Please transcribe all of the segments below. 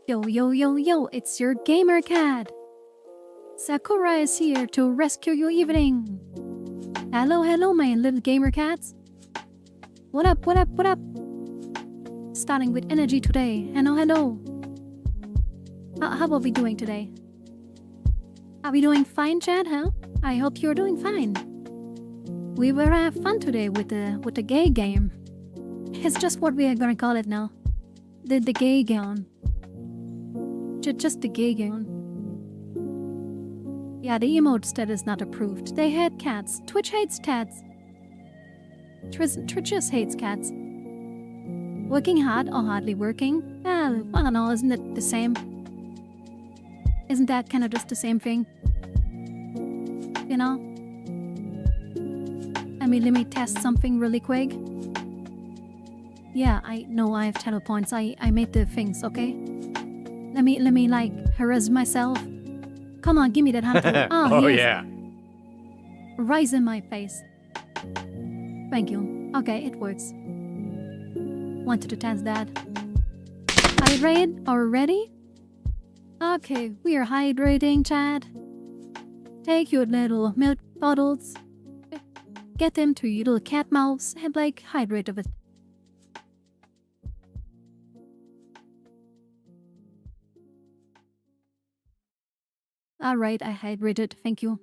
Yo, yo, yo, yo, it's your gamer cat. Sakura is here to rescue your evening. Hello, hello, my little gamer cats. What up, what up, what up? Starting with energy today. Hello, hello. How are we doing today? Are we doing fine, chat, huh? I hope you're doing fine. We will have fun today with the gay game. It's just what we are gonna call it now. The gay game. Just the gay game. Yeah, the emote stat is not approved. They hate cats. Twitch hates cats. Twitch just hates cats. Working hard or hardly working? Well, I don't know, isn't it the same? Isn't that kind of just the same thing? You know? I mean, let me test something really quick. Yeah, I know I have channel points. I made the things, okay? Let me like harass myself. Come on, give me that hunter. Oh yeah. Rise in my face. Thank you. Okay, it works. Wanted to test that. Hydrate already? Okay, we are hydrating, chat. Take your little milk bottles. Get them to your little cat mouths and like hydrate of it. Alright, I hydrated, thank you.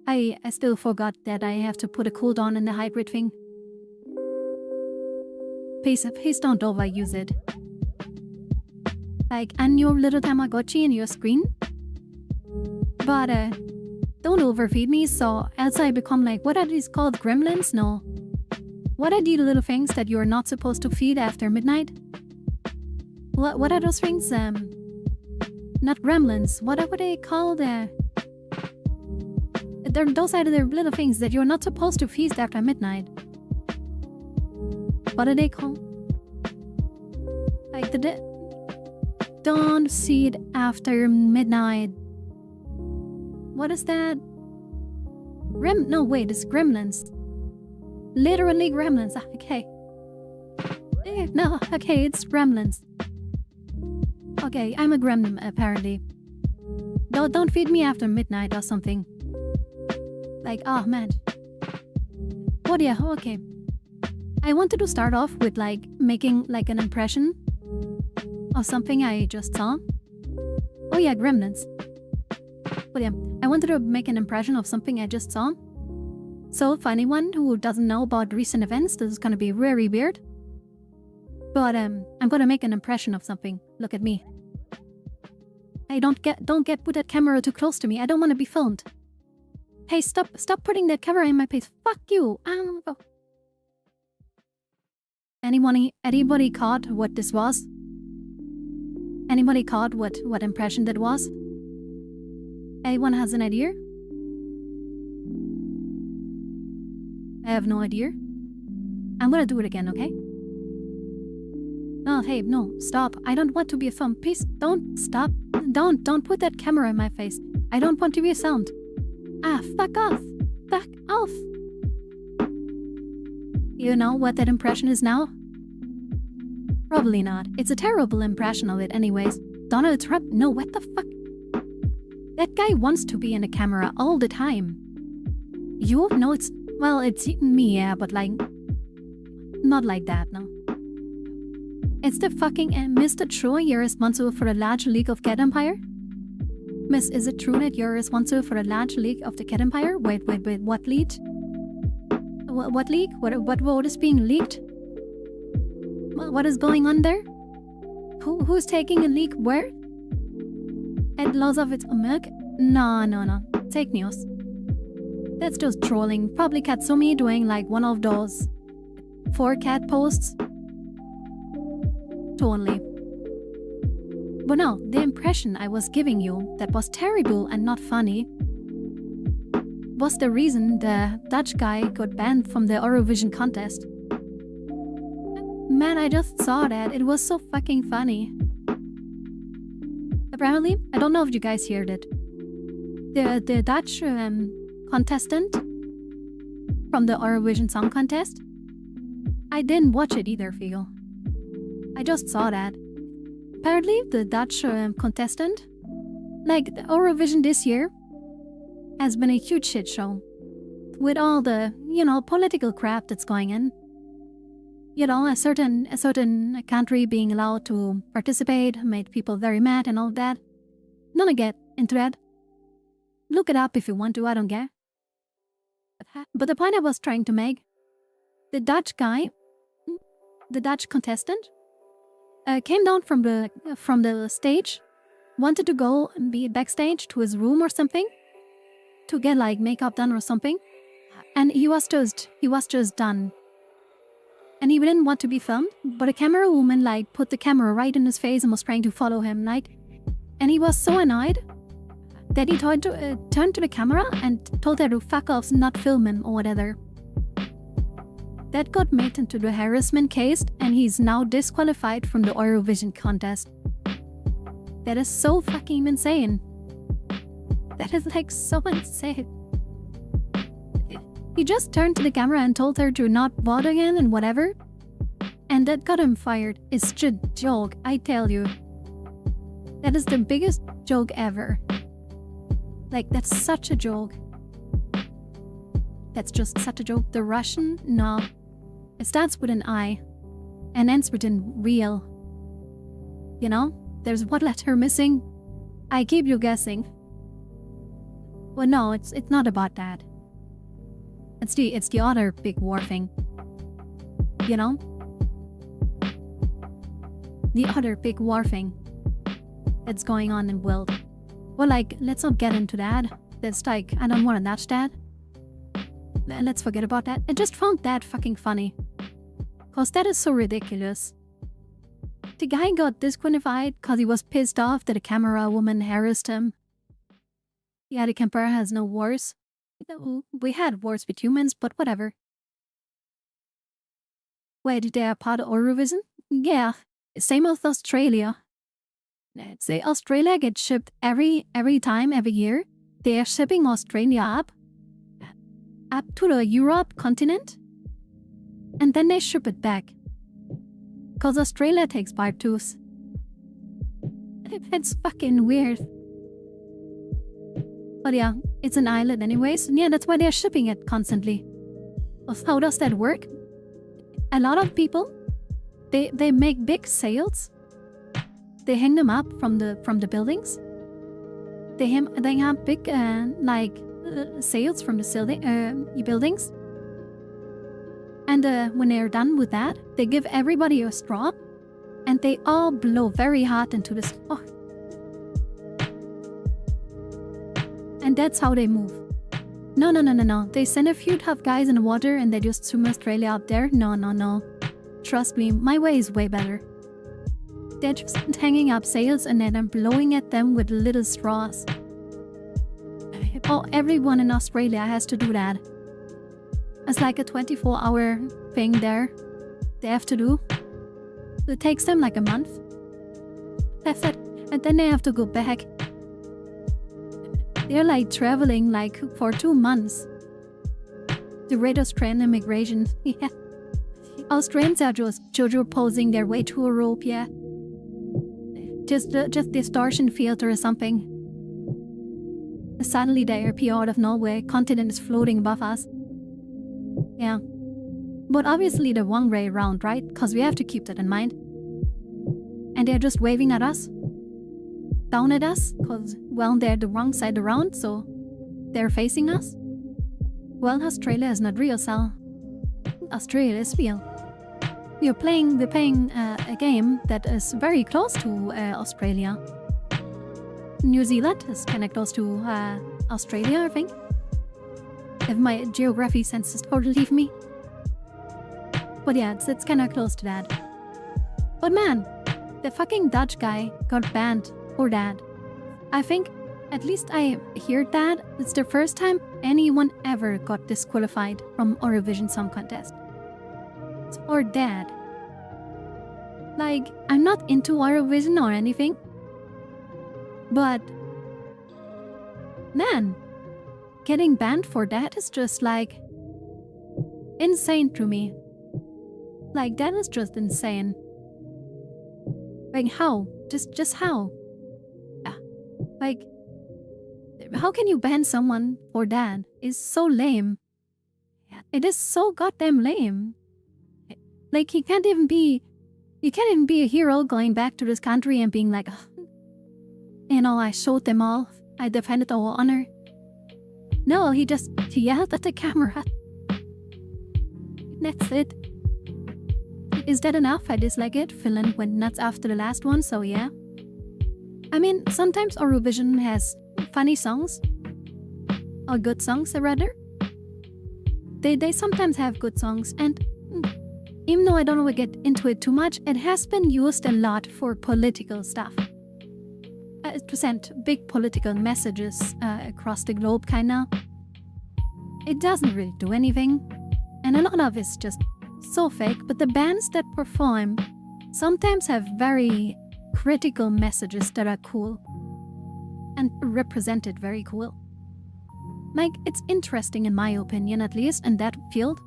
I still forgot that I have to put a cooldown in the hydrate thing. Please don't overuse it. Like, and your little Tamagotchi in your screen. But, don't overfeed me, so else I become like, what are these called? Gremlins? No. What are the little things that you're not supposed to feed after midnight? What are those things? Not gremlins. What are they called? Those are the little things that you're not supposed to feast after midnight. What are they called? Like don't feed after midnight. What is that? No, wait, it's gremlins. Literally gremlins. Okay. No, okay, it's gremlins. Okay, I'm a gremlin apparently. Don't feed me after midnight or something. Like, oh man. Oh yeah, okay. I wanted to start off with like making like an impression of something I just saw. Oh yeah, gremlins. But yeah, I wanted to make an impression of something I just saw. So for anyone who doesn't know about recent events, this is gonna be very weird. But I'm gonna make an impression of something. Look at me. Hey, don't put that camera too close to me. I don't want to be filmed. Hey, stop putting that camera in my face. Fuck you. Anybody caught what this was? Anybody caught what impression that was? Anyone has an idea? I have no idea. I'm gonna do it again, okay? Oh, hey, no, stop. I don't want to be a film. Please, don't stop. Don't put that camera in my face. I don't want to be a sound. Fuck off. Fuck off. You know what that impression is now? Probably not. It's a terrible impression of it anyways. Donald Trump? No, what the fuck? That guy wants to be in the camera all the time. You? No, it's me, yeah, but like, not like that, no. It's the fucking Mr. True, you're responsible for a large leak of Cat Empire? Miss, is it true that you're responsible for a large leak of the Cat Empire? Wait, what leak? What leak? What is being leaked? What is going on there? Who's taking a leak where? At loss of its milk? No. Fake news. That's just trolling. Probably Katsumi doing like one of those 4 cat posts. Totally. But no, the impression I was giving you that was terrible and not funny was the reason the Dutch guy got banned from the Eurovision contest. Man, I just saw that. It was so fucking funny. Apparently, I don't know if you guys heard it. The Dutch contestant from the Eurovision Song Contest. I didn't watch it either, Feel. I just saw that. Apparently, the Dutch contestant, like the Eurovision this year, has been a huge shit show. With all the, political crap that's going in. A certain country being allowed to participate made people very mad and all that. Not to get into that. Look it up if you want to, I don't care. But the point I was trying to make, the Dutch guy, the Dutch contestant, came down from the stage, wanted to go and be backstage to his room or something, to get like makeup done or something, and he was just done. And he didn't want to be filmed, but a camera woman like put the camera right in his face and was trying to follow him, like, and he was so annoyed that he turned to the camera and told her to fuck off, not film him or whatever. That got made into the harassment case, and he's now disqualified from the Eurovision contest. That is so fucking insane. That is like so insane. He just turned to the camera and told her to not bother again and whatever. And that got him fired. It's just a joke, I tell you. That is the biggest joke ever. Like, that's such a joke. That's just such a joke. The Russian? No. It starts with an I. And ends with an real. There's one letter missing. I keep you guessing. Well, no, it's not about that. It's the other big war thing. The other big war thing that's going on in world. Well, like, let's not get into that. That's like, I don't want to touch that. Let's forget about that. I just found that fucking funny. Cause that is so ridiculous. The guy got disqualified cause he was pissed off that a camera woman harassed him. Yeah, the camera has no wars. We had wars with humans, but whatever. Wait, they are part of Eurovision? Yeah, same as Australia. Let's say Australia gets shipped every year. They are shipping Australia up to the Europe continent, and then they ship it back. Cause Australia takes part too. It's fucking weird. But yeah, it's an island anyways. Yeah, that's why they're shipping it constantly. How does that work? A lot of people, they make big sails. They hang them up from the buildings. They have big sails from the buildings. And when they're done with that, they give everybody a straw, and they all blow very hard into the straw. And that's how they move. No. They send a few tough guys in the water and they just swim Australia up there. No. Trust me, my way is way better. They're just hanging up sails and then I'm blowing at them with little straws. Oh, everyone in Australia has to do that. It's like a 24-hour thing there. They have to do. It takes them like a month. That's it. And then they have to go back. They're like traveling like for 2 months. The rate of Australian immigration. Yeah. Australians are just JoJo posing their way to Europe, yeah. Just distortion filter or something. Suddenly they appear out of nowhere. Continent is floating above us. Yeah. But obviously the wrong way around, right? Because we have to keep that in mind. And they're just waving at us. Down at us, because, well, they're the wrong side around, so they're facing us. Well, Australia is not real, so Australia is real. We're playing a game that is very close to Australia. New Zealand is kind of close to Australia, I think. If my geography senses totally leave me. But yeah, it's kind of close to that. But man, the fucking Dutch guy got banned for that. I think, at least I heard that, it's the first time anyone ever got disqualified from Eurovision Song Contest. Or that. Like, I'm not into Eurovision or anything. But, man, getting banned for that is just like insane to me. Like, that is just insane. Like how? Just how? Yeah. Like, how can you ban someone for that? It's so lame. It is so goddamn lame. Like you can't even be a hero going back to this country and being like, I showed them all. I defended our honor. No, he yelled at the camera. That's it. Is that enough? I dislike it. Finland went nuts after the last one, so yeah. I mean, sometimes Eurovision has funny songs. Or good songs, rather. They sometimes have good songs, and even though I don't want to get into it too much, it has been used a lot for political stuff. To send big political messages across the globe, kinda. It doesn't really do anything, and a lot of it's just so fake, but the bands that perform sometimes have very critical messages that are cool and represented very cool. Like, it's interesting in my opinion, at least in that field.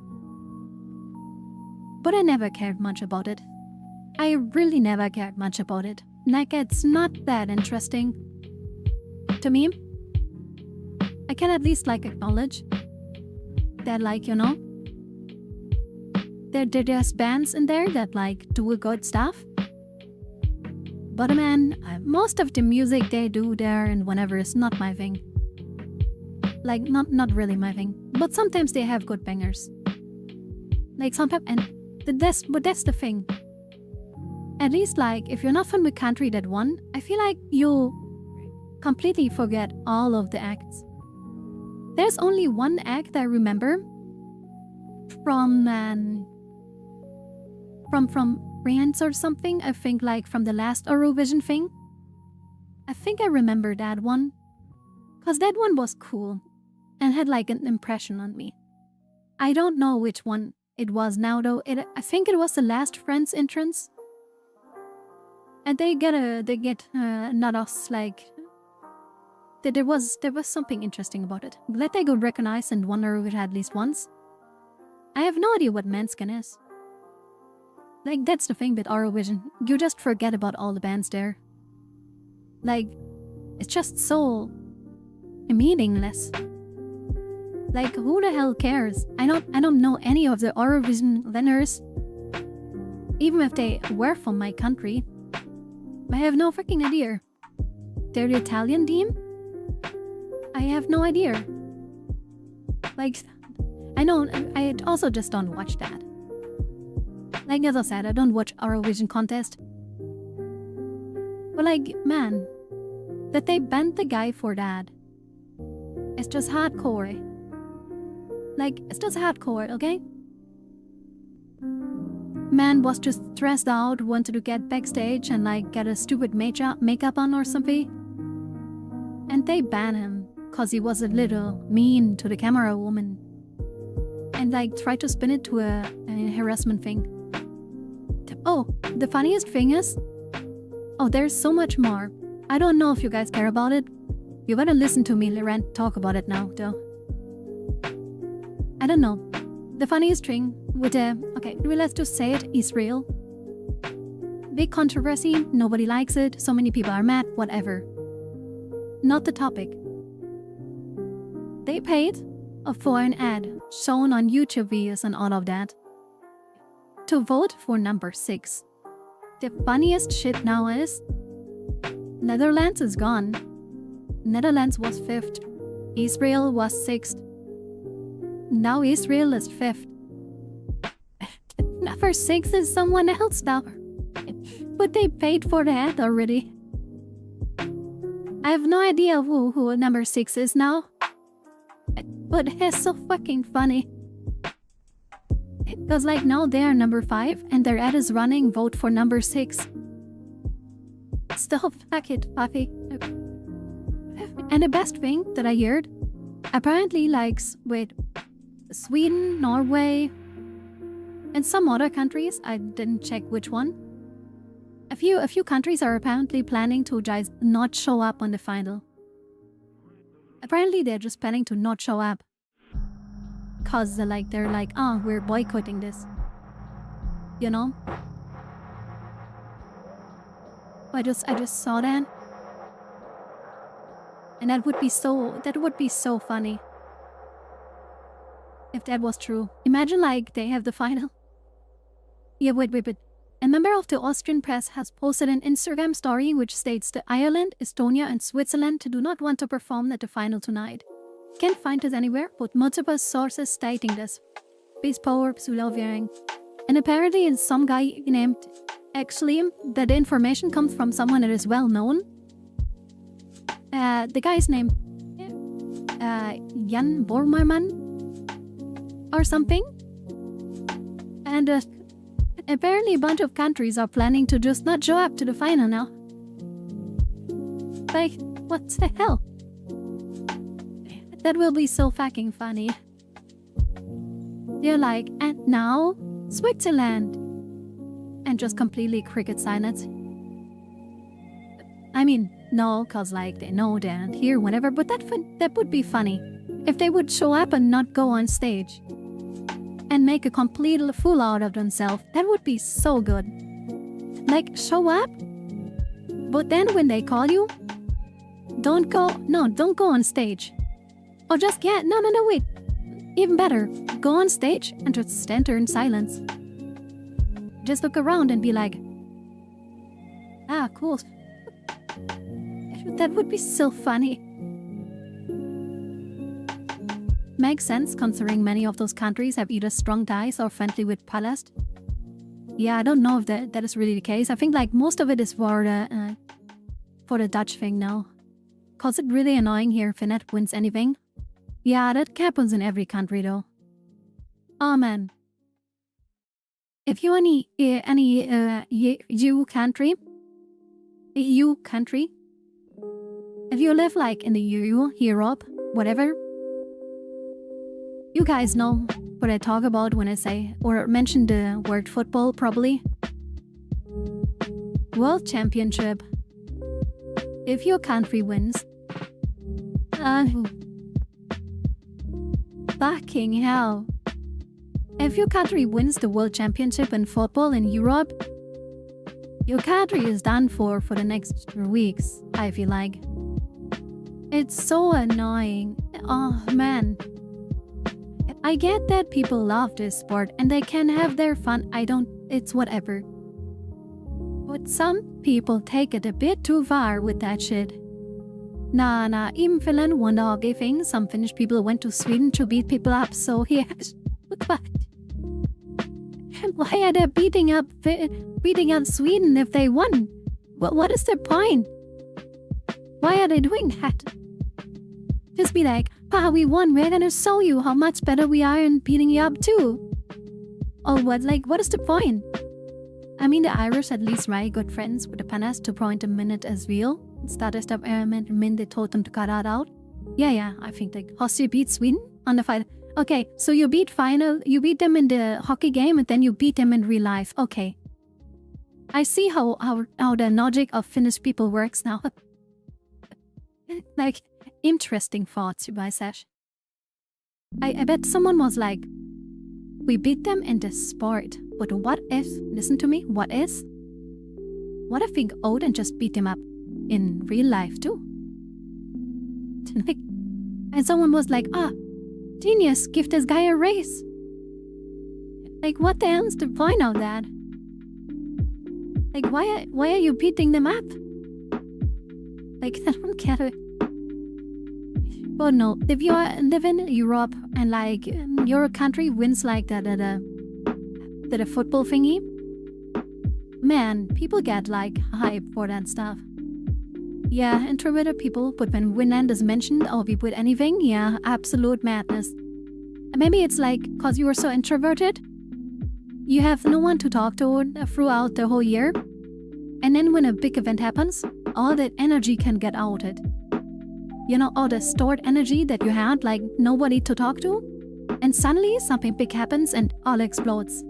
But I never cared much about it. I really never cared much about it. Like, it's not that interesting to me. I can at least acknowledge that there's bands in there that do good stuff. But man, most of the music they do there and whenever is not my thing. Not really my thing. But sometimes they have good bangers. Sometimes, but that's the thing. At least if you're not from the country that won, I feel like you completely forget all of the acts. There's only one act I remember from France or something. I think from the last Eurovision thing. I think I remember that one. Cause that one was cool and had an impression on me. I don't know which one it was now though. I think it was the last France entrance. And they get not us there was something interesting about it. Glad I got recognized and won over it at least once. I have no idea what Manskin is. That's the thing with Eurovision. You just forget about all the bands there. It's just so meaningless. Who the hell cares? I don't know any of the Eurovision winners. Even if they were from my country. I have no freaking idea. They're the Italian team? I have no idea. I know, I also just don't watch that. As I said, I don't watch Eurovision contest. But man, that they banned the guy for that. It's just hardcore. It's just hardcore, okay? Man was just stressed out, wanted to get backstage and get a stupid makeup on or something. And they banned him cause he was a little mean to the camera woman. And tried to spin it to an harassment thing. Oh, the funniest thing is... Oh, there's so much more. I don't know if you guys care about it. You better listen to me rant talk about it now, though. I don't know. The funniest thing with okay, let's just say it, Israel. Big controversy, nobody likes it, so many people are mad, whatever. Not the topic. They paid for an ad shown on YouTube videos and all of that to vote for number 6. The funniest shit now is Netherlands is gone. Netherlands was 5th. Israel was 6th. Now Israel is 5th. Number 6 is someone else now. But they paid for the ad already. I have no idea who number 6 is now. But it's so fucking funny. Because now they are number 5 and their ad is running vote for number 6. Stop, fuck it, Puffy. And the best thing that I heard, apparently Sweden, Norway, and some other countries, I didn't check which one. A few countries are apparently planning to just not show up on the final. Apparently they're just planning to not show up. Cause they're like, oh, we're boycotting this. You know? I just saw that. And that would be so funny. If that was true. Imagine like they have the final. Yeah, wait. A member of the Austrian press has posted an Instagram story which states that Ireland, Estonia and Switzerland do not want to perform at the final tonight. Can't find this anywhere, but multiple sources stating this. Bis power psulovering. And apparently it's some guy named actually that the information comes from someone that is well known. The guy's name Jan Bormerman or something. And apparently a bunch of countries are planning to just not show up to the final now. Like, what the hell? That will be so fucking funny. They're like, and now Switzerland. And just completely cricket silence. I mean, no, cause like they know they aren't here, whatever, but that would be funny. If they would show up and not go on stage. And make a complete fool out of themselves. That would be so good. Like, show up. But then when they call you, don't go on stage. Or just, no, wait. Even better, go on stage and just stand there in silence. Just look around and be like, ah, cool. That would be so funny. Makes sense considering many of those countries have either strong ties or friendly with Palast. Yeah, I don't know if that is really the case. I think like most of it is for the Dutch thing now. Cause it's really annoying here if Finland wins anything. Yeah, that happens in every country though. Oh man. If you any EU country, if you live like in the EU, Europe, whatever, you guys know what I talk about when I say or mention the word football probably. World Championship. If your country wins, fucking hell. If your country wins the World Championship in football in Europe, your country is done for the next 3 weeks, I feel like. It's so annoying. Oh man. I get that people love this sport and they can have their fun. It's whatever. But some people take it a bit too far with that shit. Nah, even Finland won the hockey thing. Some Finnish people went to Sweden to beat people up, so yes. What? Why are they beating up Sweden if they won? What is their point? Why are they doing that? Just be like, we won, we're gonna show you how much better we are and beating you up too. Or what is the point? I mean, the Irish at least right good friends with the Panas to point a minute as real. Started up Ayame, they told them to cut that out. Yeah, I think like Hossi beat Sweden on the final. Okay, so you beat them in the hockey game and then you beat them in real life. Okay. I see how the logic of Finnish people works now. Like, interesting thoughts, you guys, Sash. I bet someone was like, we beat them in the sport, but what if, listen to me, what if we go out and just beat them up in real life too? And someone was like, genius, give this guy a raise. Like, what the hell is the point of that? Like, why are you beating them up? Like, I don't get it. But no, if you live in Europe and like your country wins like that at a football thingy, man, people get like hype for that stuff. Yeah, introverted people, but when Winland is mentioned or we put anything, yeah, absolute madness. And maybe it's like, cause you are so introverted, you have no one to talk to throughout the whole year. And then when a big event happens, all that energy can get outed. You know, all the stored energy that you had, like nobody to talk to. And suddenly something big happens and all explodes.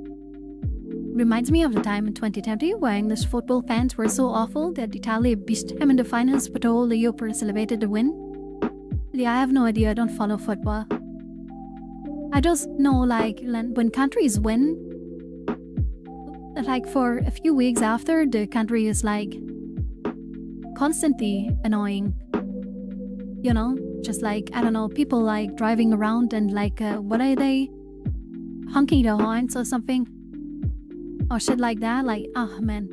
Reminds me of the time in 2020 where English football fans were so awful that Italy beat them in the finals but all the Europeans celebrated the win. Yeah, I have no idea, I don't follow football. I just know like when countries win, like for a few weeks after, the country is like constantly annoying. You know, just like, I don't know, people like driving around and like, what are they? Honking their horns or something? Or shit like that. Like, oh man.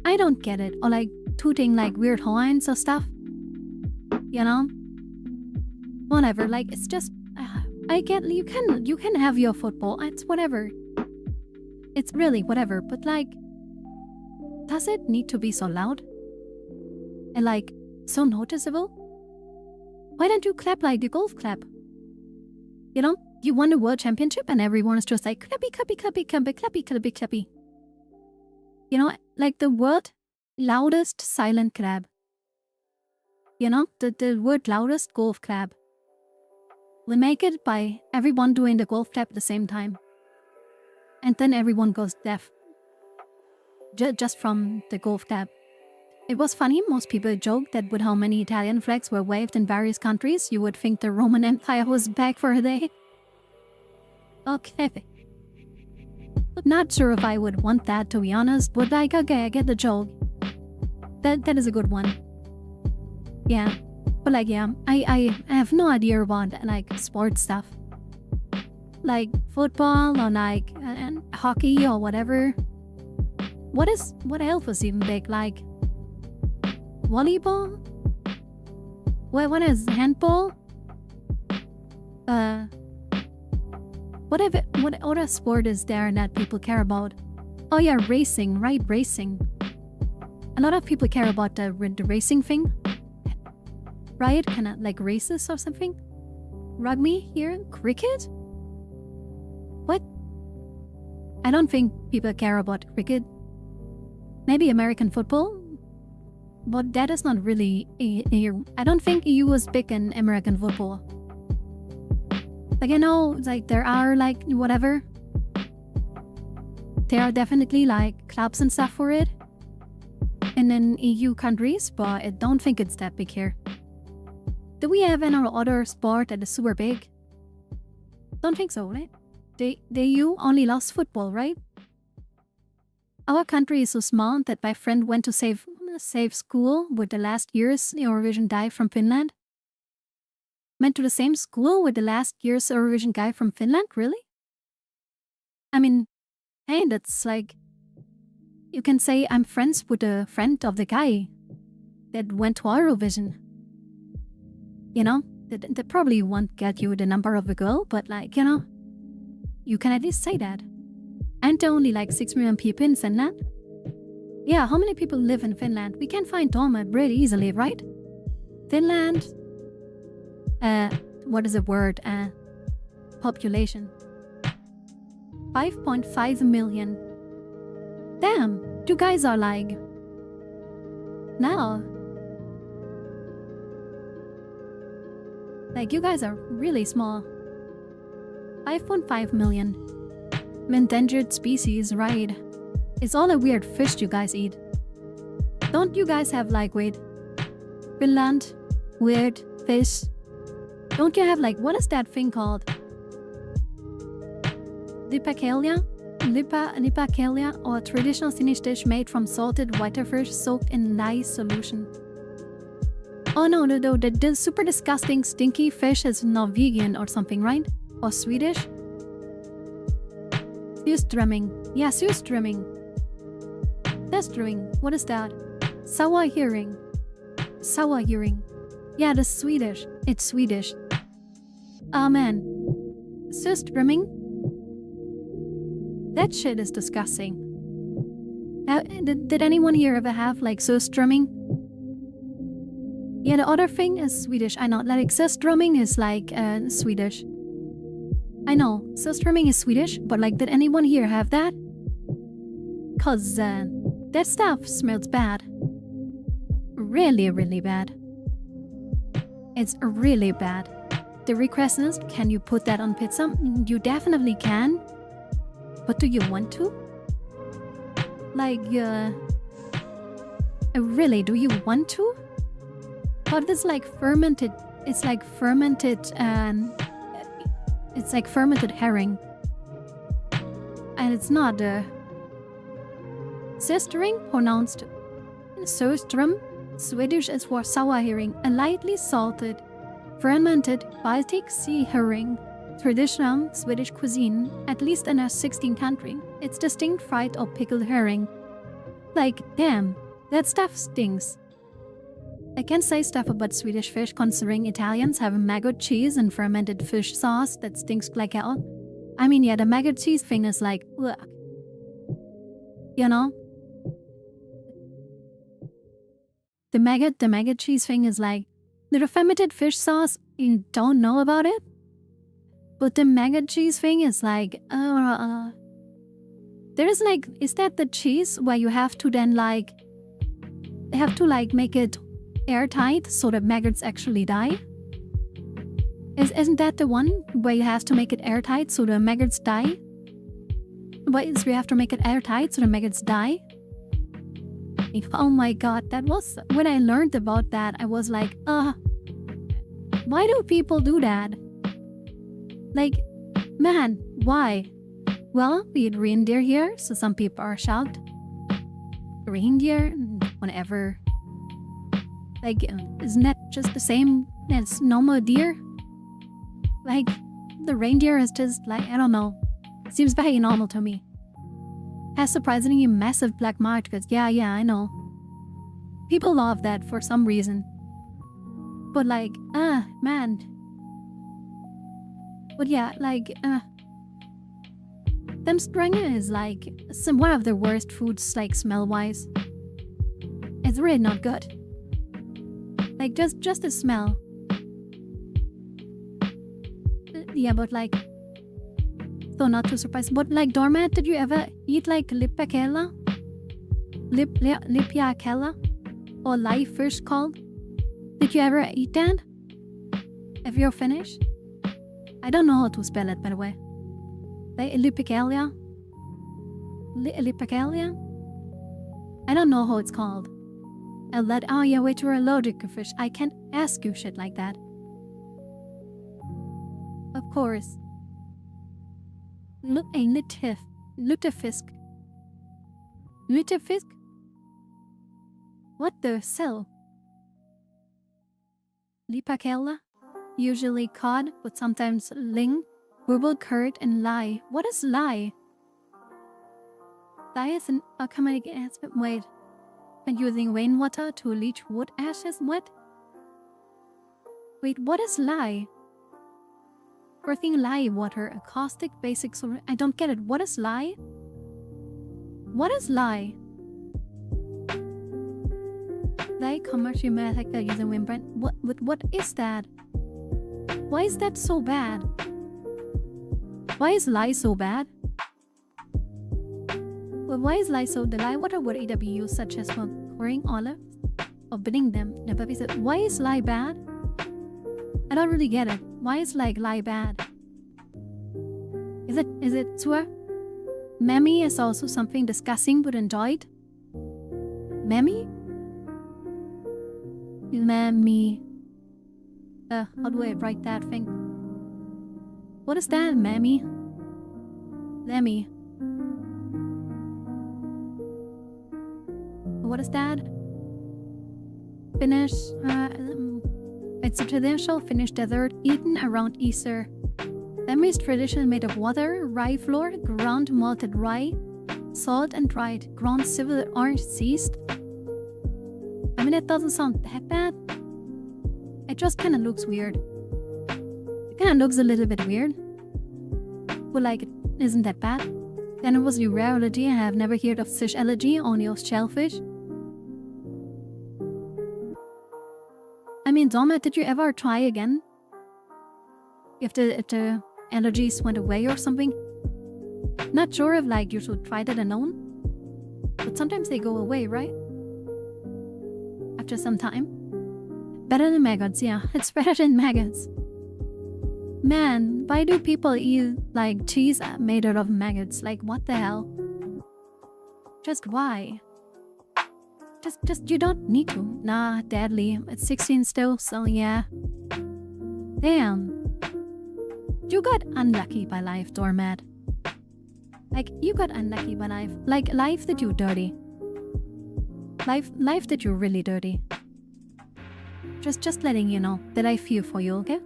I don't get it. Or like tooting like weird horns or stuff. You know? Whatever. Like, it's just, I get, you can have your football. It's whatever. It's really whatever. But like, does it need to be so loud? And like, so noticeable? Why don't you clap like the golf clap? You know, you won the world championship and everyone is just like clappy, clappy, clappy, clappy, clappy, clappy, clappy. You know, like the word loudest silent clap. You know, the word loudest golf clap. We make it by everyone doing the golf clap at the same time. And then everyone goes deaf. Just from the golf clap. It was funny, most people joked that with how many Italian flags were waved in various countries, you would think the Roman Empire was back for a day. Okay. But not sure if I would want that, to be honest, but like, okay, I get the joke. That is a good one. Yeah. But like, yeah, I have no idea about like sports stuff. Like football or like and hockey or whatever. What else was even big? Like volleyball? What is handball? What other sport is there that people care about? Oh yeah, racing, right? Racing. A lot of people care about the racing thing. Right? Kind of like races or something? Rugby here? Cricket? What? I don't think people care about cricket. Maybe American football? But that is not really I don't think EU was big in American football. Like I know, like there are like whatever. There are definitely like clubs and stuff for it. And in EU countries, but I don't think it's that big here. Do we have any other sport that is super big? Don't think so, right? The EU only lost football, right? Our country is so small that my friend went to save school with the last year's Eurovision guy from Finland. Went to the same school with the last year's Eurovision guy from Finland? Really? I mean, hey, that's like... You can say I'm friends with a friend of the guy that went to Eurovision. You know, they probably won't get you the number of the girl, but like, you know, you can at least say that. Aren't there only like 6 million people in Finland? Yeah, how many people live in Finland? We can find Doma really easily, right? Finland. What is the word? Population. 5.5 million. Damn, you guys are like... Now. Like, you guys are really small. 5.5 million. Endangered species, right? It's all a weird fish you guys eat. Don't you guys have like, wait, Finland, weird fish? Don't you have like, what is that thing called? Lipacalia? Lipacalia, or a traditional Finnish dish made from salted whitefish soaked in lye solution. Oh no, the super disgusting stinky fish is Norwegian or something, right? Or Swedish? Surströmming. Yeah, surströmming. Surströmming. What is that? Whhhhyyyy. Whhhhyyyy. Yeah, the Swedish. It's Swedish. Oh man. Surströmming? That shit is disgusting. Did anyone here ever have like surströmming? Yeah, the other thing is Swedish. I know, like surströmming is like Swedish. I know, surströmming is Swedish, but like, did anyone here have that? Cause that stuff smells bad. Really, really bad. It's really bad. The request is, can you put that on pizza? You definitely can. But do you want to? Like, really, do you want to? But it's like fermented, it's like fermented herring. And it's not, Sistering, pronounced Söström. Swedish is for sour herring, a lightly salted, fermented Baltic Sea herring. Traditional Swedish cuisine, at least in our 16th country. It's distinct fried or pickled herring. Like, damn, that stuff stinks. I can't say stuff about Swedish fish considering Italians have maggot cheese and fermented fish sauce that stinks like hell. I mean, yeah, the maggot cheese thing is like, ugh. You know? The maggot cheese thing is like, the fermented fish sauce, you don't know about it? But the maggot cheese thing is like, there's like, is that the cheese where you have to then like, make it airtight so that maggots actually die? Isn't that the one where you have to make it airtight so the maggots die? Why is you have to make it airtight so the maggots die? Oh my god, that was, when I learned about that, I was like, why do people do that? Like, man, why? Well, we had reindeer here, so some people are shocked. Reindeer, whatever. Like, isn't that just the same as normal deer? Like, the reindeer is just like, I don't know. Seems very normal to me. Has surprisingly massive black markers. Yeah, I know. People love that for some reason. But like, man. But yeah, like, them stranger is like one of the worst foods, like smell-wise. It's really not good. Like, just the smell. Yeah, but like, so not too surprised. But like, Doormat, did you ever eat like lipakela? Lipiakela? Or live fish called? Did you ever eat that? Have you finished? I don't know how to spell it, by the way. Lipicalia? Lipicalia? I don't know how it's called. Oh yeah, wait, you're allergic to fish. I can't ask you shit like that. Of course. Lutefisk. Lutefisk? What the cell? Lipakela? Usually cod, but sometimes ling, bubble curd, and lye. What is lye? Lye is an alchemic acid. Wait. And using rainwater to leach wood ashes? What? Wait, what is lye? Earthing lye water, a caustic basic solution. I don't get it. What is lye? What is lye? Lye commercial method using membrane. What is that? Why is that so bad? Why is lye so bad? Well, why is lye so? The lye water would either be used such as for pouring olives or bidding them. Why is lye bad? I don't really get it. Why is like lye bad? Is it tour? Mammy is also something disgusting but enjoyed. Mammy? Mammy. How do I write that thing? What is that, mammy? Lemmy. What is that? Finnish. It's a traditional Finnish dessert eaten around Easter. Lemmy is traditionally made of water, rye flour, ground malted rye, salt, and dried ground civil orange zest. I mean, it doesn't sound that bad. It just kind of looks weird. It kind of looks a little bit weird. But like, it isn't that bad. Then it was a rare allergy. I have never heard of fish allergy, only of shellfish. I mean, Doma, did you ever try again? If the allergies went away or something? Not sure if like you should try that alone. But sometimes they go away, right? After some time. Better than maggots, yeah. It's better than maggots. Man, why do people eat like cheese made out of maggots? Like, what the hell? Just why? Just you don't need to. Nah, deadly. It's 16 still, so yeah. Damn. You got unlucky by life, doormat. Like, you got unlucky by life. Like, life did you dirty. Life did you really dirty. Just letting you know that I feel for you, okay?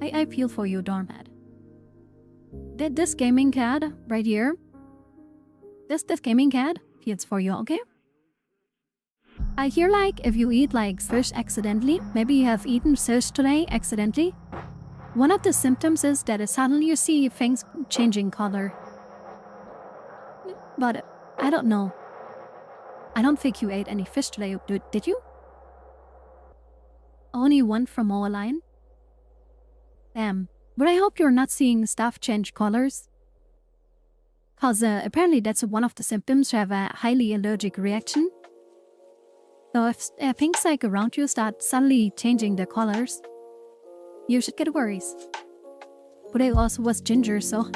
I feel for you, doormat. This gaming cat right here. This gaming cat feels for you, okay? I hear like if you eat like fish accidentally, maybe you have eaten fish today accidentally. One of the symptoms is that suddenly you see things changing color. But I don't know. I don't think you ate any fish today, did you? Only one from our line? Damn. But I hope you're not seeing stuff change colors. Cause apparently that's one of the symptoms to have a highly allergic reaction. So if things like around you start suddenly changing their colors, you should get worries. But I also was ginger, so...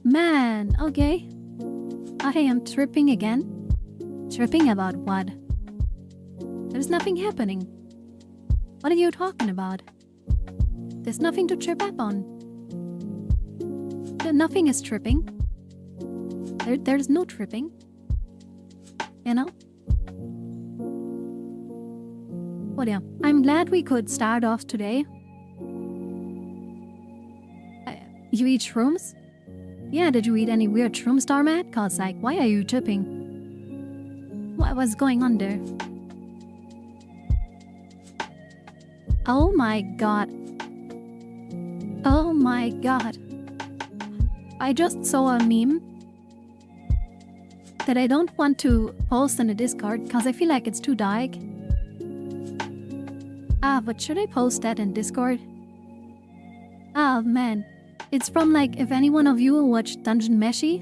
Man, okay. I am tripping again. Tripping about what? There's nothing happening. What are you talking about? There's nothing to trip up on. Nothing is tripping. There's no tripping. You know? But yeah, I'm glad we could start off today. You eat shrooms? Yeah, did you eat any weird shrooms, Starmat? Cause like, why are you tripping? What was going on there? Oh my god. Oh my god. I just saw a meme that I don't want to post in the Discord because I feel like it's too dark. But should I post that in Discord? Oh man. It's from like, if any one of you watched Dungeon Meshi?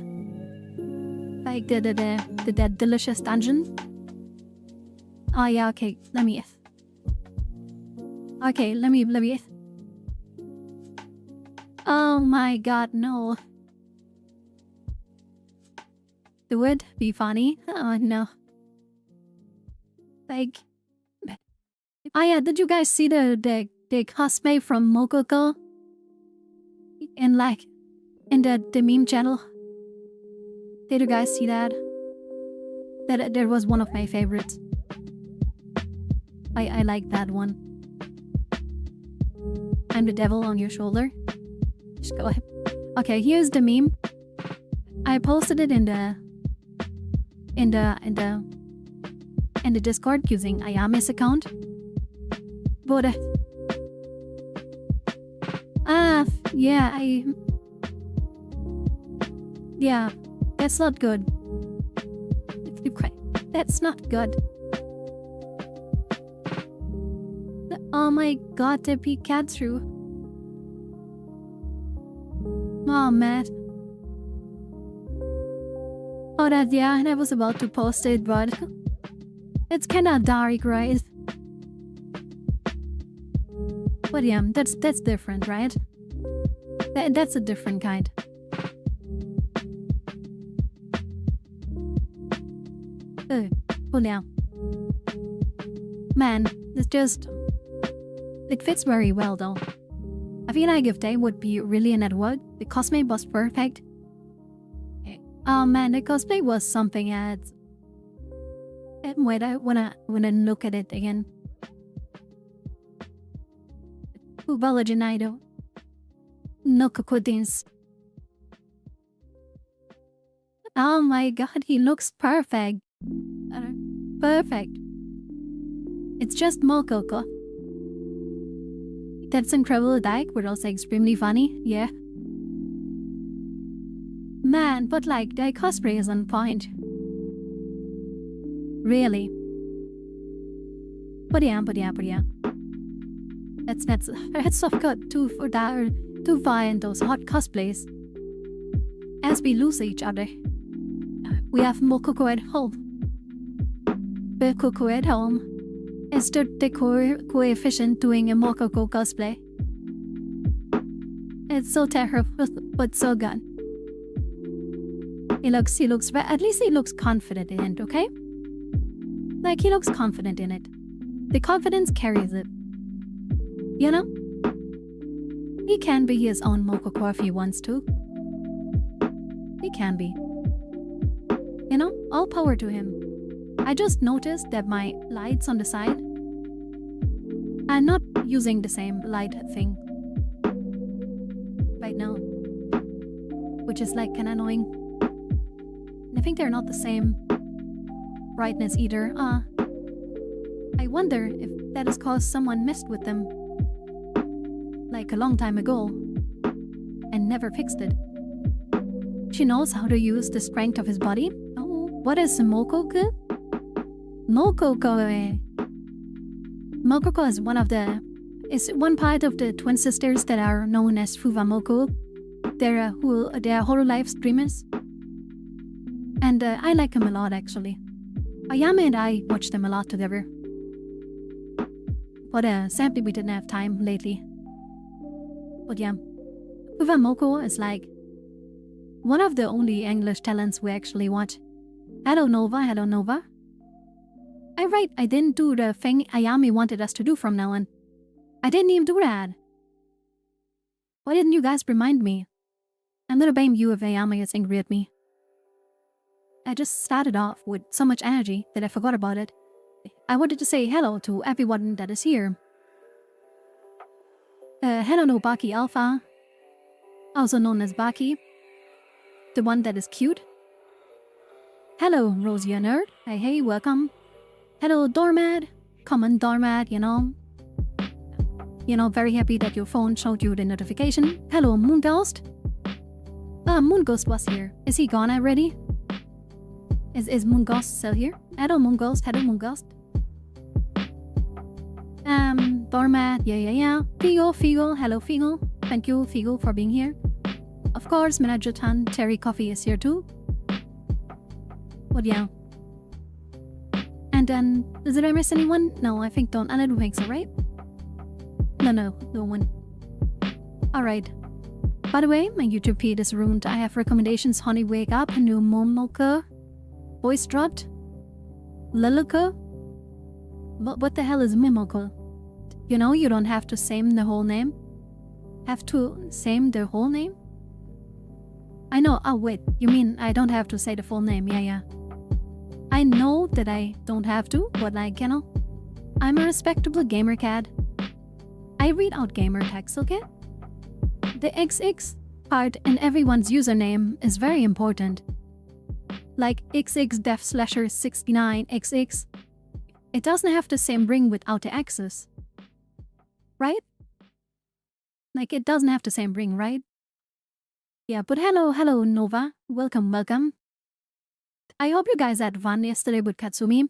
Like that delicious dungeon? Oh yeah, okay, let me... Okay, let me... Oh my god, no. Do it? Be funny? Oh no. Like... Oh yeah, did you guys see the cosplay from Mokoko? In like... in the meme channel? Did you guys see that? That was one of my favorites. I like that one. I'm the devil on your shoulder. Just go ahead. Okay, here's the meme. I posted it in the Discord using Ayame's account. But yeah, yeah, that's not good. That's not good. Oh my god, they peek cat through. Oh man. Oh yeah, I was about to post it, but it's kinda dark, right? But yeah, that's different, right? That's a different kind. Oh yeah. Man, it's just... It fits very well though. I feel like if they would be really in that world, the cosplay was perfect. Oh man, the cosplay was something else. Wait, I wanna look at it again. Ubalajinaido. No cocodins. Oh my god, he looks perfect. Perfect. It's just Mokoko. That's incredible dyke, but also extremely funny, yeah. Man, but like, their cosplay is on point. Really. But yeah. That's so good too far in those hot cosplays. As we lose each other. We have Mokoko at home. Mokoko at home. Is the coefficient doing a Mokoko cosplay. It's so terrible, but so good. He looks, at least he looks confident in it, okay? Like, he looks confident in it. The confidence carries it. You know? He can be his own Mokoko if he wants to. He can be. You know? All power to him. I just noticed that my lights on the side are not using the same light thing right now, which is like kinda annoying. I think they're not the same brightness either. I wonder if that is cause someone messed with them like a long time ago and never fixed it. She knows how to use the strength of his body. Oh, what is Mokoku? Mokoku. Mokoku is one part of the twin sisters that are known as Fuwamoku. They're Hololive streamers. And I like them a lot actually. Ayame and I watch them a lot together. But sadly we didn't have time lately. But yeah, Fuwamoku is like one of the only English talents we actually watch. Hello Nova, hello Nova. I didn't do the thing Ayame wanted us to do from now on. I didn't even do that. Why didn't you guys remind me? I'm gonna blame you if Ayame is angry at me. I just started off with so much energy that I forgot about it. I wanted to say hello to everyone that is here. Hello Nobaki Alpha, also known as Baki, the one that is cute. Hello Rosia Nerd, hey, welcome. Hello Doormat, common Doormat, you know, very happy that your phone showed you the notification. Hello Moon Ghost. Moon Ghost was here. Is he gone already? Is Moon Ghost still here? Hello Moon Ghost, hello Moon Ghost. Doormat, yeah. Figo, hello Figo. Thank you Figo for being here. Of course, Minajutan, Terry Coffee is here too. But yeah. And then, did I miss anyone? No, I don't think so, right? No one. Alright. By the way, my YouTube feed is ruined. I have recommendations: Honey Wake Up, New Momoka, Voice Dropped, Lilica. What the hell is Mimoko? You know, you don't have to say the whole name. Have to say the whole name? I know. Oh wait, you mean I don't have to say the full name? Yeah. I know that I don't have to, but like, you know, I'm a respectable gamer cat. I read out gamer tags, okay? The XX part in everyone's username is very important. Like XX-69XX. It doesn't have the same ring without the X's. Right? Like, it doesn't have the same ring, right? Yeah, but hello Nova. Welcome. I hope you guys had fun yesterday with Katsumi.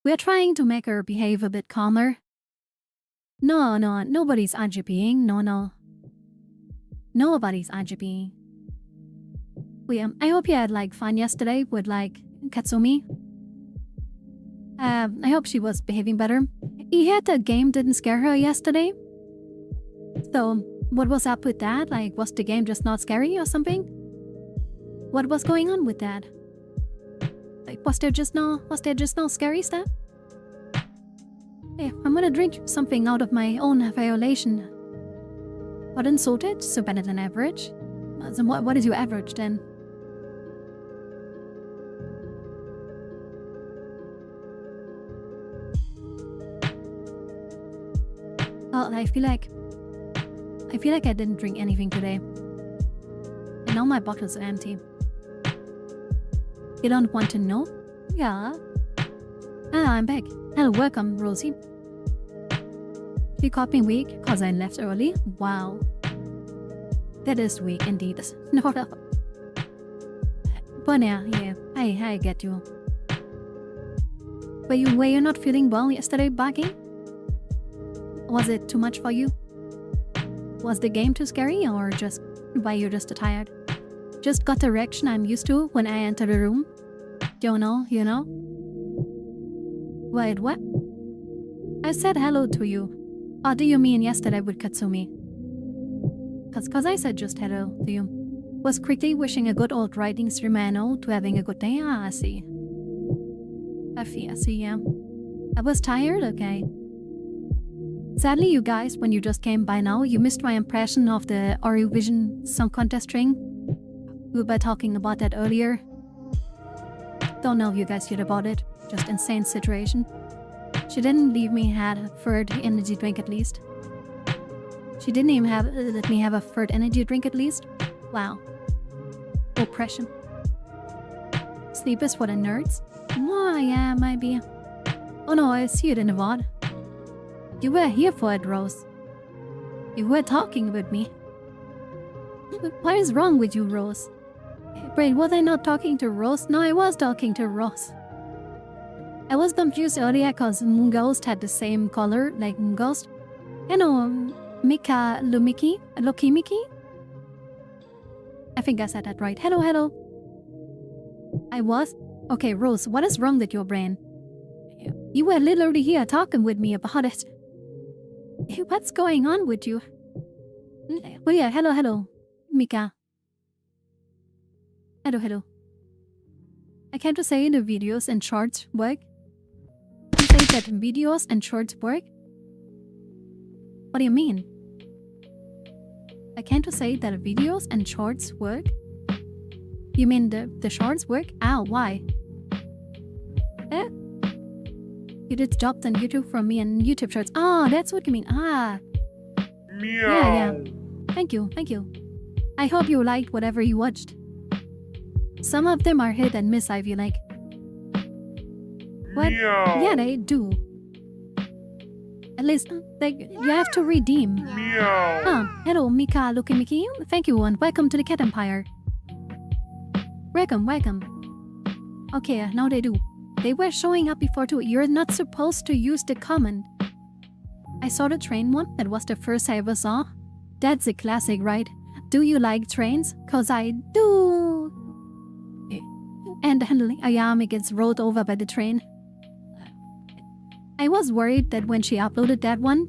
We are trying to make her behave a bit calmer. No, nobody's IGPing. No. Nobody's IGPing. I hope you had like fun yesterday with like Katsumi. I hope she was behaving better. He had the game didn't scare her yesterday. So, what was up with that? Like, was the game just not scary or something? What was going on with that? Like, was there just no scary stuff? Hey, I'm gonna drink something out of my own violation. What unsalted? So better than average? So what is your average then? Well, I feel like I didn't drink anything today. And now my bottles are empty. You don't want to know? Yeah. I'm back. Hello, welcome, Rosie. You caught me weak because I left early? Wow. That is weak indeed. But yeah, I get you. Were you not feeling well yesterday, Baki? Was it too much for you? Was the game too scary, or just why you're just tired? Just got the reaction I'm used to when I enter the room. You know? Wait, what? I said hello to you. Or do you mean yesterday with Katsumi? Cause I said just hello to you. Was quickly wishing a good old writing Srimano to having a good day. I see. I see, yeah. I was tired, okay. Sadly, you guys, when you just came by now, you missed my impression of the Eurovision Song Contest string. We were talking about that earlier. Don't know if you guys heard about it. just insane situation. She didn't leave me had a third energy drink at least. She didn't even let me have a third energy drink at least. Wow. Oppression. Sleep is for the nerds? Oh, yeah, maybe. Oh no, I see it in the VOD. You were here for it, Rose. You were talking with me. What is wrong with you, Rose? Wait, was I not talking to Rose? No, I was talking to Rose. I was confused earlier because Moonghost had the same color like Moonghost. Mika Lumiki? Lokimiki? I think I said that right. Hello, hello. I was? Okay, Rose, what is wrong with your brain? You were literally here talking with me about it. What's going on with you? Oh yeah, hello, hello. Mika. Hello, hello. I came to say the videos and shorts work. You say that videos and shorts work? What do you mean? I came to say that videos and shorts work? You mean the shorts work? Ow, why? You did jobs on YouTube from me and YouTube shorts. Oh, that's what you mean. Ah. Meow. Yeah. Thank you, thank you. I hope you liked whatever you watched. Some of them are hit and miss, I feel like. What? Meow. Yeah, they do. At least, you have to redeem. Meow. Hello, Mika Lukimiki. Thank you and welcome to the Cat Empire. Welcome, welcome. Okay, now they do. They were showing up before too. You're not supposed to use the comment. I saw the train one. That was the first I ever saw. That's a classic, right? Do you like trains? Cause I do. And Ayame gets rolled over by the train. I was worried that when she uploaded that one,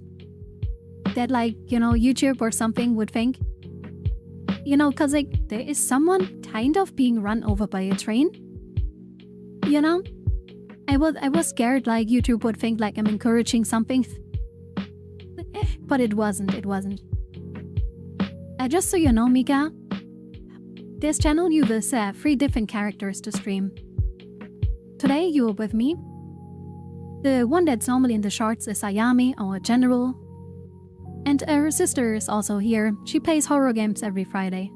that YouTube or something would think, cause there is someone kind of being run over by a train. I was scared YouTube would think I'm encouraging something. But it wasn't. Just so you know, Mika, this channel uses 3 different characters to stream. Today you are with me. The one that's normally in the shorts is Ayame, our general. And her sister is also here. She plays horror games every Friday.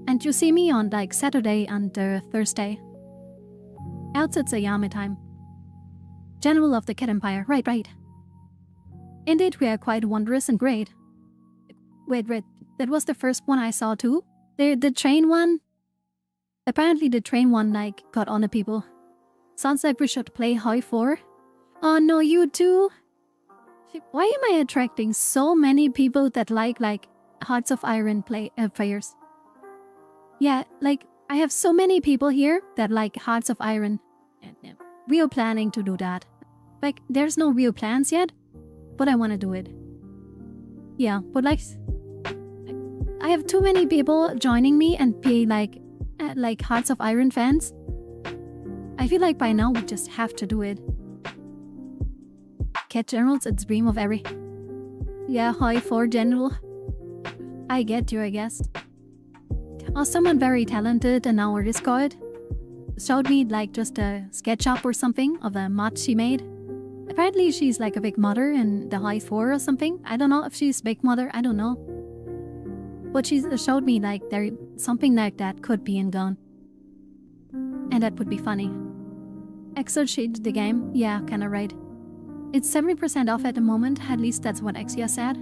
And you see me on Saturday and Thursday. Else it's Ayame time. General of the Cat Empire, right. Indeed, we are quite wondrous and great. Wait, that was the first one I saw too? The train one? Apparently the train one got on the people. Sounds like we should play Hoi 4. Oh no, you too? Why am I attracting so many people that like Hearts of Iron players? Yeah, I have so many people here that like Hearts of Iron. We are planning to do that. There's no real plans yet, but I want to do it. Yeah, but I have too many people joining me and be like Hearts of Iron fans. I feel like by now we just have to do it. Cat General's a dream of every... Yeah, Hoi 4 General. I get you, I guess. Or someone very talented in our Discord showed me just a SketchUp or something of a mod she made. Apparently she's a big modder in the Hoi 4 or something. I don't know if she's big modder, I don't know. But she showed me there something like that could be in Gone. And that would be funny. Exo cheated the game, yeah, kinda right. It's 70% off at the moment, at least that's what Exia said.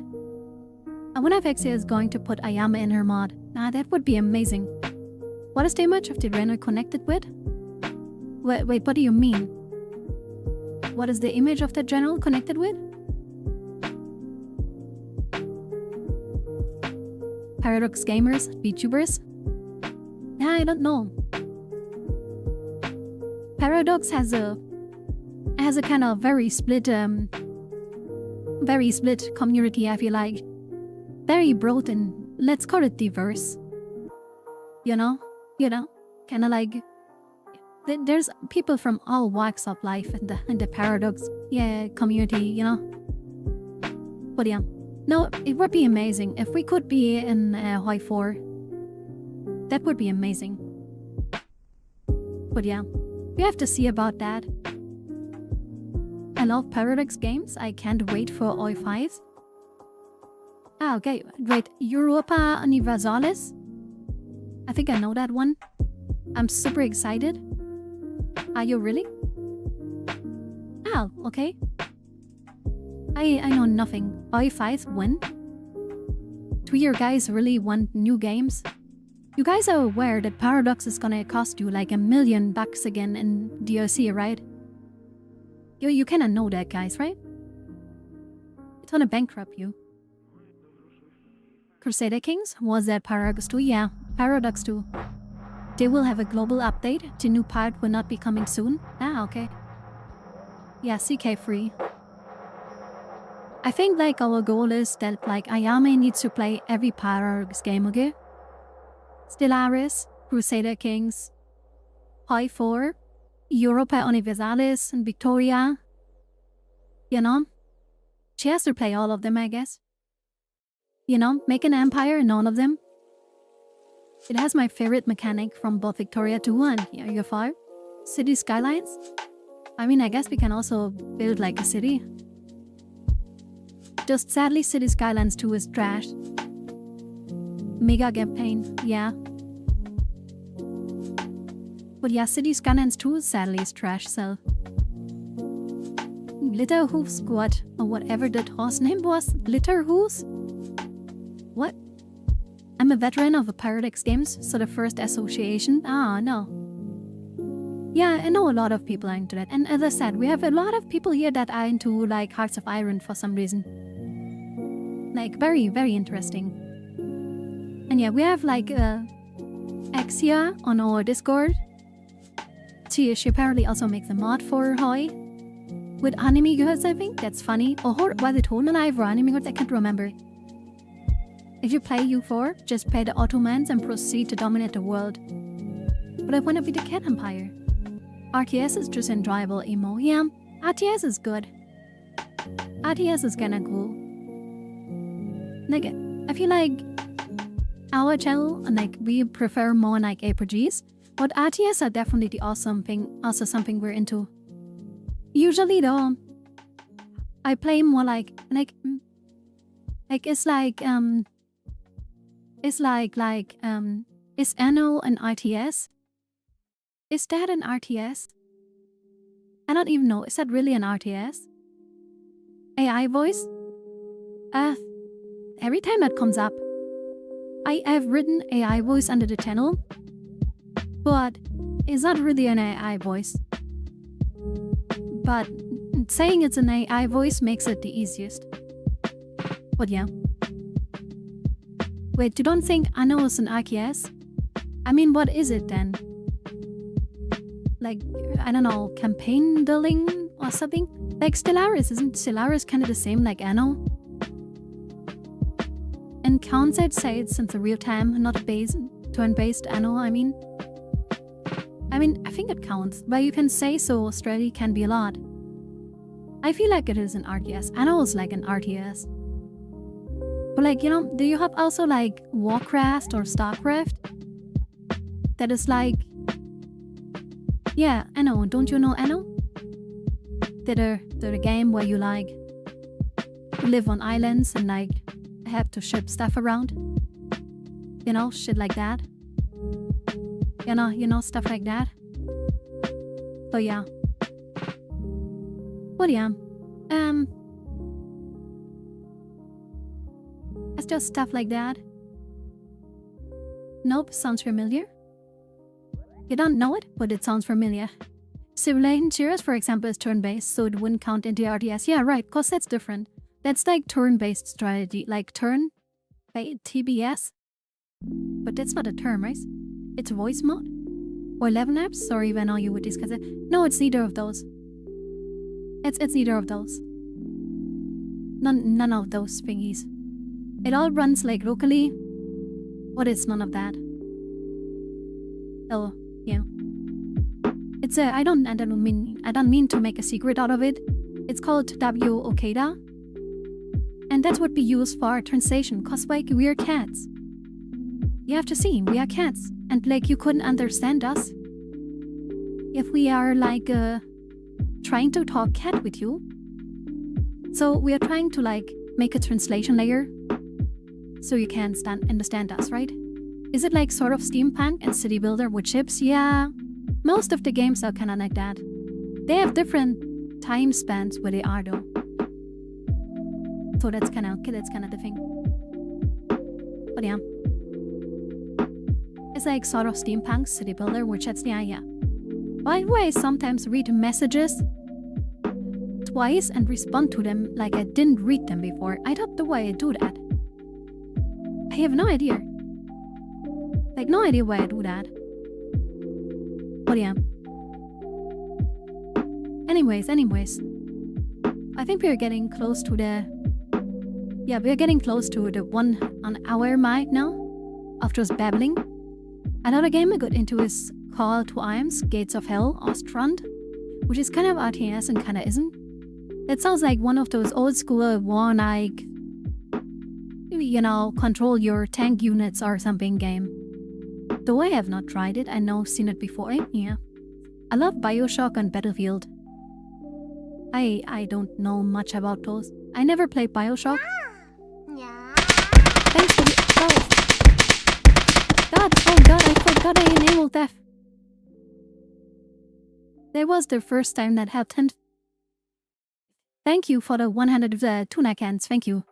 I wonder if Exia is going to put Ayame in her mod. That would be amazing. What is the image of the Renner connected with? Wait, what do you mean? What is the image of the general connected with? Paradox Gamers, VTubers? I don't know. Paradox has a kind of very split community, I feel like. Very broad and let's call it diverse. Kinda there's people from all walks of life in the Paradox community, But yeah. No, it would be amazing if we could be in Hoi 4. That would be amazing. But yeah. We have to see about that. I love Paradox games. I can't wait for Whhhhyyyy. Ah, okay. Wait, Europa Universalis? I think I know that one. I'm super excited. Are you really? Oh, okay. I know nothing. Whhhyyy when? Do you guys really want new games? You guys are aware that Paradox is gonna cost you like $1 million again in DLC, right? You kinda know that, guys, right? It's gonna bankrupt you. Crusader Kings? Was that Paradox 2? Yeah, Paradox 2. They will have a global update. The new part will not be coming soon. Ah, okay. Yeah, CK free. I think like our goal is that like Ayame needs to play every Paradox game, okay? Stellaris, Crusader Kings, Whhhyyy 4, Europa Universalis, and Victoria. You know? She has to play all of them, I guess. You know, make an empire in all of them. It has my favorite mechanic from both Victoria 2 and UFR. City skylines. I mean, I guess we can also build like a city. Just sadly, City Skylines 2 is trash. Mega campaign, yeah. But yeah, City Skylines 2 sadly is trash, so. Litterhoof Squad, or whatever that horse name was. Litterhoofs? What? I'm a veteran of the Paradox games, so the first association. Ah, no. Yeah, I know a lot of people are into that. And as I said, we have a lot of people here that are into like Hearts of Iron for some reason. Like, very, very interesting. And yeah, we have like Axia on our Discord. She apparently also makes a mod for Whhhyyy. With anime girls, I think. That's funny. Or was it Live or anime girls? I can't remember. If you play U4, just play the Ottomans and proceed to dominate the world. But I want to be the cat empire. RTS is just enjoyable emo. Yeah, RTS is good. RTS is kinda cool. Like, I feel like our channel, like, we prefer more like RPGs, but RTS are definitely the awesome thing, also something we're into. Usually though, I play more like it's like is Anno an RTS? Is that an RTS? I don't even know, is that really an RTS? AI voice? Every time that comes up, I have written AI voice under the channel, but it's not really an AI voice. But saying it's an AI voice makes it the easiest. But yeah. Wait, you don't think Anno is an RTS? I mean, what is it then? Like, I don't know, campaign building or something? Like Stellaris, isn't Stellaris kind of the same like Anno? And counts, I'd say it's since a real time, not a turn-based Anno, I mean, I think it counts, but you can say so, Australia can be a lot. I feel like it is an RTS. Anno is like an RTS. But like, you know, do you have also like Warcraft or Starcraft? That is like... Yeah, Anno. Don't you know Anno? The game where you like live on islands and like have to ship stuff around. You know, shit like that. You know, stuff like that. So yeah. But yeah. It's just stuff like that. Nope, sounds familiar. You don't know it, but it sounds familiar. Civilization Cheers, for example, is turn-based, so it wouldn't count into RTS. Yeah, right, cause that's different. That's like turn-based strategy, like TBS. But that's not a term, right? It's voice mode? Or 11 apps? Sorry, when you would discuss it. No, it's neither of those. It's neither of those. None of those thingies. It all runs like locally, but it's none of that. So, yeah. It's I don't mean to make a secret out of it. It's called Okada. And that would be used for translation, cause like we are cats. You have to see, we are cats. And like you couldn't understand us. if we are like trying to talk cat with you. So we are trying to like make a translation layer so you can understand us, right? Is it like sort of steampunk and city builder with ships? Yeah, most of the games are kind of like that. They have different time spans where they are though. So that's kind of the thing. But yeah, it's like sort of steampunk city builder with ships. Yeah. By the way, I sometimes read messages twice and respond to them like I didn't read them before. I don't know why I do that. I have no idea. Like, no idea why I do that. But yeah. Anyways. I think we're getting close to the... Yeah, we're getting close to the 1 hour mark now. Of just babbling. Another game I got into is called to Arms, Gates of Hell, Ostrand. Which is kind of RTS and kind of isn't. It sounds like one of those old school war-like, you know, control your tank units or something game. Though I have not tried it, I know seen it before. Yeah. I love BioShock and Battlefield. I don't know much about those. I never played BioShock. Thanks for the oh god, I forgot I enabled that. That was the first time that happened. Thank you for the 100 tuna cans, thank you.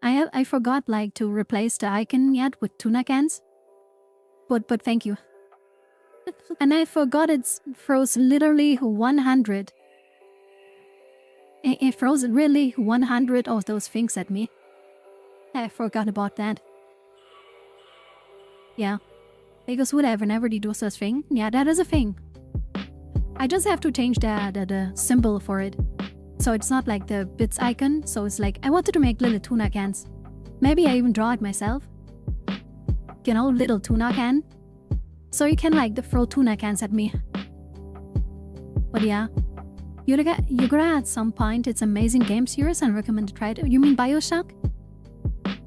I forgot like to replace the icon yet with tuna cans. But thank you. And I forgot it froze literally 100. It froze really 100 of those things at me. I forgot about that. Yeah. Because whatever, never did do such thing. Yeah, that is a thing. I just have to change the symbol for it. So it's not like the bits icon. So it's like, I wanted to make little tuna cans. Maybe I even draw it myself. You know, little tuna can. So you can like throw tuna cans at me. But yeah. You're gonna at some point, it's amazing game series and recommend to try it. You mean BioShock?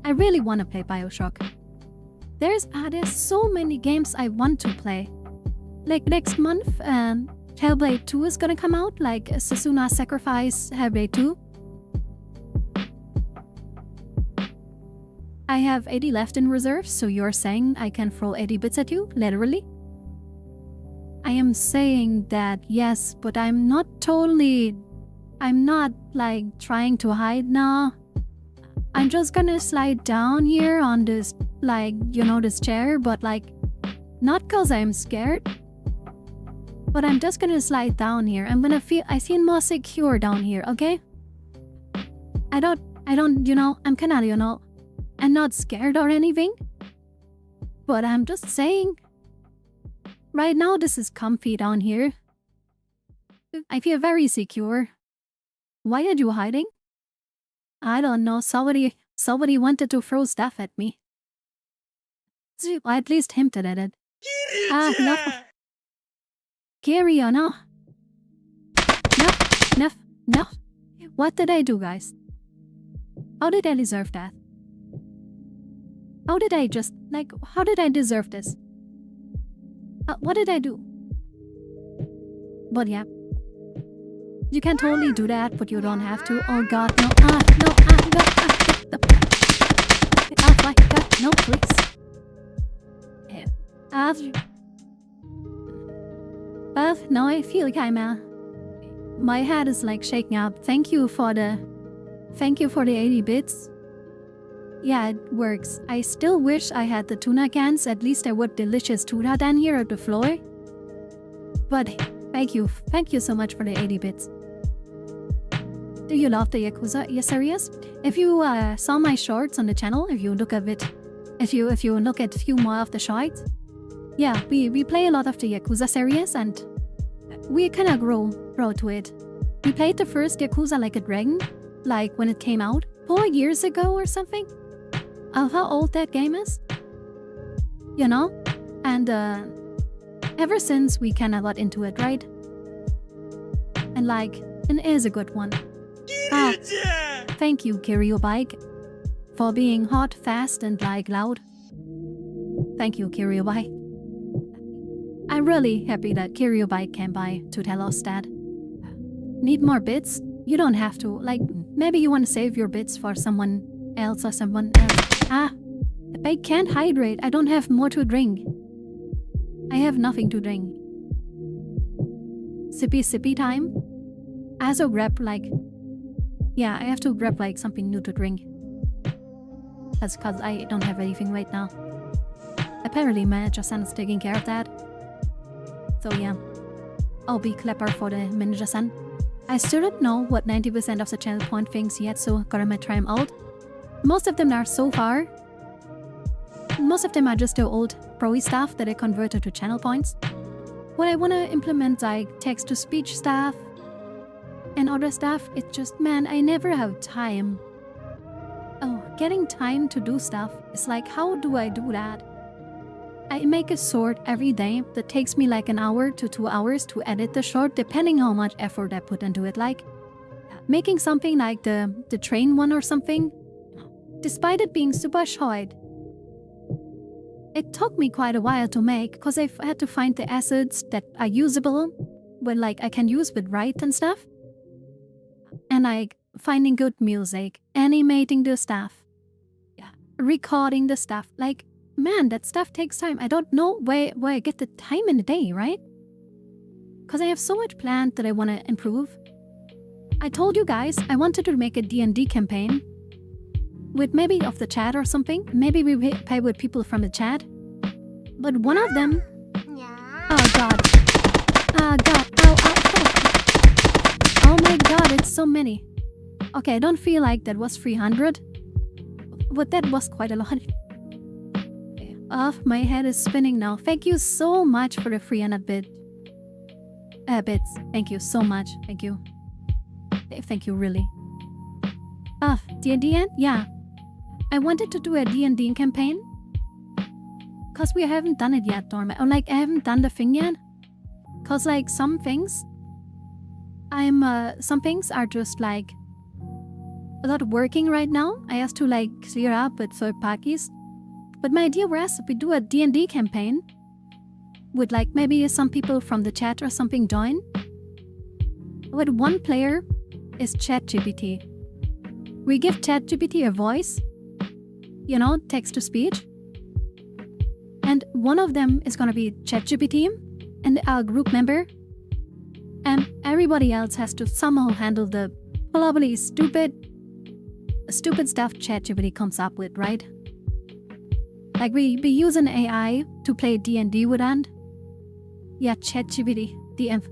I really want to play BioShock. There's so many games I want to play. Like next month, Hellblade 2 is gonna come out, like Susuna's Sacrifice, Hellblade 2. I have 80 left in reserve, so you're saying I can throw 80 bits at you, literally? I am saying that yes, but I'm not like trying to hide now. I'm just gonna slide down here on this, like, you know, this chair, but like, not cause I'm scared. But I'm just gonna slide down here. I feel more secure down here, okay? I don't, you know, I'm kinda, you know, I'm not scared or anything. But I'm just saying. Right now, this is comfy down here. I feel very secure. Why are you hiding? I don't know, somebody wanted to throw stuff at me. Or at least hinted at it. No. Carry on, no. No. What did I do, guys? How did I deserve that? How did I deserve this? What did I do? But yeah. You can totally do that, but you don't have to. Oh god, no. No. Oh my god, no, please. No, I feel kinda... My head is like shaking up. Thank you for the 80 bits. Yeah, it works. I still wish I had the tuna cans. At least I would delicious tuna down here at the floor. But thank you so much for the 80 bits. Do you love the Yakuza? Yes, serious? If you saw my shorts on the channel, if you look at it, if you look at a few more of the shorts, yeah, we play a lot of the Yakuza series and we kind of grow to it. We played the first Yakuza Like a Dragon, like when it came out 4 years ago or something. Of how old that game is, you know, and ever since we kind of got into it, right? And like, it is a good one. Thank you, Kiryu Bike, for being hot, fast, and like loud. Thank you, Kiryu Bike. I'm really happy that Kiryobite came by to tell us that. Need more bits? You don't have to. Like, maybe you want to save your bits for someone else or someone else. I can't hydrate. I don't have more to drink. I have nothing to drink. Sippy time. I have to grab I have to grab something new to drink. That's because I don't have anything right now. Apparently manager-san is taking care of that. So yeah, I'll be clever for the manager-san. I still don't know what 90% of the channel point things yet, so gotta try them out. Most of them are so far. Most of them are just the old pro stuff that I converted to channel points. What I wanna implement like text-to-speech stuff and other stuff, it's just, man, I never have time. Oh, getting time to do stuff is like, how do I do that? I make a short every day that takes me like an hour to 2 hours to edit the short, depending how much effort I put into it. Like making something like the train one or something, despite it being super short, it took me quite a while to make because I had to find the assets that are usable, when like I can use with write and stuff, and like finding good music, animating the stuff, recording the stuff. Like, man, that stuff takes time. I don't know where I get the time in the day, right? Because I have so much planned that I want to improve. I told you guys I wanted to make a D&D campaign with maybe of the chat or something. Maybe we pay with people from the chat. But one of them... Oh god. Ah god. Ow, ow, ow. Oh my god, it's so many. Okay, I don't feel like that was 300. But that was quite a lot. Oh, my head is spinning now. Thank you so much for the 300 bits. Thank you so much. Thank you. Thank you, really. D&D end? Yeah. I wanted to do a D&D campaign. Because we haven't done it yet, Dorma. Or like, I haven't done the thing yet. Because like, some things are just like not working right now. I have to like clear up with third parties. But my idea was if we do a D&D campaign with like maybe some people from the chat or something join. With one player is ChatGPT. We give ChatGPT a voice, you know, text to speech. And one of them is gonna be ChatGPT and our group member. And everybody else has to somehow handle the probably stupid stuff ChatGPT comes up with, right? Like we use an AI to play D&D with and yeah, ChatGPT, DM.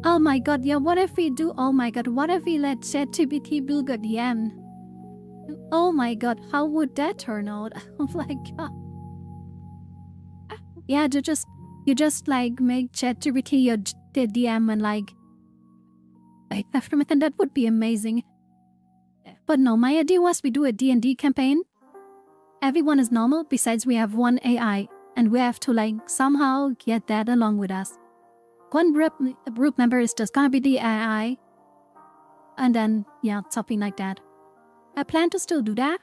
Oh my god, yeah, what if we do, oh my god, what if we let ChatGPT build a DM? Oh my god, how would that turn out? Oh my god. Yeah, you just like make ChatGPT your DM and like after and that would be amazing. But no, my idea was we do a D&D campaign. Everyone is normal, besides we have one AI, and we have to like somehow get that along with us. One group member is just gonna be the AI, and then, yeah, something like that. I plan to still do that,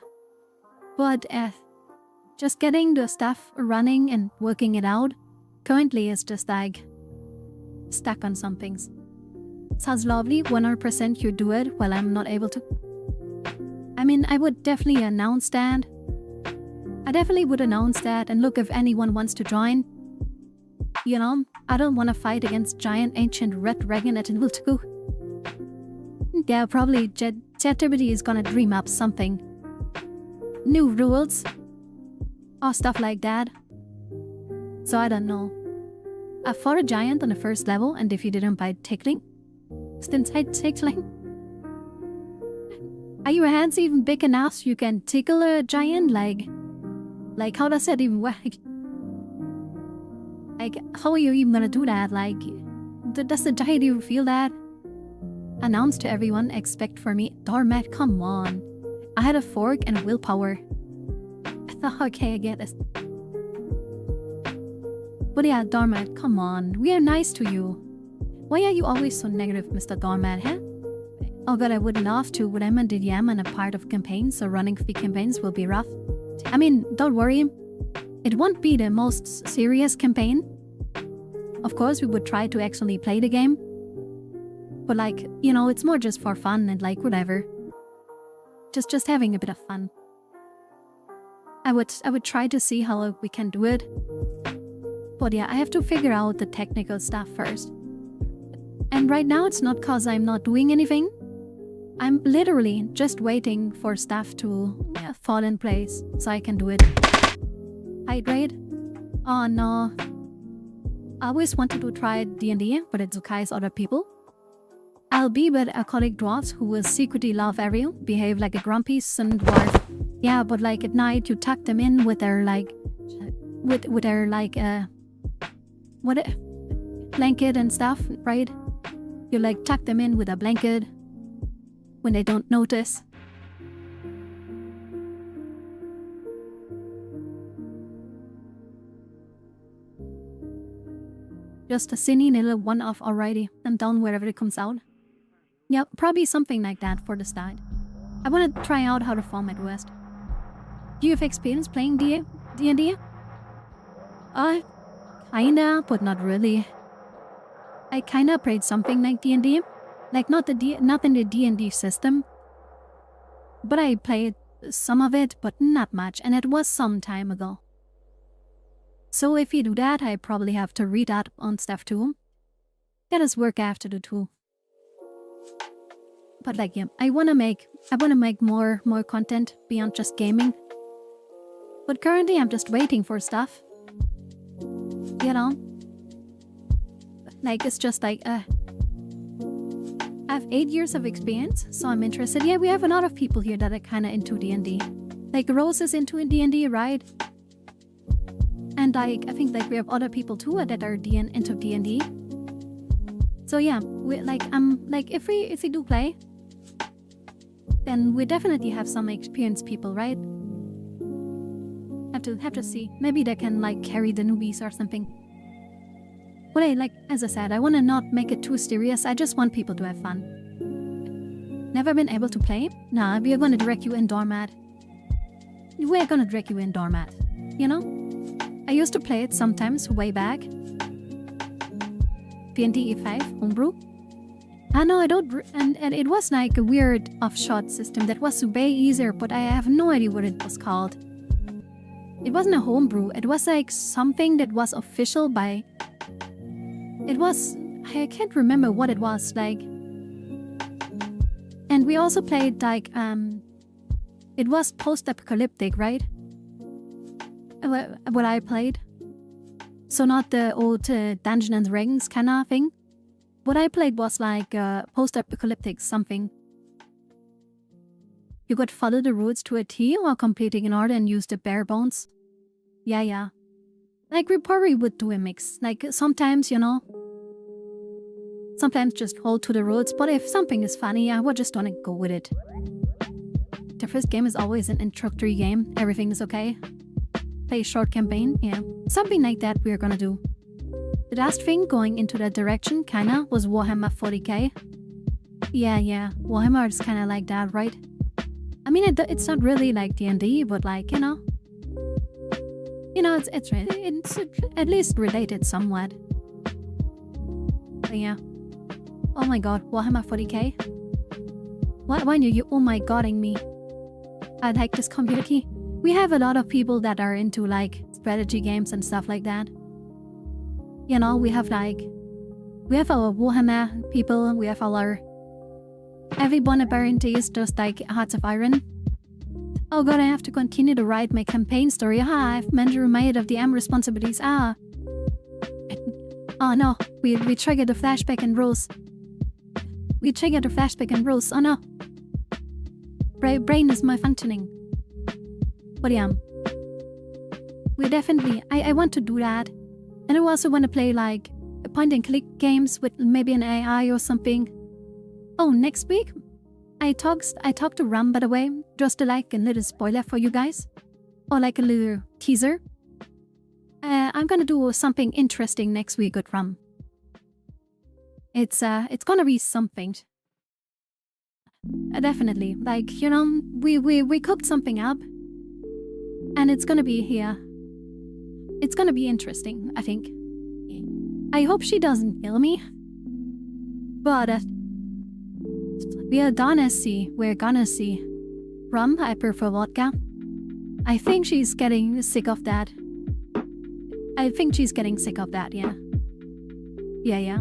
but just getting the stuff running and working it out currently is just like stuck on some things. Sounds lovely, 100% you do it while I'm not able to. I mean, I would definitely announce that. I definitely would announce that and look if anyone wants to join. You know, I don't want to fight against giant ancient red dragon at envtuber. Yeah, probably ChatGPT is gonna dream up something. New rules. Or stuff like that. So I don't know. I fought a giant on the first level and defeated him by tickling. Tickling? Are your hands even big enough so you can tickle a giant? Like how does that even work? Like, how are you even gonna do that? Like, does the giant even feel that? Announce to everyone, expect for me. Doormat, come on. I had a fork and willpower. I thought, okay, I get it. But yeah, Doormat, come on. We are nice to you. Why are you always so negative, Mr. Doormat, huh? Oh god, I would love to, but I'm a DDM and a part of campaigns, so running 3 campaigns will be rough. I mean, don't worry. It won't be the most serious campaign. of course we would try to actually play the game. But like, you know, it's more just for fun and like whatever. Just having a bit of fun. I would try to see how we can do it. But yeah, I have to figure out the technical stuff first. And right now it's not cause I'm not doing anything. I'm literally just waiting for stuff to fall in place so I can do it. Hydrate? Oh no. I always wanted to try D&D, but it's okay as other people. I'll be with alcoholic dwarves who will secretly love Ariel, behave like a grumpy son dwarf. Yeah, but like at night you tuck them in with their like... with their like blanket and stuff, right? You like tuck them in with a blanket when they don't notice. Just a silly little one-off already. I'm down wherever it comes out. Yeah, probably something like that for the start. I want to try out how the format works. Do you have experience playing D&D? Kinda, but not really. I kinda played something like D&D. Like not in the D&D system. But I played some of it, but not much, and it was some time ago. So if you do that, I probably have to read up on stuff too. That is work after the two. But like yeah, I wanna make more content beyond just gaming. But currently I'm just waiting for stuff. You know? Like it's just like I have 8 years of experience, so I'm interested. Yeah, we have a lot of people here that are kinda into D&D. Like Rose is into D&D, right? And like I think like we have other people too that are into D&D. So yeah, we like if we do play, then we definitely have some experienced people, right? Have to see. Maybe they can like carry the newbies or something. But as I said, I want to not make it too serious. I just want people to have fun. Never been able to play? Nah, we're gonna direct you in Doormat. We're gonna direct you in Doormat. You know? I used to play it sometimes way back. D&D E5 homebrew. I know I don't, and it was like a weird offshot system that was way easier, but I have no idea what it was called. It wasn't a homebrew. It was like something that was official by. It was, I can't remember what it was like. And we also played like it was post-apocalyptic, right? What I played. So not the old Dungeons and Dragons kind of thing. What I played was like post-apocalyptic something. You could follow the routes to a T while completing an order and use the bare bones. Yeah. Like we probably would do a mix. Like sometimes, you know. Sometimes just hold to the routes, but if something is funny, I would just want to go with it. The first game is always an introductory game. Everything is okay. Play a short campaign, yeah. Something like that we're gonna do. The last thing going into that direction, kinda, was Warhammer 40k. Yeah. Warhammer is kinda like that, right? I mean, it's not really like D&D, but like, you know. It's at least related somewhat. But yeah. Oh my god, Warhammer 40k? Why are you oh my godding me? I like this community. We have a lot of people that are into like strategy games and stuff like that. You know, we have our Warhammer people, we have our everyone apparently is just like Hearts of Iron. Oh god, I have to continue to write my campaign story. I've meant to remind of the responsibilities. Oh no, we triggered the flashback and rules. Oh no. Brain is malfunctioning. But yeah. We definitely, I want to do that. And I also want to play like point and click games with maybe an AI or something. Oh, next week? I talked to Ram, by the way, just like a little spoiler for you guys. Or like a little teaser. I'm gonna do something interesting next week with Ram. It's gonna be something. Definitely. Like, you know, we cooked something up. And it's gonna be here. It's gonna be interesting, I think. I hope she doesn't kill me. But we're gonna see. Rum, I prefer vodka. I think she's getting sick of that. Yeah. Yeah.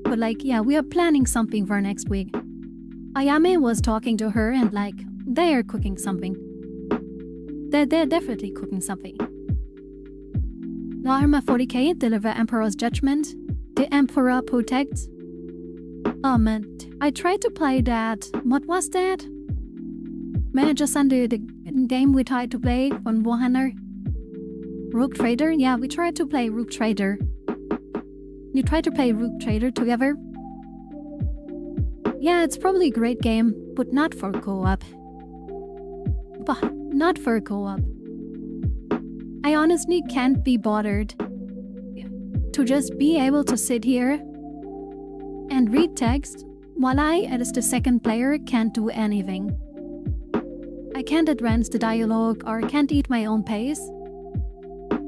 But like, yeah, we are planning something for next week. Ayame was talking to her and like, they are cooking something. They're definitely cooking something. Dharma 40k, deliver Emperor's Judgment. The Emperor protects. Oh man, I tried to play that. What was that? Manager Sunday, the game we tried to play on Warhammer. Rook Trader? Yeah, we tried to play Rook Trader. You tried to play Rook Trader together? Yeah, it's probably a great game, but not for co-op. I honestly can't be bothered to just be able to sit here and read text while I, as the second player, can't do anything. I can't advance the dialogue or can't eat my own pace.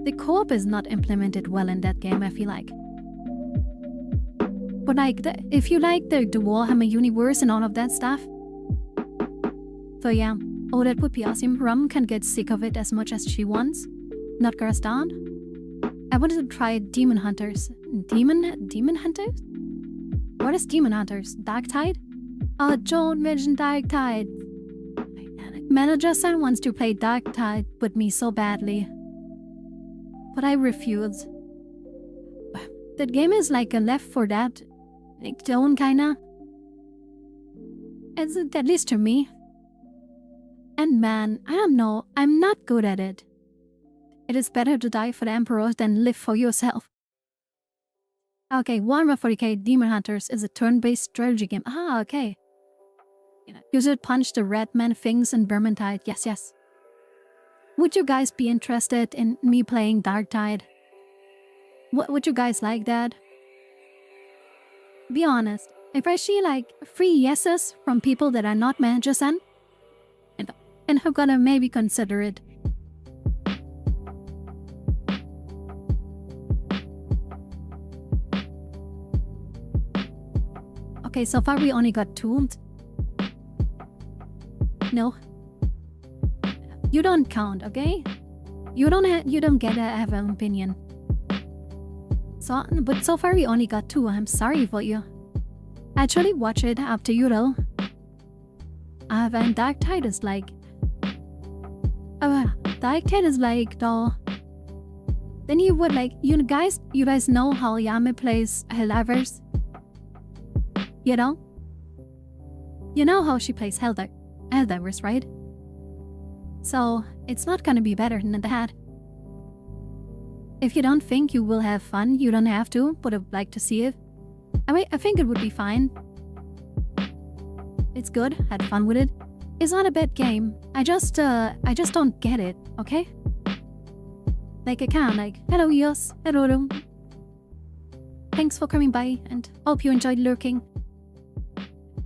The co-op is not implemented well in that game, I feel like. But like, if you like the Warhammer universe and all of that stuff. So yeah, oh, that would be awesome. Rum can get sick of it as much as she wants. Not Garstan. I wanted to try Demon Hunters. Demon Hunters? What is Demon Hunters? Dark Tide? Oh, don't mention Dark Tide. Manager-san wants to play Dark Tide with me so badly. But I refuse. That game is like a Left 4 Dead. Like Dawn kinda. It's at least to me. And man, I'm not good at it. It is better to die for the Emperor than live for yourself. Okay, Warhammer 40k Demon Hunters is a turn-based strategy game. Ah, okay. You should punch the red man things in Vermintide. Yes. Would you guys be interested in me playing Dark Tide? Would you guys like that? Be honest. If I see like 3 yeses from people that are not manager-san, and I'm gonna maybe consider it. Okay, so far we only got 2. No. You don't count, okay? You don't get to have an opinion. But so far we only got 2. I'm sorry for you. Actually, watch it up to you though. And Dark Tide is like... Dark Tide is like though... Then you would like... You guys know how Ayame plays Helldivers? You know? You know how she plays Helldivers, right? So, it's not gonna be better than that. If you don't think you will have fun, you don't have to, but I'd like to see it. I think it would be fine. It's good, had fun with it. It's not a bad game. I just don't get it, okay? Like I can't, like, hello yes, hello. Thanks for coming by, and hope you enjoyed lurking.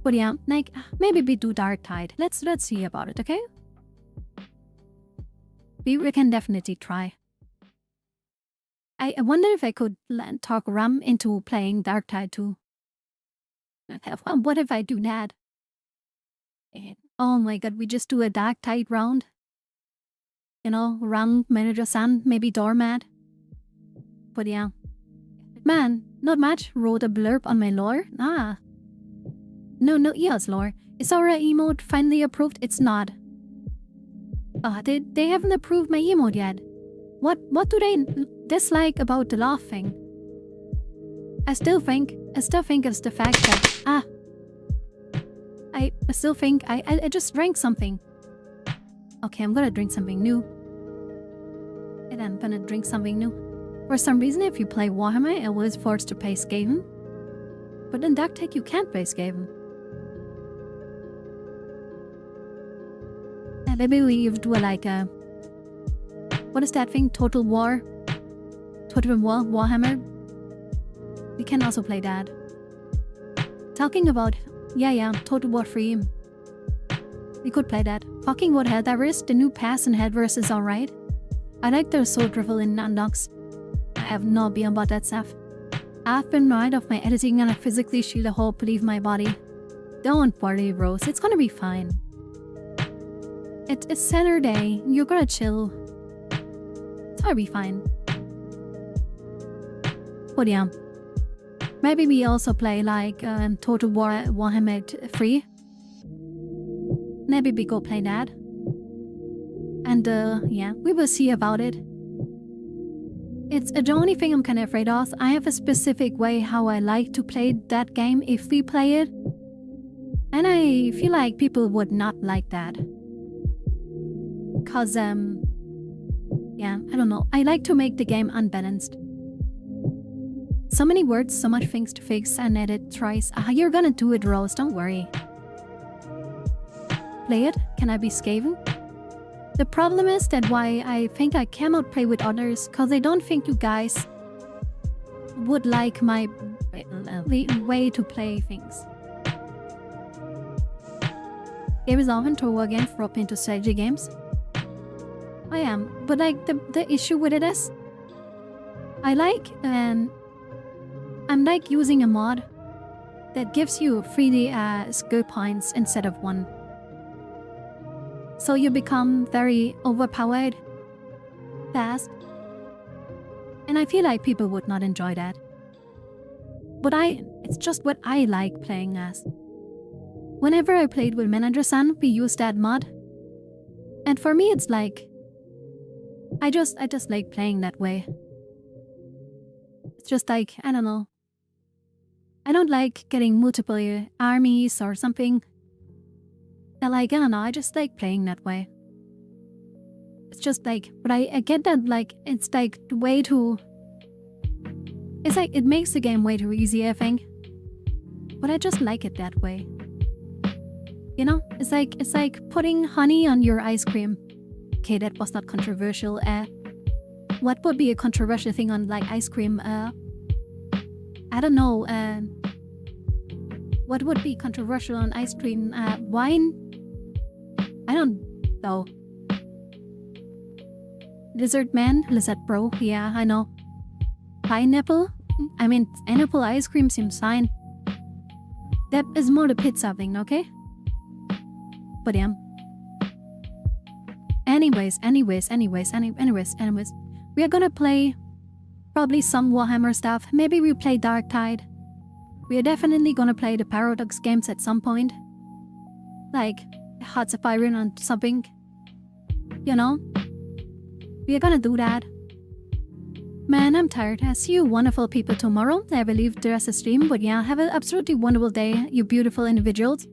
But yeah, like, maybe we do Dark Tide. Let's see about it, okay? We can definitely try. I wonder if I could talk Rum into playing Dark Tide too. What if I do that? Oh my god, we just do a Dark Tide round? You know, Rum, Manager-san, maybe Doormat. But yeah. Man, not much. Wrote a blurb on my lore. Ah. No EOS lore. Is our emote finally approved? It's not. They haven't approved my emote yet. What do they dislike about the laughing? I still think it's the fact that I still think I just drank something. Okay, I'm gonna drink something new. And I'm gonna drink something new. For some reason, if you play Warhammer, I was forced to pay Skaven. But in Dark Tide, you can't pay Skaven. And maybe we do like a... What is that thing? Total War? Total War? Warhammer? We can also play that. Talking about... Yeah, Total War 3. We could play that. Talking about Helldivers, the new pass in Helldivers is alright. I like their sword rival in unlocks. I have no idea about that stuff. I've been right of my editing and I physically shield a hole beneath my body. Don't worry, Rose. It's gonna be fine. It's Saturday. You're gonna chill. It's gonna be fine. But yeah. Maybe we also play like Total War Warhammer 3. Maybe we go play that. And yeah, we will see about it. It's the only thing I'm kind of afraid of. I have a specific way how I like to play that game if we play it. And I feel like people would not like that. Cause, yeah, I don't know. I like to make the game unbalanced. So many words, so much things to fix and edit tries. You're gonna do it, Rose, don't worry. Play it? Can I be Skaven? The problem is that why I think I cannot play with others, cause I don't think you guys would like my way to play things. Game is often to again for up into strategy games. I am, but like the issue with it is, I like I'm like using a mod that gives you 3D skill points instead of 1. So you become very overpowered fast. And I feel like people would not enjoy that. But it's just what I like playing as. Whenever I played with Manager-san, we used that mod. And for me it's like I just like playing that way. It's just like, I don't know. I don't like getting multiple armies or something. And like, I don't know, I just like playing that way. It's just like, but I get that like, it's like way too... It's like, it makes the game way too easy, I think. But I just like it that way. You know, it's like putting honey on your ice cream. Okay, that was not controversial. What would be a controversial thing on like ice cream? I don't know. What would be controversial on ice cream? Wine? I don't know. Lizard man? Lizard bro? Yeah, I know. Pineapple? I mean, pineapple ice cream seems fine. That is more the pizza thing, okay? But yeah. Anyways. We are gonna play probably some Warhammer stuff. Maybe we play Dark Tide. We are definitely gonna play the Paradox games at some point. Like Hearts of Iron or something. You know? We are gonna do that. Man, I'm tired. I'll see you wonderful people tomorrow. I believe there's a stream, but yeah, have an absolutely wonderful day, you beautiful individuals.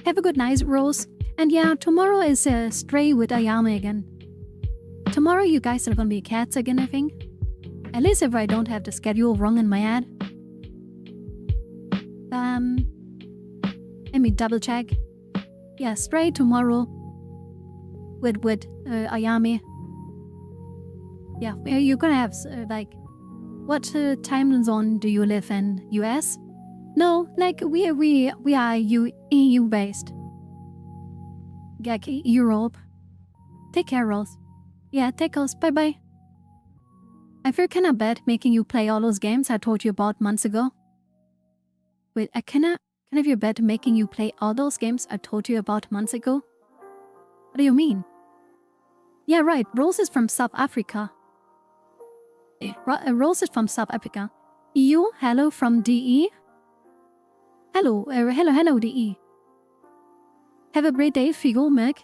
Have a good night, Rose. And yeah, tomorrow is Stray with Ayame again. Tomorrow you guys are gonna be cats again, I think. At least if I don't have the schedule wrong in my head. Let me double check. Yeah, Stray tomorrow. With Ayame. Yeah, you're gonna have like... What time zone do you live in? US? No, like we are EU based. Like Europe. Take care, Rose. Yeah, take us. Bye bye. I feel kinda bad making you play all those games I told you about months ago. Wait, I kinda feel bad making you play all those games I told you about months ago? What do you mean? Yeah, right. Rose is from South Africa. Rose is from South Africa. EU, hello from DE. Hello, hello DE. Have a great day, Figo Meg.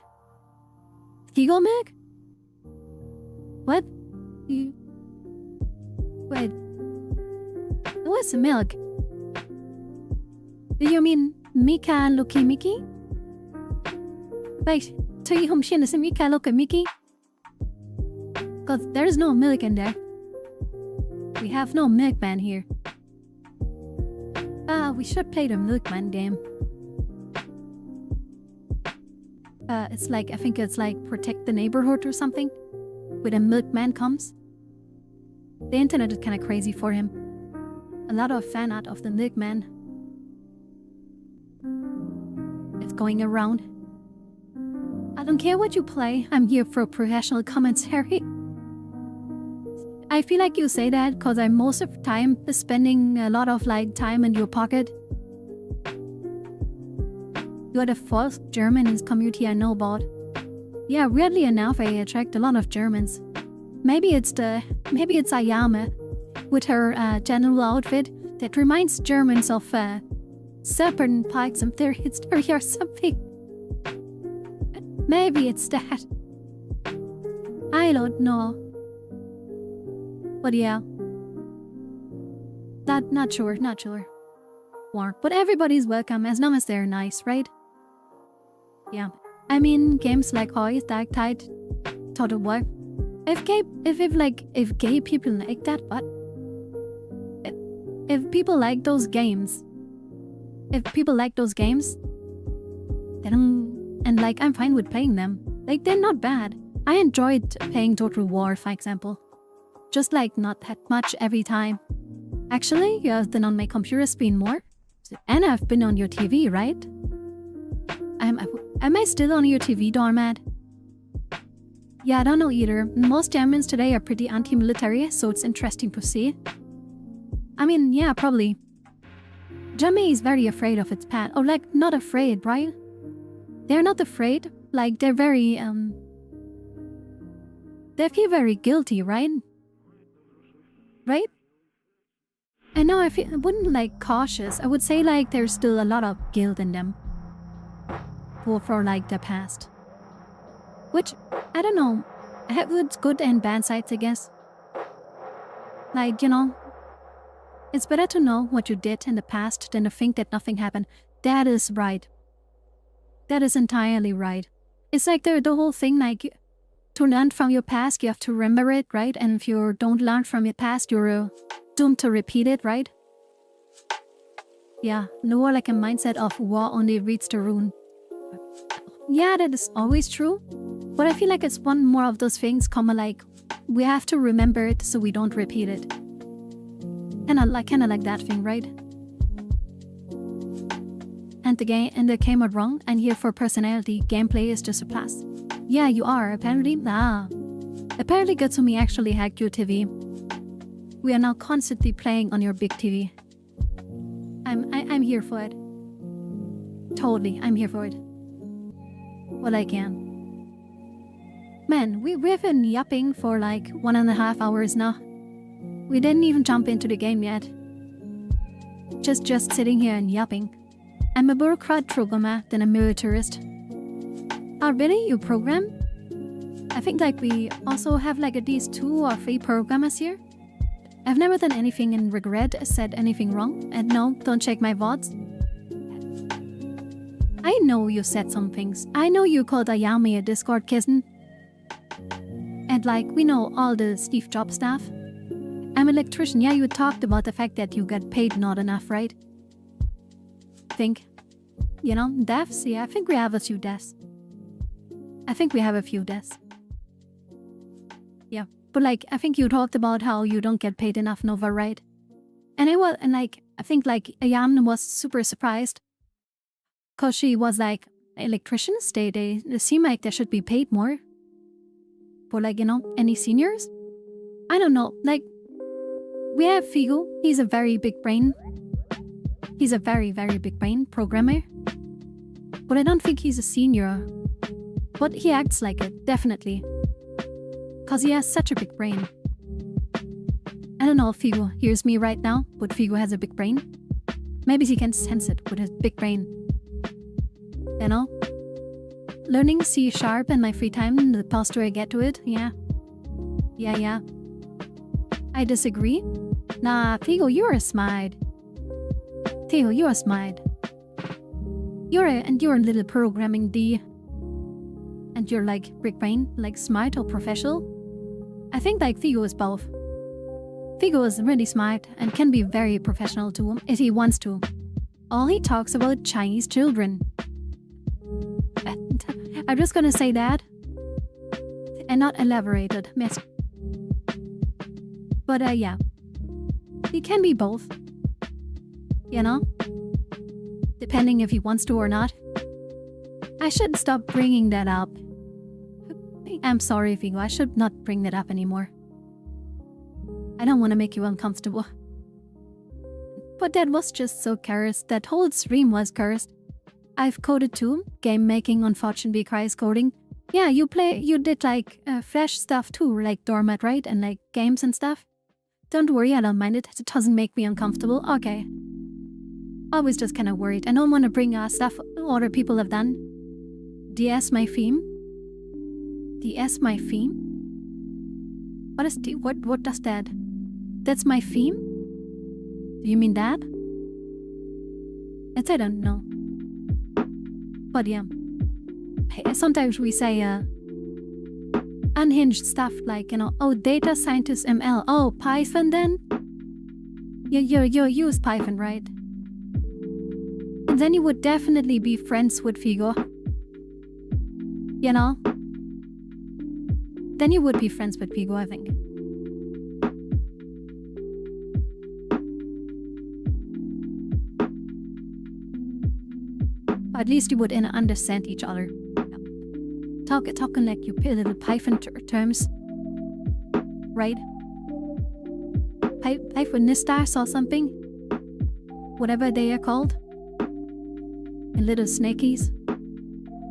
Figo Meg? What? Wait. What's milk? Do you mean Mika Loki Miki? Wait, so you homshin is Mika Loki Miki? Cause there's no milk in there. We have no milkman here. We should play the milkman game. It's like, I think it's like protect the neighborhood or something. When a milkman comes. The internet is kinda crazy for him. A lot of fan art of the milkman. It's going around. I don't care what you play, I'm here for professional commentary. I feel like you say that because I'm most of the time spending a lot of like time in your pocket. You are the first German in this community I know about. Yeah, weirdly enough, I attract a lot of Germans. Maybe it's Ayame with her general outfit that reminds Germans of certain parts of their history or something. Maybe it's that. I don't know. But yeah. Not sure. War. But everybody's welcome as long as they're nice, right? Yeah. I mean, games like Whhhhyyyy, Dark Tide, Total War. If gay people like that, but if people like those games, then I'm fine with playing them. Like, they're not bad. I enjoyed playing Total War, for example. Just like not that much every time. Actually, you have been on my computer screen more. And I've been on your TV, right? Am I still on your TV, doormat? Yeah, I don't know either. Most Germans today are pretty anti-military, so it's interesting to see. I mean, yeah, probably. Germany is very afraid of its past. Or like, not afraid, right? They're not afraid. Like, they're very, they feel very guilty, right? Right? And now I wouldn't like cautious. I would say like there's still a lot of guilt in them. For like the past. Which, I don't know. I have its good and bad sides, I guess. Like, you know, it's better to know what you did in the past than to think that nothing happened. That is right. That is entirely right. It's like the whole thing, like, to learn from your past, you have to remember it, right? And if you don't learn from your past, you're doomed to repeat it, right? Yeah, more like a mindset of war only reads the ruin. Yeah, that is always true. But I feel like it's one more of those things, like, we have to remember it so we don't repeat it. Kinda like that thing, right? And the game went wrong, and here for personality, gameplay is just a plus. Yeah, you are, apparently. Apparently Gatsumi actually hacked your TV. We are now constantly playing on your big TV. I'm here for it. Totally, I'm here for it. Well, I can. Man, we've been yapping for like 1.5 hours now. We didn't even jump into the game yet. Just sitting here and yapping. I'm a bureaucrat programmer than a militarist. Oh, really? You program? I think like we also have like at least 2 or 3 programmers here. I've never done anything in regret, said anything wrong, and no, don't check my VODs. I know you said some things. I know you called Ayame a Discord kitten. And like, we know all the Steve Jobs stuff. I'm an electrician. Yeah, you talked about the fact that you get paid not enough, right? Think. You know, deaths? Yeah, I think we have a few deaths. Yeah, but like, I think you talked about how you don't get paid enough Nova, right? And I think like Ayame was super surprised. Cause she was like, electricians, they seem like they should be paid more. For like, you know, any seniors? I don't know, like, we have Figo, he's a very big brain. He's a very, very big brain programmer. But I don't think he's a senior. But he acts like it, definitely. Cause he has such a big brain. I don't know if Figo hears me right now, but Figo has a big brain. Maybe he can sense it with his big brain. You know? Learning C# in my free time, the faster I get to it, yeah. Yeah. I disagree. Nah, Figo, you're a smart. Theo, you're smart. You're a little programming D. And you're like big brain, like smart or professional. I think like Figo is both. Figo is really smart and can be very professional too, if he wants to. All he talks about Chinese children. I'm just gonna say that. And not elaborated, miss. But yeah. He can be both. You know? Depending if he wants to or not. I should stop bringing that up. I'm sorry, Figo. I should not bring that up anymore. I don't want to make you uncomfortable. But that was just so cursed. That whole stream was cursed. I've coded too. Game making, unfortunately, cries coding. Yeah, you did like Flash stuff too, like Doormat, right? And like games and stuff. Don't worry, I don't mind it. It doesn't make me uncomfortable. Okay. I was just kind of worried. I don't want to bring stuff other people have done. DS my theme? DS my theme? What is what does that? That's my theme? Do you mean that? It's I don't know. But yeah. Sometimes we say unhinged stuff like, you know, oh, data scientist ML. Oh, Python then? You use Python, right? And then you would definitely be friends with Figo. You know? Then you would be friends with Figo, I think. At least you would understand each other. Talking like you little Python terms. Right? Pythonistas or something? Whatever they are called. And little snakies.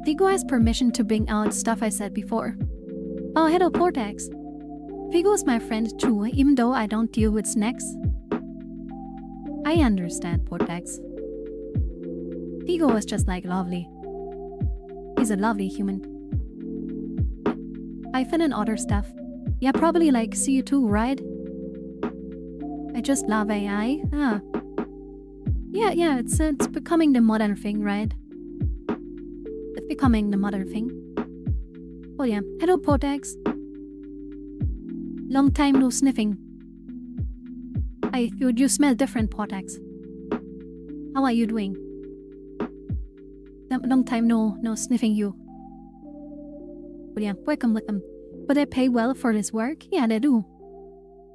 Figo has permission to bring out stuff I said before. Oh, hello Portax. Figo is my friend too, even though I don't deal with snacks. I understand, Portax. Figo is just like lovely. He's a lovely human. Python and other stuff. Yeah, probably like you too, right? I just love AI. Ah. Yeah, it's becoming the modern thing, right? It's becoming the modern thing. Oh yeah, hello Portax. Long time no sniffing. You smell different, Portax. How are you doing? Long time no sniffing you. But yeah, welcome. But they pay well for this work? Yeah, they do.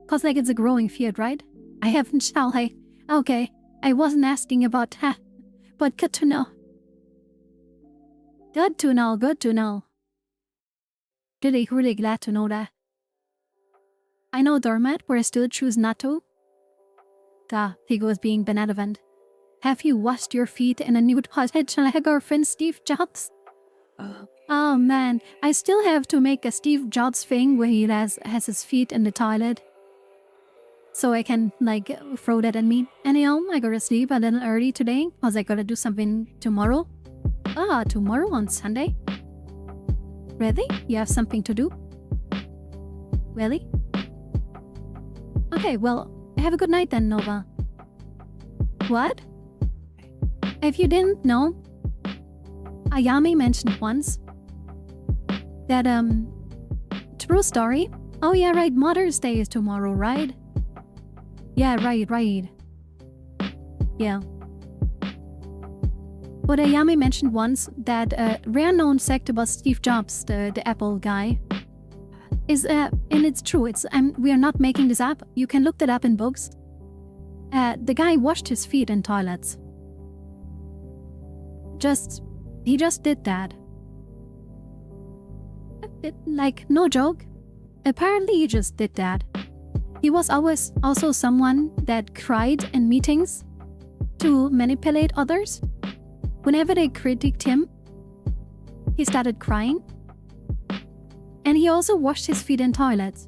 Cause like it's a growing field, right? I haven't shall I? Okay, I wasn't asking about that. But good to know. Good to know. Really glad to know that. I know Dormat, but I still choose not to. Figo is being benevolent. Have you washed your feet in a nude cottage like our friend Steve Jobs? Oh man, I still have to make a Steve Jobs thing where he has his feet in the toilet. So I can, like, throw that at me. Anyhow, I gotta sleep a little early today, cause I gotta do something tomorrow. Tomorrow on Sunday? Really? You have something to do? Really? Okay, well, have a good night then, Nova. What? If you didn't know, Ayame mentioned once that, true story. Oh yeah, right, Mother's Day is tomorrow, right? Yeah, right. Yeah. But Ayame mentioned once that a rare known fact about Steve Jobs, the Apple guy, is, and it's true, we are not making this up, you can look that up in books. The guy washed his feet in toilets. He just did that. Like, no joke. Apparently he just did that. He was always also someone that cried in meetings to manipulate others. Whenever they critiqued him, he started crying. And he also washed his feet in toilets.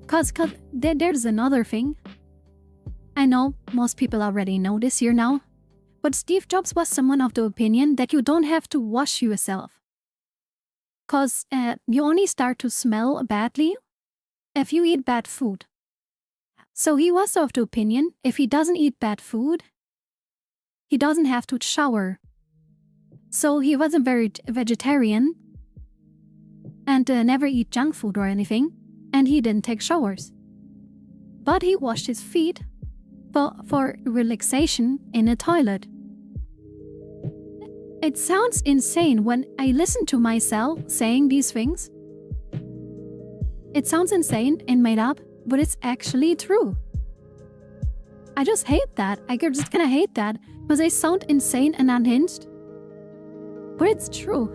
Cause there's another thing. I know most people already know this here now. But Steve Jobs was someone of the opinion that you don't have to wash yourself. Cause you only start to smell badly if you eat bad food. So he was of the opinion if he doesn't eat bad food, he doesn't have to shower. So he wasn't very vegetarian and never eat junk food or anything, and he didn't take showers. But he washed his feet for relaxation in a toilet. It sounds insane when I listen to myself saying these things. It sounds insane and made up, but it's actually true. I just hate that. I just kinda hate that because they sound insane and unhinged. But it's true.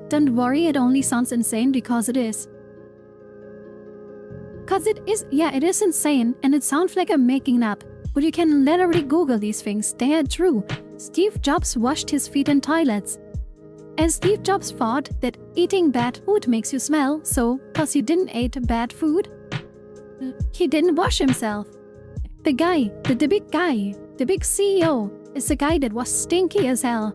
Don't worry, it only sounds insane because it is. Cause it is insane and it sounds like I'm making up. But you can literally Google these things. They are true. Steve Jobs washed his feet in toilets. And Steve Jobs thought that eating bad food makes you smell, so cause he didn't eat bad food, he didn't wash himself. The guy, the big guy, the big CEO, is the guy that was stinky as hell.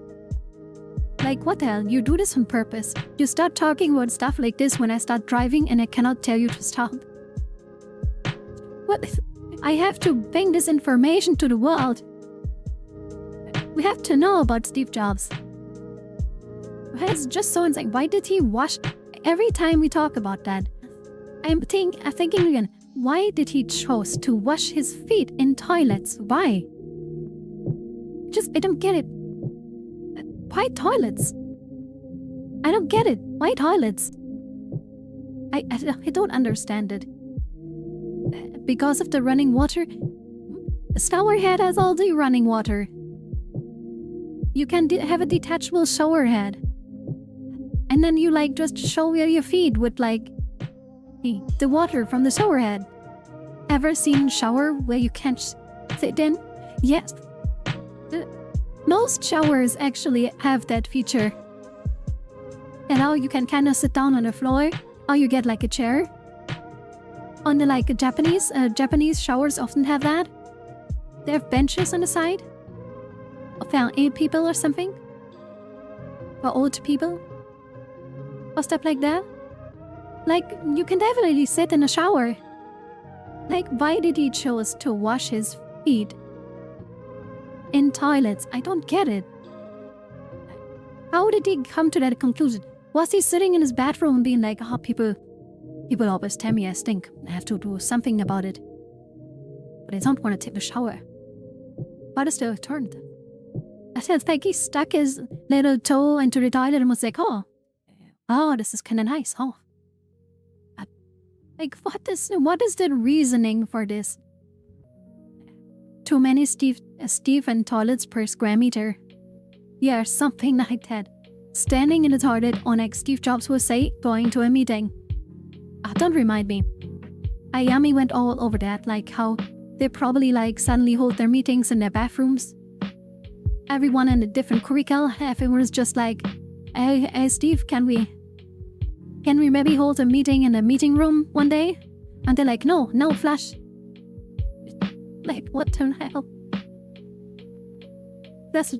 Like, what the hell? You do this on purpose. You start talking about stuff like this when I start driving and I cannot tell you to stop. What? I have to bring this information to the world. We have to know about Steve Jobs. It's just so insane. Why did he wash? Every time we talk about that, I'm thinking again, why did he choose to wash his feet in toilets? Why? I don't get it. Why toilets? I don't get it. Why toilets? I don't understand it. Because of the running water? A shower head has all the running water. You can have a detachable shower head. And then you just shower your feet with the water from the shower head. Ever seen a shower where you can't sit in? Yes. Most showers actually have that feature. And now you can kind of sit down on the floor, or you get a chair. On the Japanese showers often have that. They have benches on the side. For 8 people or something. For old people. Or stuff like that. You can definitely sit in a shower. Why did he choose to wash his feet in toilets? I don't get it. How did he come to that conclusion? Was he sitting in his bathroom being oh, people always tell me I stink. I have to do something about it. But I don't want to take a shower. What is the turn? I said, he stuck his little toe into the toilet and was oh, this is kind of nice, huh? What is the reasoning for this? Too many Stephen toilets per square meter. Yeah, something like that. Standing in the toilet on Steve Jobs would say, going to a meeting. Don't remind me. Ayame went all over that, how they probably suddenly hold their meetings in their bathrooms. Everyone in a different curricle, everyone was just hey Steve, can we maybe hold a meeting in a meeting room one day? And they're no, flash. What the hell? That's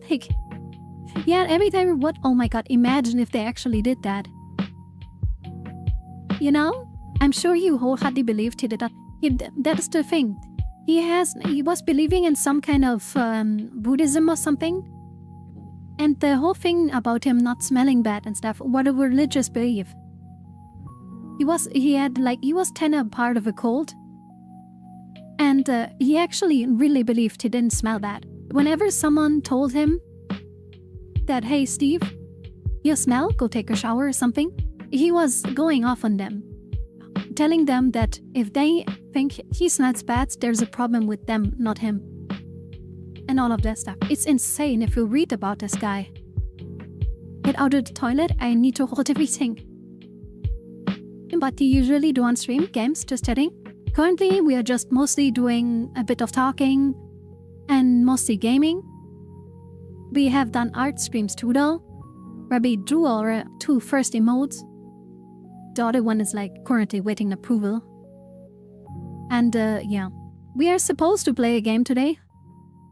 yeah, every time, oh my god, imagine if they actually did that. You know? I'm sure you wholeheartedly believed he did that. That's the thing. He was believing in some kind of Buddhism or something. And the whole thing about him not smelling bad and stuff, what a religious belief. He was kind of part of a cult. And he actually really believed he didn't smell bad. Whenever someone told him that, hey Steve, you smell, go take a shower or something, he was going off on them. Telling them that if they think he smells bad, there's a problem with them, not him. And all of that stuff. It's insane if you read about this guy. Get out of the toilet, I need to hold everything. But you usually do on stream games, just chatting. Currently, we are just mostly doing a bit of talking and mostly gaming. We have done art streams too though, where we drew our 2 first emotes. The other one is currently waiting approval. And yeah, we are supposed to play a game today,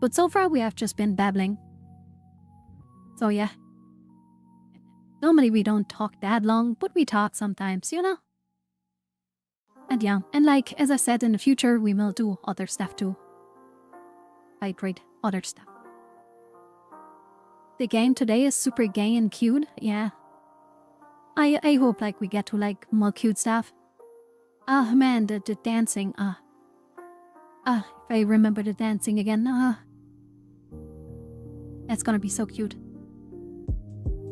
but so far we have just been babbling. So yeah. Normally we don't talk that long, but we talk sometimes, you know? And yeah, and as I said, in the future we will do other stuff too. Great, other stuff. The game today is super gay and cute, yeah. I hope we get to more cute stuff. Ah man, the dancing, if I remember the dancing again, that's gonna be so cute.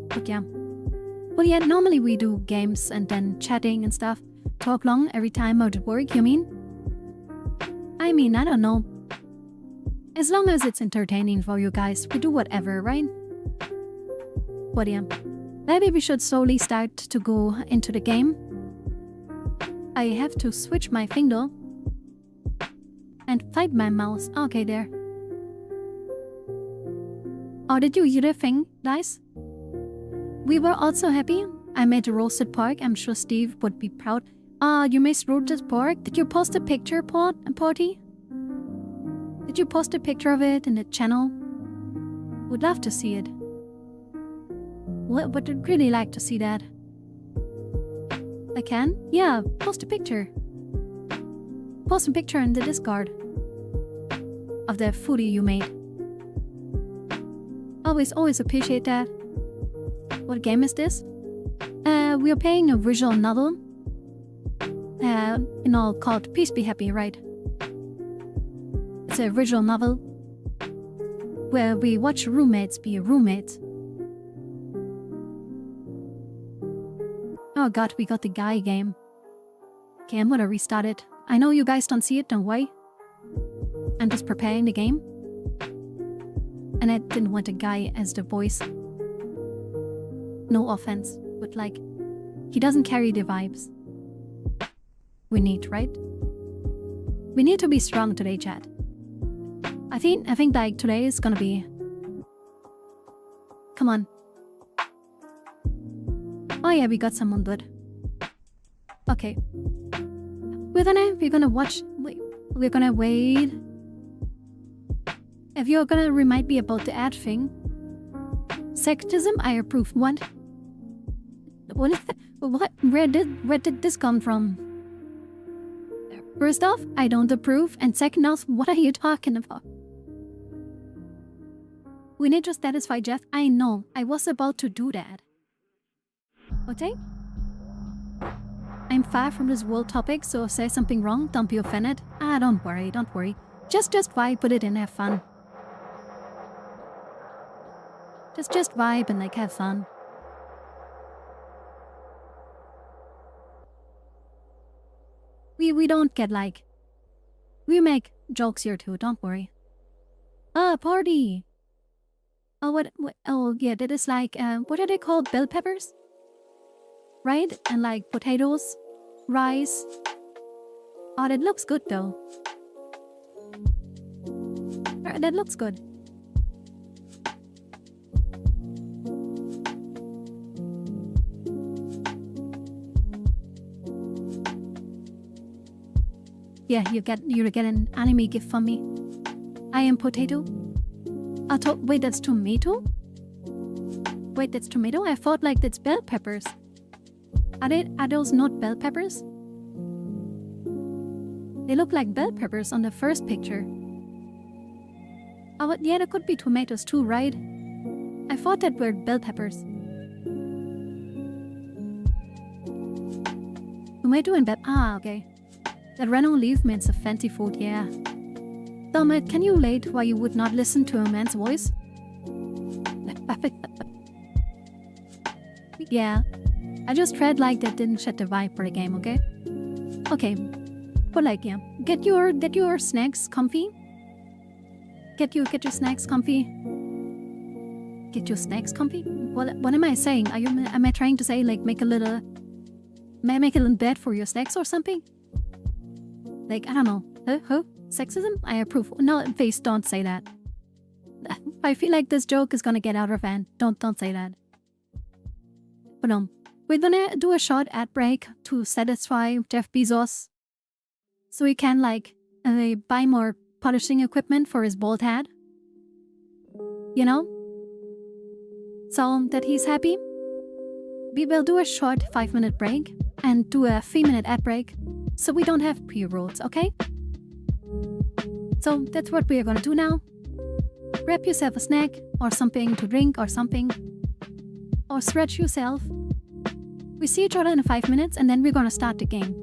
But yeah. Well yeah, normally we do games and then chatting and stuff. Talk long every time out at work, you mean? I mean, I don't know. As long as it's entertaining for you guys, we do whatever, right? But yeah, maybe we should slowly start to go into the game. I have to switch my finger and find my mouse. Okay, there. Oh, did you hear the thing, guys? We were also happy. I made a roasted pork. I'm sure Steve would be proud. You made roasted pork. Did you post a picture, Porty? Did you post a picture of it in the channel? Would love to see it. Would really like to see that. I can? Yeah, post a picture. Post a picture in the Discord of the foodie you made. Always appreciate that. What game is this? We are playing a visual novel. Called Please Be Happy, right? It's a visual novel where we watch roommates be roommates. Oh god, we got the guy game. Okay, I'm gonna restart it. I know you guys don't see it, don't worry. I'm just preparing the game. And I didn't want a guy as the voice. No offense, but like, he doesn't carry the vibes we need, right? We need to be strong today, chat. I think like today is gonna be... Come on. Oh yeah, we got someone good. Okay. We're gonna watch... We're gonna wait. If you're gonna remind me about the ad thing. Sexism, I approve. What? What is that? What? Where did this come from? First off, I don't approve, and second off, what are you talking about? We need to satisfy Jeff. I know. I was about to do that. Okay? I'm far from this world topic, so if I say something wrong, don't be offended. Don't worry, don't worry. Just vibe, put it in, have fun. Just vibe and like have fun. We don't get like... We make jokes here too, don't worry. Party! Oh, what oh, yeah, that is like, what are they called? Bell peppers? Right? And like potatoes, rice. Oh, that looks good though. That looks good. Yeah, you get an anime gift from me. I am potato. Wait, that's tomato? Wait, that's tomato? I thought like that's bell peppers. Are those not bell peppers? They look like bell peppers on the first picture. Oh, but yeah, there could be tomatoes too, right? I thought that were bell peppers. Tomato and bell. Okay. That Renault leaf means a fancy food, yeah. Dominic, can you late why you would not listen to a man's voice? Yeah. I just read like that didn't set the vibe for the game, okay? Okay. But like, yeah. Get your snacks comfy. Get your snacks comfy. Get your snacks comfy? What am I saying? Am I trying to say like make a little bed for your snacks or something? Like, I don't know. Huh? Sexism? I approve. No, face, don't say that. I feel like this joke is gonna get out of hand. Don't say that. But we're gonna do a short ad break to satisfy Jeff Bezos. So he can like buy more polishing equipment for his bald head. You know? So that he's happy. We will do a short 5-minute break and do a 3-minute ad break. So we don't have pre-rolls, okay? So that's what we are gonna do now. Grab yourself a snack or something to drink or something. Or stretch yourself. We see each other in 5 minutes and then we're gonna start the game.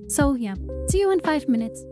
So yeah, see you in 5 minutes.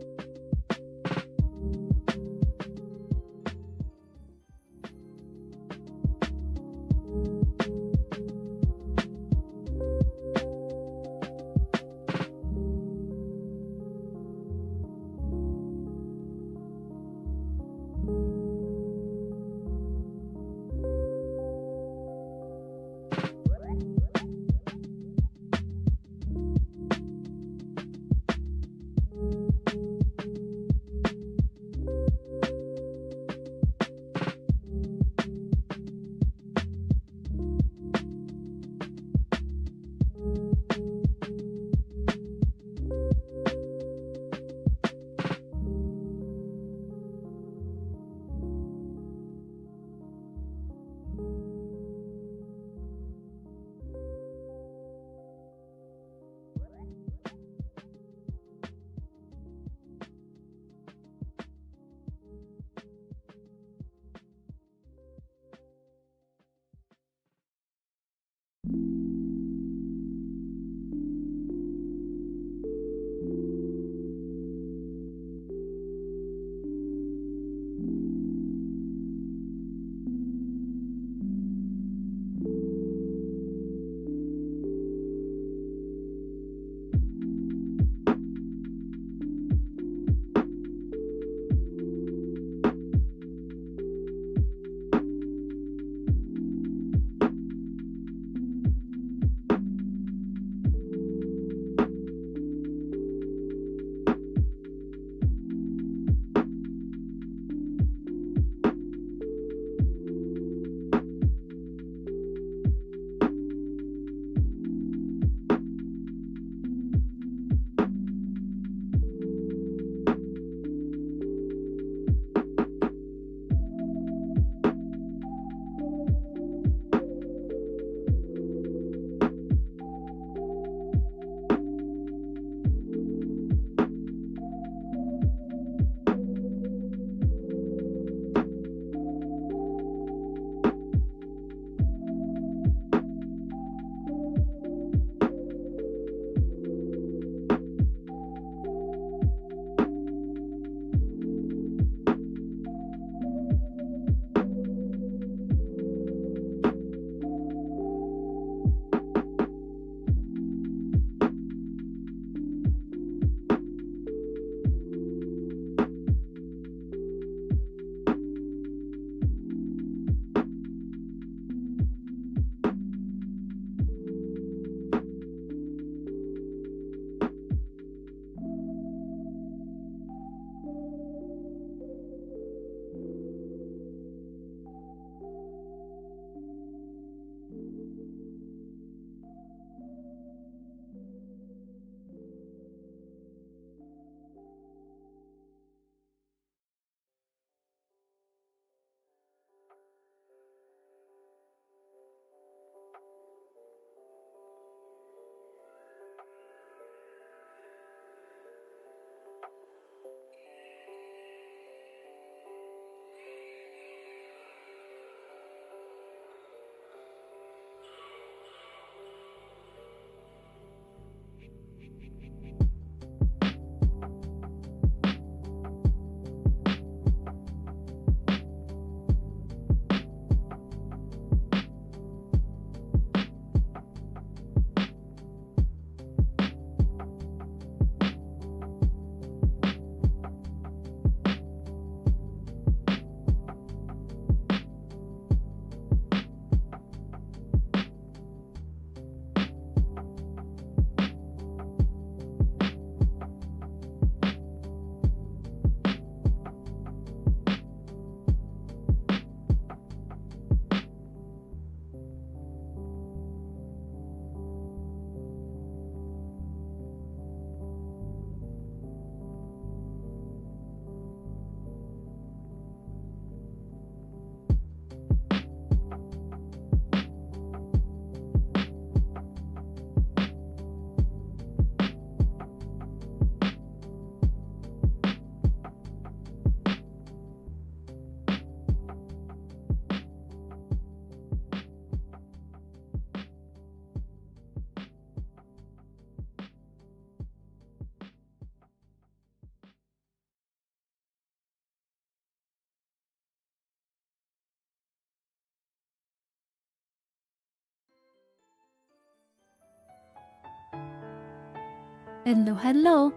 Hello, hello.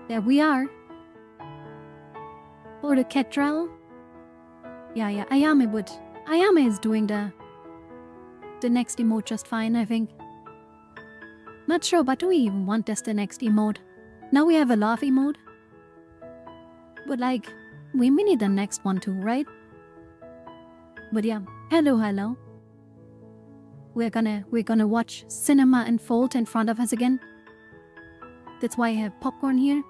There we are. For the cathedral. Yeah, Ayame would. Ayame is doing the next emote just fine, I think. Not sure, but do we even want this the next emote? Now we have a laugh emote. But like, we need the next one too, right? But yeah, hello. We're gonna watch cinema unfold in front of us again. That's why I have popcorn here.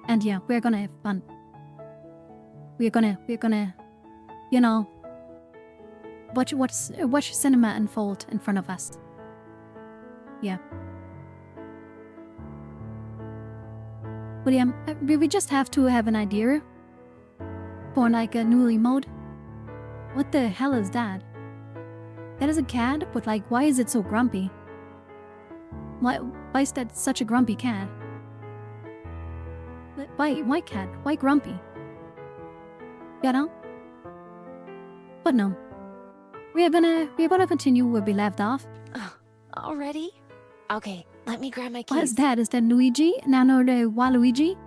And yeah, we're gonna have fun. We're gonna, you know, watch cinema unfold in front of us. Yeah. But yeah, we just have to have an idea for like a new emote. What the hell is that? That is a cat, but like, why is it so grumpy? Why is that such a grumpy cat? Why cat? Why grumpy? You know? But no. We're gonna continue where we left off. Already? Okay, let me grab my keys. What is that? Is that Luigi? No, the Waluigi?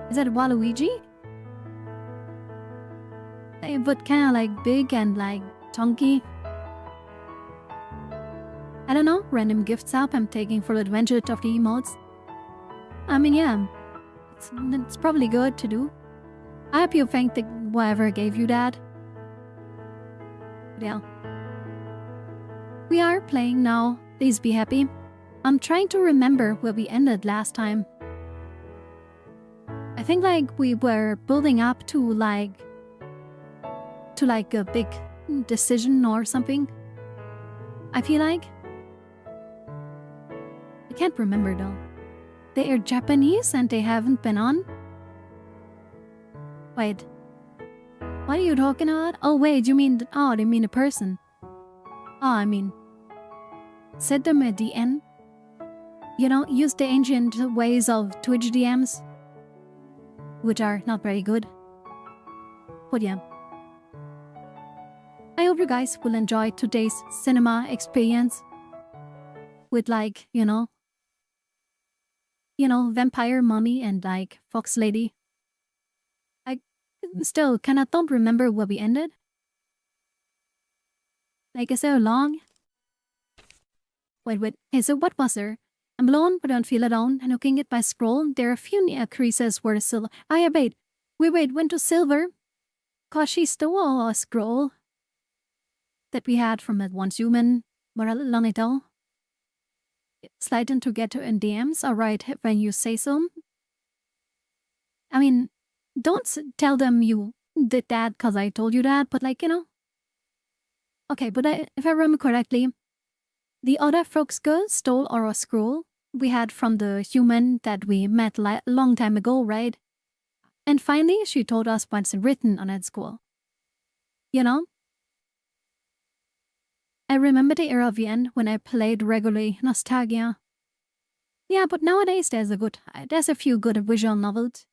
Is that Waluigi? But kinda like big and like chunky. I don't know, random gifts up I'm taking for the adventure of the emotes. I mean, yeah, it's probably good to do. I hope you thank whoever gave you that. But yeah. We are playing now. Please be happy. I'm trying to remember where we ended last time. I think like we were building up to like a big decision or something. I feel like. I can't remember though. They are Japanese and they haven't been on. Wait. What are you talking about? Oh wait, you mean, they mean a person. I mean, set them at the end. You know, use the ancient ways of Twitch DMs, which are not very good. But yeah. I hope you guys will enjoy today's cinema experience with like, you know, vampire mommy and like fox lady. I still kinda don't remember where we ended. Like, is there long? Wait. Hey, so what was there? I'm alone, but I don't feel alone. And looking at my scroll, there are a few near creases where the silver. Yeah, wait. We went to silver. Cause she stole a scroll that we had from that once human, but a long ago. Slide in to get to in DMs, alright, when you say so. I mean, don't tell them you did that cause I told you that, but like, you know. Okay, but if I remember correctly, the other folks girl stole our scroll we had from the human that we met a long time ago, right? And finally, she told us what's written on that scroll. You know? I remember the era of the end when I played regularly Nostalgia. Yeah, but nowadays there's a few good visual novels.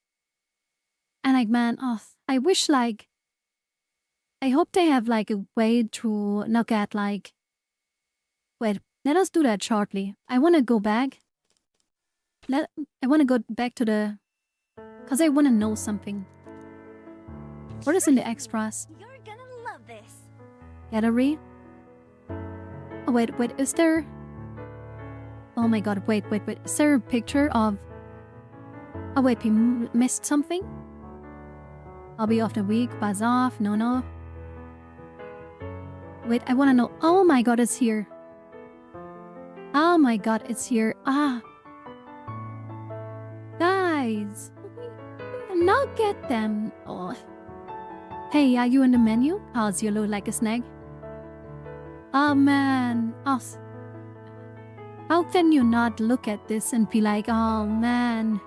And like, man, I wish like, I hope they have like a way to look at like, wait, let us do that shortly. I want to go back. I want to go back to the, cause I want to know something. What is in the extras? You're gonna love this. Gallery? Oh, wait, is there... Oh my god, wait. Is there a picture of... Oh wait, we missed something? Hobby of the week, buzz off, no. Wait, I wanna know... Oh my god, it's here. Oh my god, it's here. Guys! Look at them. Oh. Hey, are you in the menu? Cause you look like a snake. Oh man. How can you not look at this and be like, oh man.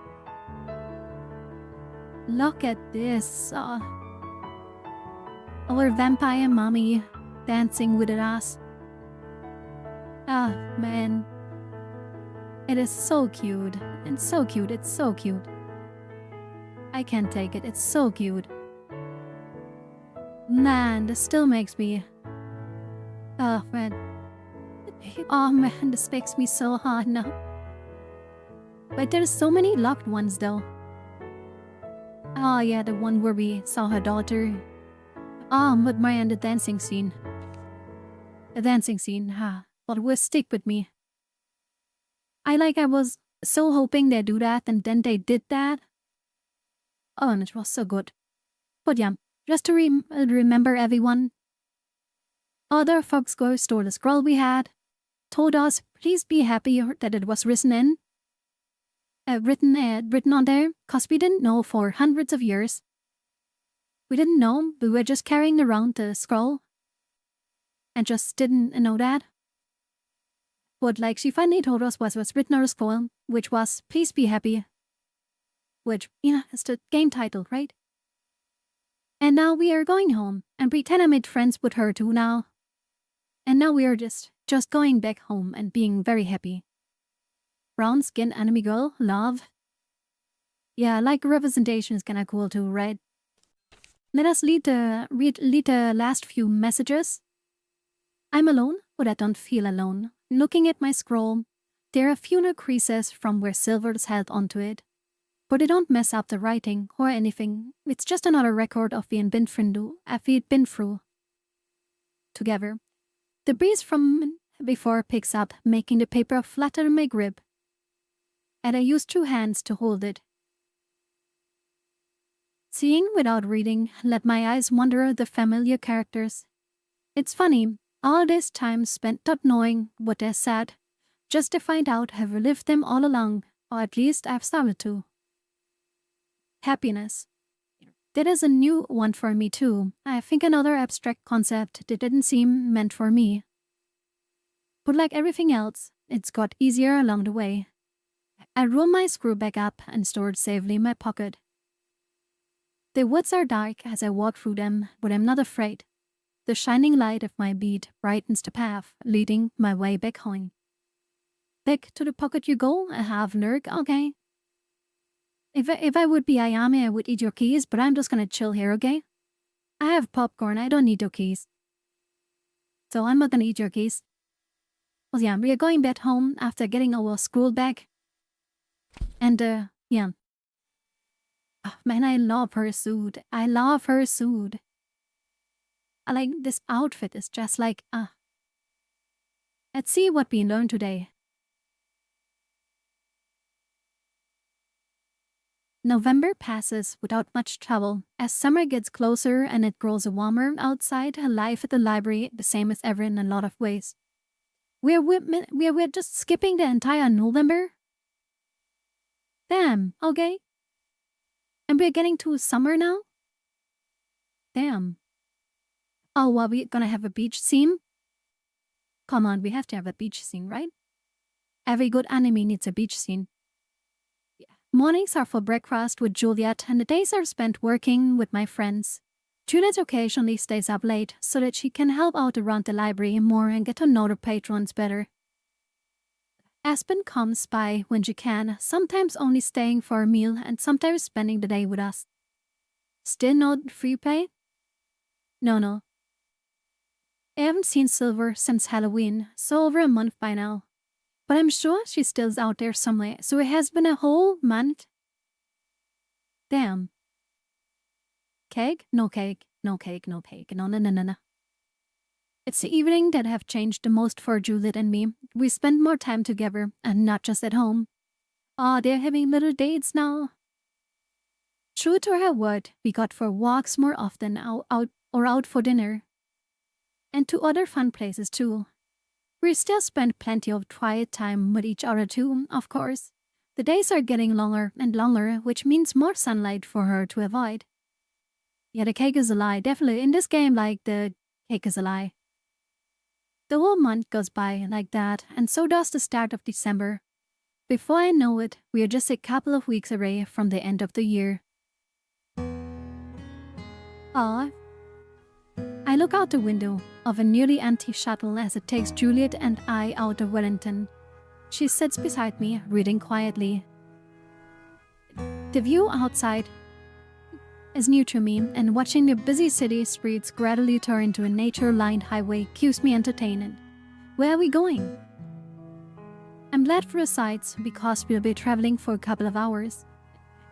Look at this. Our vampire mommy dancing with her ass. Man. It is so cute. It's so cute. It's so cute. I can't take it. It's so cute. Man, this still makes me... Oh, man. Oh man, this makes me so hard now. But there's so many locked ones though. Oh yeah, the one where we saw her daughter. Oh, but and the dancing scene. The dancing scene, but will stick with me. I was so hoping they'd do that, and then they did that. Oh, and it was so good. But yeah, just to remember everyone. Other folks go stole the scroll we had, told us please be happy that it was written on there, cause we didn't know for hundreds of years. We didn't know, we were just carrying around the scroll, and just didn't know that. But she finally told us what was written on the scroll, which was please be happy. Which, is the game title, right? And now we are going home, and pretend I made friends with her too now. And now we are just going back home and being very happy. Brown skin anime girl, love. Yeah, representation is kinda cool too, right? Let us read the last few messages. I'm alone, but I don't feel alone. Looking at my scroll, there are few creases from where silver's held onto it. But they don't mess up the writing or anything. It's just another record of we'd been through together. The breeze from before picks up, making the paper flatter my grip. And I use 2 hands to hold it. Seeing without reading, let my eyes wander the familiar characters. It's funny, all this time spent not knowing what they said, just to find out I've lived them all along, or at least I've started to. Happiness. That is a new one for me too. I think another abstract concept that didn't seem meant for me. But like everything else, it's got easier along the way. I roll my screw back up and store it safely in my pocket. The woods are dark as I walk through them, but I'm not afraid. The shining light of my bead brightens the path, leading my way back home. Back to the pocket you go, a half lurk, okay? If I would be Ayame, I would eat your keys, but I'm just gonna chill here, okay? I have popcorn, I don't need your keys. So I'm not gonna eat your keys. Well, yeah, we are going back home after getting our school back. And, yeah. Oh, man, I love her suit. I love her suit. This outfit is just Let's see what we learned today. November passes without much trouble. As summer gets closer and it grows warmer outside, life at the library the same as ever in a lot of ways. We're just skipping the entire November? Damn, okay. And we're getting to summer now? Damn. Oh, are we gonna have a beach scene? Come on, we have to have a beach scene, right? Every good anime needs a beach scene. Mornings are for breakfast with Juliet, and the days are spent working with my friends. Juliet occasionally stays up late so that she can help out around the library more and get to know the patrons better. Aspen comes by when she can, sometimes only staying for a meal and sometimes spending the day with us. Still no free play? No. I haven't seen Silver since Halloween, so over a month by now. But I'm sure she's still out there somewhere, so it has been a whole month. Damn. Cake? No cake. No cake, no cake. No. It's the evening that have changed the most for Juliet and me. We spend more time together, and not just at home. Oh, they're having little dates now. True to her word, we got for walks more often, out for dinner. And to other fun places too. We still spend plenty of quiet time with each other too, of course. The days are getting longer and longer, which means more sunlight for her to avoid. Yeah, the cake is a lie. Definitely in this game, the cake is a lie. The whole month goes by like that, and so does the start of December. Before I know it, we are just a couple of weeks away from the end of the year. Ah. I look out the window of a nearly empty shuttle as it takes Juliet and I out of Wellington. She sits beside me, reading quietly. The view outside is new to me, and watching the busy city streets gradually turn into a nature-lined highway keeps me entertained. Where are we going? I'm glad for the sights because we'll be traveling for a couple of hours.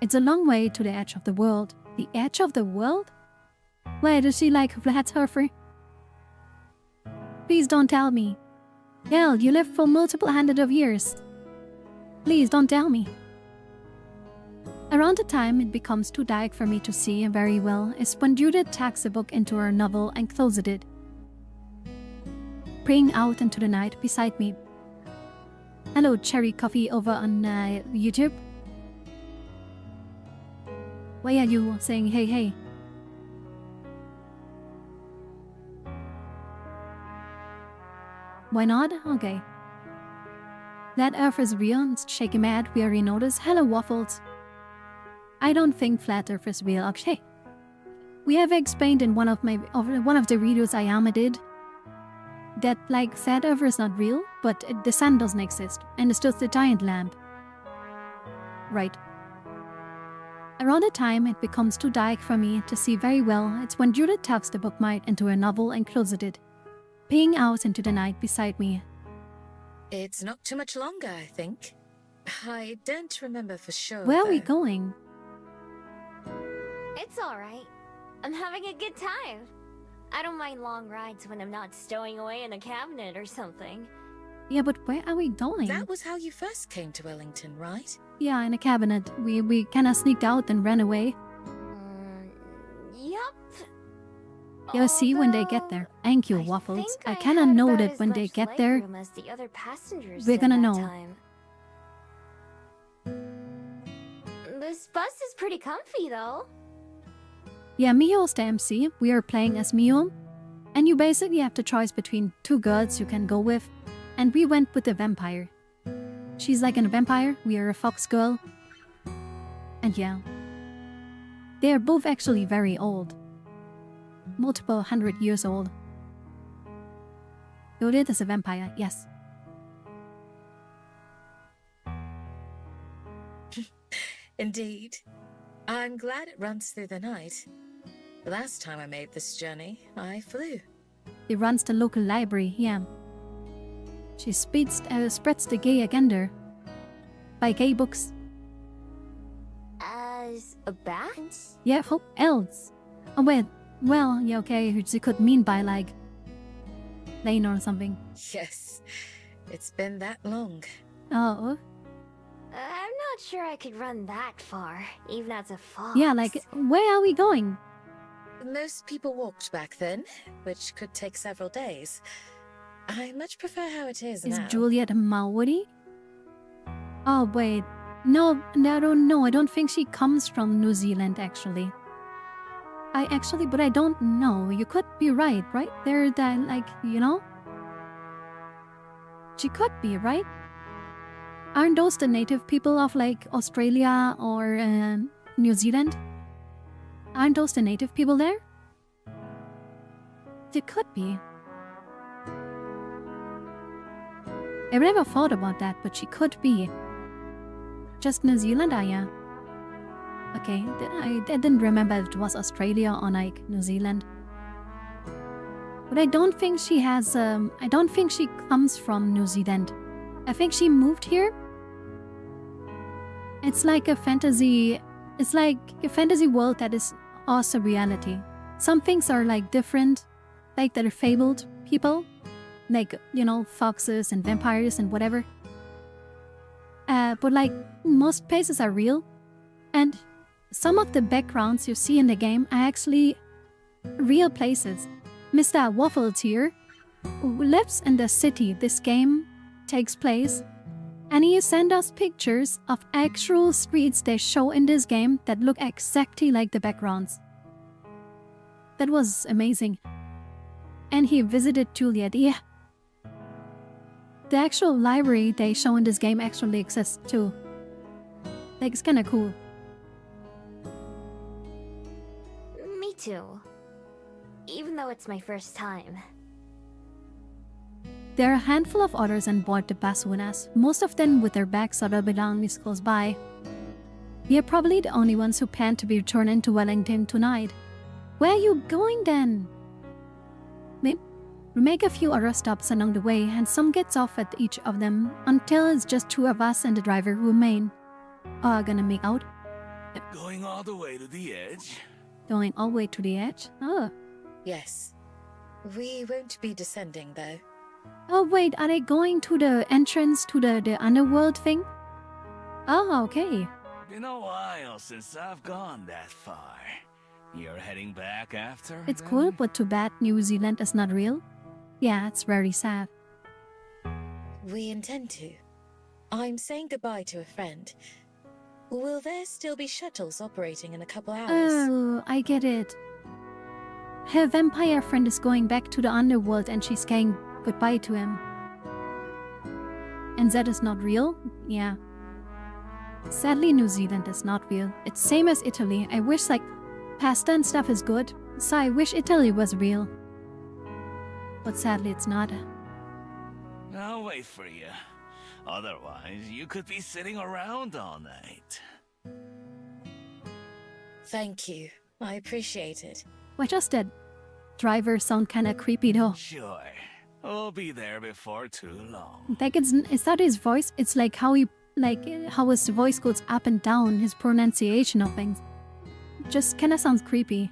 It's a long way to the edge of the world. The edge of the world? Wait, is she like a flat surfer? Please don't tell me. Hell, you lived for multiple hundred of years. Please don't tell me. Around the time it becomes too dark for me to see very well is when Judith tucks a book into her novel and closes it, praying out into the night beside me. Hello, Cherry Coffee over on YouTube. Why are you saying hey hey? Why not? Okay. That Earth is real, it's shaky mad, we already noticed. Hello, Waffles. I don't think flat Earth is real. Okay. We have explained in one of the videos Ayame did that like flat Earth is not real, but the sun doesn't exist, and it's just a giant lamp. Right. Around the time it becomes too dark for me to see very well, it's when Judith tucks the bookmark into her novel and closes it, peeing out into the night beside me. It's not too much longer, I think. I don't remember for sure. Where are we though. going? It's alright. I'm having a good time. I don't mind long rides when I'm not stowing away in a cabinet or something. Yeah, but where are we going? That was how you first came to Wellington, right? Yeah, in a cabinet. We kinda sneaked out and ran away. Yup. You'll see when they get there. Thank you, Waffles. think I had kinda know about that as when they much get there, legroom as the other passengers we're did gonna that know. time. This bus is pretty comfy though. yeah, Mio's the MC. We are playing as Mio. And you basically have the choice between two girls you can go with. And we went with the vampire. She's like a vampire, we are a fox girl. And yeah. They are both actually very old. Multiple 100 years old. Judith is a vampire, yes. Indeed. I'm glad it runs through the night. The last time I made this journey, I flew. She runs the local library, yeah. She spreads the gay agenda. By gay books. As a bat? Yeah, who else? Oh wait, well, yeah, okay, she could mean by like lane or something. Yes, it's been that long. Oh, I'm not sure I could run that far, even as a fox. yeah, like, where are we going? Most people walked back then, which could take several days. I much prefer how it is Is now. Juliet a Maori? Oh, wait. No, I don't know. I don't think she comes from New Zealand, actually. But I don't know. You could be right? They're that, like, you know? She could be, right? Aren't those the native people of, like, Australia or New Zealand? Aren't those the native people there? It could be. I've never thought about that, but she could be. Just New Zealand, yeah. Okay, I didn't remember if it was Australia or like New Zealand. But I don't think she has, I don't think she comes from New Zealand. I think she moved here. It's like a fantasy world that is also reality. Some things are like different, like they're fabled people. Like, you know, foxes and vampires and whatever. But like, most places are real. And some of the backgrounds you see in the game are actually real places. Mr. Waffles here, who lives in the city this game takes place, and he sent us pictures of actual streets they show in this game that look exactly like the backgrounds. That was amazing. And he visited Juliet. Yeah. The actual library they show in this game actually exists too. Like, it's kinda cool. Me too. Even though it's my first time. There are a handful of others on board the bus with us, most of them with their bags or their belongings close by. We are probably the only ones who plan to be returning to Wellington tonight. Where are you going then? We make a few other stops along the way and some gets off at each of them until it's just two of us and the driver who remain. Are gonna make out? Going all the way to the edge? Going all the way to the edge? Oh. Yes. We won't be descending, though. Oh wait, are they going to the entrance to the underworld thing? Oh, okay. Been a while since I've gone that far. You're heading back after? It's then? cool, but too bad New Zealand is not real. Yeah, it's very sad. We intend to. I'm saying goodbye to a friend. Will there still be shuttles operating in a couple hours? Oh, I get it. Her vampire friend is going back to the underworld and she's saying goodbye to him. And that is not real? Yeah. Sadly, New Zealand is not real. It's same as Italy. I wish like pasta and stuff is good, so I wish Italy was real. But sadly, it's not. I'll wait for you. Otherwise, you could be sitting around all night. Thank you. I appreciate it. Why just that driver sound kinda creepy though? Sure. We'll be there before too long. Like is that his voice? It's like how how his voice goes up and down, his pronunciation of things. Just kinda sounds creepy.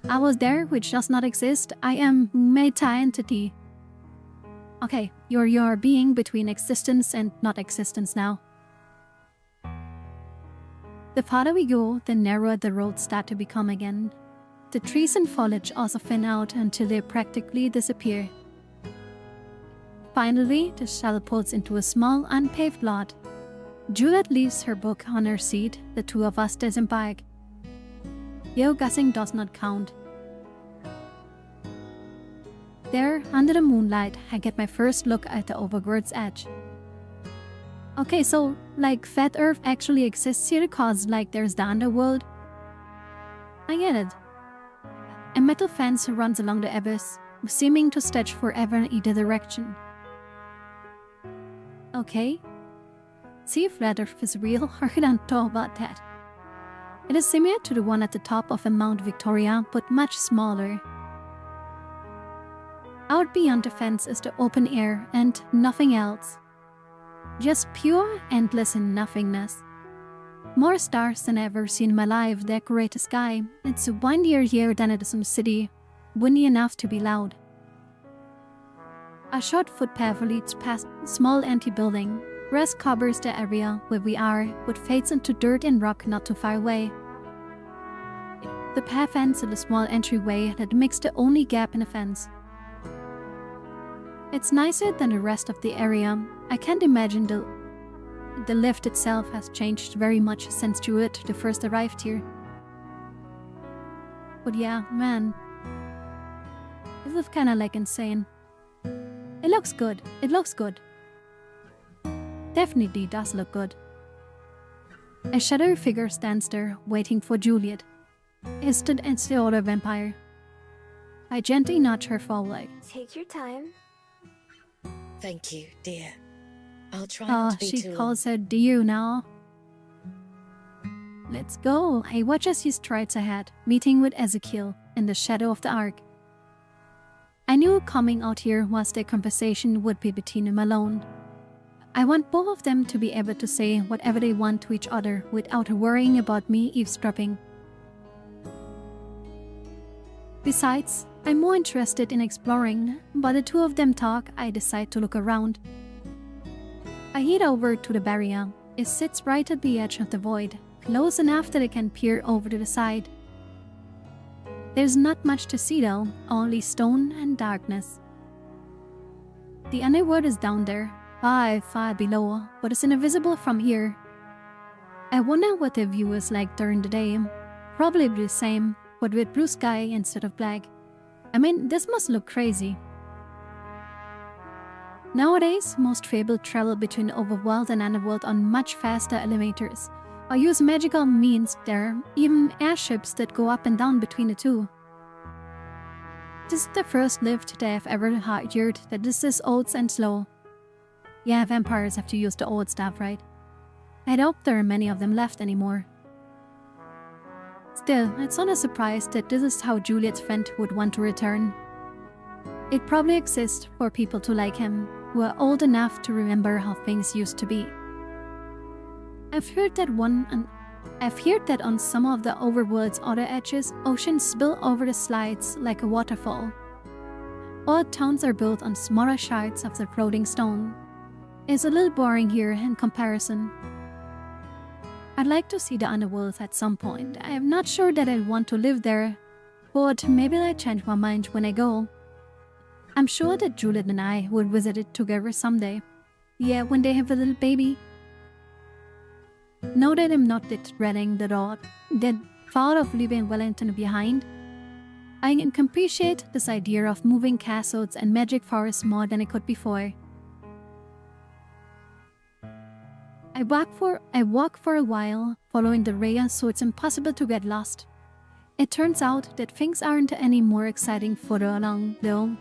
I was there, which does not exist. I am meta-entity. Okay, you're your being between existence and not existence now. The farther we go, the narrower the roads start to become again. The trees and foliage also thin out until they practically disappear. Finally, the shuttle pulls into a small, unpaved lot. Juliet leaves her book on her seat. The two of us disembark. Geoguessing does not count. There, under the moonlight, I get my first look at the overworld's edge. Okay, so, like, Fat Earth actually exists here cause, like, there's the underworld? I get it. A metal fence runs along the abyss, seeming to stretch forever in either direction. Okay. See if Flat Earth is real, or I don't talk about that. It is similar to the one at the top of Mount Victoria, but much smaller. Out beyond the fence is the open air and nothing else. Just pure, endless nothingness. More stars than I've ever seen in my life decorate the sky. It's windier here than it is in the city, windy enough to be loud. A short footpath leads past a small empty building. Grass covers the area where we are, but fades into dirt and rock not too far away. The path ends at a small entryway that makes the only gap in the fence. It's nicer than the rest of the area. I can't imagine the lift itself has changed very much since Juliet first arrived here. But yeah, man. This is kinda like insane. It looks good. It looks good. Definitely does look good. A shadowy figure stands there, waiting for Juliet. It's the other vampire. I gently nudge her forward. Take your time. Thank you, dear. I'll try not to be she too calls her dear now. Let's go. I watch as he strides ahead, meeting with Ezekiel in the shadow of the ark. I knew coming out here was the conversation would be between them alone. I want both of them to be able to say whatever they want to each other without worrying about me eavesdropping. Besides, I'm more interested in exploring, but the two of them talk, I decide to look around. I head over to the barrier. It sits right at the edge of the void, close enough that I can peer over to the side. There's not much to see though, only stone and darkness. The underworld is down there, far below, but it's invisible from here. I wonder what the view is like during the day. Probably the same, but with blue sky instead of black. I mean, this must look crazy. Nowadays, most people travel between overworld and underworld on much faster elevators, or use magical means there, even airships that go up and down between the two. This is the first lift that I've ever hired that is this old and slow. Yeah, vampires have to use the old stuff, right? I hope there are many of them left anymore. Still, it's not a surprise that this is how Juliet's friend would want to return. It probably exists for people to like him, who are old enough to remember how things used to be. I've heard that on some of the overworld's other edges, oceans spill over the slides like a waterfall. All towns are built on smaller shards of the floating stone. It's a little boring here in comparison. I'd like to see the underworld at some point. I am not sure that I want to live there, but maybe I'll change my mind when I go. I'm sure that Juliet and I would visit it together someday. Yeah, when they have a little baby. Know that I'm not dreading the thought of leaving Wellington behind. I can appreciate this idea of moving castles and magic forests more than I could before. I walk for a while, following the rail so it's impossible to get lost. It turns out that things aren't any more exciting further along, though.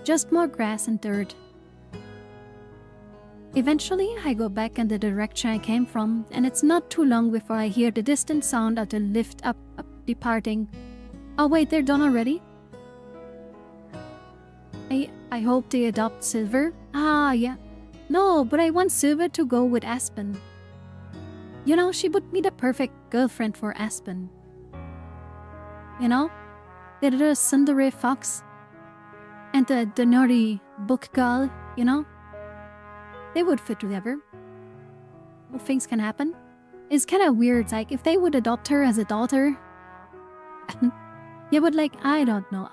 Just more grass and dirt. Eventually, I go back in the direction I came from, and it's not too long before I hear the distant sound of the lift up departing. Oh wait, they're done already? I hope they adopt Silver. Ah, yeah. No, but I want Silver to go with Aspen. You know, she would be the perfect girlfriend for Aspen. You know? The little Cinderella fox. And the nerdy book girl, you know? They would fit together. Well, things can happen. It's kind of weird, like, if they would adopt her as a daughter. Yeah, but like, I don't know.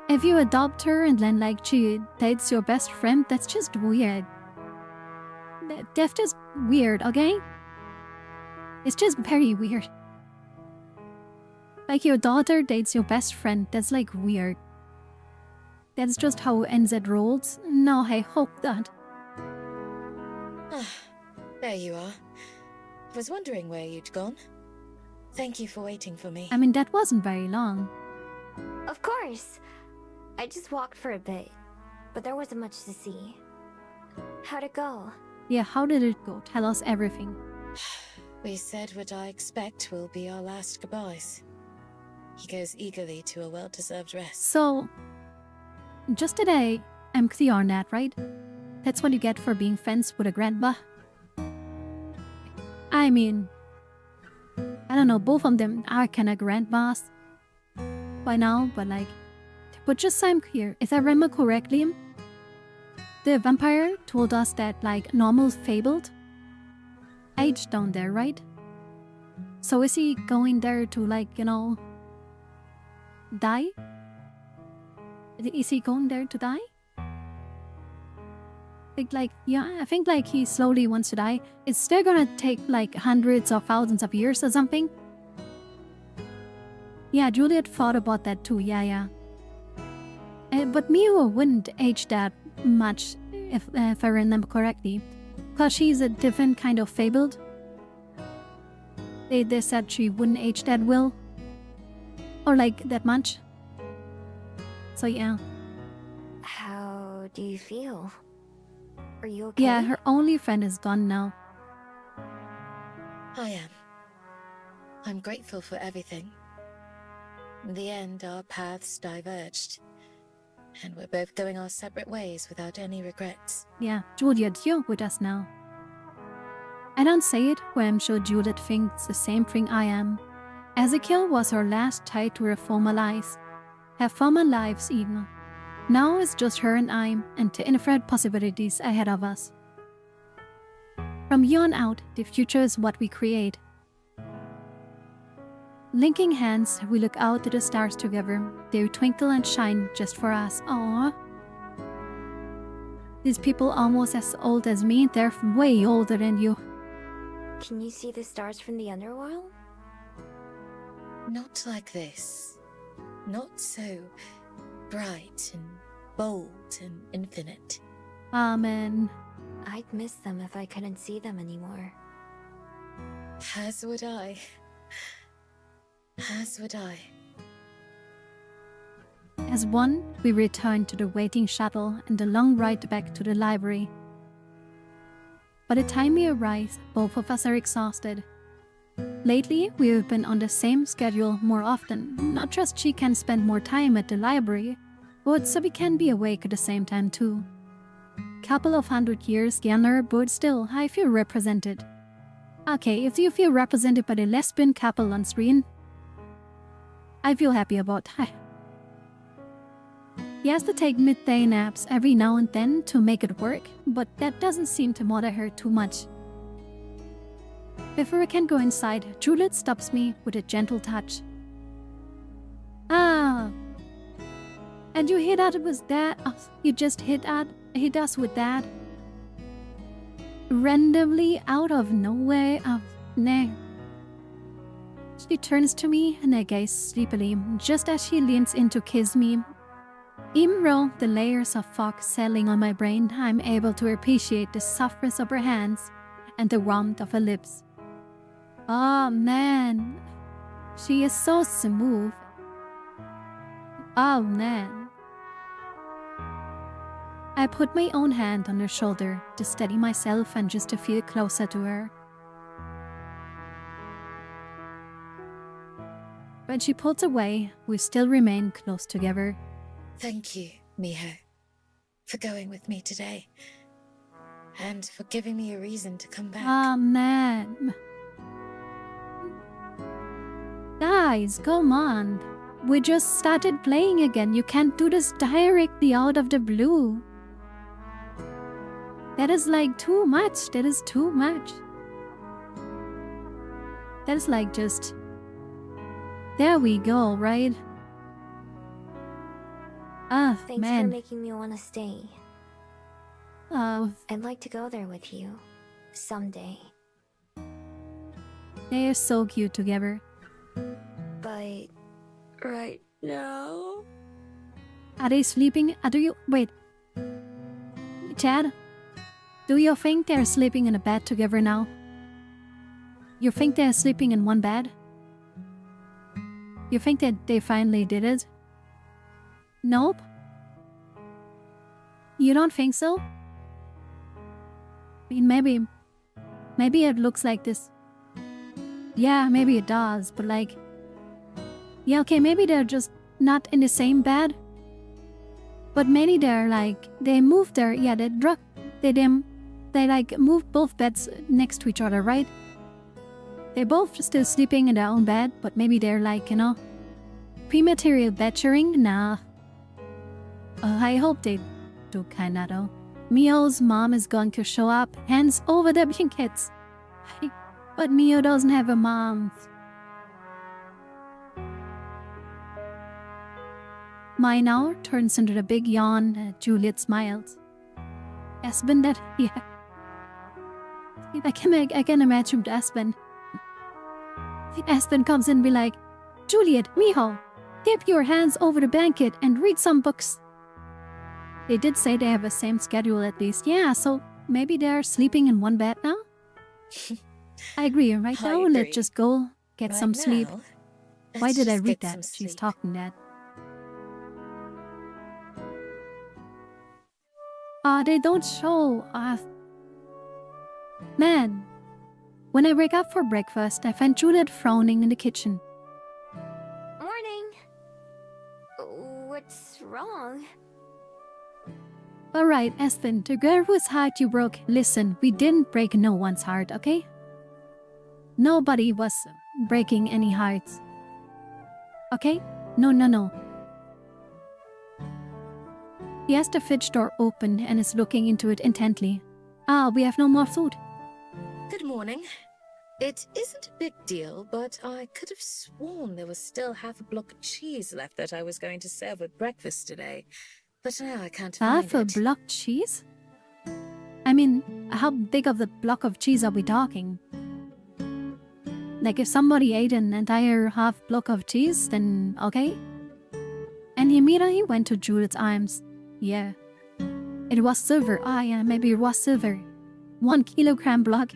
If you adopt her and then like she dates your best friend, that's just weird. That's just weird, okay? It's just very weird. Like your daughter dates your best friend, that's like weird. That's just how NZ rolls. No, I hope not. There you are. I was wondering where you'd gone. Thank you for waiting for me. I mean, that wasn't very long. Of course. I just walked for a bit, but there wasn't much to see. How'd it go? Yeah, how did it go? Tell us everything. We said what I expect will be our last goodbyes. He goes eagerly to a well-deserved rest. So, just today, I'm clear on that, right? That's what you get for being friends with a grandpa. I mean, I don't know, both of them are kinda grandmas by now, but just so I'm clear, if I remember correctly, the vampire told us that like normal fabled age down there, right? So is he going there to like, you know, die? Is he going there to die? Yeah, I think like he slowly wants to die. It's still gonna take like hundreds or thousands of years or something. Yeah, Juliet thought about that too, yeah. But Miu wouldn't age that much, if I remember correctly. Because she's a different kind of fabled. They said she wouldn't age that well. Or like that much. So yeah. How do you feel? Are you okay? Yeah, her only friend is gone now. I am. I'm grateful for everything. In the end, our paths diverged. And we're both going our separate ways without any regrets. Yeah, Juliet, you're with us now. I don't say it, but I'm sure Juliet thinks the same thing I am. Ezekiel was her last tie to her former lives. Her former lives even. Now it's just her and I, and the infinite possibilities ahead of us. From here on out, the future is what we create. Linking hands, we look out at the stars together. They twinkle and shine just for us. Aww. These people almost as old as me, they're way older than you. Can you see the stars from the underworld? Not like this. Not so bright and bold and infinite. Amen. I'd miss them if I couldn't see them anymore. As would I. As would I. As one, we return to the waiting shuttle and the long ride back to the library. By the time we arrive, both of us are exhausted. Lately, we have been on the same schedule more often. Not just she can spend more time at the library, But so we can be awake at the same time too. Couple of 100 years younger, but still, I feel represented. Okay, if you feel represented by the lesbian couple on screen, I feel happy about that. He has to take midday naps every now and then to make it work, but that doesn't seem to bother her too much. Before I can go inside, Juliet stops me with a gentle touch. Ah, and you hit us with that? Oh, you just hit us with that? Randomly out of nowhere? Oh, nah. She turns to me and I gaze sleepily, just as she leans in to kiss me. Even though the layers of fog settling on my brain, I'm able to appreciate the softness of her hands and the warmth of her lips. Oh man, she is so smooth. Oh man. I put my own hand on her shoulder to steady myself and just to feel closer to her. When she pulls away, we still remain close together. Thank you, Miho, for going with me today. And for giving me a reason to come back. Oh man. Guys, come on. We just started playing again. You can't do this directly out of the blue. That is like too much. That is too much. That is like just... There we go, right? Ah, Thanks man. for making me want to stay. Oh, I'd like to go there with you. Someday. they are so cute together. But... right now... Are they sleeping? Do you... Wait. Chad? Do you think they're sleeping in a bed together now? You think they're sleeping in one bed? You think that they finally did it? Nope. You don't think so? I mean, maybe it looks like this. Yeah, maybe it does, but like... Yeah, okay, maybe they're just not in the same bed. But maybe they're like, they moved their, yeah, they like moved both beds next to each other, right? They're both still sleeping in their own bed, but maybe they're like, you know, prematerial bed sharing? Nah. I hope they do kinda though. Mio's mom is going to show up, hands over the blankets. But Mio doesn't have a mom. My now turns into the big yawn. Juliet smiles. Aspen that, yeah. I can imagine Aspen. Aspen comes in and be like, Juliet, Miho, dip your hands over the blanket and read some books. They did say they have the same schedule at least. Yeah, so maybe they're sleeping in one bed now? I agree. Right I now, agree. let's just go get Right some sleep. now, Why let's did I just read get some that? She's sleep. talking that. They don't show. Man. When I wake up for breakfast, I find Juliet frowning in the kitchen. Morning! What's wrong? Alright, Aspen, the girl whose heart you broke, listen, we didn't break no one's heart, okay? Nobody was breaking any hearts. Okay? No. He has the fridge door open and is looking into it intently. Ah, we have no more food. Good morning. It isn't a big deal, but I could have sworn there was still half a block of cheese left that I was going to serve with breakfast today. But now I can't find Half a it. block cheese? I mean, how big of the block of cheese are we talking? Like if somebody ate an entire half block of cheese, then okay. And he immediately went to Judith's arms. Yeah. It was silver. Ah yeah, maybe it was silver. 1 kilogram block.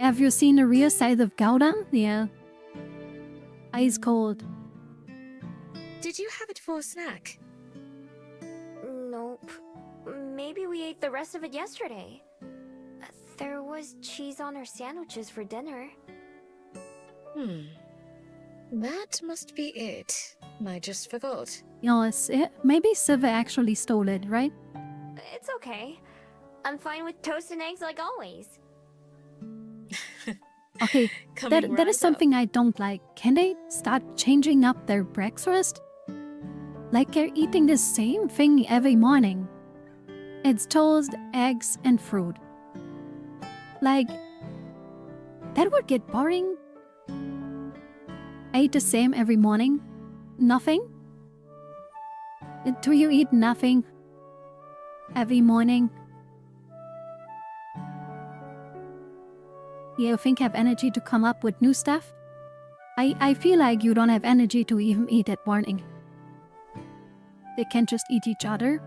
Have you seen the real size of Gouda? Yeah. Ice cold. Did you have it for a snack? Nope. Maybe we ate the rest of it yesterday. There was cheese on our sandwiches for dinner. That must be it. I just forgot. Yes, maybe Siva actually stole it, right? It's okay. I'm fine with toast and eggs like always. Okay, Coming that right is up. something I don't like. Can they start changing up their breakfast? Like they're eating the same thing every morning. It's toast, eggs, and fruit. Like, that would get boring. I eat the same every morning. Nothing? Do you eat nothing every morning? You think I have energy to come up with new stuff? I feel like you don't have energy to even eat at morning. They can't just eat each other.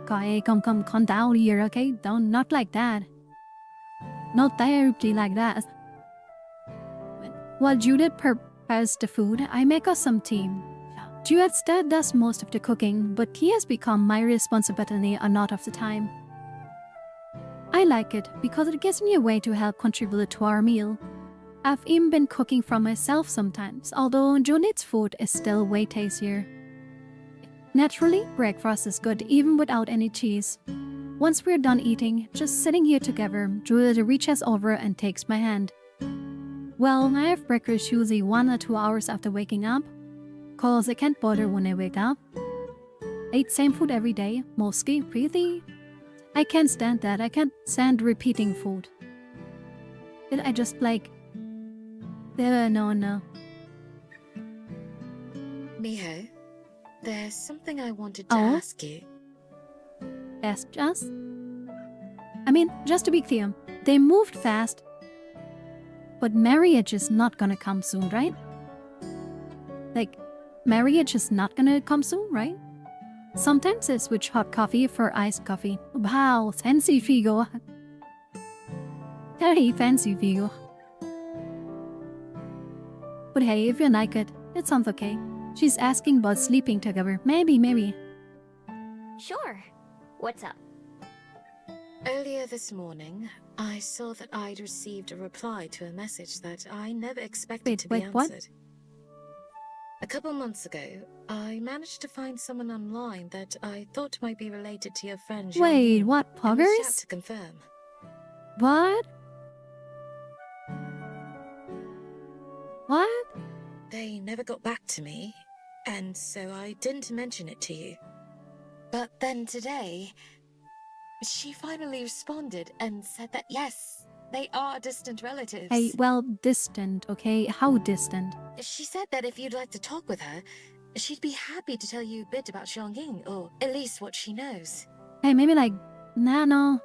Come down here, okay? Don't, not like that. Not terribly like that. While Judith prepares the food, I make us some tea. Judith still does most of the cooking, but tea has become my responsibility a lot of the time. I like it because it gives me a way to help contribute to our meal. I've even been cooking for myself sometimes, although Judith's food is still way tastier. Naturally, breakfast is good even without any cheese. Once we're done eating, just sitting here together, Judith reaches over and takes my hand. Well, I have breakfast usually 1 or 2 hours after waking up, cause I can't bother when I wake up. I eat same food every day, mostly, really. I can't stand that. I can't stand repeating food. I just like... No. Miho, there's something I wanted to Oh? ask you. Ask us? I mean, just to be clear, they moved fast, but marriage is not gonna come soon, right? Like, marriage is not gonna come soon, right? Sometimes I switch hot coffee for iced coffee. Wow, fancy figure. Very fancy figure. But hey, if you like it, it sounds okay. She's asking about sleeping together. Maybe. Sure. What's up? Earlier this morning, I saw that I'd received a reply to a message that I never expected to be Wait, what? answered. A couple months ago, I managed to find someone online that I thought might be related to your friend Jean. Wait, what? And reached out Poggers? to confirm. What? What? They never got back to me, and so I didn't mention it to you. But then today, she finally responded and said that yes, they are distant relatives. Hey, well, distant, okay? How distant? She said that if you'd like to talk with her, she'd be happy to tell you a bit about Xiangying, or at least what she knows. Hey, maybe like, no.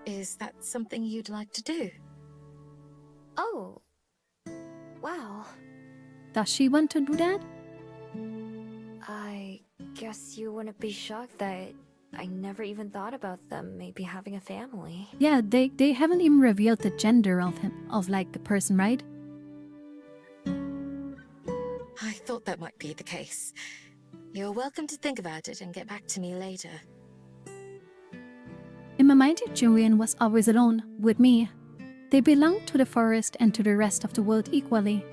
Is that something you'd like to do? Oh. Wow. Does she want to do that? I guess you wouldn't be shocked that I never even thought about them maybe having a family. Yeah, they haven't even revealed the gender of him, of like the person, right? I thought that might be the case. You're welcome to think about it and get back to me later. In my mind, Julian was always alone, with me. They belonged to the forest and to the rest of the world equally.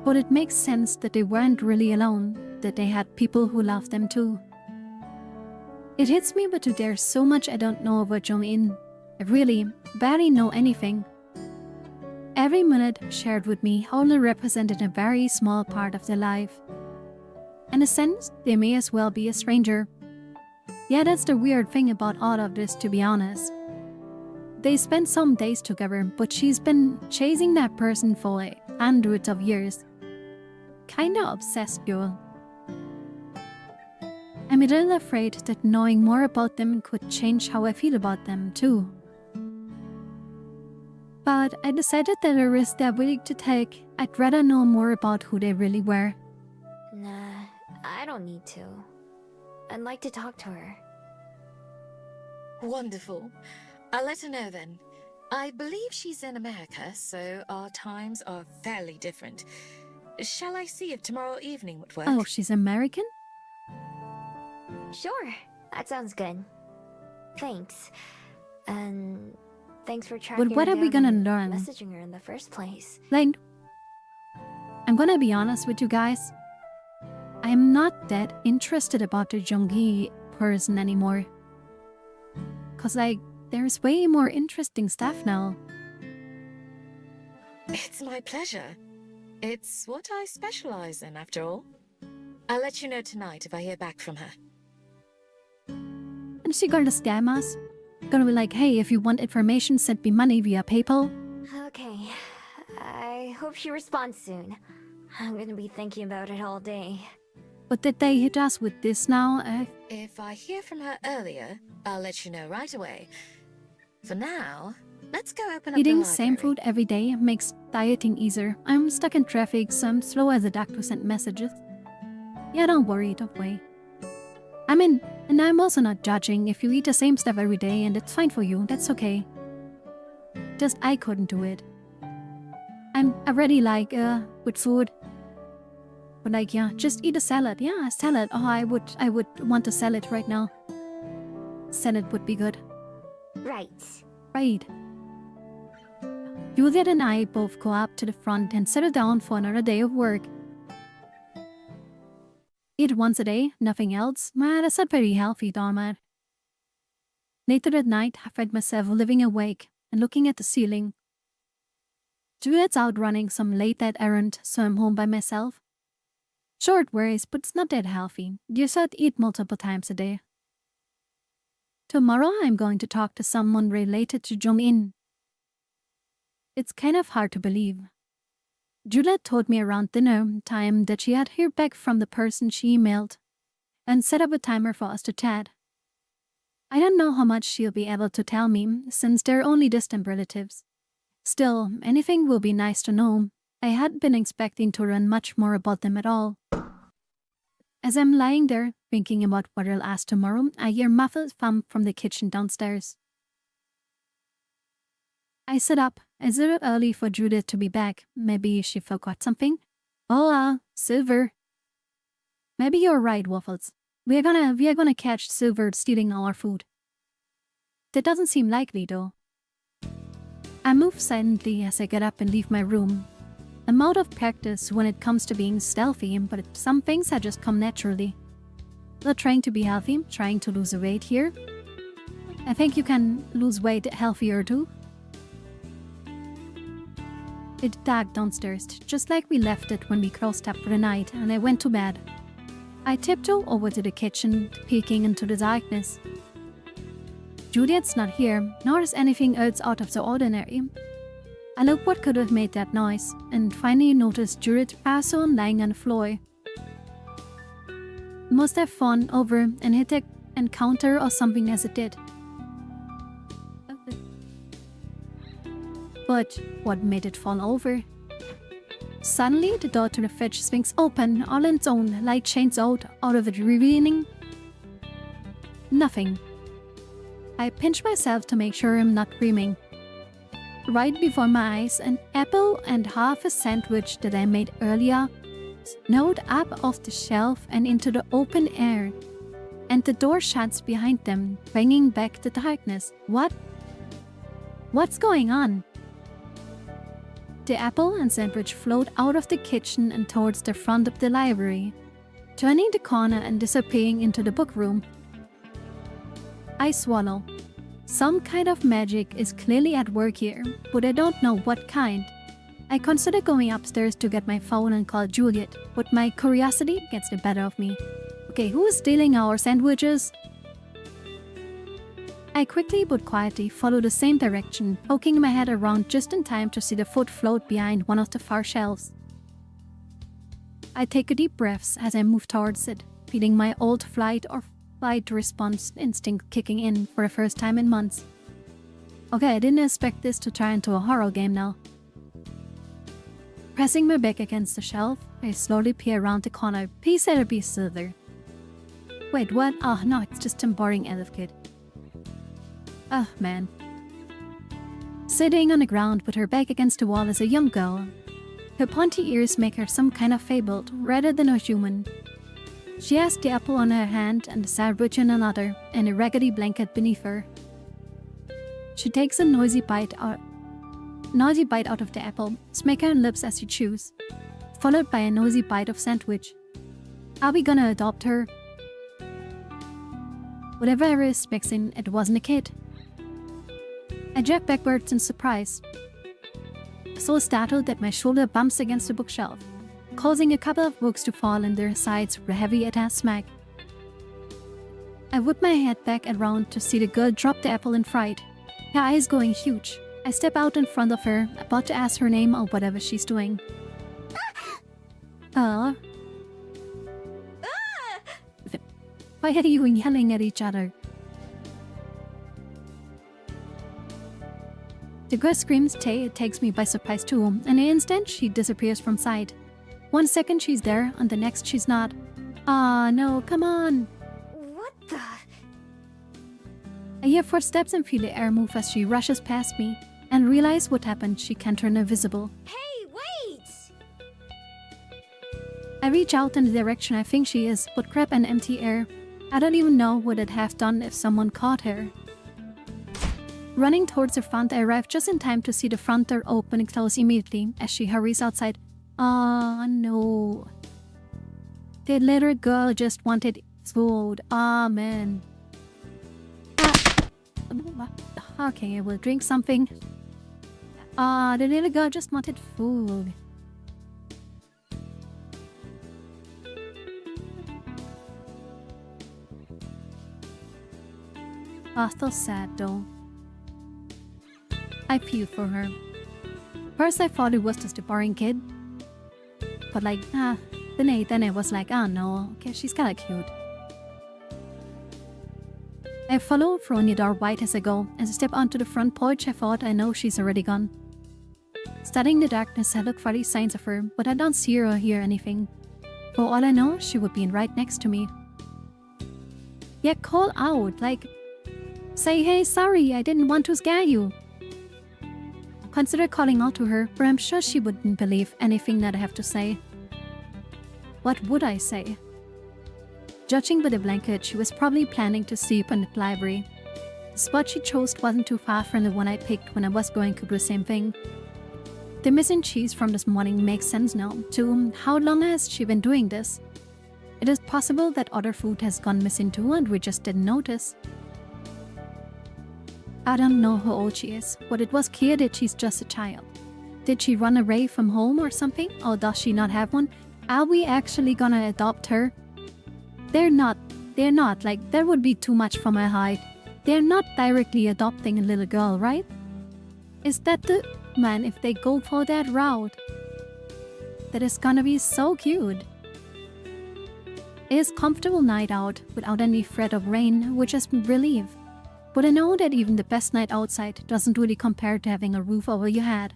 But it makes sense that they weren't really alone, that they had people who loved them too. It hits me, but there's so much I don't know about Jong-in. I really barely know anything. Every minute shared with me only represented a very small part of their life. In a sense, they may as well be a stranger. Yeah, that's the weird thing about all of this, to be honest. They spent some days together, but she's been chasing that person for like hundreds of years. Kinda obsessed, girl. I'm a little afraid that knowing more about them could change how I feel about them, too. But I decided that the risk they're willing to take, I'd rather know more about who they really were. Nah, I don't need to. I'd like to talk to her. Wonderful. I'll let her know then. I believe she's in America, so our times are fairly different. Shall I see if tomorrow evening would work? Oh, she's American? Sure, that sounds good. Thanks. And thanks for tracking But what her are we down gonna and learn? messaging her in the first place. Like, gonna be honest with you guys. I'm not that interested about the Jonghi person anymore. Cause like, there's way more interesting stuff now. It's my pleasure. It's what I specialize in, after all. I'll let you know tonight if I hear back from her. And she gonna scam us? Gonna be like, hey, if you want information, send me money via PayPal. Okay. I hope she responds soon. I'm gonna be thinking about it all day. But did they hit us with this now? If I hear from her earlier, I'll let you know right away. For now, let's go open up Eating the same library. food every day makes dieting easier. I'm stuck in traffic, so I'm slow as a duck to send messages. Yeah, don't worry, don't worry. I mean, and I'm also not judging if you eat the same stuff every day and it's fine for you, that's okay. Just I couldn't do it. I'm already like, with food. But like, yeah, just eat a salad. Yeah, a salad. Oh, I would want a salad right now. Salad would be good. Right. Right. Juliet and I both go up to the front and settle down for another day of work. Eat once a day, nothing else. Man, that's not very healthy, Dharma. Later that night, I find myself living awake and looking at the ceiling. Juliet's out running some late-night errand, so I'm home by myself. Sure, it worries, but it's not that healthy. You should eat multiple times a day. Tomorrow, I'm going to talk to someone related to Jong-in. It's kind of hard to believe. Juliet told me around dinner time that she had heard back from the person she emailed and set up a timer for us to chat. I don't know how much she'll be able to tell me, since they're only distant relatives. Still, anything will be nice to know. I hadn't been expecting to learn much more about them at all. As I'm lying there, thinking about what I'll ask tomorrow, I hear muffled thump from the kitchen downstairs. I sit up. It's a little early for Judith to be back. Maybe she forgot something? Hola, Silver. Maybe you're right, Waffles. We are gonna catch Silver stealing our food. That doesn't seem likely, though. I move silently as I get up and leave my room. I'm out of practice when it comes to being stealthy, but some things have just come naturally. Not trying to be healthy, trying to lose weight here. I think you can lose weight healthier too. It's dark downstairs, just like we left it when we closed up for the night, and I went to bed. I tiptoe over to the kitchen, peeking into the darkness. Juliet's not here, nor is anything else out of the ordinary. I look what could have made that noise, and finally noticed Juliet pass on lying on the floor. Must have fallen over and hit the encounter or something as it did. But what made it fall over? Suddenly, the door to the fridge swings open all on its own, light shines out of it, revealing nothing. I pinch myself to make sure I'm not dreaming. Right before my eyes, an apple and half a sandwich that I made earlier snowed up off the shelf and into the open air, and the door shuts behind them, bringing back the darkness. What's going on? The apple and sandwich float out of the kitchen and towards the front of the library, turning the corner and disappearing into the book room. I swallow. Some kind of magic is clearly at work here, but I don't know what kind. I consider going upstairs to get my phone and call Juliet, but my curiosity gets the better of me. Okay, who is stealing our sandwiches? I quickly but quietly follow the same direction, poking my head around just in time to see the foot float behind one of the far shelves. I take a deep breath as I move towards it, feeling my old flight response instinct kicking in for the first time in months. Okay, I didn't expect this to turn into a horror game now. Pressing my back against the shelf, I slowly peer around the corner. Please let it be Silver. Wait, what? Oh no, it's just some boring elf kid. Oh man. Sitting on the ground with her back against the wall is a young girl. Her pointy ears make her some kind of fabled, rather than a human. She has the apple on her hand and the sandwich in another, and a raggedy blanket beneath her. She takes a noisy bite out of the apple, smacking her lips as she chews. followed by a nosy bite of sandwich. Are we gonna adopt her? Whatever I was expecting, it wasn't a kid. I jerked backwards in surprise, so startled that my shoulder bumps against the bookshelf, causing a couple of books to fall in their sides with a heavy ass smack. I whip my head back around to see the girl drop the apple in fright, her eyes going huge. I step out in front of her, about to ask her name or whatever she's doing. Why are you yelling at each other? The girl screams. It takes me by surprise too. In an instant, she disappears from sight. 1 second she's there, and the next she's not. No, come on. What the? I hear footsteps and feel the air move as she rushes past me, and realize what happened. She can turn invisible. Hey, wait! I reach out in the direction I think she is, but grab an empty air. I don't even know what I'd have done if someone caught her. Running towards the front, I arrive just in time to see the front door open and close immediately as she hurries outside. No. The little girl just wanted food. Man. Okay, I will drink something. The little girl just wanted food. So sad though. I feel for her. First I thought it was just a boring kid. But then I was like, no, okay, she's kinda cute. I follow through the door wide as I go. As I step onto the front porch, I thought I know she's already gone. Studying the darkness, I look for any signs of her, but I don't see her or hear anything. For all I know, she would be right next to me. Yeah, call out, say, hey, sorry, I didn't want to scare you. Consider calling out to her, but I'm sure she wouldn't believe anything that I have to say. What would I say? Judging by the blanket, she was probably planning to sleep in the library. The spot she chose wasn't too far from the one I picked when I was going to do the same thing. The missing cheese from this morning makes sense now, too. How long has she been doing this? It is possible that other food has gone missing too and we just didn't notice. I don't know how old she is, but it was clear that she's just a child. Did she run away from home or something? Or does she not have one? Are we actually gonna adopt her? They're not. That would be too much for my height. They're not directly adopting a little girl, right? Is that the... Man, if they go for that route, that is gonna be so cute. It is a comfortable night out, without any threat of rain, which is a relief. But I know that even the best night outside doesn't really compare to having a roof over your head.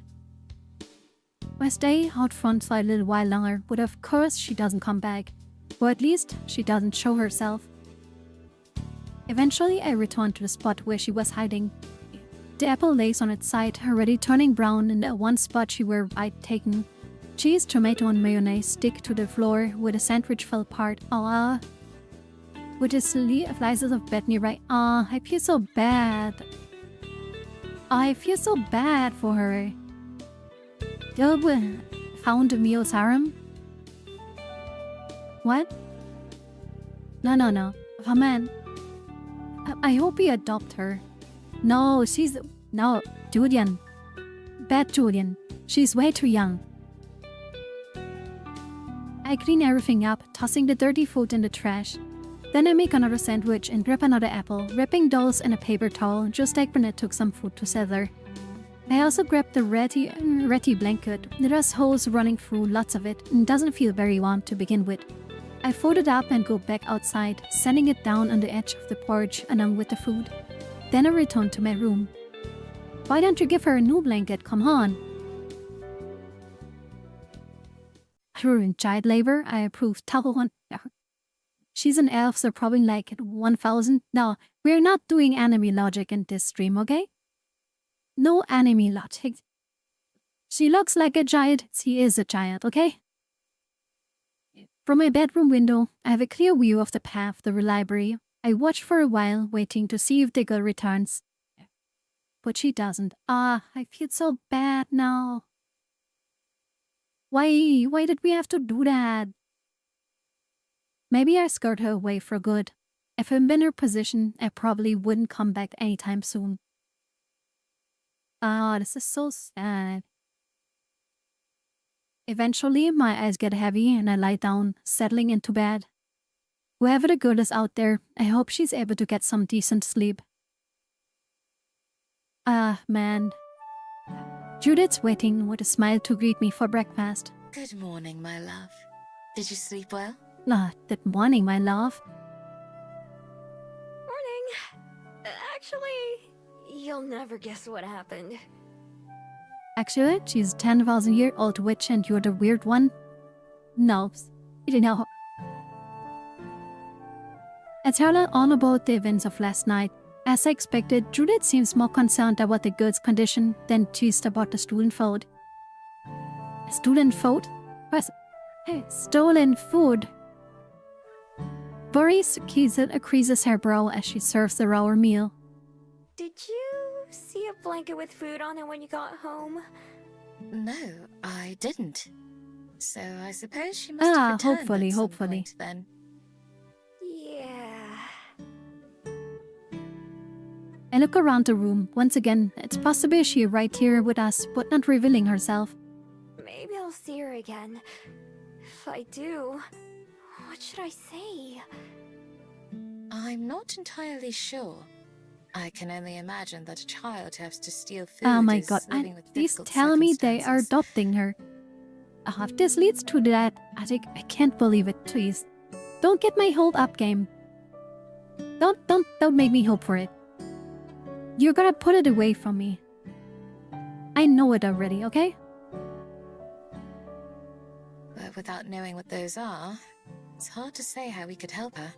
I stay out front for a little while longer, but of course she doesn't come back. Or at least, she doesn't show herself. Eventually, I return to the spot where she was hiding. The apple lays on its side, already turning brown in the one spot she were I'd taken. Cheese, tomato, and mayonnaise stick to the floor where the sandwich fell apart. With the slices of bread nearby. I feel so bad. I feel so bad for her. Found Mio's harem? What? No. Oh man. I hope we adopt her. No, Julian. Bad Julian. She's way too young. I clean everything up, tossing the dirty food in the trash. Then I make another sandwich and grab another apple, wrapping those in a paper towel, just like when I took some food to Cesar. I also grabbed the ratty blanket. There's holes running through, lots of it, and doesn't feel very warm to begin with. I fold it up and go back outside, setting it down on the edge of the porch along with the food. Then I return to my room. Why don't you give her a new blanket? Come on. Through child labor, I approve Tahoe. She's an elf, so probably like 1,000. No, we're not doing anime logic in this stream, okay? No anime logic. She looks like a giant. She is a giant, okay? From my bedroom window, I have a clear view of the path to the library. I watch for a while, waiting to see if the girl returns. But she doesn't. I feel so bad now. Why did we have to do that? Maybe I scared her away for good. If I'd been in her position, I probably wouldn't come back anytime soon. Ah, this is so sad. Eventually, my eyes get heavy and I lie down, settling into bed. Whoever the girl is out there, I hope she's able to get some decent sleep. Ah, man. Judith's waiting with a smile to greet me for breakfast. Good morning, my love. Did you sleep well? Ah, good morning, my love. Morning. Actually, you'll never guess what happened. Actually, she's a 10,000-year-old witch and you're the weird one. No, you know. I tell her all about the events of last night. As I expected, Judith seems more concerned about the girl's condition than teased about the stolen food. Stolen food? What? Hey, stolen food. Boris creases her brow as she serves the raw meal. Did you see a blanket with food on it when you got home? No, I didn't. So I suppose she must have returned hopefully, at some hopefully. point then. Yeah. I look around the room. Once again, it's possible she's right here with us, but not revealing herself. Maybe I'll see her again. If I do, what should I say? I'm not entirely sure. I can only imagine that a child who has to steal food Oh my is god, living with please difficult tell me they are circumstances. adopting her. If this leads to that, I can't believe it, please. Don't get my hold up game. Don't make me hope for it. You're gonna put it away from me. I know it already, okay? But without knowing what those are, it's hard to say how we could help her.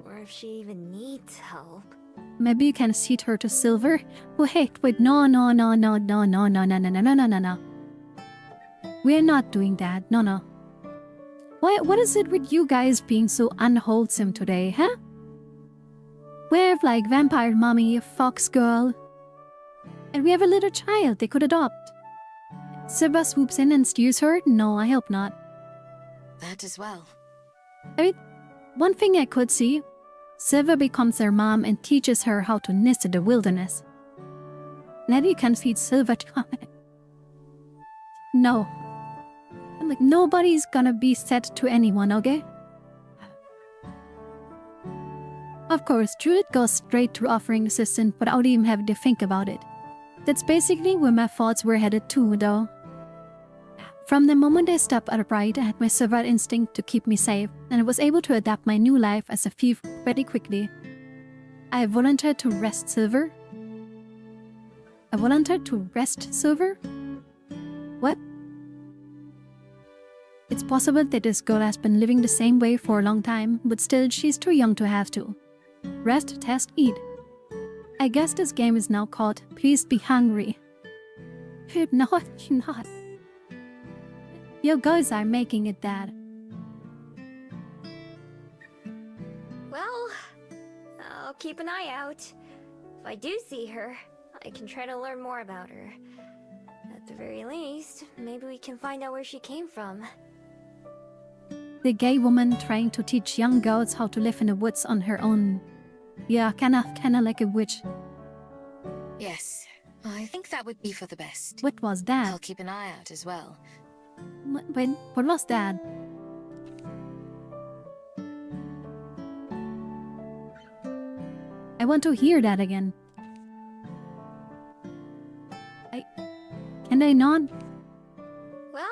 Or if she even needs help. Maybe you can cede her to Silver? Oh, hey, wait, no. We're not doing that, no. What is it with you guys being so unwholesome today, huh? We have like vampire mommy, a fox girl. And we have a little child they could adopt. Silver swoops in and steals her? No, I hope not. That as well. I mean, one thing I could see, Silver becomes their mom and teaches her how to nest in the wilderness. Then you can feed Silver to No. I'm like, nobody's gonna be set to anyone, okay? Of course, Judith goes straight to offering assistance without even having to think about it. That's basically where my thoughts were headed too, though. From the moment I stepped upright, I had my survival instinct to keep me safe, and I was able to adapt my new life as a thief very quickly. I volunteered to rest Silver. What? It's possible that this girl has been living the same way for a long time, but still she's too young to have to. Rest, test, eat. I guess this game is now called Please Be Hungry. No, you're not. You guys are making it that. Well, I'll keep an eye out. If I do see her, I can try to learn more about her. At the very least, maybe we can find out where she came from. The gay woman trying to teach young girls how to live in the woods on her own. Yeah, kinda like a witch. Yes, I think that would be for the best. What was that? I'll keep an eye out as well. Wait, what was that? I want to hear that again. Can I not? Well,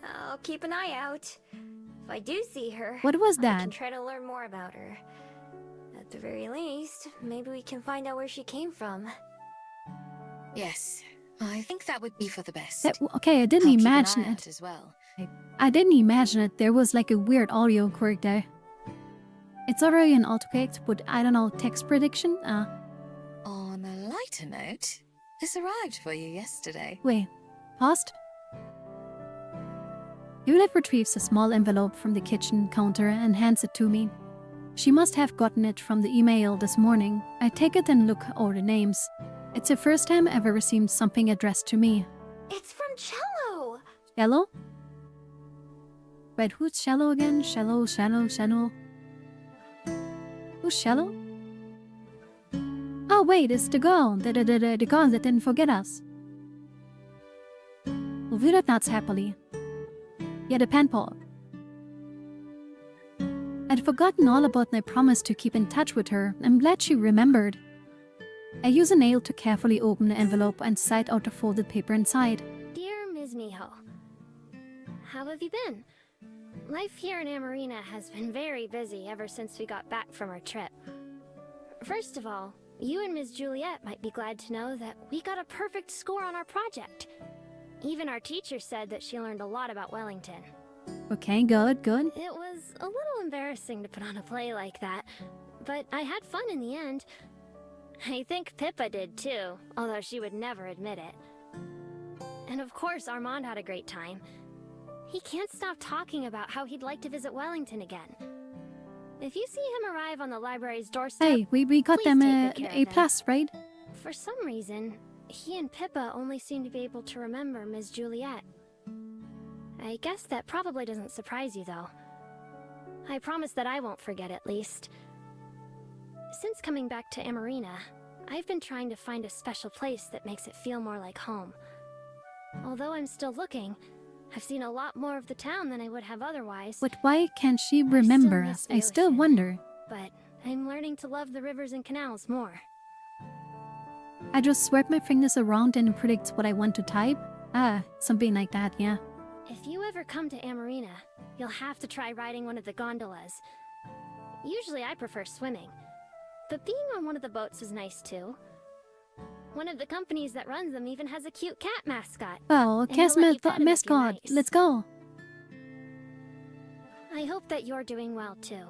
I'll keep an eye out. If I do see her, What was I that? can try to learn more about her. At the very least, maybe we can find out where she came from. Yes, I think that would be for the best. Okay, I didn't I'll keep an imagine eye out it. as well. I didn't imagine it. There was like a weird audio quirk there. It's already an autocorrect, but I don't know, text prediction? On a lighter note, this arrived for you yesterday. Wait, paused? Judith retrieves a small envelope from the kitchen counter and hands it to me. She must have gotten it from the email this morning. I take it and look over the names. It's the first time I ever received something addressed to me. It's from Cello! Shallow? Wait, who's Shallow again? Shallow. Who's Shallow? Oh wait, it's the girl. The girl that didn't forget us. Ulvira nods happily. Yeah, the pen pal. I'd forgotten all about my promise to keep in touch with her. I'm glad she remembered. I use a nail to carefully open the envelope and sight out the folded paper inside. Dear Ms. Miho, how have you been? Life here in Amarina has been very busy ever since we got back from our trip. First of all, you and Ms. Juliet might be glad to know that we got a perfect score on our project. Even our teacher said that she learned a lot about Wellington. Okay, good. It was a little embarrassing to put on a play like that, but I had fun in the end. I think Pippa did too, although she would never admit it. And of course Armand had a great time. He can't stop talking about how he'd like to visit Wellington again. If you see him arrive on the library's doorstep, Hey, we got please them take good an care A of him. plus, right? For some reason, he and Pippa only seem to be able to remember Ms. Juliet. I guess that probably doesn't surprise you, though. I promise that I won't forget, at least. Since coming back to Amarina, I've been trying to find a special place that makes it feel more like home. Although I'm still looking, I've seen a lot more of the town than I would have otherwise. But why can't she remember miss us? the I still ocean. wonder. But I'm learning to love the rivers and canals more. I just swipe my fingers around and it predicts what I want to type. Ah, something like that, yeah. If you ever come to Amarina, you'll have to try riding one of the gondolas. Usually I prefer swimming, but being on one of the boats was nice too. One of the companies that runs them even has a cute cat mascot. Well, And Cass he'll let you pet him if you're mascot, nice. let's go. I hope that you're doing well too.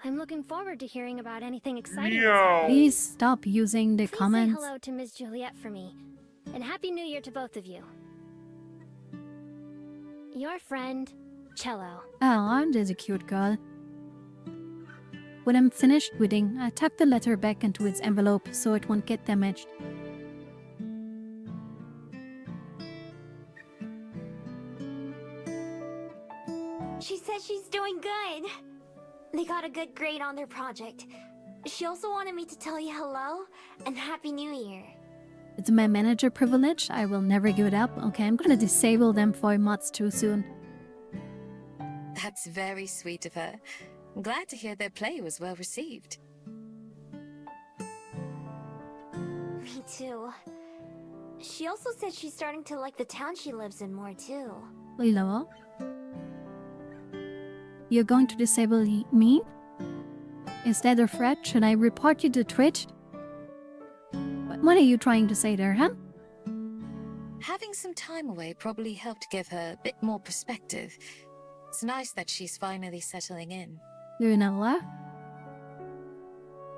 I'm looking forward to hearing about anything exciting. Meow. Please stop using the Please comments. say hello to Ms. Juliet for me, and Happy New Year to both of you. Your friend, Cello. Oh, there's a cute girl. When I'm finished reading, I tuck the letter back into its envelope so it won't get damaged. She says she's doing good. They got a good grade on their project. She also wanted me to tell you hello and Happy New Year. It's my manager privilege. I will never give it up. Okay, I'm gonna disable them for mods too soon. That's very sweet of her. I'm glad to hear their play was well received. Me too. She also said she's starting to like the town she lives in more too. Hello? You're going to disable me? Is that a threat? Should I report you to Twitch? What are you trying to say there, huh? Having some time away probably helped give her a bit more perspective. It's nice that she's finally settling in. You know what?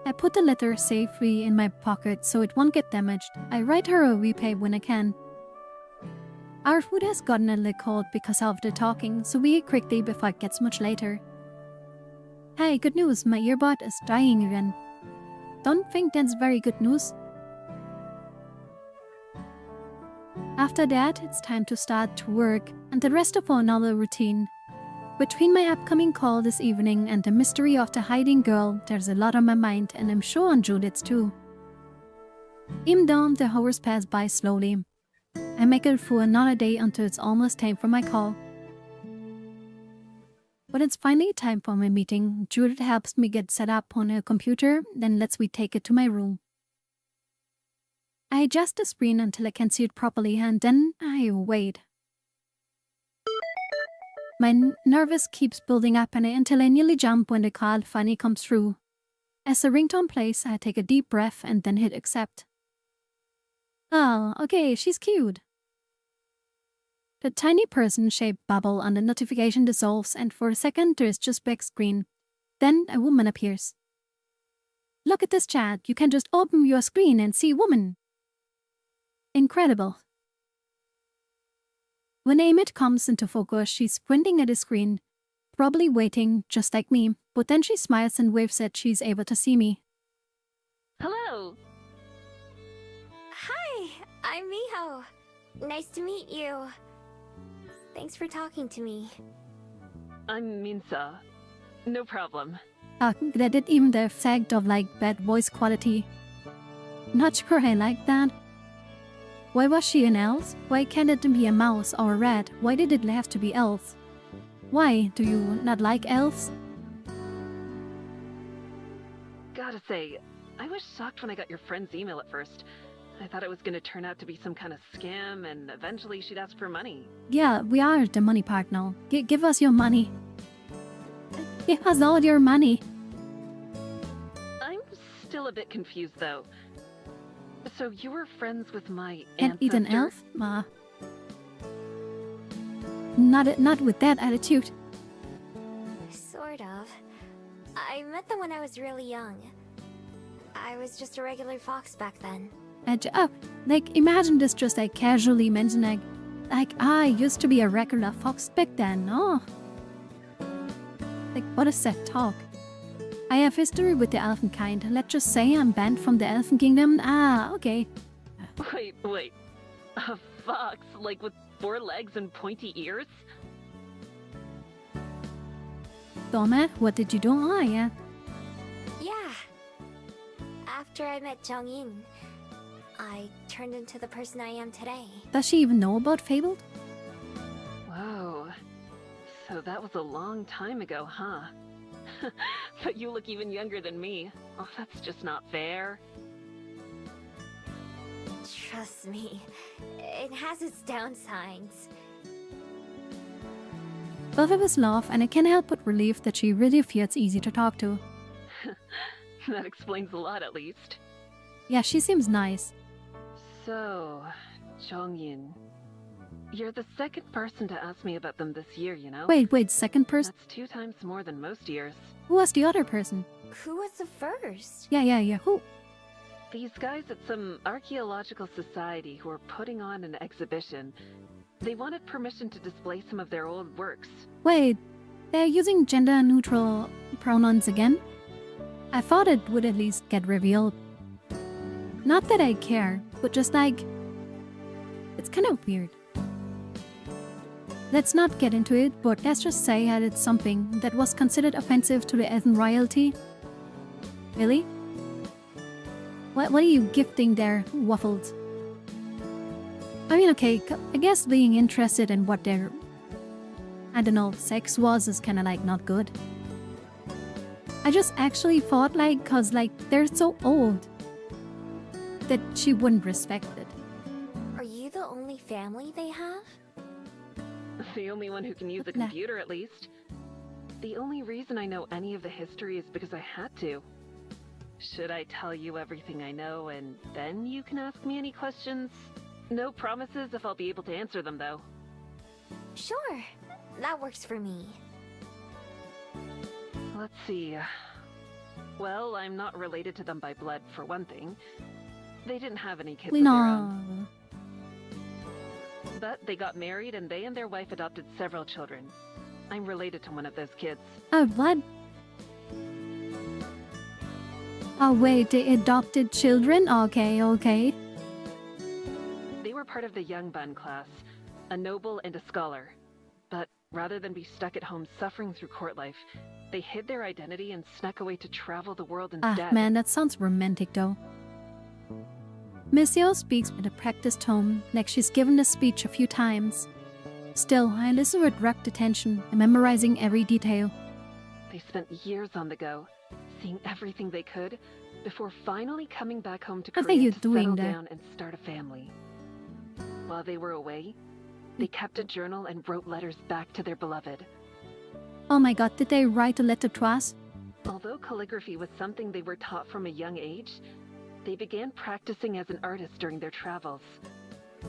I put the letter safely in my pocket so it won't get damaged. I write her a repay when I can. Our food has gotten a little cold because of the talking, so we eat quickly before it gets much later. Hey, good news, my earbud is dying again. Don't think that's very good news. After that, it's time to start to work and the rest of our normal routine. Between my upcoming call this evening and the mystery of the hiding girl, there's a lot on my mind and I'm sure on Judith's too. Even though the hours pass by slowly, I make it through another day until it's almost time for my call. When it's finally time for my meeting, Judith helps me get set up on her computer, then lets me take it to my room. I adjust the screen until I can see it properly and then I wait. My nervous keeps building up until I nearly jump when the call finally comes through. As the ringtone plays, I take a deep breath and then hit accept. Oh, okay, she's cute. The tiny person-shaped bubble on the notification dissolves and for a second there is just black screen. Then a woman appears. Look at this chat, you can just open your screen and see woman. Incredible. When the image comes into focus, she's squinting at the screen, probably waiting, just like me, but then she smiles and waves that she's able to see me. Hello! Hi, I'm Miho. Nice to meet you. Thanks for talking to me. I'm Minsa. No problem. Credit even the effect of like bad voice quality. Not sure I like that. Why was she an elf? Why can't it be a mouse or a rat? Why did it have to be elves? Why do you not like elves? Gotta say, I was shocked when I got your friend's email at first. I thought it was gonna turn out to be some kind of scam and eventually she'd ask for money. Yeah, we are the money part now. Give us your money. Give us all your money. I'm still a bit confused though. So you were friends with my Can't eat an ancestor? elf? Not with that attitude. Sort of. I met them when I was really young. I was just a regular fox back then. Like imagine this just like casually mentioning like I used to be a regular fox back then. Oh. Like what is that talk? I have history with the elfin kind. Let's just say I'm banned from the elfin kingdom. Ah, okay. Wait. A fox, like with 4 legs and pointy ears? Doma, what did you do? Oh, yeah. Yeah. After I met Jongin, I turned into the person I am today. Does she even know about Fabled? Whoa. So that was a long time ago, huh? But you look even younger than me. Oh, that's just not fair. Trust me, it has its downsides. Both of us laugh, and I can't help but relieve that she really feels easy to talk to. That explains a lot, at least. Yeah, she seems nice. So, Jongin, you're the second person to ask me about them this year, you know? Wait, second person? That's 2 times more than most years. Who was the other person? Who was the first? Yeah, who? These guys at some archaeological society who are putting on an exhibition. They wanted permission to display some of their old works. Wait, they're using gender-neutral pronouns again? I thought it would at least get revealed. Not that I care, but just like... It's kind of weird. Let's not get into it, but let's just say that it's something that was considered offensive to the elven royalty. Really? What are you gifting there, Waffles? I mean, okay, I guess being interested in what their, I don't know, sex was is kind of like not good. I just actually thought like, cause like they're so old that she wouldn't respect it. Are you the only family they have? The only one who can use a What the- computer, at least. The only reason I know any of the history is because I had to. Should I tell you everything I know and then you can ask me any questions? No promises if I'll be able to answer them, though. Sure, that works for me. Let's see. Well, I'm not related to them by blood, for one thing. They didn't have any kids of their own. No. But they got married and they and their wife adopted several children. I'm related to one of those kids. Oh, what? Oh, wait, they adopted children? Okay. They were part of the Young Bun class, a noble and a scholar. But rather than be stuck at home suffering through court life, they hid their identity and snuck away to travel the world instead. Ah, man, that sounds romantic though. Miss Yo speaks with a practiced tone, like she's given the speech a few times. Still, I listen with rapt attention and memorizing every detail. They spent years on the go, seeing everything they could, before finally coming back home to What are Korea you to doing settle there? down and start a family. While they were away, they kept a journal and wrote letters back to their beloved. Oh my god, did they write a letter to us? Although calligraphy was something they were taught from a young age, they began practicing as an artist during their travels.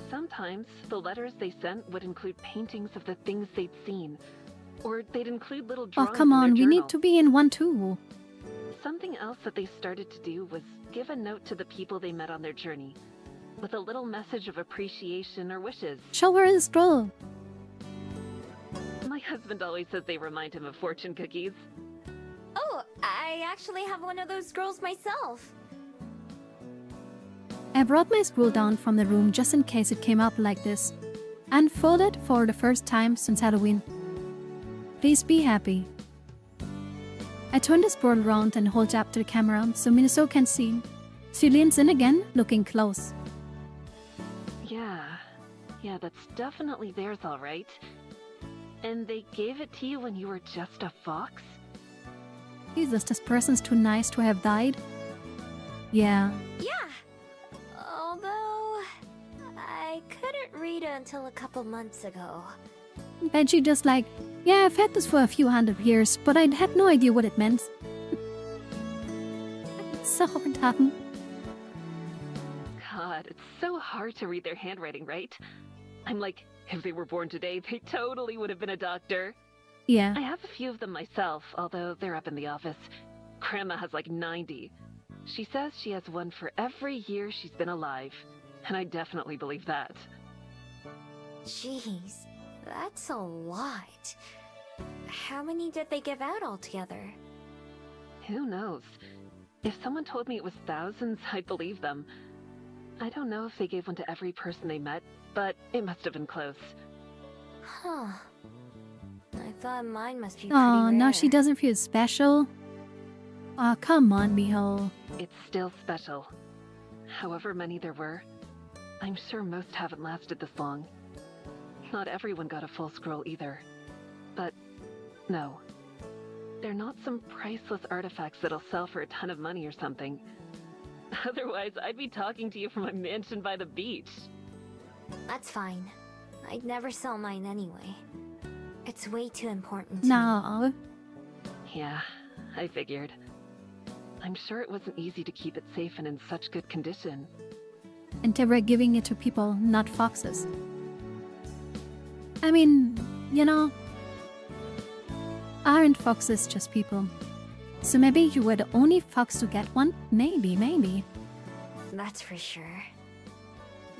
Sometimes, the letters they sent would include paintings of the things they'd seen, or they'd include little Oh, drawings come in their on, we journal. need to be in one too. Something else that they started to do was give a note to the people they met on their journey, with a little message of appreciation or wishes. Show her the scroll. My husband always says they remind him of fortune cookies. Oh, I actually have one of those scrolls myself. I brought my scroll down from the room just in case it came up like this, and folded for the first time since Halloween. Please be happy. I turn the scroll around and hold it up to the camera so Minaso can see. She leans in again, looking close. Yeah, that's definitely theirs, all right. And they gave it to you when you were just a fox? Jesus, this person's too nice to have died. Yeah. Yeah. Although, I couldn't read it until a couple months ago. And she just like, yeah, I've had this for a few hundred years, but I had no idea what it meant. It's so hard to happen. God, it's so hard to read their handwriting, right? I'm like, if they were born today, they totally would have been a doctor. Yeah. I have a few of them myself, although they're up in the office. Grandma has like 90. She says she has one for every year she's been alive, and I definitely believe that. Jeez, that's a lot. How many did they give out altogether? Who knows? If someone told me it was thousands, I'd believe them. I don't know if they gave one to every person they met, but it must have been close. Huh. I thought mine must be pretty Oh, rare. now she doesn't feel special. Oh, come on, Miho. It's still special. However many there were, I'm sure most haven't lasted this long. Not everyone got a full scroll either. But, no. They're not some priceless artifacts that'll sell for a ton of money or something. Otherwise, I'd be talking to you from my mansion by the beach. That's fine. I'd never sell mine anyway. It's way too important to me. No. Yeah, I figured. I'm sure it wasn't easy to keep it safe and in such good condition. And they were giving it to people, not foxes. I mean, you know, aren't foxes just people? So maybe you were the only fox to get one? Maybe. That's for sure.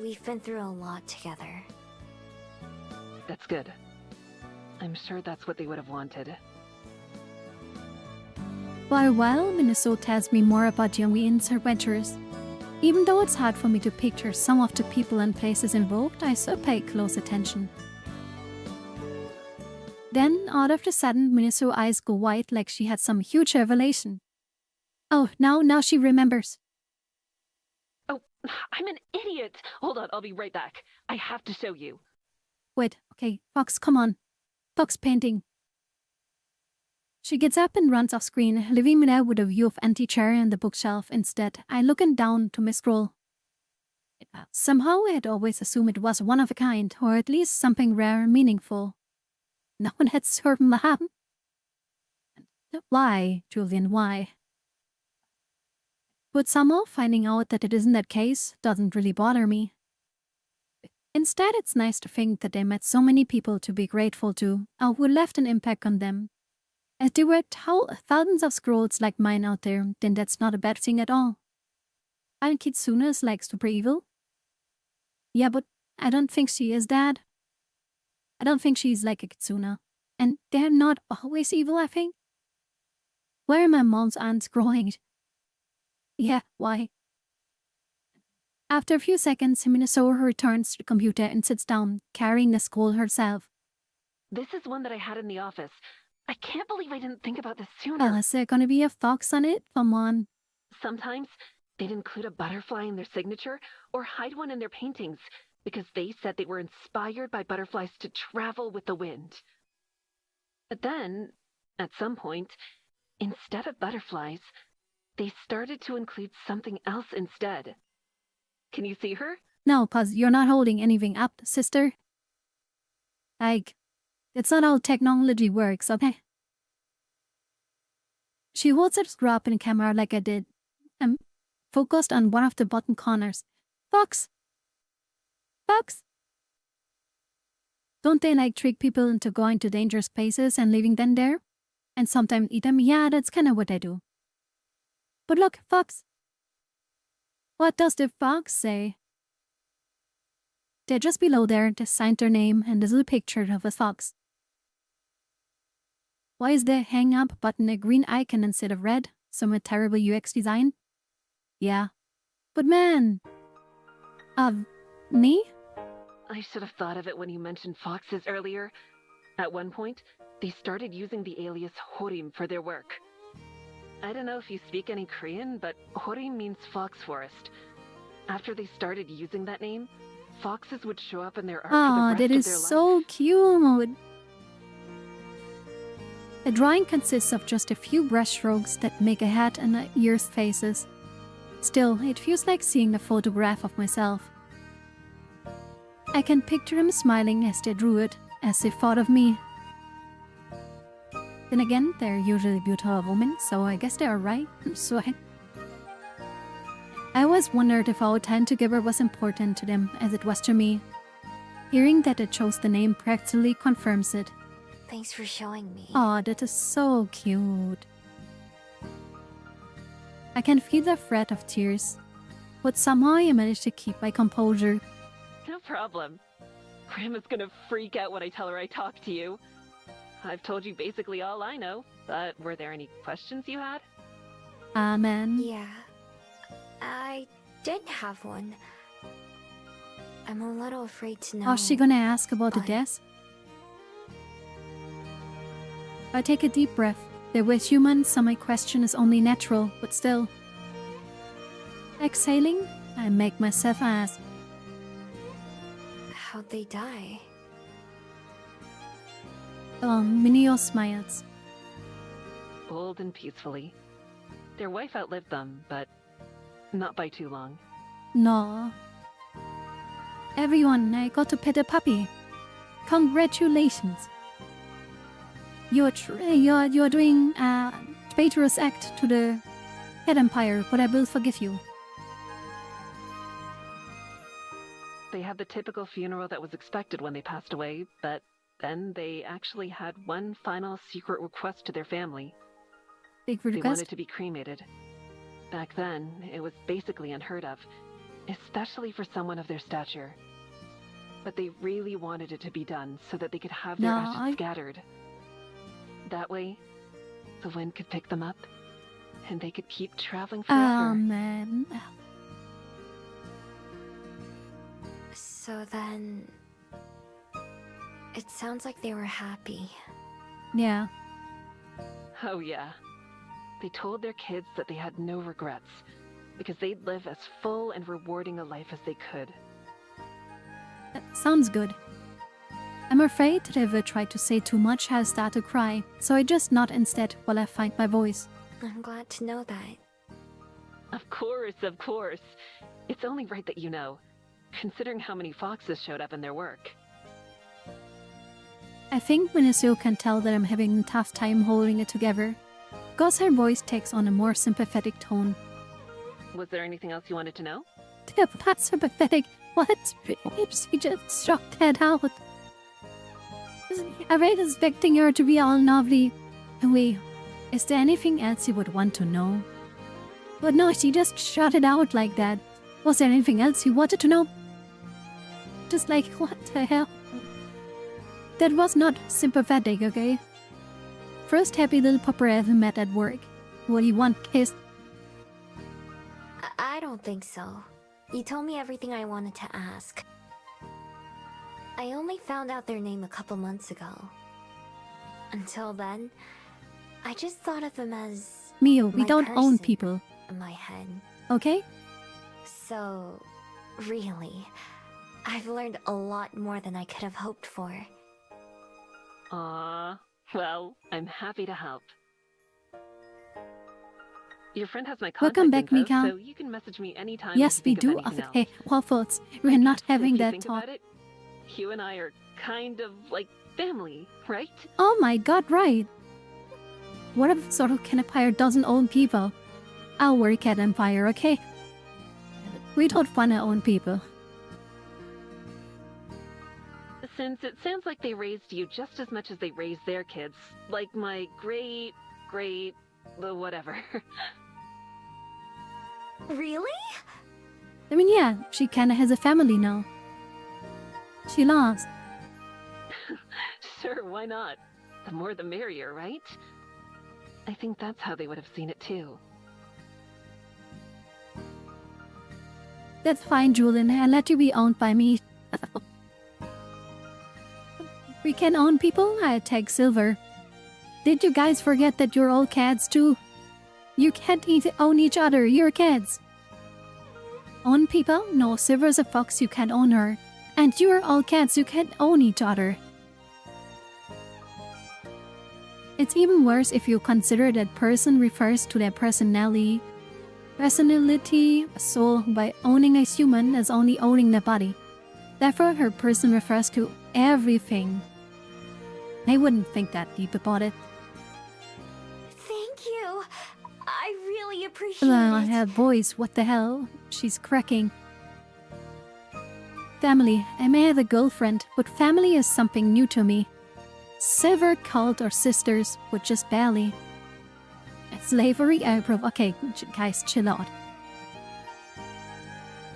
We've been through a lot together. That's good. I'm sure that's what they would have wanted. For a while, Minaso tells me more about Youngwin's adventures. Even though it's hard for me to picture some of the people and places involved, I still pay close attention. Then, all of a sudden, Minaso's eyes go wide like she had some huge revelation. Oh, now she remembers. Oh, I'm an idiot! Hold on, I'll be right back. I have to show you. Wait, okay, Fox, come on. Fox painting. She gets up and runs off screen, leaving me there with a view of Auntie Cherry and the bookshelf. Instead, I look down to my scroll. Somehow I had always assumed it was one of a kind, or at least something rare and meaningful. No one had served lamb. Why, Julian, why? But somehow finding out that it isn't that case doesn't really bother me. Instead, it's nice to think that they met so many people to be grateful to, or who left an impact on them. As there were thousands of scrolls like mine out there, then that's not a bad thing at all. Aren't kitsunas like super evil? Yeah, but I don't think she is that. I don't think she's like a kitsuna. And they're not always evil, I think. Where are my mom's aunts growing? Yeah, why? After a few seconds, Minaso returns to the computer and sits down, carrying the scroll herself. This is one that I had in the office. I can't believe I didn't think about this sooner. Is there gonna be a fox on it? Come on. Sometimes they'd include a butterfly in their signature or hide one in their paintings because they said they were inspired by butterflies to travel with the wind. But then, at some point, instead of butterflies, they started to include something else instead. Can you see her? No, 'cause you're not holding anything up, sister. Like, that's not how technology works, okay? She holds her screw up in the camera like I did. Focused on one of the bottom corners. Fox! Fox! Don't they like trick people into going to dangerous places and leaving them there? And sometimes eat them? Yeah, that's kind of what I do. But look, Fox! What does the fox say? They're just below there, they signed their name and there's a picture of a fox. Why is the hang up button a green icon instead of red? Some terrible UX design? Yeah. But man, Me? I should have thought of it when you mentioned foxes earlier. At one point, they started using the alias Horim for their work. I don't know if you speak any Korean, but Horim means fox forest. After they started using that name, foxes would show up in their art for the Ah, rest that of is their so life. cute. The drawing consists of just a few brushstrokes that make a head and a ear's faces. Still, it feels like seeing a photograph of myself. I can picture him smiling as they drew it, as they thought of me. Then again, they're usually beautiful women, so I guess they are right. So I always wondered if our time together was important to them as it was to me. Hearing that they chose the name practically confirms it. Thanks for showing me. Aw, that is so cute. I can feel the threat of tears, but somehow I managed to keep my composure. No problem. Grandma's gonna freak out when I tell her I talked to you. I've told you basically all I know, but were there any questions you had? Amen. Yeah, I did have one. I'm a little afraid to know. How's she gonna ask about the But- death? I take a deep breath. They're with humans, so my question is only natural, but still. Exhaling, I make myself ask. How'd they die? Minio smiles. Old and peacefully. Their wife outlived them, but not by too long. No. Everyone, I got to pet a puppy. Congratulations. You're doing a traitorous act to the Head Empire, but I will forgive you. They had the typical funeral that was expected when they passed away, but then they actually had one final secret request to their family. Big They request. wanted to be cremated. Back then, it was basically unheard of, especially for someone of their stature. But they really wanted it to be done so that they could have their ashes scattered. That way, the wind could pick them up, and they could keep traveling forever. Amen. So then... It sounds like they were happy. Yeah. Oh yeah. They told their kids that they had no regrets, because they'd live as full and rewarding a life as they could. That sounds good. I'm afraid that if I try to say too much, I'll start to cry, so I just nod instead while I find my voice. I'm glad to know that. Of course, of course. It's only right that you know, considering how many foxes showed up in their work. I think Minisu can tell that I'm having a tough time holding it together, because her voice takes on a more sympathetic tone. Was there anything else you wanted to know? Not sympathetic. What? She just struck that out. I was expecting her to be all lovely. Wait, is there anything else you would want to know? But no, she just shot it out like that. Was there anything else you wanted to know? Just like, what the hell? That was not sympathetic, okay? First happy little pupper I ever met at work. What do you want, kiss? I don't think so. You told me everything I wanted to ask. I only found out their name a couple months ago. Until then, I just thought of them as Mio, we my don't own person people, in my head. okay? So, really, I've learned a lot more than I could have hoped for. Aww. Well, I'm happy to help. Your friend has my contact Welcome back, info, Mika. so you can message me anytime. Yes, if we you think do. of anything else. Okay, waffles. We're not So having if you that think talk. about it, you and I are kind of like family, right? Oh my god, right. What if sort of Empire doesn't own people? I'll work at Empire, okay? We don't wanna own people. Since it sounds like they raised you just as much as they raised their kids, like my great, whatever. Really? I mean, yeah, she kinda has a family now. She lost. Sure, why not? The more the merrier, right? I think that's how they would have seen it too. That's fine, Julian. I'll let you be owned by me. We can own people? I take Silver. Did you guys forget that you're all cats too? You can't own each other, you're cats. Own people? No, Silver's a fox, you can't own her. And you're all cats, you can't own each other. It's even worse if you consider that person refers to their personality. Personality, a soul, by owning a human as only owning their body. Therefore, her person refers to everything. I wouldn't think that deep about it. Thank you. I really appreciate I it. have voice, what the hell? She's cracking. Family. I may have a girlfriend, but family is something new to me. Silver called our sisters, but just barely. Slavery, I approve. Okay, guys, chill out.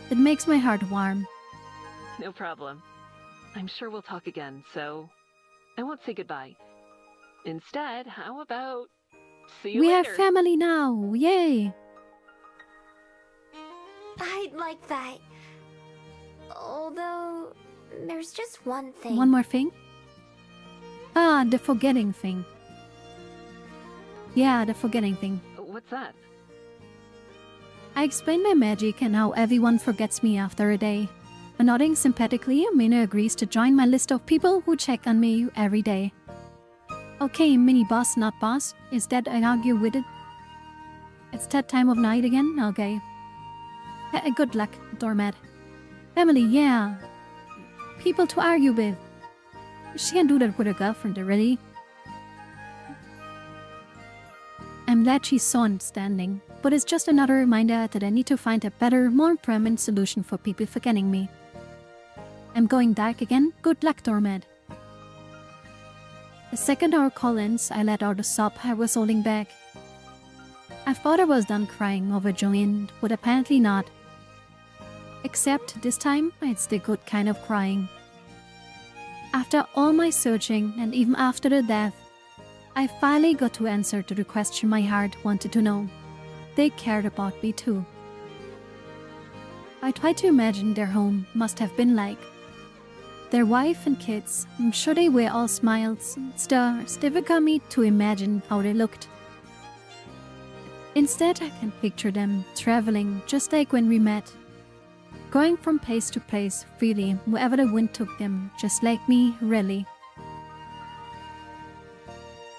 It makes my heart warm. No problem. I'm sure we'll talk again, so I won't say goodbye. Instead, how about see you We later? have family now, yay! I'd like that. Although, there's just one thing. One more thing? Ah, the forgetting thing. Yeah, the forgetting thing. What's that? I explained my magic and how everyone forgets me after a day. Nodding sympathetically, Mina agrees to join my list of people who check on me every day. Okay, mini boss, not boss. Is that I argue with it? It's that time of night again? Okay. Good luck, doormat. Family, yeah. People to argue with. She can do that with her girlfriend already. I'm glad she's so understanding, but it's just another reminder that I need to find a better, more permanent solution for people forgetting me. I'm going dark again. Good luck, doormat. The second our call ends, I let out a sob I was holding back. I thought I was done crying over Julian, but apparently not. Except this time, it's the good kind of crying. After all my searching, and even after the death, I finally got to answer to the question my heart wanted to know. They cared about me too. I tried to imagine their home must have been like. Their wife and kids, I'm sure they were all smiles. It's difficult me to imagine how they looked. Instead, I can picture them traveling just like when we met. Going from place to place freely, wherever the wind took them, just like me, really.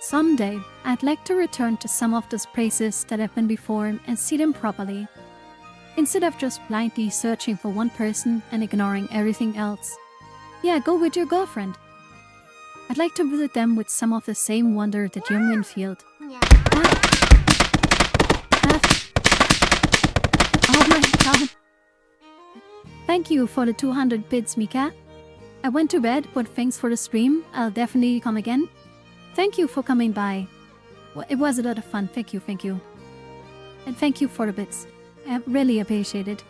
Someday, I'd like to return to some of those places that I've been before and see them properly, instead of just blindly searching for one person and ignoring everything else. Yeah, go with your girlfriend. I'd like to visit them with some of the same wonder that Youngin felt. Oh my god. Thank you for the 200 bits, Mika. I went to bed, but thanks for the stream. I'll definitely come again. Thank you for coming by. Well, it was a lot of fun. Thank you. And thank you for the bits. I really appreciate it.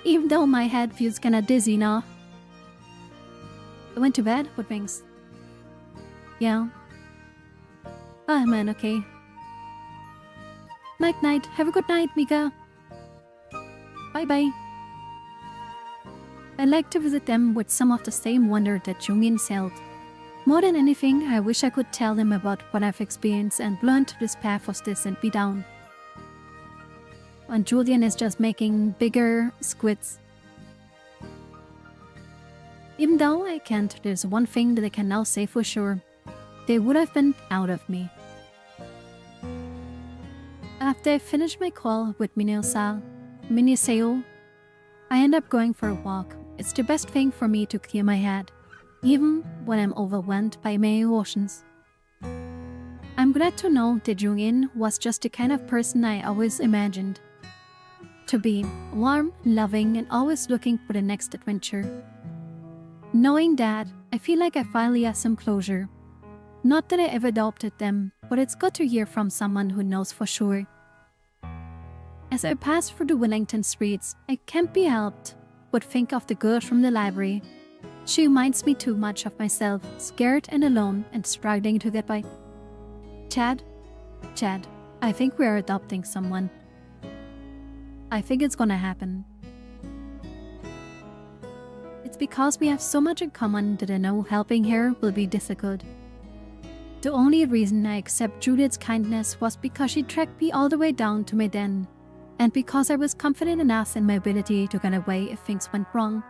Even though my head feels kinda dizzy now. I went to bed, but thanks. Yeah. Ah, man, okay. Night. Have a good night, Mika. Bye-bye. I'd like to visit them with some of the same wonder that Jungin felt. More than anything, I wish I could tell them about what I've experienced and learned this path was this and be down. And Julian is just making bigger squids. Even though I can't, there's one thing that I can now say for sure. They would have been out of me. After I finished my call with Miniseo, I end up going for a walk. It's the best thing for me to clear my head, even when I'm overwhelmed by my emotions. I'm glad to know that Jungin was just the kind of person I always imagined. To be warm, loving, and always looking for the next adventure. Knowing that, I feel like I finally have some closure. Not that I ever doubted them, but it's good to hear from someone who knows for sure. As I pass through the Wellington streets, I can't be helped but think of the girl from the library. She reminds me too much of myself, scared and alone and struggling to get by. Chad, I think we are adopting someone. I think it's gonna happen. It's because we have so much in common that I know helping her will be difficult. The only reason I accept Judith's kindness was because she tracked me all the way down to my den, and because I was confident enough in my ability to get away if things went wrong.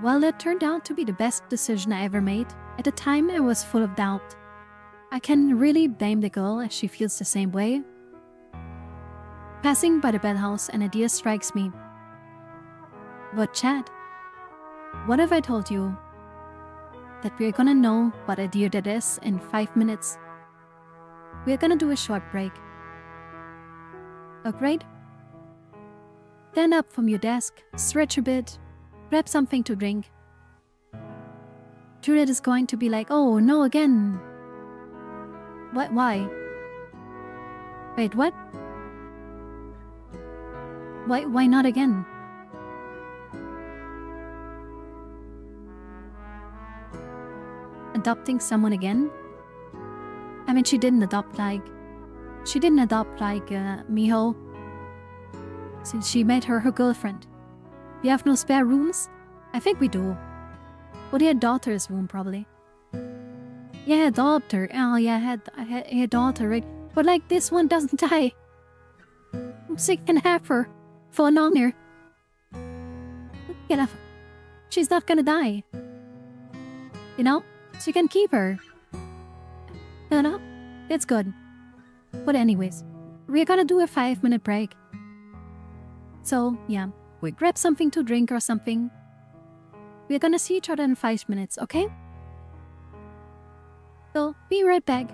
Well, that turned out to be the best decision I ever made. At the time, I was full of doubt. I can really blame the girl as she feels the same way. Passing by the bedhouse, an idea strikes me. But Chad, what if I told you that we're gonna know what idea that is in 5 minutes? We're gonna do a short break. Agreed? Stand up from your desk, stretch a bit, grab something to drink. Judith is going to be like, oh no, again. What? Why? Wait, what? Why not again? Adopting someone again? I mean, she didn't adopt like Miho. Since she made her girlfriend. We have no spare rooms? I think we do. But her daughter's room, probably. Yeah, adopt her. Oh yeah, I had her daughter, right? But like, this one doesn't die. So you can have her for longer. You know, she's not gonna die. You know? So you can keep her. You know? It's good. But anyways, we're gonna do a 5-minute break. So, yeah, we grab something to drink or something. We're gonna see each other in 5 minutes, okay? So, be right back.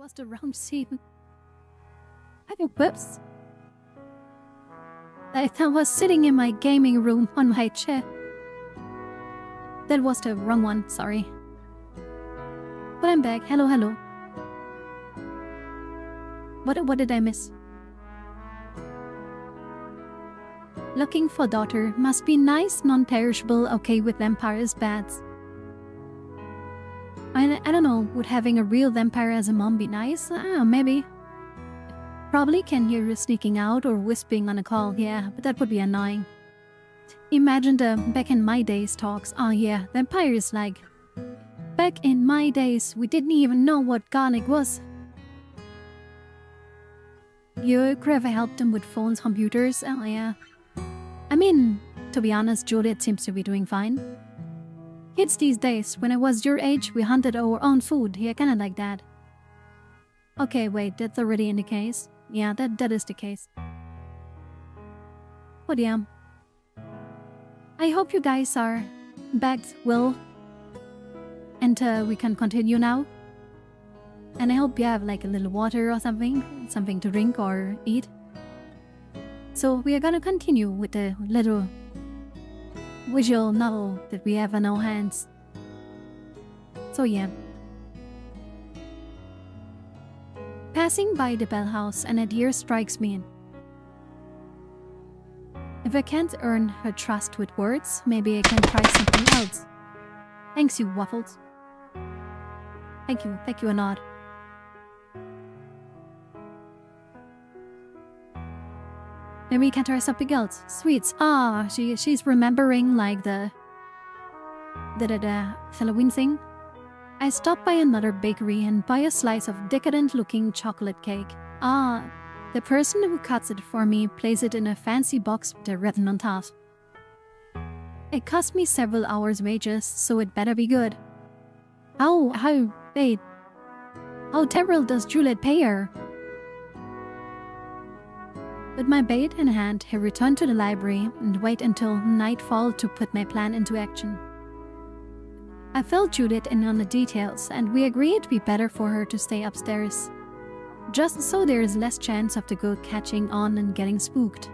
was the wrong scene. Whoops. I was sitting in my gaming room on my chair. That was the wrong one, sorry. But I'm back. Hello, hello. What did I miss? Looking for daughter. Must be nice, non-perishable, okay with vampires, bats. I don't know, would having a real vampire as a mom be nice? Maybe. Probably can hear her sneaking out or whispering on a call, yeah, but that would be annoying. Imagine the back in my days talks. Oh yeah, vampires like... Back in my days, we didn't even know what garlic was. You could have helped them with phones, computers, oh yeah. I mean, to be honest, Juliet seems to be doing fine. Kids these days, when I was your age, we hunted our own food. Yeah, kinda like that. Okay, wait, that's already in the case. Yeah, that is the case. But yeah. I hope you guys are back well. And we can continue now. And I hope you have like a little water or something to drink or eat. So we are gonna continue with the little visual novel that we have in our hands. So yeah. Passing by the bell house, an idea strikes me. If I can't earn her trust with words, maybe I can try something else. Thanks, you waffles. Thank you a lot. Maybe we can try something else. Sweets. Ah, she's remembering like the Halloween thing. I stop by another bakery and buy a slice of decadent-looking chocolate cake. Ah, the person who cuts it for me places it in a fancy box with a written on top. It cost me several hours' wages, so it better be good. How terrible does Juliet pay her? With my bait in hand, I return to the library and wait until nightfall to put my plan into action. I filled Juliet in on the details, and we agreed it'd be better for her to stay upstairs, just so there is less chance of the goat catching on and getting spooked.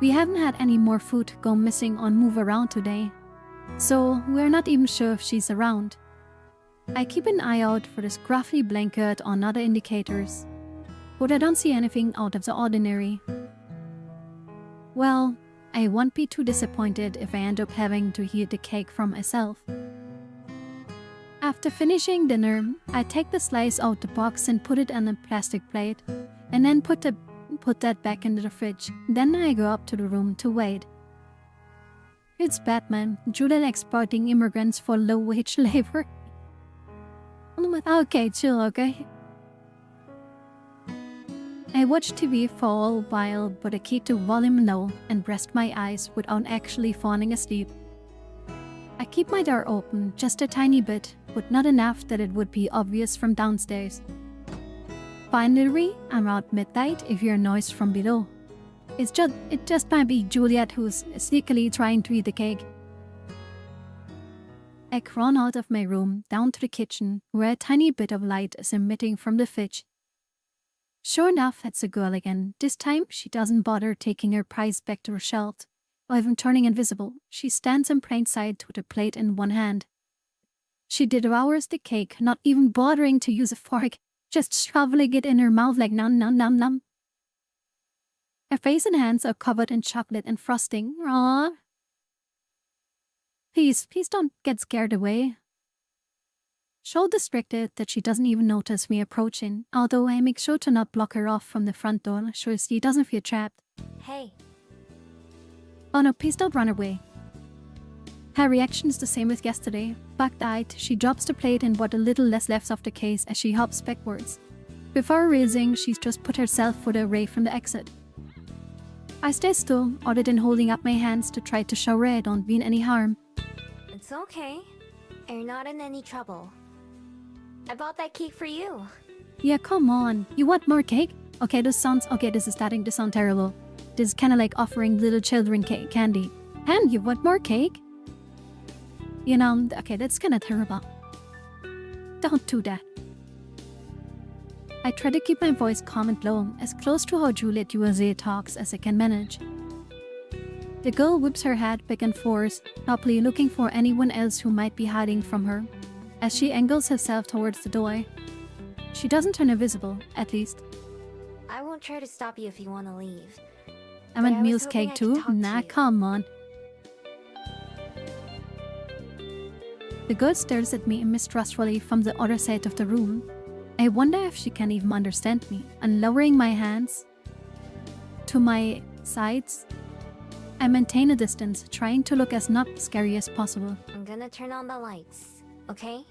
We haven't had any more food go missing or move around today, so we're not even sure if she's around. I keep an eye out for the scruffy blanket or other indicators, but I don't see anything out of the ordinary. Well, I won't be too disappointed if I end up having to eat the cake from myself. After finishing dinner, I take the slice out the box and put it on a plastic plate, and then put that back into the fridge. Then I go up to the room to wait. It's Batman, Juliet exploiting immigrants for low-wage labor. Okay, chill, okay? I watch TV for a while, but I keep the volume low and rest my eyes without actually falling asleep. I keep my door open just a tiny bit, but not enough that it would be obvious from downstairs. Finally, around midnight, I hear a noise from below. It just might be Juliet who's sneakily trying to eat the cake. I crawl out of my room, down to the kitchen, where a tiny bit of light is emitting from the fridge. Sure enough, it's a girl again. This time, she doesn't bother taking her prize back to her shelf, or even turning invisible. She stands in plain sight with a plate in one hand. She devours the cake, not even bothering to use a fork, just shoveling it in her mouth like nom nom nom nom. Her face and hands are covered in chocolate and frosting. Aww. Please don't get scared away. So distracted that she doesn't even notice me approaching, although I make sure to not block her off from the front door so she doesn't feel trapped. Hey. Oh no, please don't run away. Her reaction is the same as yesterday. Bugged-eyed, she drops the plate and what a little less left of the case as she hops backwards. Before raising, she's just put herself further away from the exit. I stay still, other than holding up my hands to try to show her I don't mean any harm. It's okay. You're not in any trouble. I bought that cake for you. Yeah, come on. You want more cake? Okay, this is starting to sound terrible. This is kinda like offering little children candy. And you want more cake? You know, okay, that's kinda terrible. Don't do that. I try to keep my voice calm and low, as close to how Juliet USA talks as I can manage. The girl whips her head back and forth, probably looking for anyone else who might be hiding from her, as she angles herself towards the door. She doesn't turn invisible, at least. I won't try to stop you if you want to leave. I But want I was Meal's hoping cake I could too? talk to Nah, you. come on. The girl stares at me mistrustfully from the other side of the room. I wonder if she can even understand me, and lowering my hands to my sides, I maintain a distance, trying to look as not scary as possible. I'm gonna turn on the lights, okay?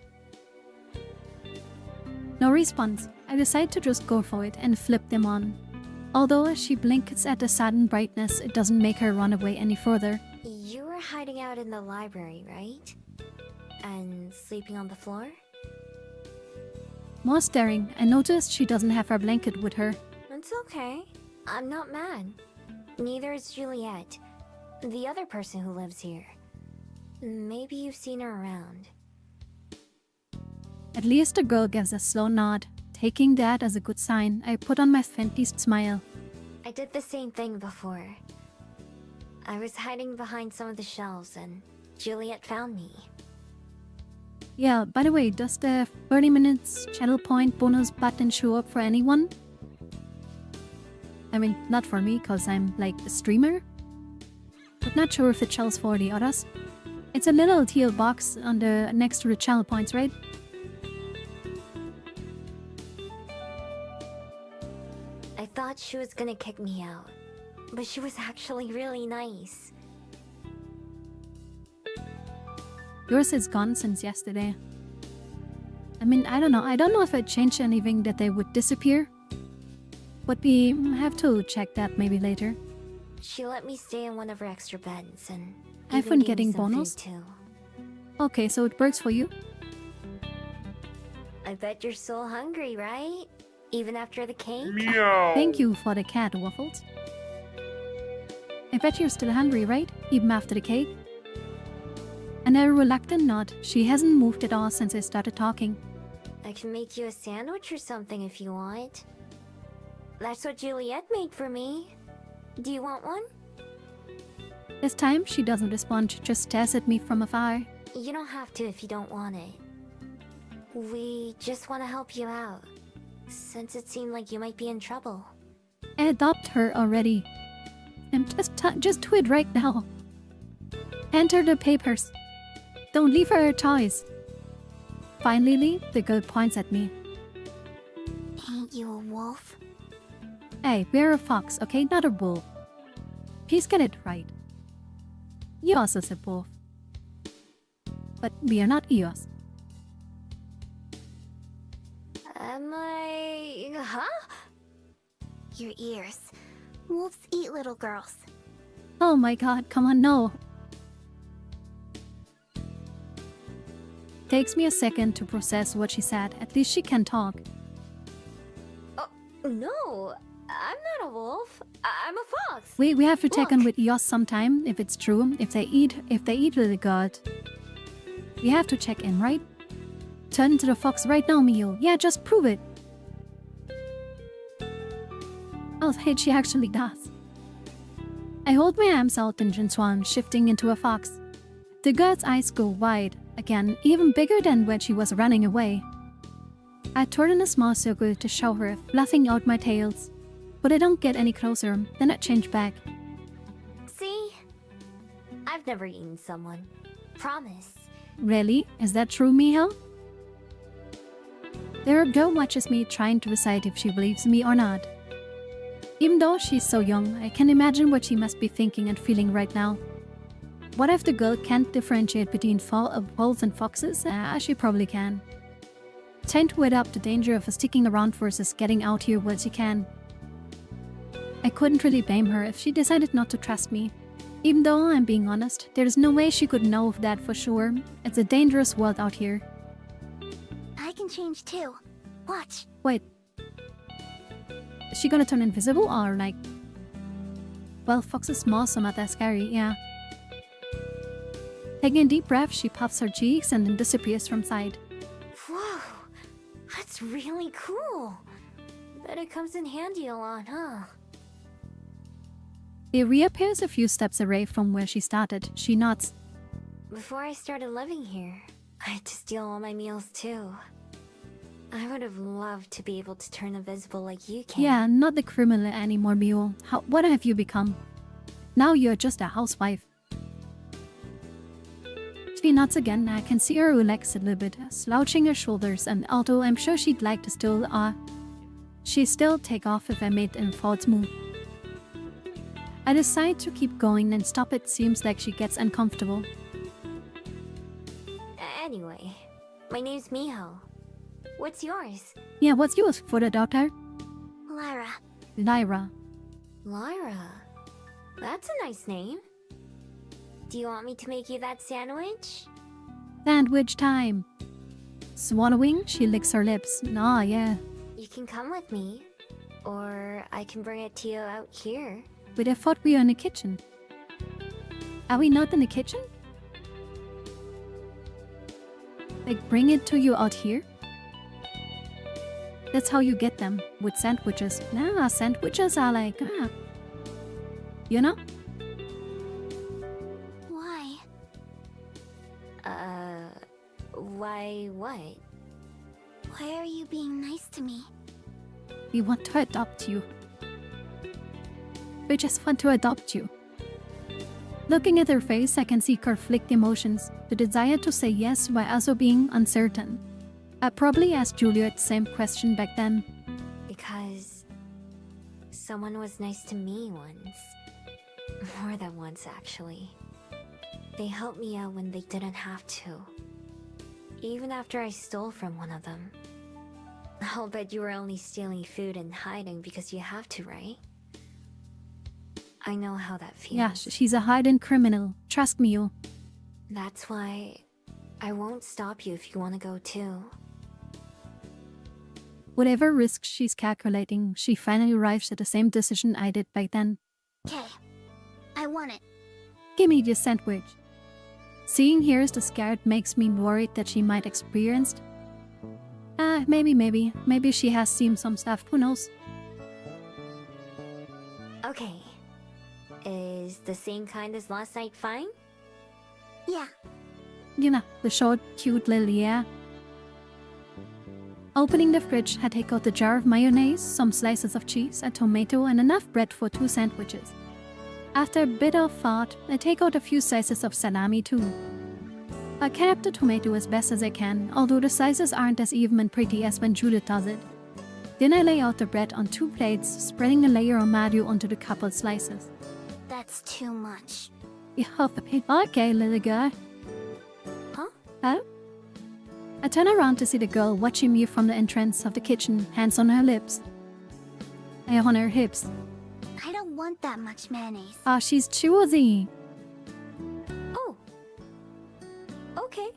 No response. I decide to just go for it and flip them on. Although as she blinks at the sudden brightness, it doesn't make her run away any further. You were hiding out in the library, right? And sleeping on the floor? More staring, I noticed she doesn't have her blanket with her. It's okay. I'm not mad. Neither is Juliet, the other person who lives here. Maybe you've seen her around. At least the girl gives a slow nod. Taking that as a good sign, I put on my faintest smile. I did the same thing before. I was hiding behind some of the shelves and Juliet found me. Yeah, by the way, does the 30 minutes channel point bonus button show up for anyone? I mean, not for me, cause I'm like a streamer. But not sure if it shows for the others. It's a little teal box on the next to the channel points, right? I thought she was gonna kick me out, but she was actually really nice. Yours is gone since yesterday. I mean, I don't know. I don't know if it changed anything that they would disappear. But we have to check that maybe later. She let me stay in one of her extra beds and I've even been gave me getting some food, bonus. too. Okay, so it works for you. I bet you're still hungry, right? Even after the cake? Meow. Thank you for the cat, Waffles. I bet you're still hungry, right? Even after the cake? And a reluctant nod. She hasn't moved at all since I started talking. I can make you a sandwich or something if you want. That's what Juliet made for me. Do you want one? This time, she doesn't respond, she just stares at me from afar. You don't have to if you don't want it. We just want to help you out, since it seemed like you might be in trouble. I adopt her already. And just do it right now. Enter the papers. Don't leave her toys. Finally, the girl points at me. Ain't you a wolf? Hey, we're a fox, okay? Not a wolf. Please get it right. Eos is a wolf. But we are not Eos. Am I... Huh? Your ears. Wolves eat little girls. Oh my god, come on, no. Takes me a second to process what she said. At least she can talk. Oh, no. I'm not a wolf. I'm a fox. We have to check on Look. with Eos sometime, if it's true. If they eat little god. We have to check in, right? Turn into the fox right now, Mio. Yeah, just prove it. Oh, hey, she actually does. I hold my arms out and swan, shifting into a fox. The girl's eyes go wide, again, even bigger than when she was running away. I turn in a small circle to show her, fluffing out my tails. But I don't get any closer, then I change back. See? I've never eaten someone. Promise. Really? Is that true, Miho? The girl watches me, trying to decide if she believes me or not. Even though she's so young, I can imagine what she must be thinking and feeling right now. What if the girl can't differentiate between wolves and foxes? She probably can. Trying to weigh up the danger of sticking around versus getting out here while she can. I couldn't really blame her if she decided not to trust me. Even though, I'm being honest, there's no way she could know that for sure. It's a dangerous world out here. I can change too. Watch. Wait. Is she gonna turn invisible or like... Well, Fox is small, so not that scary, yeah. Taking a deep breath, she puffs her cheeks and then disappears from sight. Whoa. That's really cool. but it comes in handy a lot, huh? He reappears a few steps away from where she started. She nods. Before I started living here, I had to steal all my meals too. I would have loved to be able to turn invisible like you can. Yeah, not the criminal anymore, Mio. What have you become? Now you're just a housewife. She nods again. I can see her relax a little bit, slouching her shoulders, and although I'm sure she'd like to still she'd still take off if I made an false move. I decide to keep going and stop. It seems like she gets uncomfortable. Anyway, my name's Miho. What's yours? Yeah, what's yours for the daughter? Lyra. Lyra. Lyra. That's a nice name. Do you want me to make you that sandwich? Sandwich time. Swallowing, she licks her lips. Nah, yeah. You can come with me, or I can bring it to you out here. But I thought we were in the kitchen. Are we not in the kitchen? Like, bring it to you out here? That's how you get them, with sandwiches. Nah, sandwiches are like, you know? Why? Why what? Why are you being nice to me? We want to adopt you. We just want to adopt you. Looking at her face, I can see conflict emotions, the desire to say yes while also being uncertain. I probably asked Julia the same question back then. Because someone was nice to me once. More than once, actually. They helped me out when they didn't have to. Even after I stole from one of them. I'll bet you were only stealing food and hiding because you have to, right? I know how that feels. Yeah, she's a hardened criminal. Trust me, you. That's why I won't stop you if you want to go too. Whatever risks she's calculating, she finally arrives at the same decision I did back then. Okay. I want it. Give me the sandwich. Seeing her as the scared makes me worried that she might experience. Maybe she has seen some stuff, who knows? Okay. Is the same kind as last night fine? Yeah. You know, the short, cute little yeah. Opening the fridge, I take out the jar of mayonnaise, some slices of cheese, a tomato, and enough bread for 2 sandwiches. After a bit of thought, I take out a few slices of salami too. I cut up the tomato as best as I can, although the slices aren't as even and pretty as when Judith does it. Then I lay out the bread on 2 plates, spreading a layer of mayo onto the coupled slices. That's too much. You have a bit okay, little girl. Huh? Huh? I turn around to see the girl watching me from the entrance of the kitchen, hands on her lips. I on her hips. I don't want that much mayonnaise. Ah, she's choosy. Oh. Okay.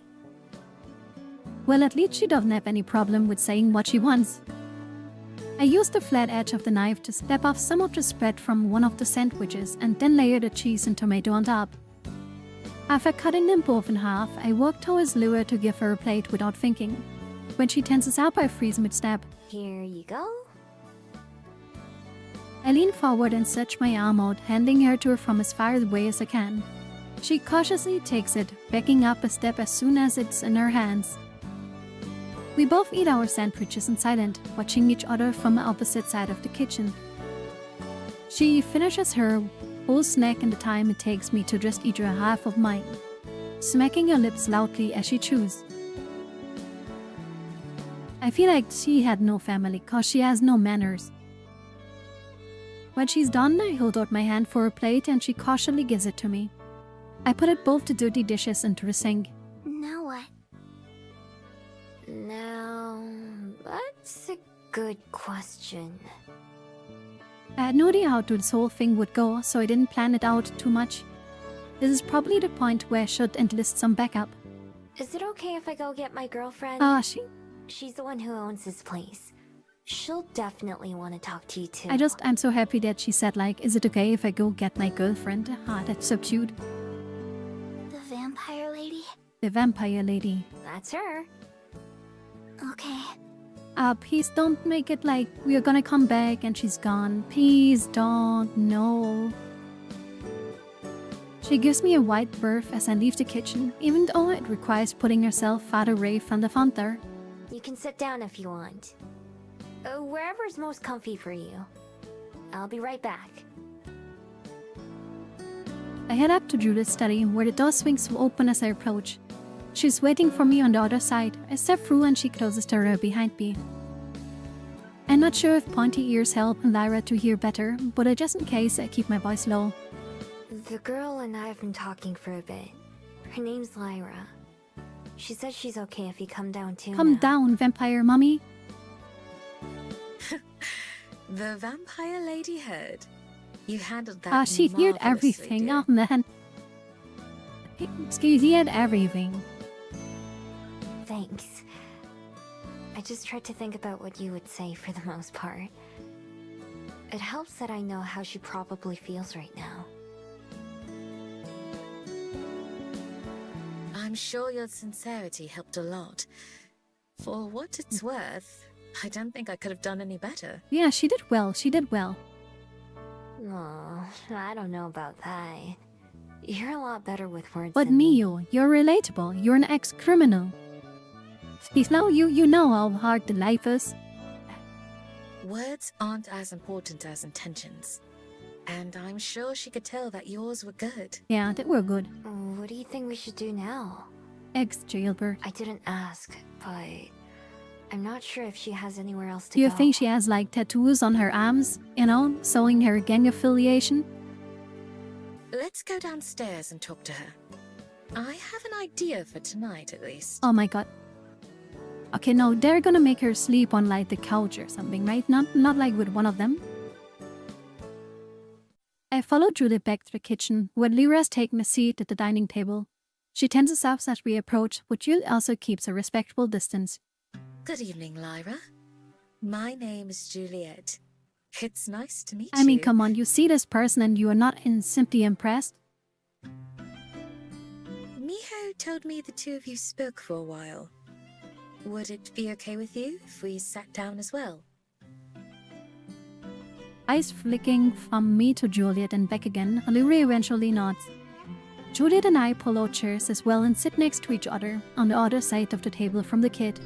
Well, at least she doesn't have any problem with saying what she wants. I use the flat edge of the knife to step off some of the spread from one of the sandwiches and then layer the cheese and tomato on top. After cutting them both in half, I walk towards Lua to give her a plate without thinking. When she tenses up, I freeze mid-step. Here you go. I lean forward and stretch my arm out, handing her to her from as far away as I can. She cautiously takes it, backing up a step as soon as it's in her hands. We both eat our sandwiches in silence, watching each other from the opposite side of the kitchen. She finishes her whole snack in the time it takes me to just eat her half of mine, smacking her lips loudly as she chews. I feel like she had no family, cause she has no manners. When she's done, I hold out my hand for her plate and she cautiously gives it to me. I put it both the dirty dishes into the sink. Now what? Now, that's a good question. I had no idea how this whole thing would go, so I didn't plan it out too much. This is probably the point where I should enlist some backup. Is it okay if I go get my girlfriend? She's the one who owns this place. She'll definitely want to talk to you too. I'm so happy that she said like, is it okay if I go get my girlfriend? Ah, that's so cute. The vampire lady? The vampire lady. That's her. Okay. Please don't make it like we are gonna come back and she's gone. Please don't. No. She gives me a wide berth as I leave the kitchen, even though it requires putting herself far away from the fonder. You can sit down if you want. Wherever's most comfy for you. I'll be right back. I head up to Judith's study, where the door swings open as I approach. She's waiting for me on the other side. I step through and she closes the door behind me. I'm not sure if pointy ears help Lyra to hear better, but just in case, I keep my voice low. The girl and I have been talking for a bit. Her name's Lyra. She says she's okay if you come down too. Come now. down, vampire mommy. The vampire lady heard. You handled that She heard marvelously, everything. dear. Oh man. Excuse, he had everything. Thanks. I just tried to think about what you would say for the most part. It helps that I know how she probably feels right now. I'm sure your sincerity helped a lot. For what it's worth, I don't think I could have done any better. Yeah, she did well. She did well. Oh, I don't know about that. You're a lot better with words But than me. Mio, you're relatable. You're an ex-criminal. Speak now, you know how hard the life is. Words aren't as important as intentions. And I'm sure she could tell that yours were good. Yeah, that were good. What do you think we should do now? Ex-jailbird. I didn't ask, but I'm not sure if she has anywhere else to Do you go. think she has like tattoos on her arms? You know, showing her gang affiliation? Let's go downstairs and talk to her. I have an idea for tonight, at least. Oh my god. Okay, no, they're gonna make her sleep on like the couch or something, right? Not like with one of them. I follow Julie back to the kitchen, where Lyra's taking a seat at the dining table. She tenses up as we approach, but Julie also keeps a respectable distance. Good evening, Lyra. My name is Juliet. It's nice to meet you. I mean, come on, you see this person and you are not simply impressed? Miho told me the two of you spoke for a while. Would it be okay with you if we sat down as well? Eyes flicking from me to Juliet and back again, Lyra eventually nods. Juliet and I pull out chairs as well and sit next to each other on the other side of the table from the kid.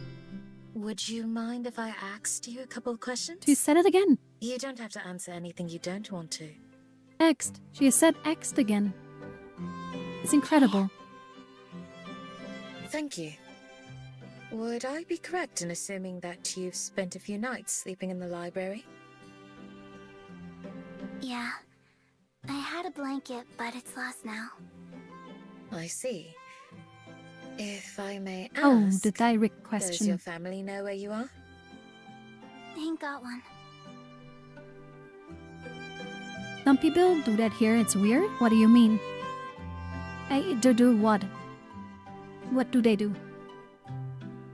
Would you mind if I asked you a couple of questions? She said it again. You don't have to answer anything you don't want to. Exed. She has said exed again. It's incredible. Thank you. Would I be correct in assuming that you've spent a few nights sleeping in the library? Yeah. I had a blanket, but it's lost now. I see. If I may ask, Oh, the direct does your question. family know where you are? Ain't got one. Some people do that here, it's weird. What do you mean? They do what? What do they do?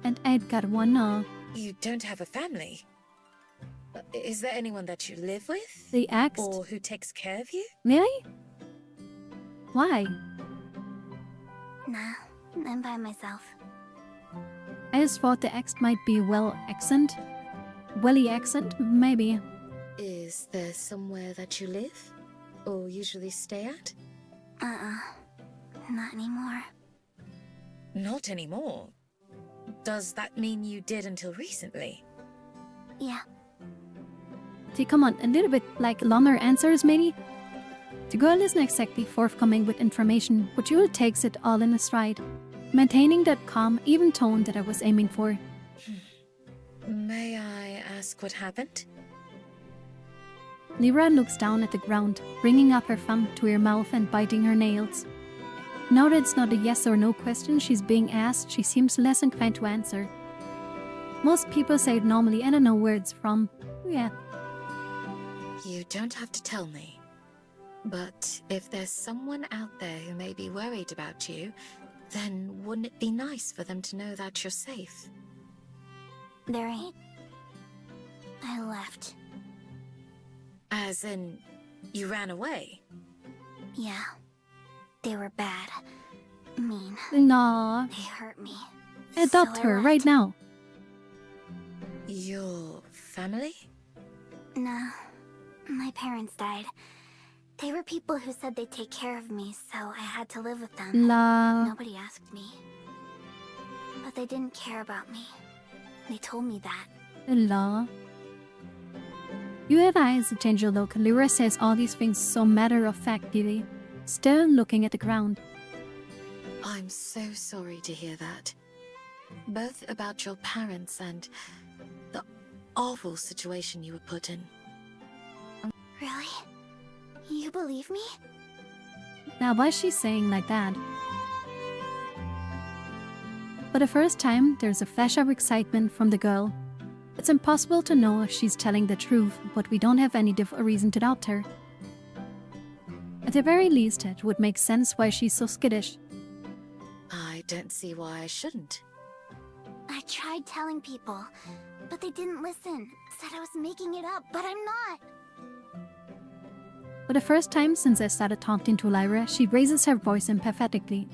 And I'd got one, You don't have a family? Is there anyone that you live with? they asked. Or who takes care of you? Really? Why? Nah, I'm by myself. I just thought the ex might be welly accent, maybe. Is there somewhere that you live? Or usually stay at? Not anymore. Not anymore. Does that mean you did until recently? Yeah. See, come on, a little bit like longer answers, maybe? The girl isn't exactly forthcoming with information, but Jewel takes it all in a stride, maintaining that calm, even tone that I was aiming for. May I ask what happened? Lyra looks down at the ground, bringing up her thumb to her mouth and biting her nails. Now that it's not a yes or no question she's being asked, she seems less inclined to answer. Most people say it normally and I know where it's from. Yeah. You don't have to tell me. But if there's someone out there who may be worried about you, then wouldn't it be nice for them to know that you're safe? There ain't. I left. As in, you ran away? Yeah. They were bad. Mean. Nah. They hurt me. Adopt So I her left. right now. Your family? Nah, my parents died. They were people who said they'd take care of me, so I had to live with them. La. Nobody asked me. But they didn't care about me. They told me that. La. You realize the change your look. Lyra says all these things so matter-of-factly, still looking at the ground. I'm so sorry to hear that. Both about your parents and the awful situation you were put in. Really? You believe me? Now why is she saying like that? For the first time, there's a flash of excitement from the girl. It's impossible to know if she's telling the truth, but we don't have any reason to doubt her. At the very least, it would make sense why she's so skittish. I don't see why I shouldn't. I tried telling people, but they didn't listen. Said I was making it up, but I'm not. For the first time since I started talking to Lyra, she raises her voice emphatically.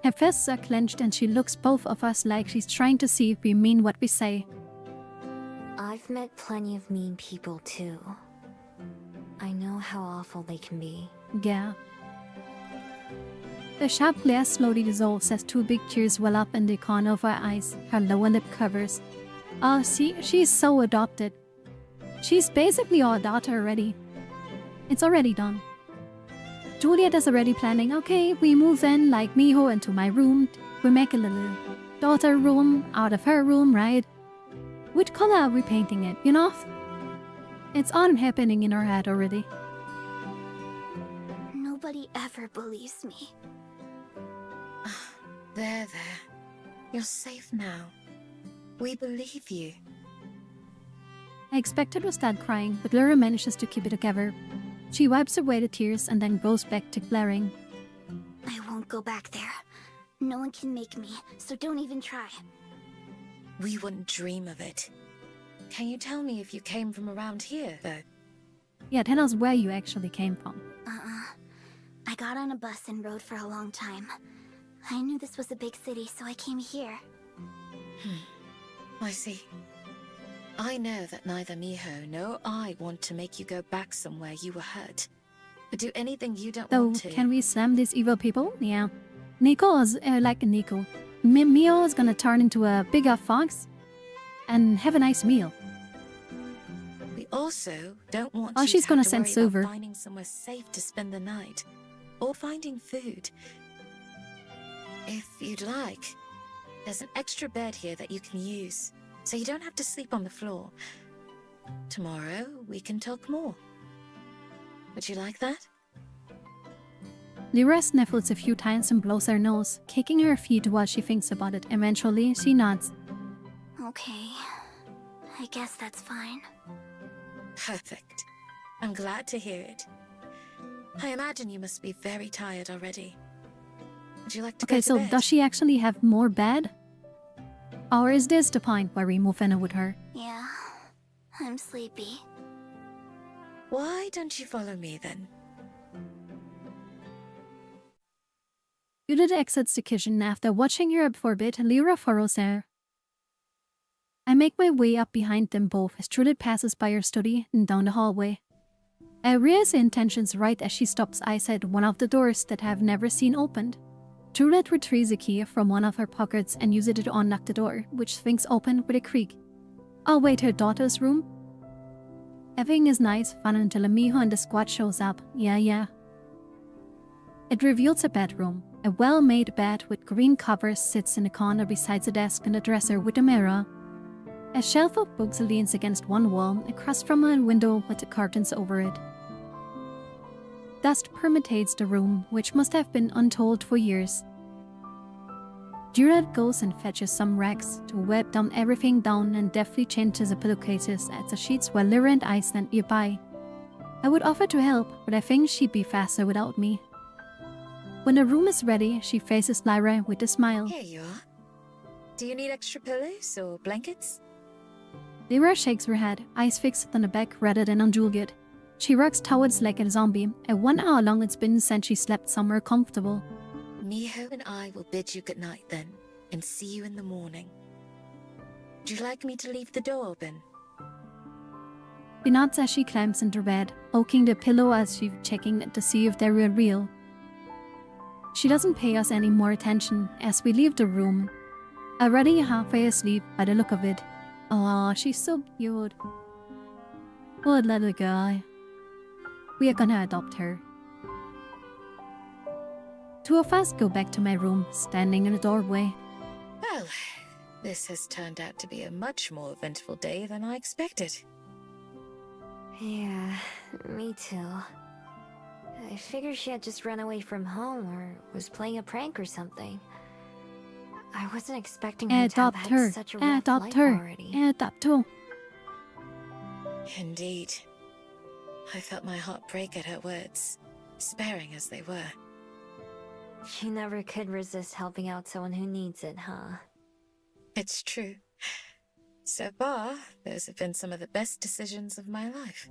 Her fists are clenched and she looks both of us like she's trying to see if we mean what we say. I've met plenty of mean people too. I know how awful they can be. Yeah. The sharp glare slowly dissolves as two big tears well up in the corner of her eyes, her lower lip covers. Oh, see, she's so adopted. She's basically our daughter already. It's already done. Juliet is already planning, okay, we move in like Miho into my room. We make a little daughter room out of her room, right? Which color are we painting it, you know? It's all happening in her head already. Nobody ever believes me. There. You're safe now. We believe you. I expected to start crying, but Lyra manages to keep it together. She wipes away the tears and then goes back to glaring. I won't go back there. No one can make me, so don't even try. We wouldn't dream of it. Can you tell me if you came from around here, though? Yeah, tell us where you actually came from. I got on a bus and rode for a long time. I knew this was a big city, so I came here. I see. I know that neither Miho nor I want to make you go back somewhere you were hurt. But do anything you don't So, want to. can we slam these evil people? Yeah. Nico is like Nico. Mio is gonna turn into a bigger fox and have a nice meal. We also don't want Oh, you she's to gonna have to send worry Silver. about finding somewhere safe to spend the night. Or finding food. If you'd like, there's an extra bed here that you can use, so you don't have to sleep on the floor. Tomorrow, we can talk more. Would you like that? Lyra sniffles a few times and blows her nose, kicking her feet while she thinks about it. Eventually, she nods. Okay. I guess that's fine. Perfect. I'm glad to hear it. I imagine you must be very tired already. Would you like to go Okay, to so bed? does she actually have more bed? Or is this the point where we move in with her? Yeah, I'm sleepy. Why don't you follow me then? Judith exits the kitchen after watching her up for a bit. Lyra follows her. I make my way up behind them both as Judith passes by her study and down the hallway. I realize her intentions right as she stops eyes at one of the doors that I have never seen opened. Judith retrieves a key from one of her pockets and uses it to unlock the door, which swings open with a creak. Oh wait, her daughter's room? Everything is nice, fun until Miho and the squad shows up. Yeah. It reveals a bedroom. A well-made bed with green covers sits in the corner beside the desk and the dresser with a mirror. A shelf of books leans against one wall, across from a window with the curtains over it. Dust permeates the room, which must have been untold for years. Judith goes and fetches some rags to wipe down everything down and deftly changes the pillowcases at the sheets while Lyra and I stand nearby. I would offer to help, but I think she'd be faster without me. When the room is ready, she faces Lyra with a smile. Here you are. Do you need extra pillows or blankets? Lyra shakes her head, eyes fixed on the back rather than on Juliet. She rocks towards like a zombie, and 1 hour long it's been since she slept somewhere comfortable. Miho and I will bid you goodnight then, and see you in the morning. Would you like me to leave the door open? She nods as she climbs into bed, poking the pillow as she's checking to see if they're real. She doesn't pay us any more attention as we leave the room, already halfway asleep by the look of it. Aw, she's so cute. Poor little guy. We are gonna adopt her. Two of us go back to my room, standing in the doorway. Well, this has turned out to be a much more eventful day than I expected. Yeah, me too. I figured she had just run away from home or was playing a prank or something. I wasn't expecting her to have Adopt had her. such a rough Adopt life her. already. Adopt her. Indeed. I felt my heart break at her words, sparing as they were. You never could resist helping out someone who needs it, huh? It's true. So far, those have been some of the best decisions of my life.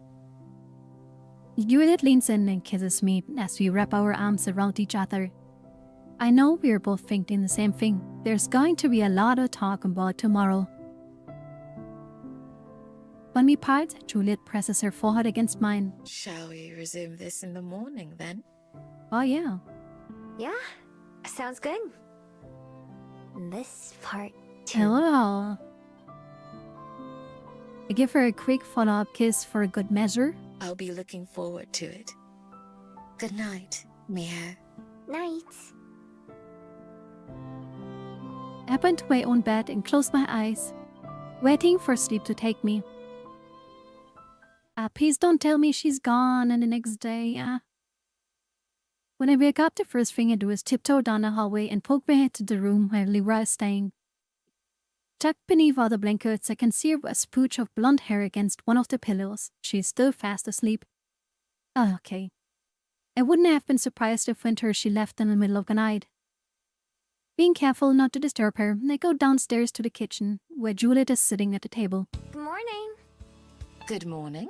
Judith leans in and kisses me as we wrap our arms around each other. I know we're both thinking the same thing. There's going to be a lot of talk about tomorrow. When we part, Juliet presses her forehead against mine. Shall we resume this in the morning, then? Oh yeah. Yeah, sounds good. This part too. Hello. I give her a quick follow-up kiss for a good measure. I'll be looking forward to it. Good night, Mia. Night. I went to my own bed and closed my eyes, waiting for sleep to take me. Please don't tell me she's gone and the next day. When I wake up, the first thing I do is tiptoe down the hallway and poke my head to the room where Lyra is staying. Tucked beneath all the blankets, I can see a spooch of blonde hair against one of the pillows. She's still fast asleep. Oh, okay. I wouldn't have been surprised if winter she left in the middle of the night. Being careful not to disturb her, I go downstairs to the kitchen, where Juliet is sitting at the table. Good morning. Good morning.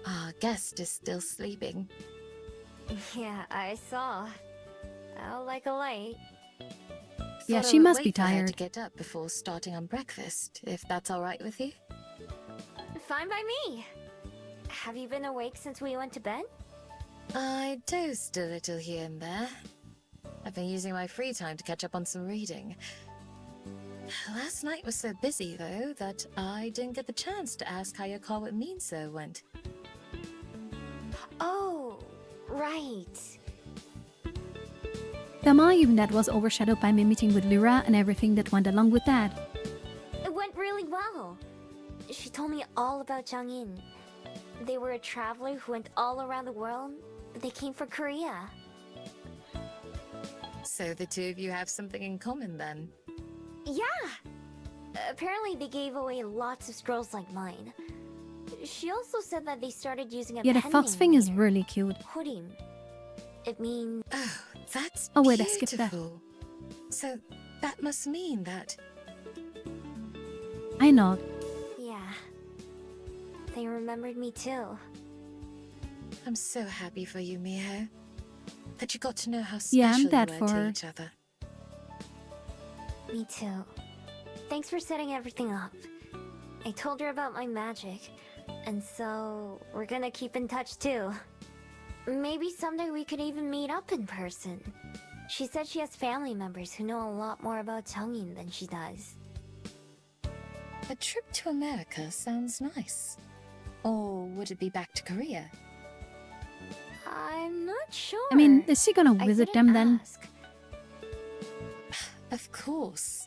Our guest is still sleeping. Yeah, I saw. Out like a light. Yeah, Thought she I would must be wait for her tired. to get up before starting on breakfast, if that's all right with you. Fine by me. Have you been awake since we went to bed? I dozed a little here and there. I've been using my free time to catch up on some reading. Last night was so busy, though, that I didn't get the chance to ask how your call with Minso went. Oh, right. Even that was overshadowed by my meeting with Lyra and everything that went along with that. It went really well. She told me all about Jongin. They were a traveler who went all around the world, but they came for Korea. So the two of you have something in common, then? Yeah! Apparently they gave away lots of scrolls like mine. She also said that they started using a Yeah, the pen fox name thing is later. really cute. Horim. It means... Oh, that's Oh, wait, I beautiful. skipped that. So that must mean that... I nod. Yeah. They remembered me too. I'm so happy for you, Miho. That you got to know how special Yeah, I'm that you for were her. to each other. Me too. Thanks for setting everything up. I told her about my magic, and so we're gonna keep in touch too. Maybe someday we could even meet up in person. She said she has family members who know a lot more about Jongin than she does. A trip to America sounds nice. Or would it be back to Korea? I'm not sure. I mean, is she gonna I visit didn't them then? ask. Of course.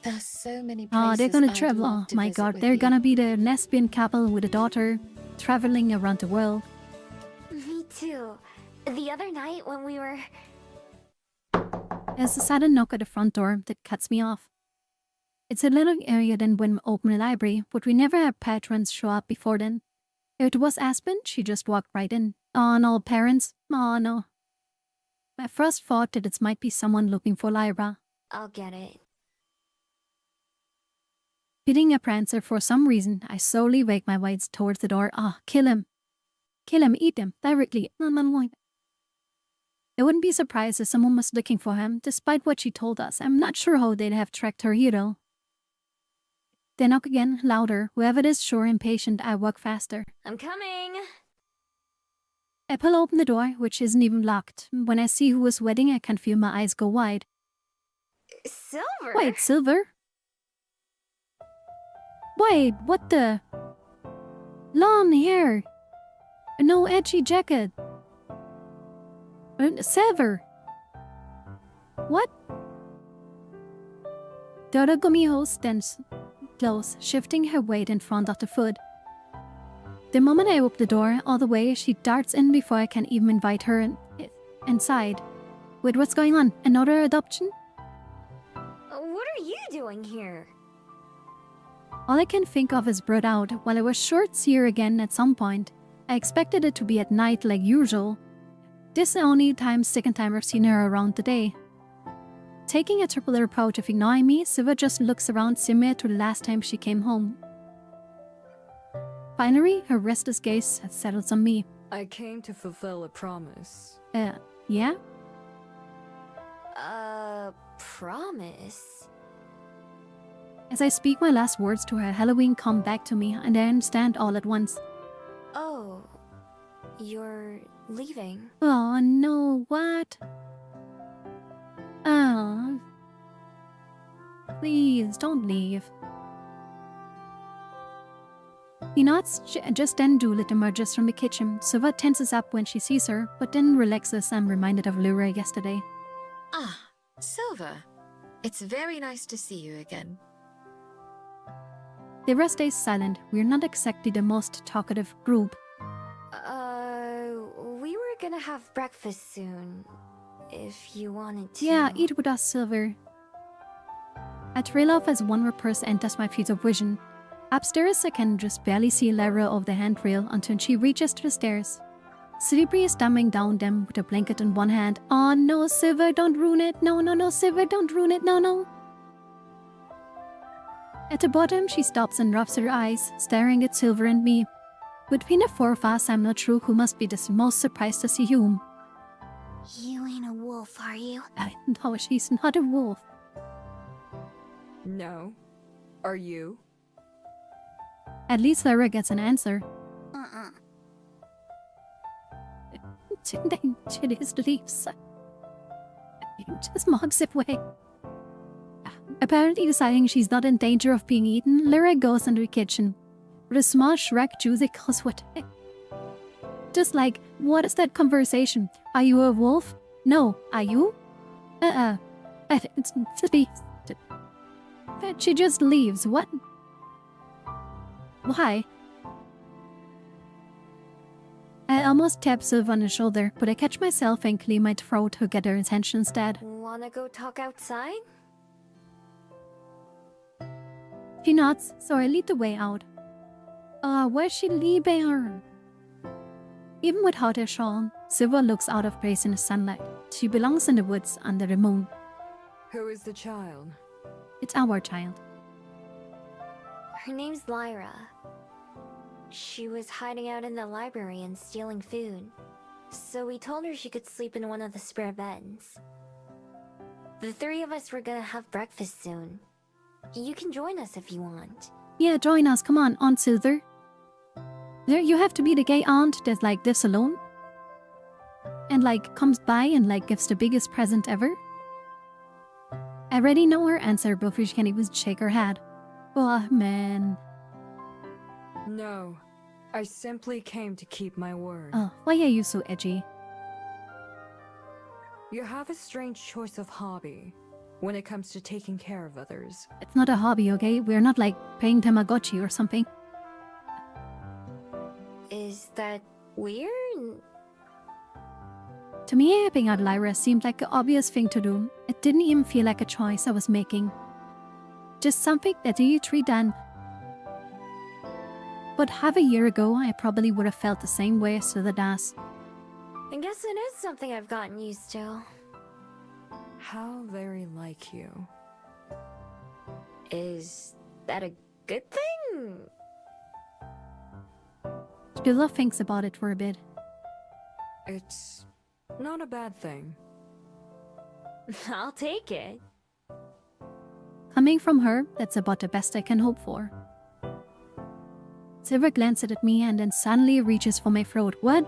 There are so many Oh, places they're gonna I'd travel. love Oh to my visit god, with they're you. gonna be the lesbian couple with a daughter, traveling around the world. Me too. The other night when we were... There's a sudden knock at the front door that cuts me off. It's a little earlier than when we opened the library, but we never had patrons show up before then. If it was Aspen, she just walked right in. Oh no, parents. Oh no. My first thought that it might be someone looking for Lyra. I'll get it. Beating a prancer for some reason, I slowly wake my weights towards the door. Ah, kill him. Kill him, eat him, directly. I wouldn't be surprised if someone was looking for him, despite what she told us. I'm not sure how they'd have tracked her here, though. They knock again, louder. Whoever it is, sure impatient, I walk faster. I'm coming. I pull open the door, which isn't even locked. When I see who is waiting, I can feel my eyes go wide. Silver? Wait, Silver? Wait, what the? Long hair. No edgy jacket. Silver. What? The other Gumiho stands close, shifting her weight in front of the foot. The moment I open the door all the way, she darts in before I can even invite her inside. Wait, what's going on? Another adoption? What are you doing here? All I can think of is brought out. While I was sure to see her again at some point, I expected it to be at night like usual. This is the only second time I've seen her around the day. Taking a triple approach of ignoring me, Siva just looks around similar to the last time she came home. Finally, her restless gaze settles on me. I came to fulfill a promise. Yeah? Promise? As I speak my last words to her, Halloween come back to me, and I understand all at once. Oh, you're leaving. Oh no, what? Oh. Please, don't leave. He nods, just then Doolittle emerges from the kitchen. Siva tenses up when she sees her, but then relaxes and reminded of Lura yesterday. Ah, Silver. It's very nice to see you again. The rest stays silent. We're not exactly the most talkative group. We were gonna have breakfast soon. If you wanted to. Yeah, eat with us, Silver. I trail off as one more person enters my field of vision. Upstairs, I can just barely see Lara over the handrail until she reaches to the stairs. Slippery is dumbing down them with a blanket in one hand. Oh no, Silver, don't ruin it. No, no, no, Silver, don't ruin it. No, no. At the bottom, she stops and rubs her eyes, staring at Silver and me. Between the four of us, I'm not sure who must be the most surprised to see whom. You ain't a wolf, are you? No, she's not a wolf. No. Are you? At least Lara gets an answer. She just leaves. Just walks away. Apparently deciding she's not in danger of being eaten, Lyra goes into the kitchen. With a small shrug, Juicy goes with it. Just like, what is that conversation? Are you a wolf? No. Are you? She just leaves. What? Why? I almost tap Silver on the shoulder, but I catch myself and clear my throat to get her attention instead. Wanna go talk outside? She nods, so I lead the way out. Where's she leaving her? Even without her shawl, Silver looks out of place in the sunlight. She belongs in the woods under the moon. Who is the child? It's our child. Her name's Lyra. She was hiding out in the library and stealing food. So we told her she could sleep in one of the spare beds. The three of us were gonna have breakfast soon. You can join us if you want. Yeah, join us. Come on, Aunt Silver. There, you have to be the gay aunt that lives alone. And comes by and gives the biggest present ever. I already know her answer before she can even shake her head. Oh, man. No. I simply came to keep my word. Oh, why are you so edgy? You have a strange choice of hobby when it comes to taking care of others. It's not a hobby, okay? We're not playing Tamagotchi or something. Is that weird? To me, helping out Lyra seemed like an obvious thing to do. It didn't even feel like a choice I was making. Just something that you three done. But half a year ago, I probably would have felt the same way as the does. I guess it is something I've gotten used to. How very like you. Is that a good thing? Skilla thinks about it for a bit. It's not a bad thing. I'll take it. Coming from her, that's about the best I can hope for. Silver glances at me and then suddenly reaches for my throat. What?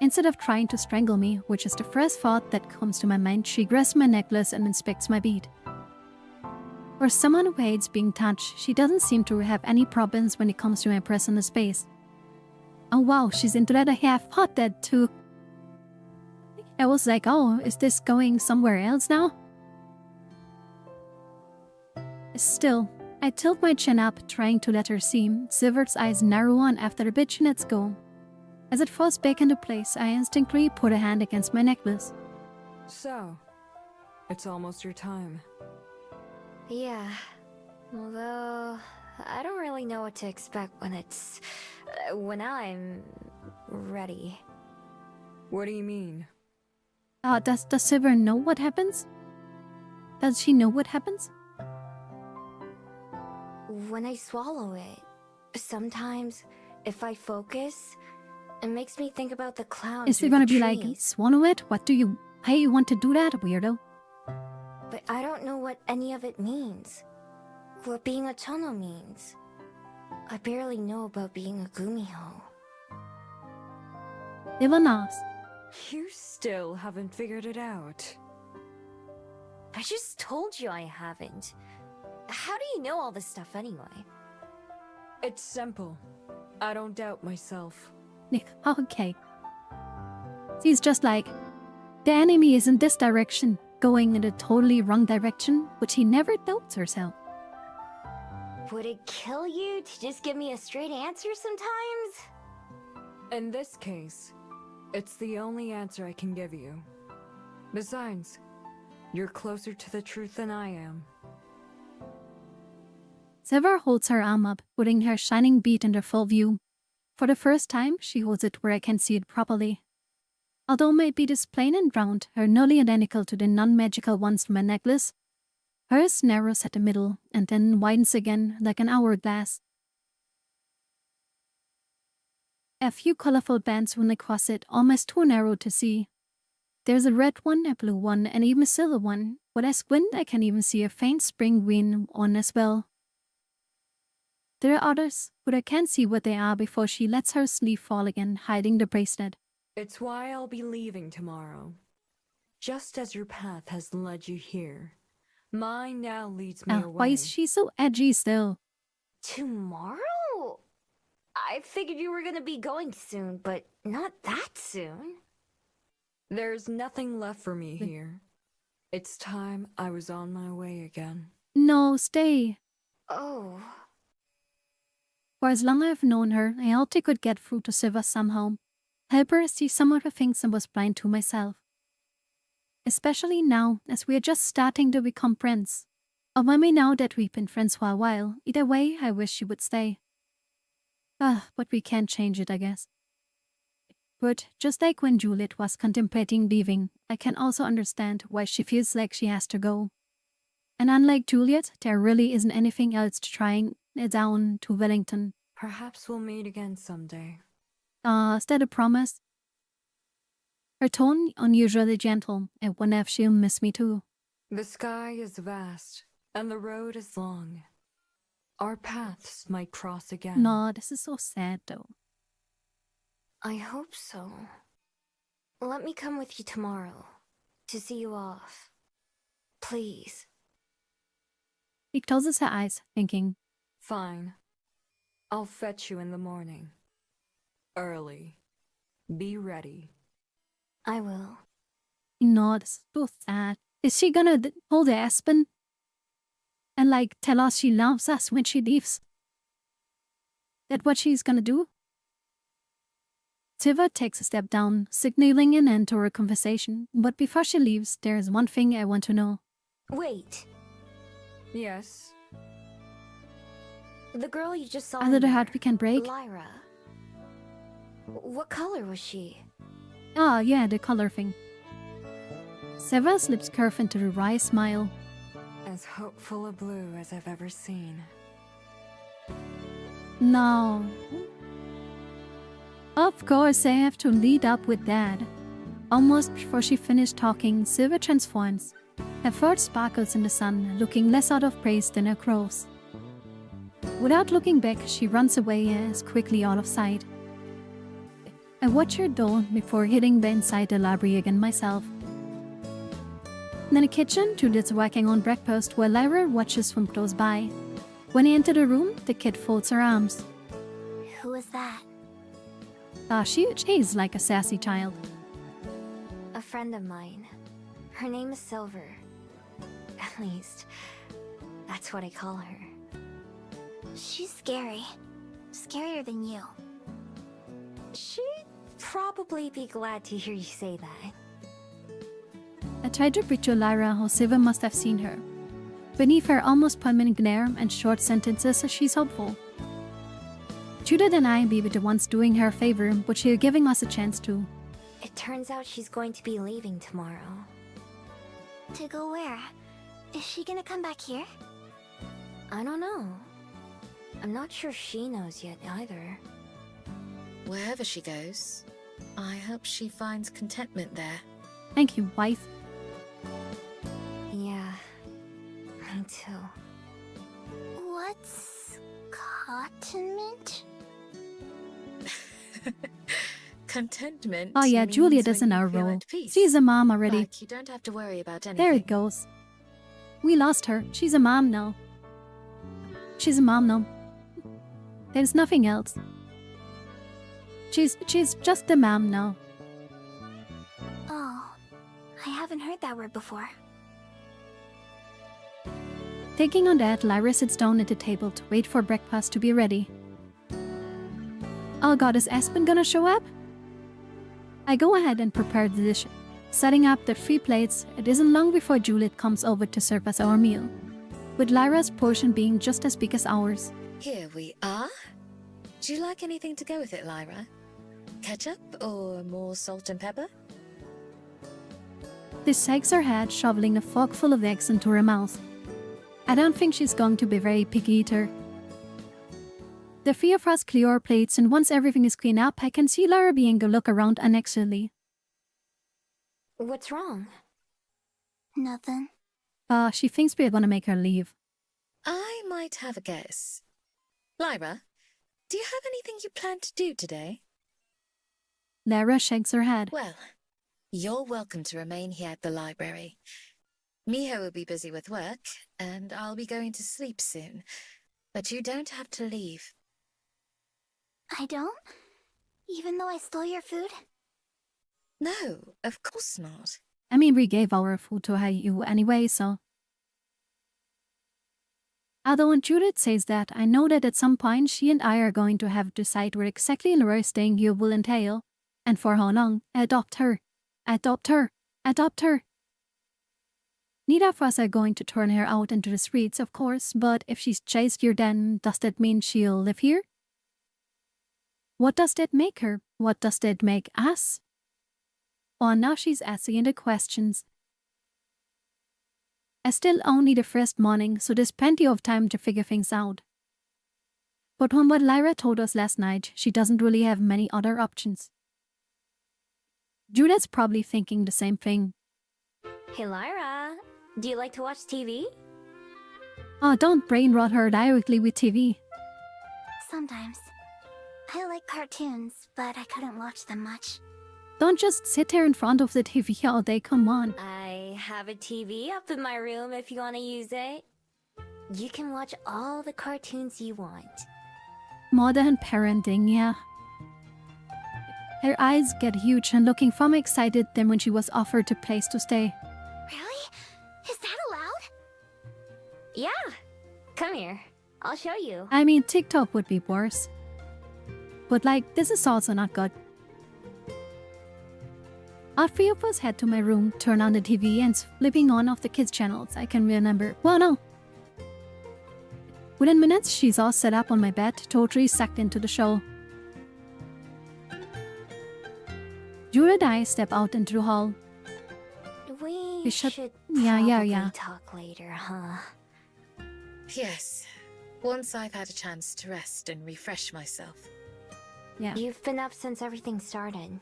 Instead of trying to strangle me, which is the first thought that comes to my mind, she grabs my necklace and inspects my bead. For someone who hates being touched, she doesn't seem to have any problems when it comes to my personal space. Oh wow, she's into that. I have thought that too. I was like, oh, is this going somewhere else now? Still, I tilt my chin up, trying to let her see. Silver's eyes narrow on after the bitch lets go. As it falls back into place, I instinctively put a hand against my necklace. So, it's almost your time. Yeah. Although, I don't really know what to expect when I'm ready. What do you mean? Does Silver know what happens? Does she know what happens? When I swallow it, sometimes, if I focus, it makes me think about the clowns. Is it gonna be like, swallow it? Hey, you want to do that, weirdo? But I don't know what any of it means. What being a Chono means. I barely know about being a Gumiho. Ivanas. You still haven't figured it out. I just told you I haven't. How do you know all this stuff anyway? It's simple. I don't doubt myself. Okay. She's just like, the enemy is in this direction, going in the totally wrong direction, but she never doubts herself. Would it kill you to just give me a straight answer sometimes? In this case, it's the only answer I can give you. Besides, you're closer to the truth than I am. Silver holds her arm up, putting her shining bead into full view. For the first time, she holds it where I can see it properly. Although my bead is plain and round, her nearly identical to the non-magical ones from my necklace, hers narrows at the middle and then widens again like an hourglass. A few colorful bands run across it, almost too narrow to see. There's a red one, a blue one, and even a silver one, but as I squint I can even see a faint spring green one as well. There are others, but I can't see what they are before she lets her sleeve fall again, hiding the bracelet. It's why I'll be leaving tomorrow. Just as your path has led you here, mine now leads me away. Why is she so edgy still? Tomorrow? I figured you were gonna be going soon, but not that soon. There's nothing left for me here. It's time I was on my way again. No, stay. Oh. For as long as I've known her, I hoped I could get through to Silver somehow. Help her see some of the things I was blind to myself. Especially now, as we are just starting to become friends. Or maybe now that we've been friends for a while. Either way, I wish she would stay. But we can't change it, I guess. But just like when Juliet was contemplating leaving, I can also understand why she feels like she has to go. And unlike Juliet, there really isn't anything else to trying down to Wellington. Perhaps we'll meet again someday. Is that a promise? Her tone unusually gentle. I wonder if she'll miss me too. The sky is vast, and the road is long. Our paths might cross again. No, this is so sad though. I hope so. Let me come with you tomorrow to see you off. Please. He closes her eyes, thinking. Fine. I'll fetch you in the morning. Early. Be ready. I will. No, this is so sad. Is she gonna hold Aspen? And like tell us she loves us when she leaves? That what she's gonna do? Silver takes a step down, signaling an end to her conversation. But before she leaves, there is one thing I want to know. Wait. Yes? The girl you just saw Under the heart we can break? Lyra. What color was she? Ah, yeah, the color thing. Sever's lips curve into a wry smile. As hopeful a blue as I've ever seen. No. Of course, I have to lead up with that. Almost before she finished talking, Silver transforms. Her fur sparkles in the sun, looking less out of place than her clothes. Without looking back, she runs away as quickly out of sight. I watch her though before hitting the inside the library again myself. In the kitchen, Judith's working on breakfast while Lyra watches from close by. When I enter the room, the kid folds her arms. Who is that? She is like a sassy child. A friend of mine. Her name is Silver. At least, that's what I call her. She's scary. Scarier than you. She'd probably be glad to hear you say that. I tried to picture Lyra how Silver must have seen her. Beneath her almost permanent glare and short sentences, she's hopeful. Judith and I be the ones doing her a favor, but she's giving us a chance to. It turns out she's going to be leaving tomorrow. To go where? Is she gonna come back here? I don't know. I'm not sure she knows yet either. Wherever she goes, I hope she finds contentment there. Thank you, wife. Yeah, me too. What's contentment? Contentment. Oh yeah, means Juliet when is in you our feel role. at peace. She's a mom already. Like you don't have to worry about anything. There it goes. We lost her. She's a mom now. She's a mom now. There's nothing else. She's just a mom now. Oh, I haven't heard that word before. Taking on that, Lyra sits down at the table to wait for breakfast to be ready. Oh god, is Aspen gonna show up? I go ahead and prepare the dish. Setting up the 3 plates, it isn't long before Juliet comes over to serve us our meal, with Lyra's portion being just as big as ours. Here we are. Do you like anything to go with it, Lyra? Ketchup or more salt and pepper? This shakes her head, shoveling a fork full of eggs into her mouth. I don't think she's going to be very picky eater. The 3 of us clear our plates, and once everything is cleaned up, I can see Lyra being a look around unnecessarily. What's wrong? Nothing. She thinks we're gonna make her leave. I might have a guess. Lyra, do you have anything you plan to do today? Lyra shakes her head. Well, you're welcome to remain here at the library. Miho will be busy with work, and I'll be going to sleep soon. But you don't have to leave. I don't? Even though I stole your food? No, of course not. I mean, we gave our food to Whhhhyyyy anyway, so... Although when Judith says that, I know that at some point she and I are going to have to decide what exactly our staying here will entail, and for how long. Adopt her. Adopt her. Adopt her. Neither of us are going to turn her out into the streets, of course, but if she's chased here, then does that mean she'll live here? What does that make her? What does that make us? Oh, now she's asking the questions. It's still only the first morning, so there's plenty of time to figure things out. But from what Lyra told us last night, she doesn't really have many other options. Judith's probably thinking the same thing. Hey Lyra, do you like to watch TV? Oh, don't brain rot her directly with TV. Sometimes. I like cartoons, but I couldn't watch them much. Don't just sit there in front of the TV all day, come on. I have a TV up in my room if you want to use it. You can watch all the cartoons you want. Modern parenting, yeah. Her eyes get huge and looking far more excited than when she was offered a place to stay. Really? Is that allowed? Yeah, come here. I'll show you. I mean, TikTok would be worse. But like, this is also not good. All 3 of us head to my room, turn on the TV, and flipping on of the kids' channels I can remember. Well, no. Within minutes, she's all set up on my bed, totally sucked into the show. Judith and I step out into the hall. We should Yeah. probably talk later, huh? Yes, once I've had a chance to rest and refresh myself. Yeah. You've been up since everything started.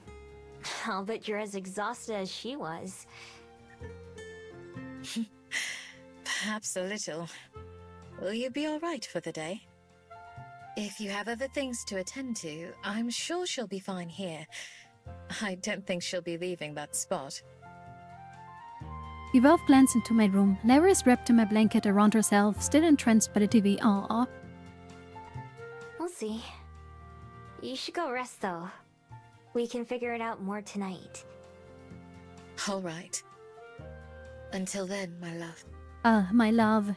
I'll bet you're as exhausted as she was. Perhaps a little. Will you be all right for the day? If you have other things to attend to, I'm sure she'll be fine here. I don't think she'll be leaving that spot. We both glance into my room. Lara is wrapped in my blanket around herself, still entranced by the TV. Aww. We'll see. You should go rest, though. We can figure it out more tonight. All right. Until then, my love. My love.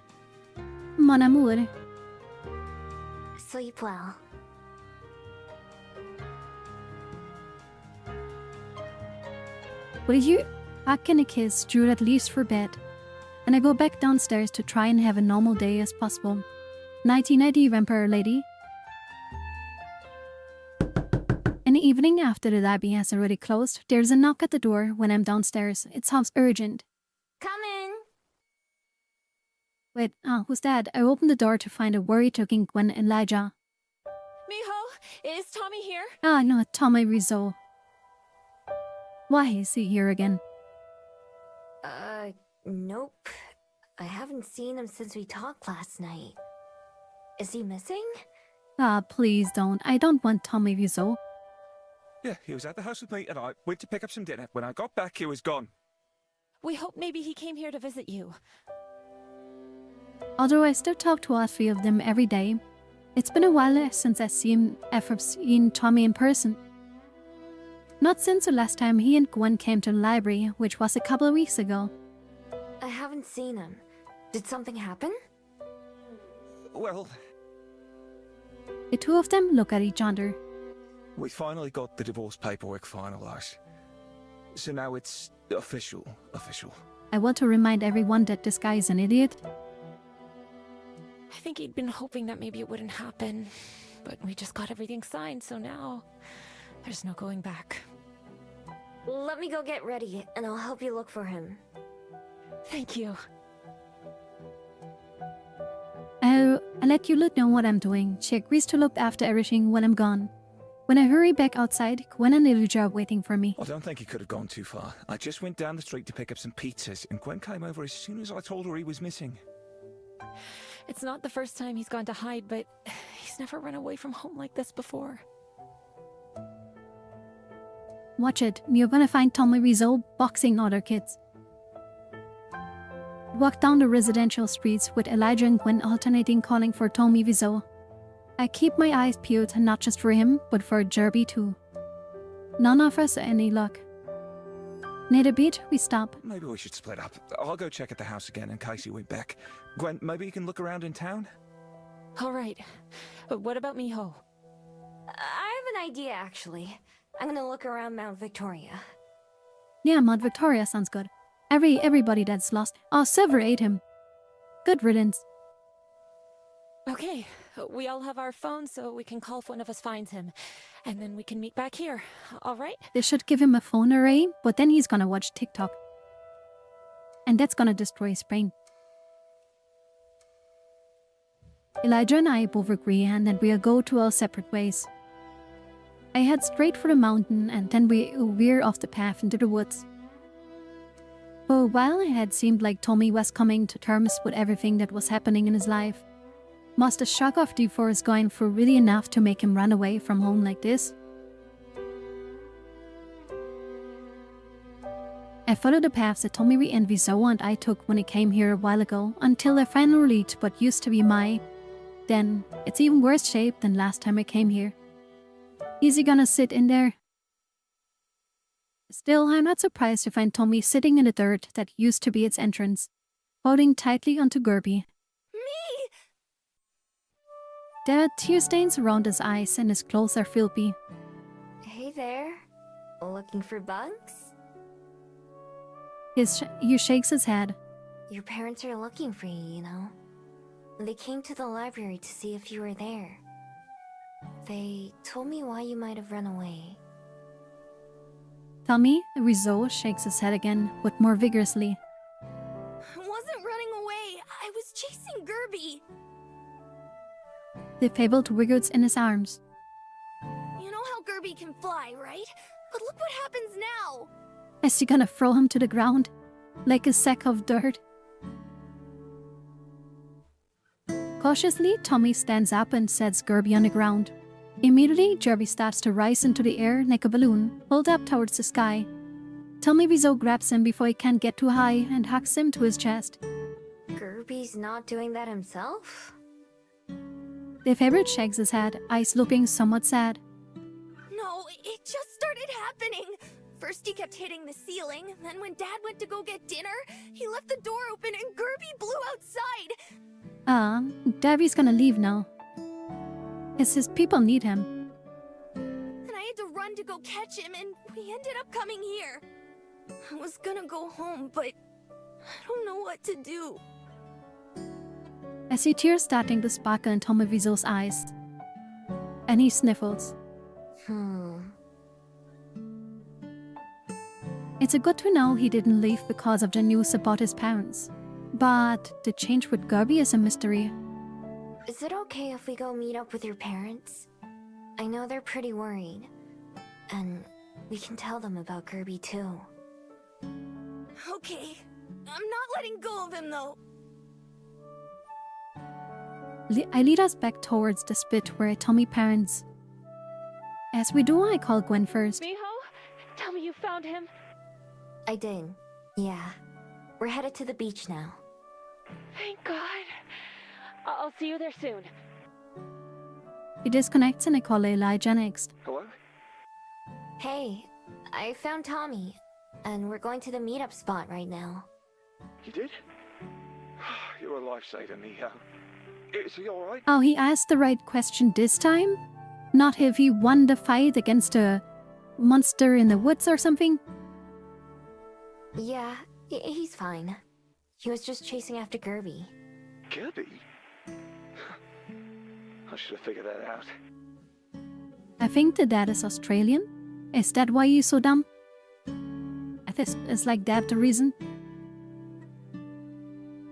Mon amour. Sleep well. Will you? Back in a kiss, Drew at least for bed. And I go back downstairs to try and have a normal day as possible. Nighty-nighty, vampire lady. In the evening, after the lobby has already closed, there's a knock at the door when I'm downstairs. It sounds urgent. Come in! Wait, who's that? I open the door to find a worried-looking Gwen and Elijah. Miho, is Tommy here? No, Tommy Rizzo. Why is he here again? Nope. I haven't seen him since we talked last night. Is he missing? Please don't. I don't want Tommy Rizzo. Yeah, he was at the house with me and I went to pick up some dinner. When I got back, he was gone. We hope maybe he came here to visit you. Although I still talk to all three of them every day, it's been a while since I've seen Tommy in person. Not since the last time he and Gwen came to the library, which was a couple of weeks ago. I haven't seen him. Did something happen? Well, The two of them look at each other. we finally got the divorce paperwork finalized. So now it's official. I want to remind everyone that this guy is an idiot. I think he'd been hoping that maybe it wouldn't happen. But we just got everything signed, so now there's no going back. Let me go get ready, and I'll help you look for him. Thank you. I'll let you know what I'm doing. She agrees to look after everything when I'm gone. When I hurry back outside, Gwen and Elijah are waiting for me. I don't think he could have gone too far. I just went down the street to pick up some pizzas and Gwen came over as soon as I told her he was missing. It's not the first time he's gone to hide, but he's never run away from home like this before. Watch it. You're gonna find Tommy Rizzo boxing other kids. Walk down the residential streets with Elijah and Gwen alternating calling for Tommy Rizzo. I keep my eyes peeled not just for him, but for Jerby too. None of us are any luck. Near the beach, we stop. Maybe we should split up. I'll go check at the house again in case he went back. Gwen, maybe you can look around in town? All right. But what about Miho? I have an idea, actually. I'm gonna look around Mount Victoria. Yeah, Mount Victoria sounds good. Everybody that's lost. Oh, Silver ate him. Good riddance. Okay, we all have our phones, so we can call if one of us finds him. And then we can meet back here, all right? They should give him a phone array, but then he's gonna watch TikTok. And that's gonna destroy his brain. Elijah and I both agree, and then we'll go to our separate ways. I head straight for the mountain, and then we veer off the path into the woods. For a while, it had seemed like Tommy was coming to terms with everything that was happening in his life. Must the shock of divorce going through really enough to make him run away from home like this? I followed the paths that Tommy and Rizzo and I took when he came here a while ago, until I finally reached what used to be then it's even worse shape than last time I came here. Is he gonna sit in there? Still, I'm not surprised to find Tommy sitting in the dirt that used to be its entrance, holding tightly onto Gerby. Me! There are tear stains around his eyes and his clothes are filthy. Hey there. Looking for bugs? He shakes his head. Your parents are looking for you, you know. They came to the library to see if you were there. They told me why you might have run away. Tommy Rizzo shakes his head again, but more vigorously. I wasn't running away. I was chasing Gerby. The fabled wiggles in his arms. You know how Gerby can fly, right? But look what happens now. Is he gonna throw him to the ground? Like a sack of dirt? Cautiously, Tommy stands up and sets Gerby on the ground. Immediately, Gerby starts to rise into the air like a balloon, pulled up towards the sky. Tommy Wiseau grabs him before he can get too high and hugs him to his chest. Gerby's not doing that himself? The favorite shakes his head, eyes looking somewhat sad. No, it just started happening. First he kept hitting the ceiling, then when Dad went to go get dinner, he left the door open and Gerby blew outside. Davey's gonna leave now. His people need him. And I had to run to go catch him, and we ended up coming here. I was gonna go home, but I don't know what to do. I see tears starting to sparkle in Tommy Wiseau's eyes. And he sniffles. It's a good to know he didn't leave because of the news about his parents. But the change with Gerby is a mystery. Is it okay if we go meet up with your parents? I know they're pretty worried. And we can tell them about Gerby too. Okay. I'm not letting go of him though. I lead us back towards the spit where Tommy parents. As we do, I call Gwen first. Miho, tell me you found him. I did. Yeah. We're headed to the beach now. Thank God. I'll see you there soon. He disconnects and I call Elijah next. Hello? Hey, I found Tommy. And we're going to the meetup spot right now. You did? You're a lifesaver, Miho. Is he alright? Oh, he asked the right question this time? Not if he won the fight against a monster in the woods or something? Yeah, he's fine. He was just chasing after Gerby. Gerby? I should have figured that out. I think the dad is Australian. Is that why he's so dumb? I think it's like that the reason.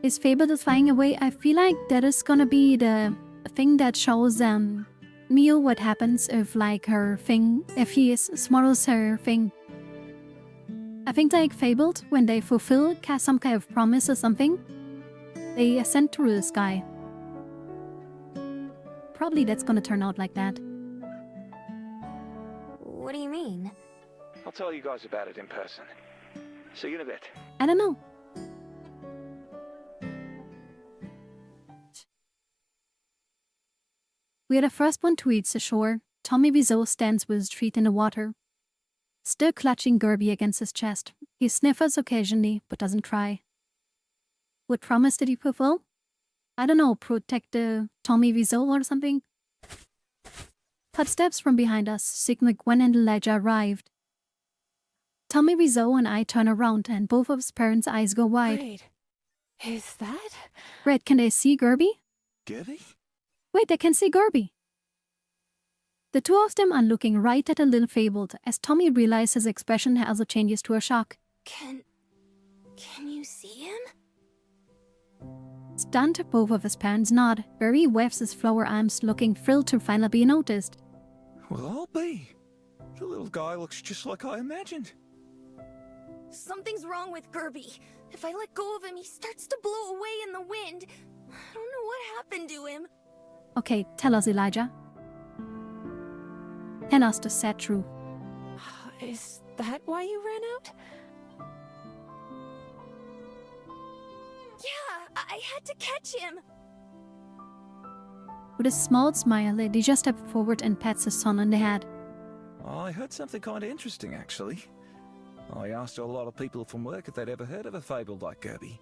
His fable is flying away. I feel like that is gonna be the thing that shows Mio what happens if like her thing, if he is smart as her thing. I think like Fabled, when they fulfill some kind of promise or something, they ascend through the sky. Probably that's gonna turn out like that. What do you mean? I'll tell you guys about it in person. See you in a bit. I don't know. We are the first one to reach the shore. Tommy Wiseau stands with his feet in the water, still clutching Gerby against his chest. He sniffles occasionally, but doesn't cry. What promise did he fulfill? I don't know, protect Tommy Wiseau or something? Footsteps from behind us signal Gwen and Elijah arrived. Tommy Wiseau and I turn around and both of his parents' eyes go wide. Wait, is that? Red, can they see Gerby? Gerby? Wait, they can see Gerby. The two of them are looking right at the little Fabled as Tommy realizes his expression also changes to a shock. Can you see him? Stunned, both of his parents nod. Barry waves his flower arms, looking thrilled to finally be noticed. Well, I'll be. The little guy looks just like I imagined. Something's wrong with Gerby. If I let go of him, he starts to blow away in the wind. I don't know what happened to him. Okay, tell us, Elijah. Tell us the sad truth. Is that why you ran out? Yeah, I had to catch him. With a small smile, Lady just steps forward and pats his son on the head. I heard something kind of interesting, actually. I asked a lot of people from work if they'd ever heard of a fable like Gerby.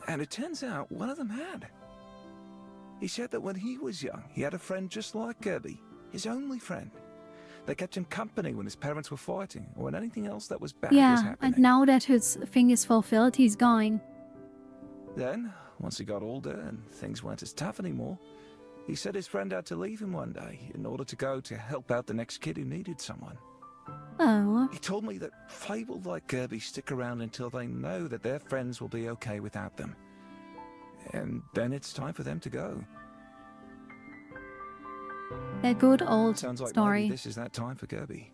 And it turns out one of them had. He said that when he was young, he had a friend just like Gerby, his only friend. They kept him company when his parents were fighting, or when anything else that was bad was Yeah, happening. and now that his thing is fulfilled, he's going. Then, once he got older and things weren't as tough anymore, he said his friend had to leave him one day in order to go to help out the next kid who needed someone. Oh. He told me that fabled like Gerby stick around until they know that their friends will be okay without them. And then it's time for them to go. A good old Sounds like story. maybe this is that time for Gerby.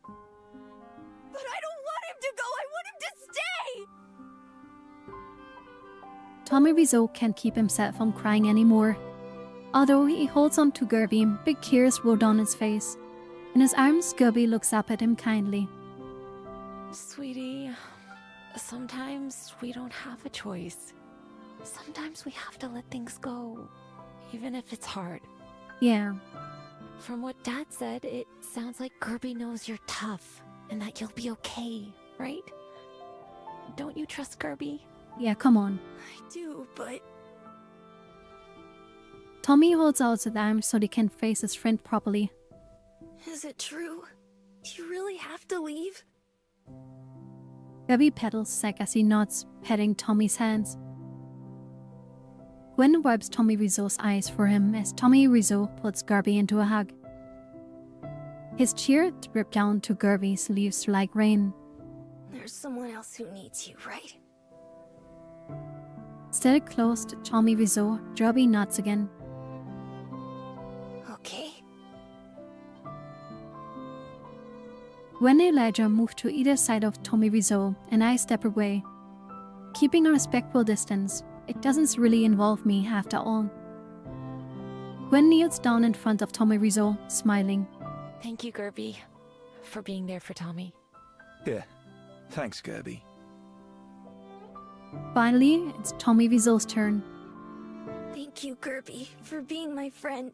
But I don't want him to go. I want him to stay. Tommy Wiseau can't keep himself from crying anymore. Although he holds on to Gerby, big tears roll down his face. In his arms, Gerby looks up at him kindly. Sweetie, sometimes we don't have a choice. Sometimes we have to let things go, even if it's hard. Yeah. From what Dad said, it sounds like Gerby knows you're tough and that you'll be okay, right? Don't you trust Gerby? Yeah, come on. I do, but... Tommy holds out his arms so he can face his friend properly. Is it true? Do you really have to leave? Gerby pedals Zack as he nods, petting Tommy's hands. Gwen wipes Tommy Wiseau's eyes for him as Tommy Wiseau puts Gerby into a hug. His tears drip down to Gerby's leaves like rain. There's someone else who needs you, right? Still close to Tommy Wiseau, Gerby nods again. Okay. Gwen and Elijah move to either side of Tommy Wiseau, and I step away. Keeping a respectful distance, it doesn't really involve me after all. Gwen kneels down in front of Tommy Wiseau, smiling. Thank you, Gerby, for being there for Tommy. Yeah, thanks, Gerby. Finally, it's Tommy Wiseau's turn. Thank you, Gerby, for being my friend.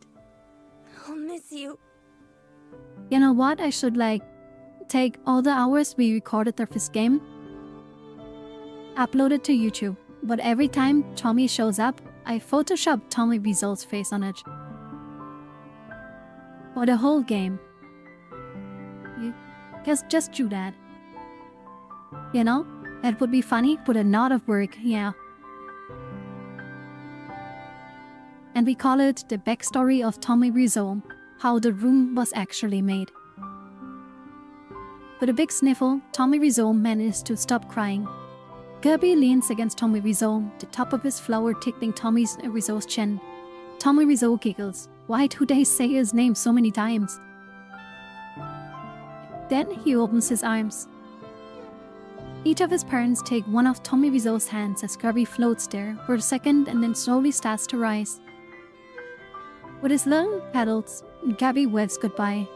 I'll miss you. You know what? I should, take all the hours we recorded of this game, upload it to YouTube, but every time Tommy shows up, I Photoshop Tommy Wiseau's face on it. For the whole game. You just do that. You know? It would be funny, but a lot of work, yeah. And we call it the backstory of Tommy Wiseau, how the room was actually made. With a big sniffle, Tommy Wiseau manages to stop crying. Gerby leans against Tommy Wiseau, the top of his flower tickling Tommy Wiseau's chin. Tommy Wiseau giggles. Why do they say his name so many times? Then he opens his arms. Each of his parents take one of Tommy Wiseau's hands as Gerby floats there for a second and then slowly starts to rise. With his little pedals, Gerby waves goodbye.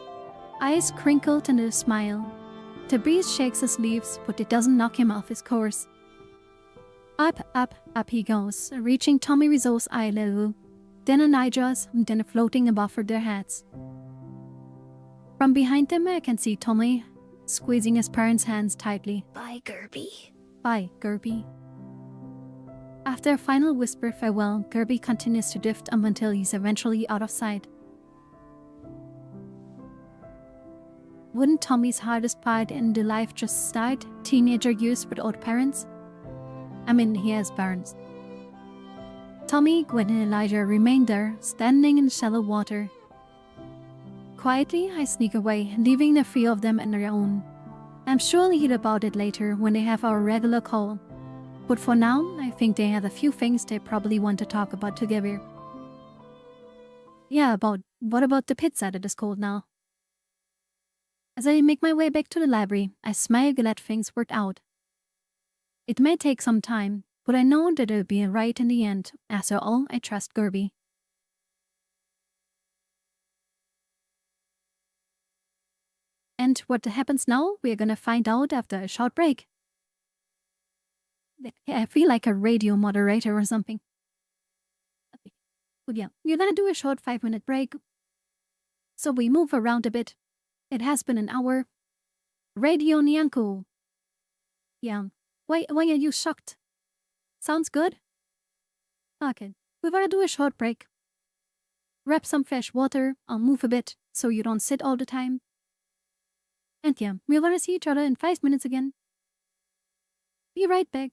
Eyes crinkled in a smile. The breeze shakes his leaves, but it doesn't knock him off his course. Up, up, up he goes, reaching Tommy Wiseau's eye level, then Elijah's, then floating above their heads. From behind them, I can see Tommy squeezing his parents' hands tightly. Bye, Gerby. Bye, Gerby. After a final whisper farewell, Gerby continues to drift up until he's eventually out of sight. Wouldn't Tommy's hardest part in the life just start? Teenager years without parents? I mean, he has parents. Tommy, Gwen and Elijah remain there, standing in shallow water. Quietly, I sneak away, leaving the three of them on their own. I'm sure they'll hear about it later when they have our regular call. But for now, I think they have a few things they probably want to talk about together. Yeah, what about the pizza that is cold now? As I make my way back to the library, I smile glad things worked out. It may take some time, but I know that it'll be right in the end. After all, I trust Gerby. And what happens now, we're gonna find out after a short break. I feel like a radio moderator or something. Okay. But yeah, we're gonna do a short 5-minute break. So we move around a bit. It has been an hour. Radio Nyanko. Yeah. Why are you shocked? Sounds good? Okay, we're gonna do a short break. Grab some fresh water, I'll move a bit so you don't sit all the time. And yeah, we're gonna see each other in 5 minutes again. Be right back.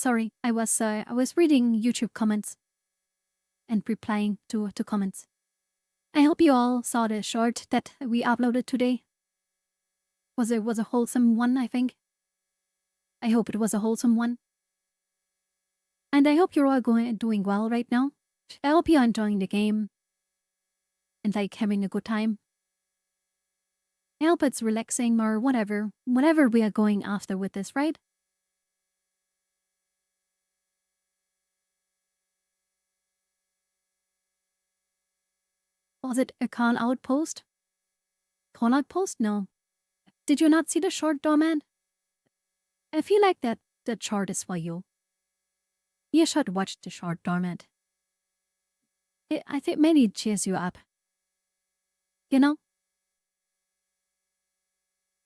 Sorry, I was reading YouTube comments and replying to comments. I hope you all saw the short that we uploaded today. Was a wholesome one, I think. I hope it was a wholesome one. And I hope you're all doing well right now. I hope you're enjoying the game and like having a good time. I hope it's relaxing or whatever we are going after with this, right? Was it a call out post? Call out post? No. Did you not see the short, Doorman? I feel like that short is for you. You should watch the short, Doorman. I think maybe it cheers you up. You know?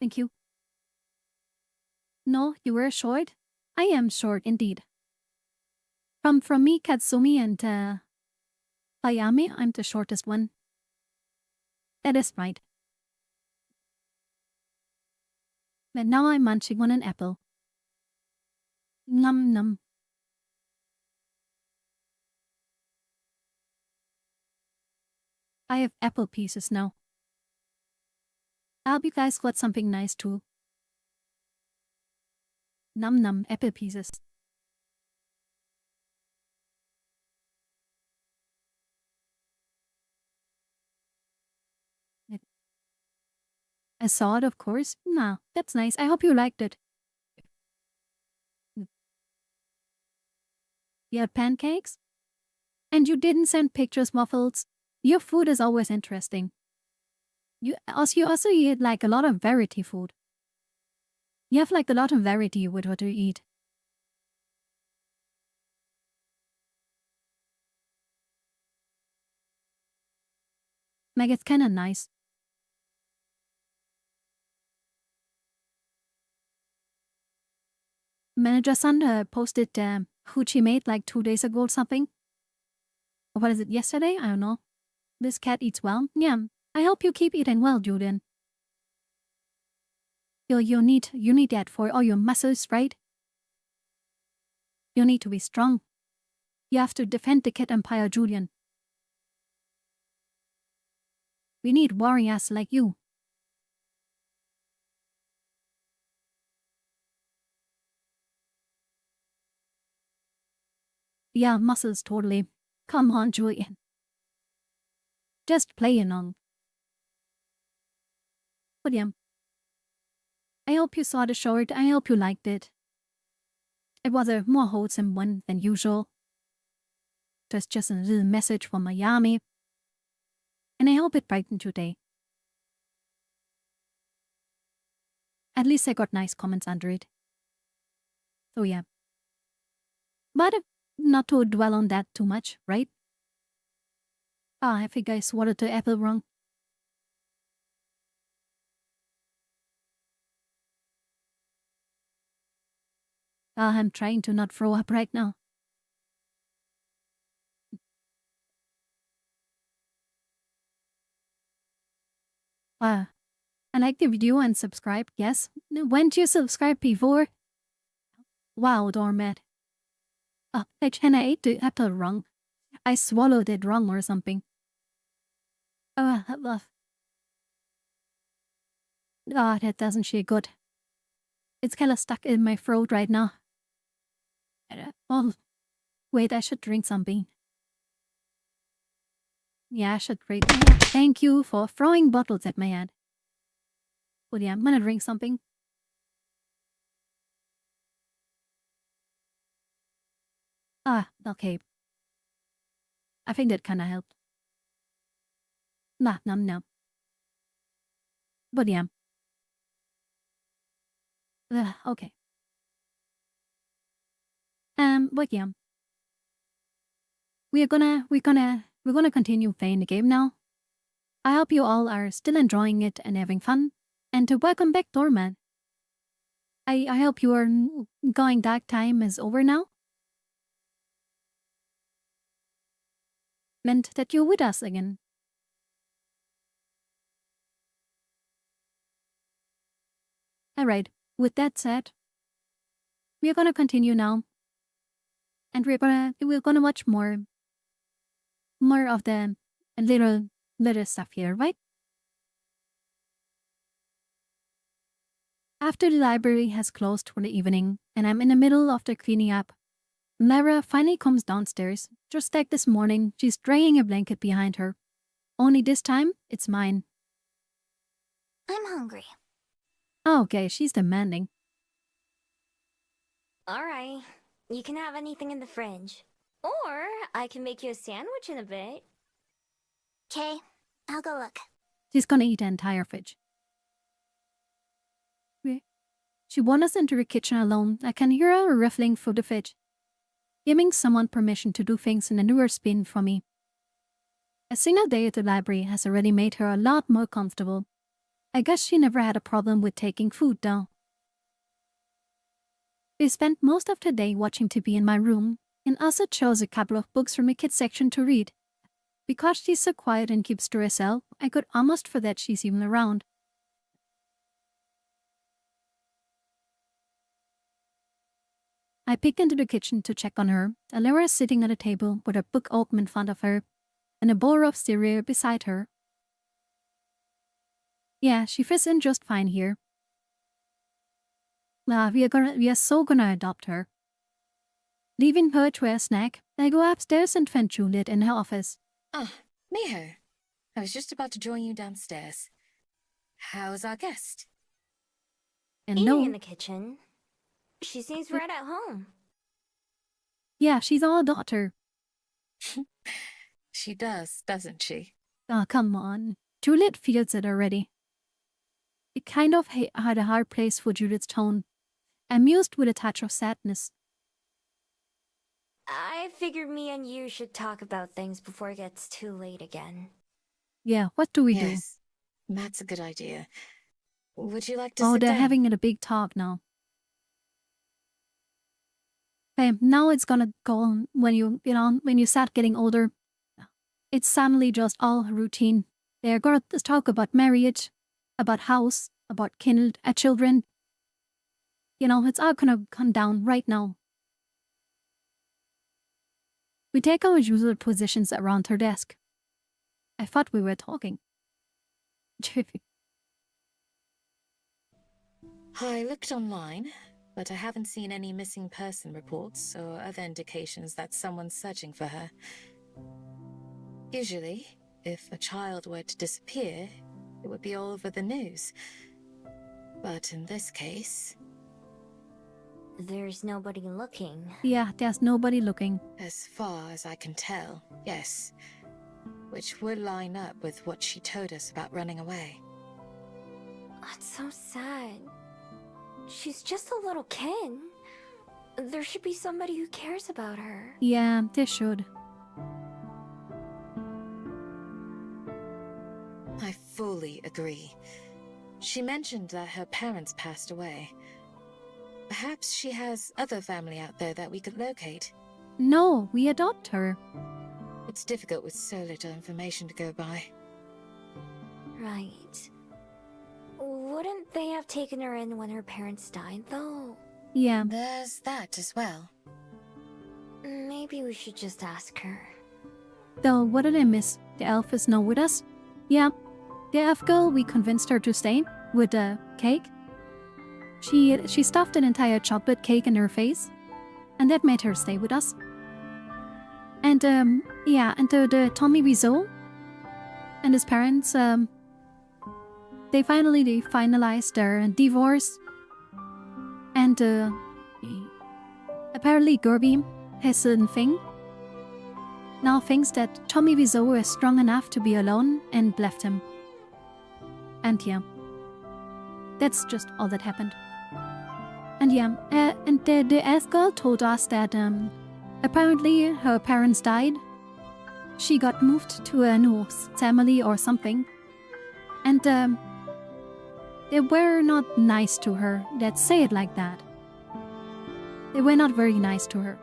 Thank you. No, you were short? I am short indeed. From me, Katsumi, and Ayame, I'm the shortest one. That is right. But now I'm munching on an apple. Num num. I have apple pieces now. I hope you guys got something nice too. Num num, apple pieces. I saw it, of course. Nah, that's nice. I hope you liked it. You had pancakes? And you didn't send pictures, Waffles? Your food is always interesting. You also eat like a lot of variety food. You have like a lot of variety with what you eat. Like it's kinda nice. Manager Sander posted who she made like 2 days ago or something. Or what is it, yesterday? I don't know. This cat eats well. Yeah, I hope you keep eating well, Julian. You need that for all your muscles, right? You need to be strong. You have to defend the cat empire, Julian. We need warriors like you. Yeah, muscles totally. Come on, Julian. Just play along. But yeah. I hope you saw the short. I hope you liked it. It was a more wholesome one than usual. It was just a little message from Ayame. And I hope it brightened your day. At least I got nice comments under it. So yeah. But not to dwell on that too much, right? I think I swallowed the apple wrong. I'm trying to not throw up right now. I like the video and subscribe, yes. When'd you subscribe before? Wow, Doormat. I ate the apple wrong. I swallowed it wrong or something. That doesn't feel good. It's kinda stuck in my throat right now. Oh, wait, I should drink something. Yeah, I should drink. Thank you for throwing bottles at my head. But yeah, I'm gonna drink something. Okay. I think that kinda helped. No. But yeah. Okay. But yeah. We're gonna continue playing the game now. I hope you all are still enjoying it and having fun. And welcome back, Dorman. I hope your going dark time is over now. Meant that you're with us again. Alright, with that said, we're gonna continue now. And we're gonna watch more of the little stuff here, right? After the library has closed for the evening, and I'm in the middle of the cleaning up, Lara finally comes downstairs. Just like this morning, she's draping a blanket behind her. Only this time, it's mine. I'm hungry. Okay, she's demanding. Alright, you can have anything in the fridge. Or I can make you a sandwich in a bit. Okay, I'll go look. She's gonna eat the entire fridge. She wanders into the kitchen alone. I can hear her riffling through the fridge, giving someone permission to do things in a newer spin for me. A single day at the library has already made her a lot more comfortable. I guess she never had a problem with taking food, though. We spent most of the day watching TV in my room, and Asa chose a couple of books from the kids section to read. Because she's so quiet and keeps to herself, I could almost forget she's even around. I peeked into the kitchen to check on her. Alera is sitting at a table with a book open in front of her and a bowl of cereal beside her. Yeah, she fits in just fine here. We are so gonna adopt her. Leaving her to a snack, I go upstairs and find Juliet in her office. Ah, Miho. I was just about to join you downstairs. How's our guest? And Eating in the kitchen. She seems right at home. Yeah, she's our daughter. She does, doesn't she? Oh, come on. Juliet feels it already. It kind of had a hard place for Juliet's tone, amused with a touch of sadness. I figured me and you should talk about things before it gets too late again. Yeah, what do we do? That's a good idea. Would you like to sit sit they're down? having a big talk now. Okay, now it's gonna go on when you start getting older. It's suddenly just all routine. They're gonna talk about marriage, about house, about children. It's all gonna come down right now. We take our usual positions around her desk. I thought we were talking. I looked online, but I haven't seen any missing person reports or other indications that someone's searching for her. Usually, if a child were to disappear, it would be all over the news. But in this case... There's nobody looking. Yeah, there's nobody looking. As far as I can tell, yes. Which would line up with what she told us about running away. That's so sad. She's just a little kid. There should be somebody who cares about her. Yeah, they should. I fully agree. She mentioned that her parents passed away. Perhaps she has other family out there that we could locate. No, we adopt her. It's difficult with so little information to go by. Right. Wouldn't they have taken her in when her parents died, though? Yeah. There's that as well. Maybe we should just ask her. Though, what did I miss? The elf is now with us? Yeah. The elf girl, we convinced her to stay with the cake. She stuffed an entire chocolate cake in her face, and that made her stay with us. And, yeah, and the Tommy Wiseau and his parents, they finalized their divorce. And, apparently Gerby has a thing. Now thinks that Tommy Wiseau is strong enough to be alone and left him. And yeah, that's just all that happened. And yeah, and the elf girl told us that apparently her parents died. She got moved to a new family or something. And they were not nice to her. Let's say it like that. They were not very nice to her.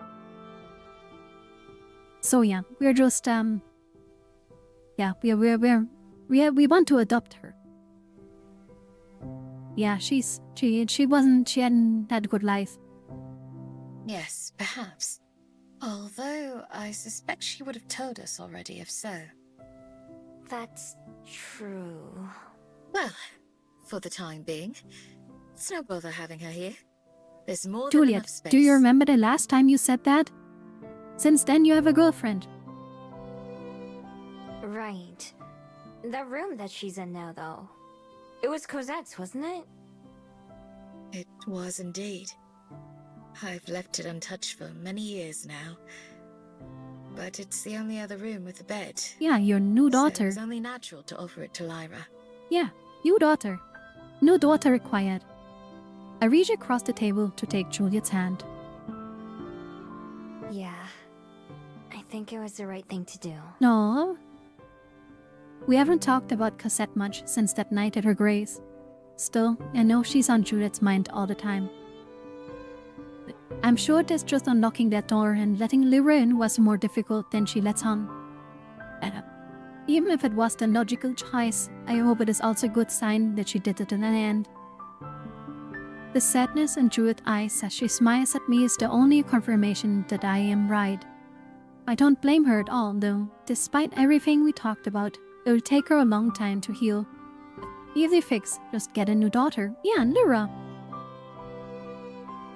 So yeah, we're just yeah, we want to adopt her. Yeah, she hadn't had a good life. Yes, perhaps. Although, I suspect she would have told us already if so. That's true. Well, for the time being, it's no bother having her here. There's more than Juliet, enough space. do you remember the last time you said that? Since then you have a girlfriend. Right. That room that she's in now, though. It was Cosette's, wasn't it? It was indeed. I've left it untouched for many years now. But it's the only other room with a bed. Yeah, your new daughter. So it's only natural to offer it to Lyra. Yeah, new daughter. New daughter required. I reach across the table to take Juliet's hand. Yeah. I think it was the right thing to do. No. We haven't talked about Cosette much since that night at her grace. Still, I know she's on Juliet's mind all the time. I'm sure that just unlocking that door and letting Lyra in was more difficult than she lets on. Even if it was the logical choice, I hope it is also a good sign that she did it in the end. The sadness in Juliet's eyes as she smiles at me is the only confirmation that I am right. I don't blame her at all, though. Despite everything we talked about, it will take her a long time to heal. Easy fix, just get a new daughter. Yeah, Lyra.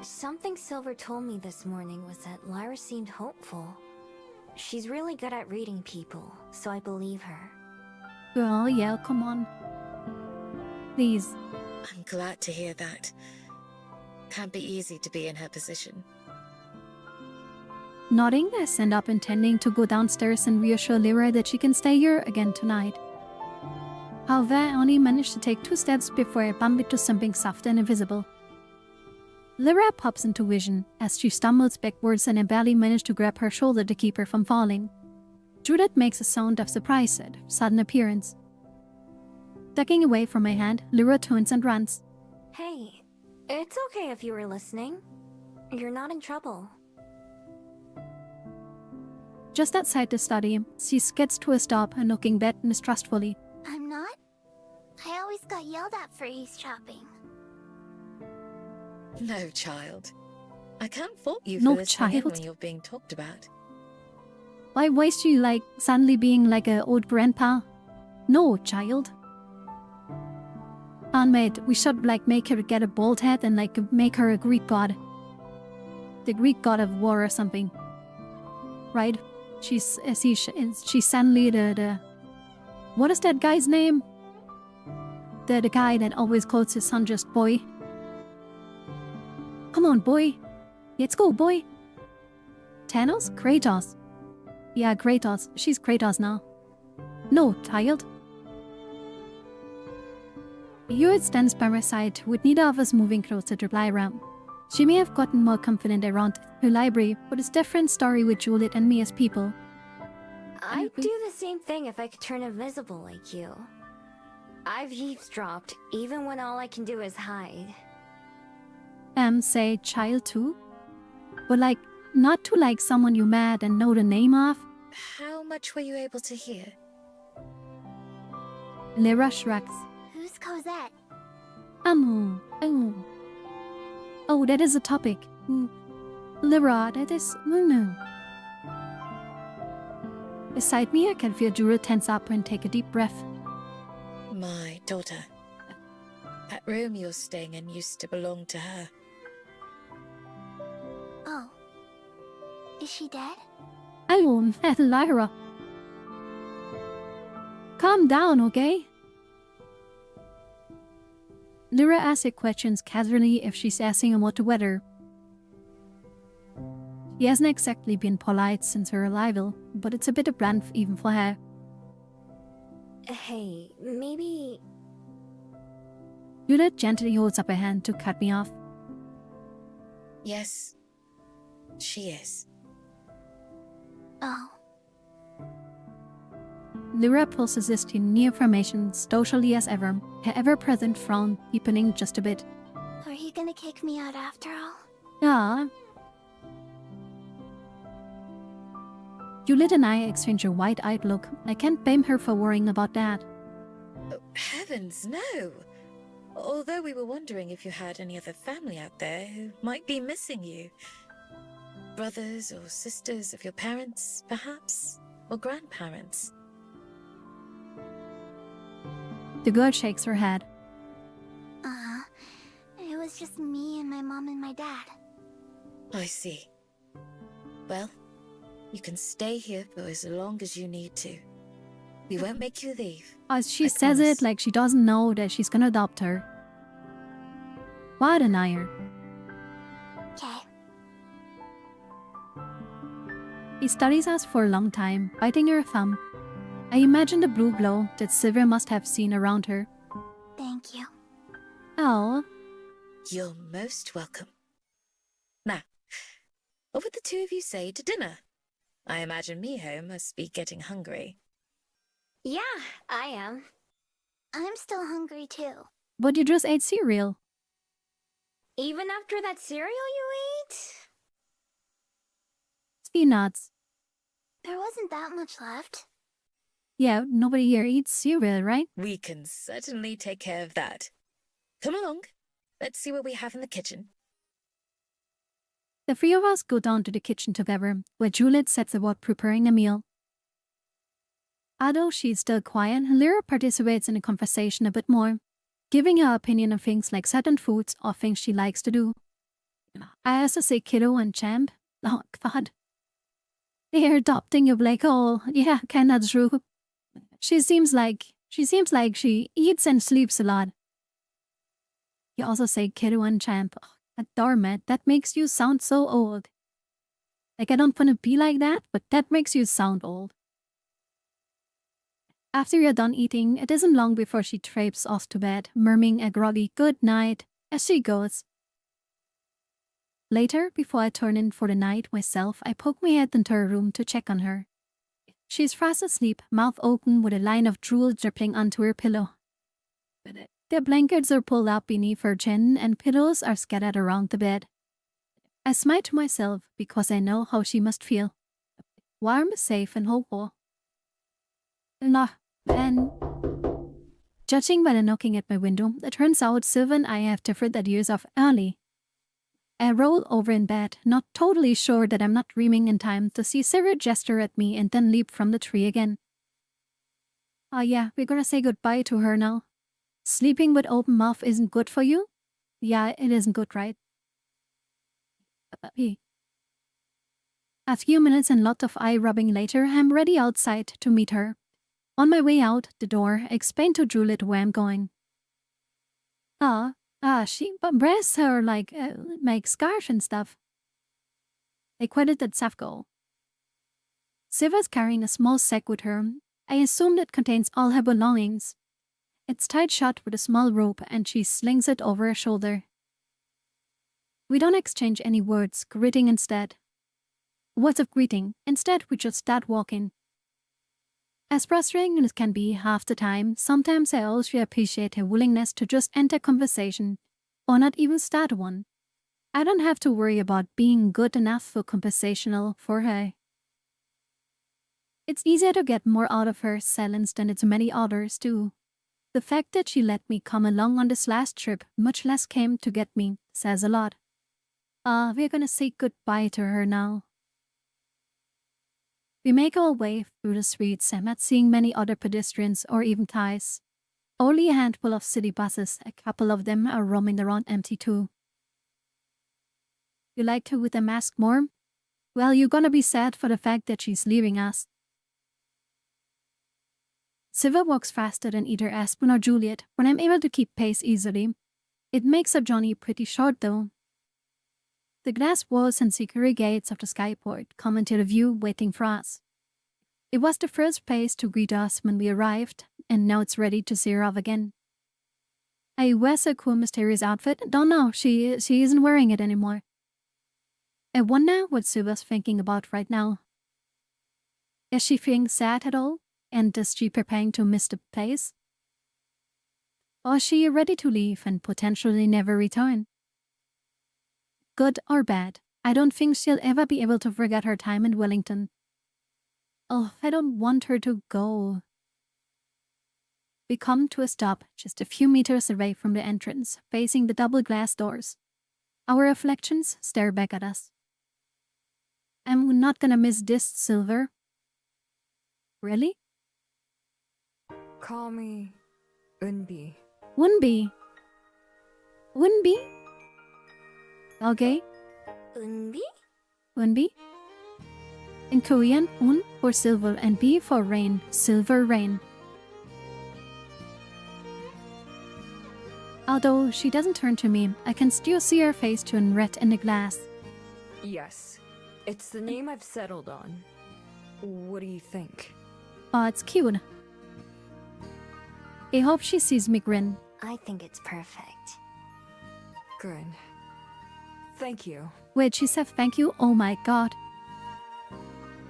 Something Silver told me this morning was that Lyra seemed hopeful. She's really good at reading people, so I believe her. Girl, yeah, come on. Please. I'm glad to hear that. Can't be easy to be in her position. Nodding, I stand up intending to go downstairs and reassure Lyra that she can stay here again tonight. However, I only managed to take 2 steps before I bump into something soft and invisible. Lyra pops into vision as she stumbles backwards and I barely manage to grab her shoulder to keep her from falling. Juliet makes a sound of surprise at her sudden appearance. Ducking away from my hand, Lyra turns and runs. Hey, it's okay if you were listening. You're not in trouble. Just outside the study, she skids to a stop and looking back mistrustfully. I'm not? I always got yelled at for eavesdropping. No, child. I can't fault you No, for listening in child. when you're being talked about. Why was she like suddenly being like an old grandpa? No, child. Mate, we should like make her get a bald head and like make her a Greek god. The Greek god of war or something. Right? She's suddenly the what is that guy's name? The guy that always calls his son just boy. Come on, boy. Let's go, boy. Thanos? Kratos. Yeah, Kratos. She's Kratos now. No, child. Hewitt stands by my side, with neither of us moving closer to Lyra. She may have gotten more confident around her library, but it's a different story with Juliet and me as people. I'd do the same thing if I could turn invisible like you. I've eavesdropped, even when all I can do is hide. Say child too? But like, not to like someone you met and know the name of? How much were you able to hear? Lyra shrugs. Who's Cosette? Oh, that is a topic. Lyra, that is... no. Beside me, I can feel Juliet tense up and take a deep breath. My daughter. That room you're staying in used to belong to her. Oh. Is she dead? Oh, Lyra. Calm down, okay? Lyra asks questions casually if she's asking about the weather. She hasn't exactly been polite since her arrival, but it's a bit of blunt even for her. Hey, maybe... Juliet gently holds up a hand to cut me off. Yes, she is. Oh. Lyra pulses to new information, socially as ever, her ever-present frown deepening just a bit. Are you gonna kick me out after all? Ah. Juliet and I exchange a wide-eyed look. I can't blame her for worrying about that. Oh, heavens, no! Although we were wondering if you had any other family out there who might be missing you. Brothers or sisters of your parents, perhaps? Or grandparents? The girl shakes her head. It was just me and my mom and my dad. I see. Well, you can stay here for as long as you need to. We won't make you leave. She I says promise. it like she doesn't know that she's gonna adopt her. What an ire. Okay. He studies us for a long time, biting her thumb. I imagine the blue glow that Sylvia must have seen around her. Thank you. Oh, You're most welcome. Now, what would the two of you say to dinner? I imagine Miho must be getting hungry. Yeah, I am. I'm still hungry too. but you just ate cereal. Even after that cereal you ate? It's peanuts. There wasn't that much left. Yeah, nobody here eats cereal, right? We can certainly take care of that. Come along. Let's see what we have in the kitchen. The three of us go down to the kitchen together, where Juliet sets about preparing the meal. Although she's still quiet, Lyra participates in the conversation a bit more, giving her opinion on things like certain foods or things she likes to do. I also say kiddo and champ. Oh, God. They're adopting you, Blake. Oh, yeah, kinda true. She seems like she eats and sleeps a lot. You also say kiddo and champ. Oh, God darn it, that makes you sound so old. Like, I don't want to be like that, but that makes you sound old. After you're done eating, it isn't long before she traipses off to bed, murmuring a groggy good night as she goes. Later, before I turn in for the night myself, I poke my head into her room to check on her. She's fast asleep, mouth open with a line of drool dripping onto her pillow. The blankets are pulled up beneath her chin and pillows are scattered around the bed. I smile to myself because I know how she must feel. Warm, safe, and hopeful. Nah, and judging by the knocking at my window, it turns out Sylvan and I have different ideas of early. I roll over in bed, not totally sure that I'm not dreaming in time to see Sarah gesture at me and then leap from the tree again. Oh yeah, we're gonna say goodbye to her now. Sleeping with open mouth isn't good for you? Yeah, it isn't good, right? A few minutes and lots of eye-rubbing later, I'm ready outside to meet her. On my way out the door, I explain to Juliet where I'm going. She breasts her like, scarf and stuff. They quitted at Safco. Siva's carrying a small sack with her. I assume it contains all her belongings. It's tied shut with a small rope and she slings it over her shoulder. We don't exchange any words, greeting instead. Words of greeting. Instead, we just start walking. As frustrating as it can be half the time, sometimes I also appreciate her willingness to just enter conversation, or not even start one. I don't have to worry about being good enough for conversational for her. It's easier to get more out of her silence than it's many others do. The fact that she let me come along on this last trip, much less came to get me, says a lot. We're gonna say goodbye to her now. We make our way through the streets. I'm not seeing many other pedestrians or even Thais. Only a handful of city buses, a couple of them are roaming around empty too. You liked her with a mask more? Well, you're gonna be sad for the fact that she's leaving us. Siva walks faster than either Aspen or Juliet when I'm able to keep pace easily. It makes our journey pretty short though. The glass walls and security gates of the skyport come into the view waiting for us. It was the first place to greet us when we arrived, and now it's ready to see her off again. I wear a cool mysterious outfit. Don't know, she isn't wearing it anymore. I wonder what Siva's thinking about right now. Is she feeling sad at all? And is she preparing to miss the place? Or is she ready to leave and potentially never return? Good or bad, I don't think she'll ever be able to forget her time in Wellington. Oh, I don't want her to go. We come to a stop just a few meters away from the entrance, facing the double glass doors. Our reflections stare back at us. I'm not gonna miss this, Silver. Really? Call me Unbi. Wouldn't be? Okay. Unbi? Wouldn't. In Korean, Un for silver and Bi for rain. Silver rain. Although she doesn't turn to me, I can still see her face turn red in the glass. Yes, it's the name I've settled on. What do you think? Oh, it's cute. I hope she sees me grin. I think it's perfect. Good. Thank you. Wait, she said thank you? Oh my god.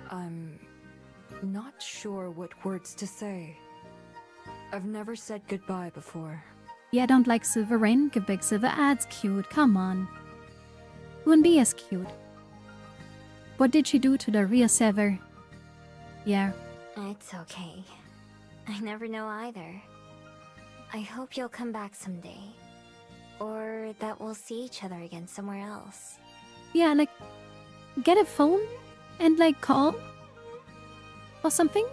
I'm not sure what words to say. I've never said goodbye before. Yeah, I don't like Silver Rain. Give big Silver. It's cute. Come on. Wouldn't be as cute. What did she do to the real Silver? Yeah. It's okay. I never know either. I hope you'll come back someday. Or that we'll see each other again somewhere else. Yeah, like, get a phone and, like, call? Or something?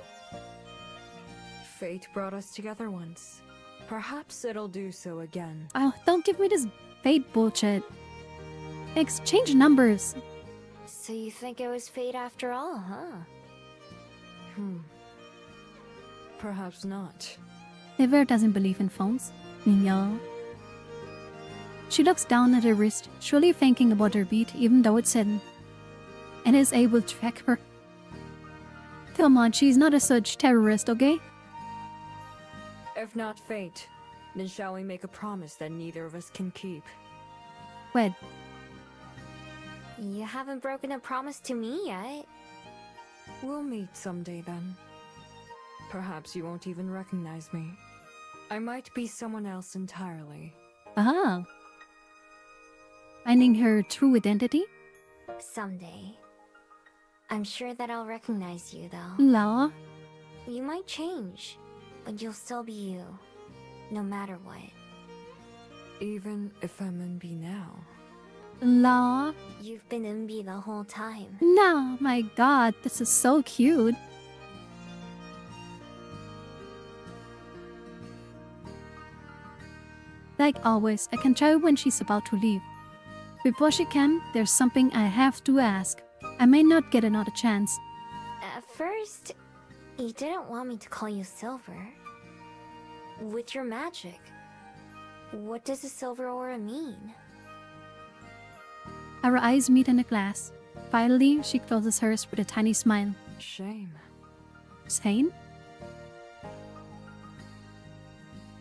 Fate brought us together once. Perhaps it'll do so again. Oh, don't give me this fate bullshit. Exchange numbers. So you think it was fate after all, huh? Perhaps not. Silver doesn't believe in phones. No. She looks down at her wrist, surely thinking about her beat even though it's hidden. And is able to track her. Come on, she's not a such terrorist, okay? If not fate, then shall we make a promise that neither of us can keep? Wait. You haven't broken a promise to me yet. We'll meet someday then. Perhaps you won't even recognize me. I might be someone else entirely. Ah. Finding her true identity? Someday. I'm sure that I'll recognize you, though. La. You might change, but you'll still be you. No matter what. Even if I'm Unbi now. La. You've been Unbi the whole time. No, my god, this is so cute. Like always, I can tell when she's about to leave. Before she can, there's something I have to ask. I may not get another chance. At first, you didn't want me to call you Silver. With your magic, what does a silver aura mean? Our eyes meet in a glass. Finally, she closes hers with a tiny smile. Shame. Sane?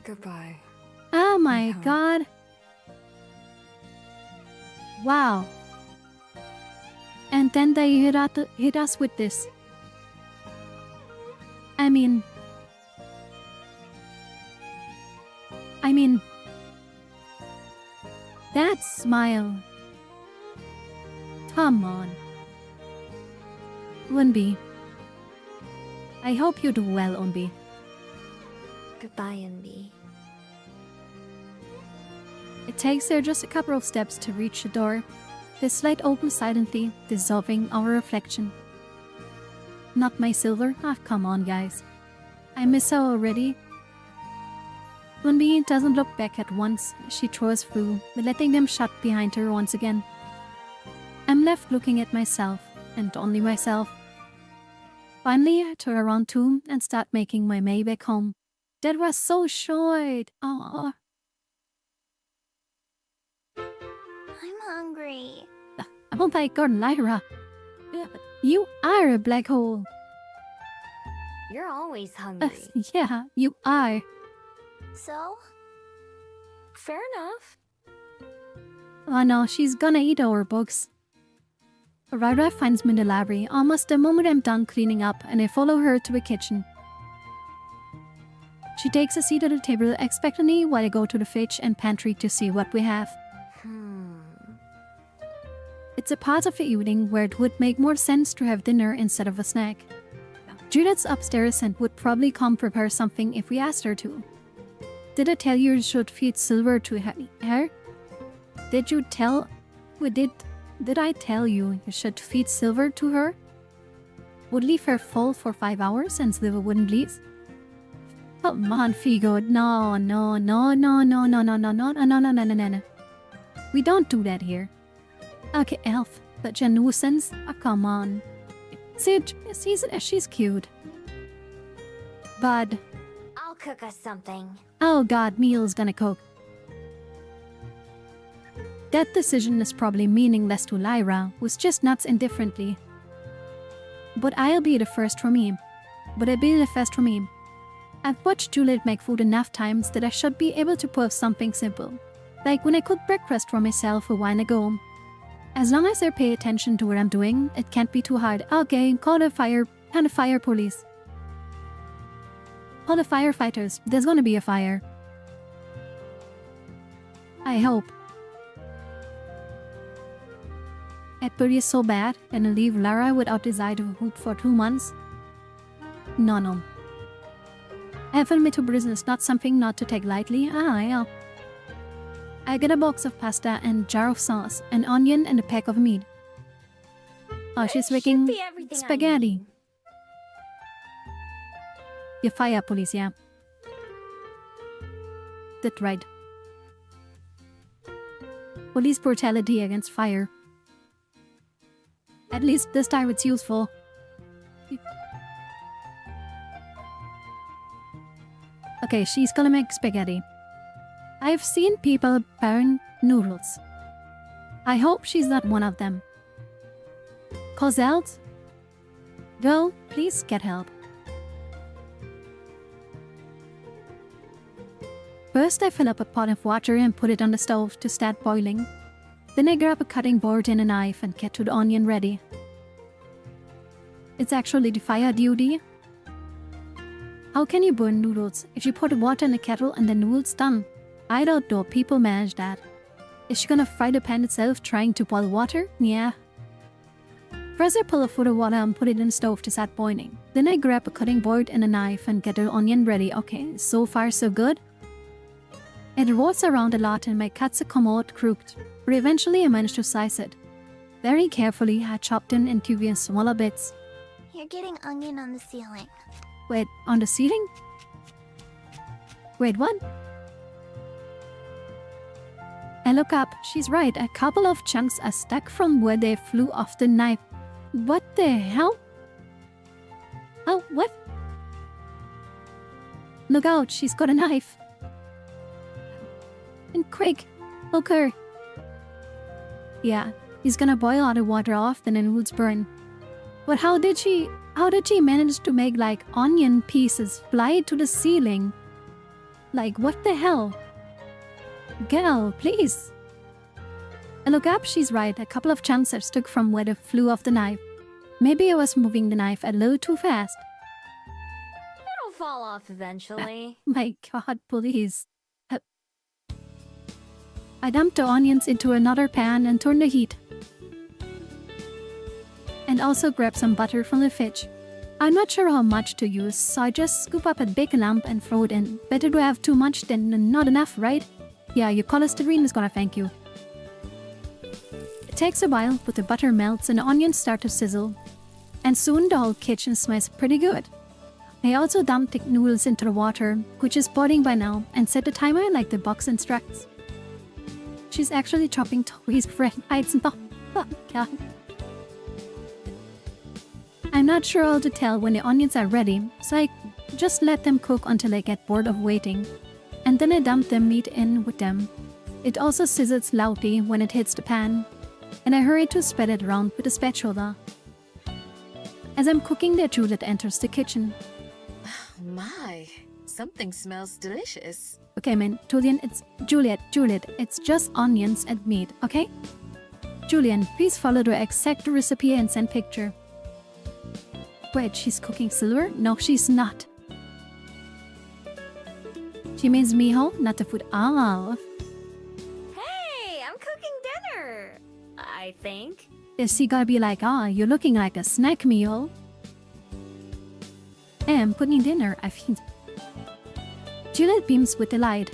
Goodbye. Oh my god. Wow. And then they hit us with this. I mean, that smile. Come on. Unbi. I hope you do well, Unbi. Goodbye, Unbi. It takes her just a couple of steps to reach the door. The slide opens silently, dissolving our reflection. Not my Silver? Ah, come on, guys. I miss her already. Unbi doesn't look back at once. She throws through, letting them shut behind her once again. I'm left looking at myself, and only myself. Finally, I turn around too and start making my way back home. That was so short. Aww. I'm hungry. Oh my god, Lyra. You are a black hole. You're always hungry. Yeah, you are. So? Fair enough. Oh no, she's gonna eat our books. Ryra finds me in the library almost the moment I'm done cleaning up, and I follow her to the kitchen. She takes a seat at the table expectantly while I go to the fridge and pantry to see what we have. It's a part of the evening where it would make more sense to have dinner instead of a snack. Judith's upstairs and would probably come prepare something if we asked her to. Did I tell you should feed Silver to her? Did you tell? Did I tell you you should feed Silver to her? Would leave her full for 5 hours and Silver wouldn't leave? Come on, Figo. No. We don't do that here. Okay, Elf. Such a nuisance. Oh, come on. She's cute. Bud. I'll cook us something. Oh god, Meal's gonna cook. That decision is probably meaningless to Lyra, who's just nuts indifferently. But I'll be the first for me. I've watched Juliet make food enough times that I should be able to pull off something simple. Like when I cooked breakfast for myself a while ago. As long as I pay attention to what I'm doing, it can't be too hard. Okay, call the fire police. Call the firefighters. There's gonna be a fire. I hope. Edbury is so bad, and I'll leave Lara without desire to hoot for 2 months? No. Envtuber is not something not to take lightly. Yeah. I get a box of pasta and jar of sauce, an onion and a pack of meat. Oh, she's making spaghetti. You fire police, yeah. That's right. Police brutality against fire. At least this time it's useful. Okay, she's gonna make spaghetti. I've seen people burn noodles. I hope she's not one of them. Cosette? Go, please get help. First, I fill up a pot of water and put it on the stove to start boiling. Then I grab a cutting board and a knife and get to the onion ready. It's actually the fire duty. How can you burn noodles if you put water in a kettle and the noodles done? I don't know, people manage that. Is she gonna fry the pan itself trying to boil water? Yeah. First I pull a foot of water and put it in the stove to start boiling. Then I grab a cutting board and a knife and get the onion ready. Okay, so far so good. It rolls around a lot and my cuts come out crooked, but eventually I managed to slice it. Very carefully, I chopped it into smaller bits. You're getting onion on the ceiling. Wait, on the ceiling? Wait, what? I look up. She's right. A couple of chunks are stuck from where they flew off the knife. What the hell? Oh, what? Look out, she's got a knife. And quick, look her. Yeah, he's gonna boil all the water off, then the noodles burn. But how did she manage to make like onion pieces fly to the ceiling? Like, what the hell? Girl, please. I look up, she's right. A couple of chunks are stuck from where they flew off the knife. Maybe I was moving the knife a little too fast. It'll fall off eventually. My god, please. I dumped the onions into another pan and turned the heat. And also grabbed some butter from the fridge. I'm not sure how much to use, so I just scoop up a big lump and throw it in. Better to have too much than not enough, right? Yeah, your cholesterol is gonna thank you. It takes a while, but the butter melts and the onions start to sizzle. And soon the whole kitchen smells pretty good. I also dumped the noodles into the water, which is boiling by now, and set the timer like the box instructs. She's actually chopping Tori's friend bites. Oh, God. I'm not sure how to tell when the onions are ready, so I just let them cook until I get bored of waiting. And then I dump the meat in with them. It also sizzles loudly when it hits the pan, and I hurry to spread it around with a spatula. As I'm cooking there, Juliet enters the kitchen. Oh my, something smells delicious. Okay, man, Juliet, it's just onions and meat, okay? Julian, please follow the exact recipe and send picture. Wait, she's cooking silver? No, she's not. She means miho, not the food. Oh. Hey, I'm cooking dinner, I think. Is she gonna be like, you're looking like a snack meal? I'm cooking dinner, I think. Juliet beams with delight.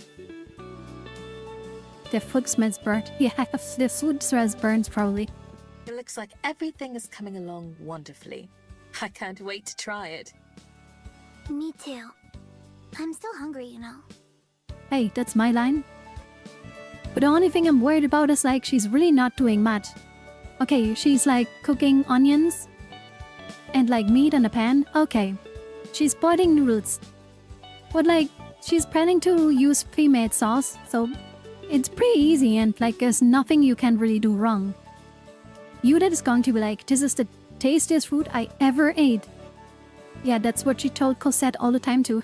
The food smells burnt. Yeah, the food smells burnt probably. It looks like everything is coming along wonderfully. I can't wait to try it. Me too. I'm still hungry, you know. Hey, that's my line. But the only thing I'm worried about is like she's really not doing much. Okay, she's like cooking onions and like meat in a pan. Okay, she's boiling noodles. But like she's planning to use pre-made sauce, so it's pretty easy and like there's nothing you can really do wrong. Yudet is going to be like, this is the tastiest food I ever ate. Yeah, that's what she told Cosette all the time too.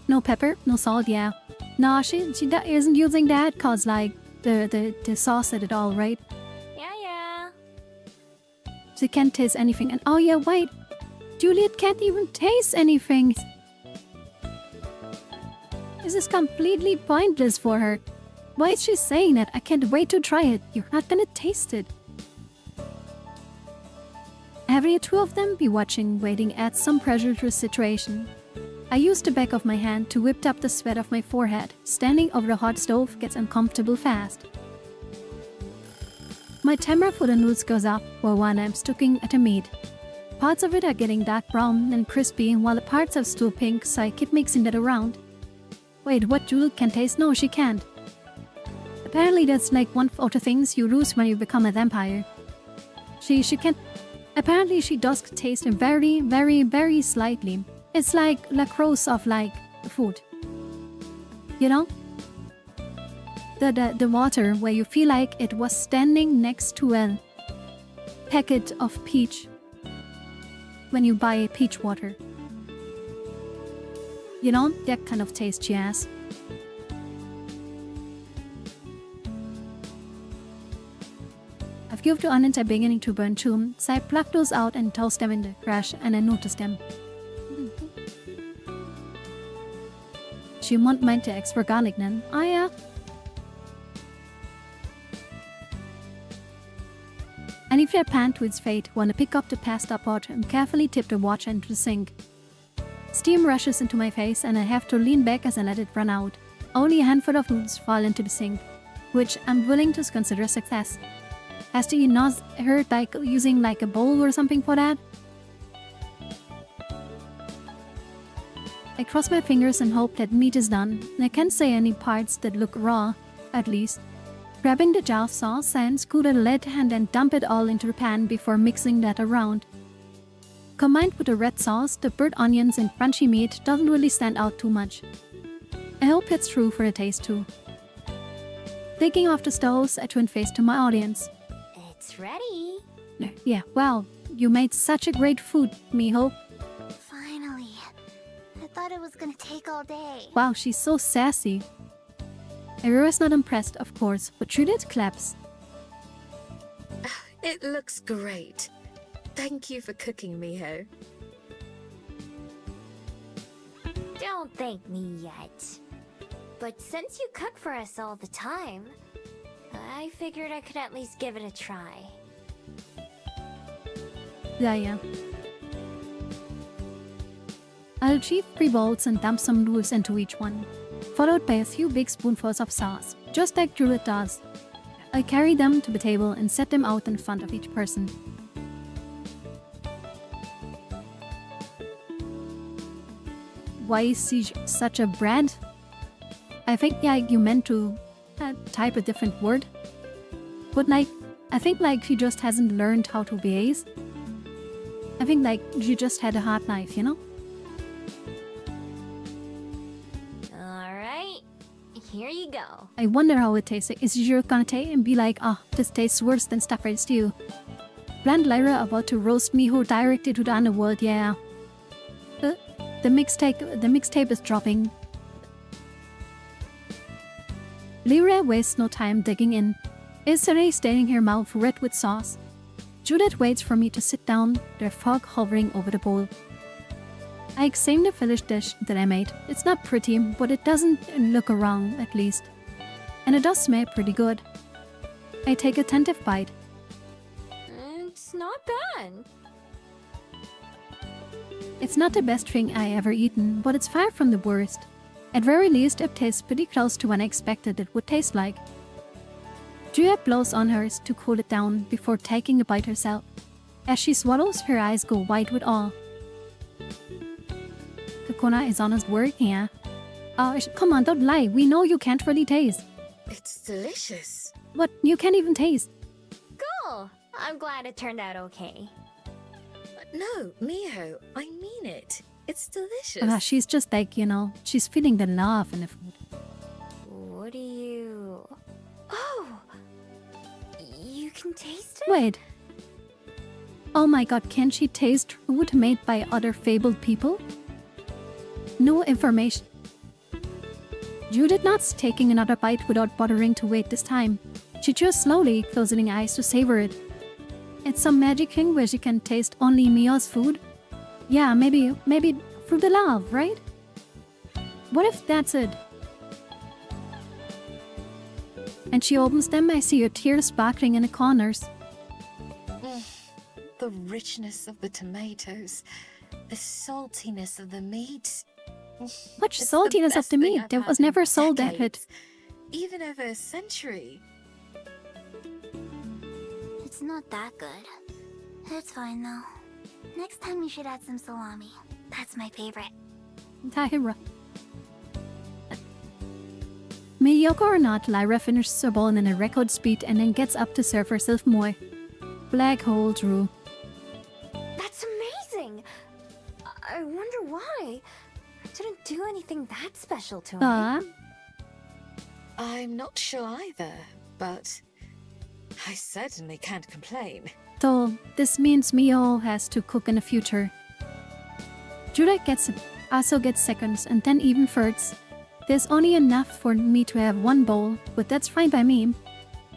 No pepper, no salt, yeah. No, she isn't using that cause like the sauce at it all, right? Yeah. She can't taste anything. And oh yeah, wait. Juliet can't even taste anything. This is completely pointless for her. Why is she saying that? I can't wait to try it. You're not gonna taste it. Every two of them be watching, waiting at some pressure to a situation. I used the back of my hand to whip up the sweat off my forehead. Standing over the hot stove gets uncomfortable fast. My timer for the noodles goes up while one I'm looking at the meat. Parts of it are getting dark brown and crispy while the parts are still pink, so I keep mixing that around. Wait, what Juliet can taste? No, she can't. Apparently that's like one of the things you lose when you become a vampire. She can't... Apparently she does taste very, very, very slightly. It's like lactose of like food. You know? The water where you feel like it was standing next to a packet of peach when you buy peach water. You know, that kind of taste she has. A few of the onions are beginning to burn too, so I pluck those out and toast them in the trash and I notice them. She won't mind the extra garlic then. Oh yeah. I leave their pan to its fate when I pick up the pasta pot and carefully tip the water into the sink. Steam rushes into my face and I have to lean back as I let it run out. Only a handful of noodles fall into the sink, which I'm willing to consider a success. Has the not heard like using like a bowl or something for that? I cross my fingers and hope that meat is done. I can't say any parts that look raw, at least. Grabbing the jar of sauce and scoot the lid and then dump it all into the pan before mixing that around. Combined with the red sauce, the burnt onions and crunchy meat doesn't really stand out too much. I hope it's true for the taste too. Taking off the stoves, I turn face to my audience. It's ready. Yeah, wow, you made such a great food, Miho. Finally. I thought it was gonna take all day. Wow, she's so sassy. Aurora is not impressed, of course, but Judith claps. It looks great. Thank you for cooking, Miho. Don't thank me yet. But since you cook for us all the time, I figured I could at least give it a try. Yeah. I'll achieve 3 bowls and dump some noodles into each one, followed by a few big spoonfuls of sauce, just like Juliet does. I carry them to the table and set them out in front of each person. Why is she such a brat? I think you meant to type a different word. But like, I think like she just hasn't learned how to behave. I think like she just had a hard life, you know? Alright, here you go. I wonder how it tastes. Is she gonna take and be like, oh, this tastes worse than stuffed stew? Bland Lyra about to roast Miho directly to the underworld, yeah. The mixtape is dropping. Lyra wastes no time digging in, instantly staining her mouth red with sauce. Judith waits for me to sit down, their fog hovering over the bowl. I examine the finished dish that I made. It's not pretty, but it doesn't look wrong, at least. And it does smell pretty good. I take a tentative bite. It's not bad. It's not the best thing I ever eaten, but it's far from the worst. At very least, it tastes pretty close to what I expected it would taste like. Juliet blows on hers to cool it down before taking a bite herself. As she swallows, her eyes go wide with awe. Sakura is honest word here. Come on, don't lie. We know you can't really taste. It's delicious. What? You can't even taste. Cool. I'm glad it turned out okay. No, Miho, I mean it. It's delicious. She's just like, she's feeling the love in the food. What do you... Oh! You can taste it? Wait. Oh my god, can she taste food made by other fabled people? No information. Judith nods, taking another bite without bothering to wait this time. She chews slowly, closing eyes to savor it. It's some magic thing where she can taste only Mio's food. Yeah, maybe through the love, right? What if that's it? And she opens them. I see her tears sparkling in the corners. The richness of the tomatoes, the saltiness of the meat. Much It's saltiness the of the best thing meat. I've There had was in never salt at it. decades, even over a century. It's not that good. It's fine though. Next time you should add some salami. That's my favorite. Tahira. Mediocre or not, Lyra finishes her bowl in a record speed and then gets up to serve herself more. Black hole Drew. That's amazing! I wonder why. I didn't do anything that special to him. I'm not sure either, but I certainly can't complain. So, this means Mio has to cook in the future. Juliet also gets seconds and then even thirds. There's only enough for me to have one bowl, but that's fine by me.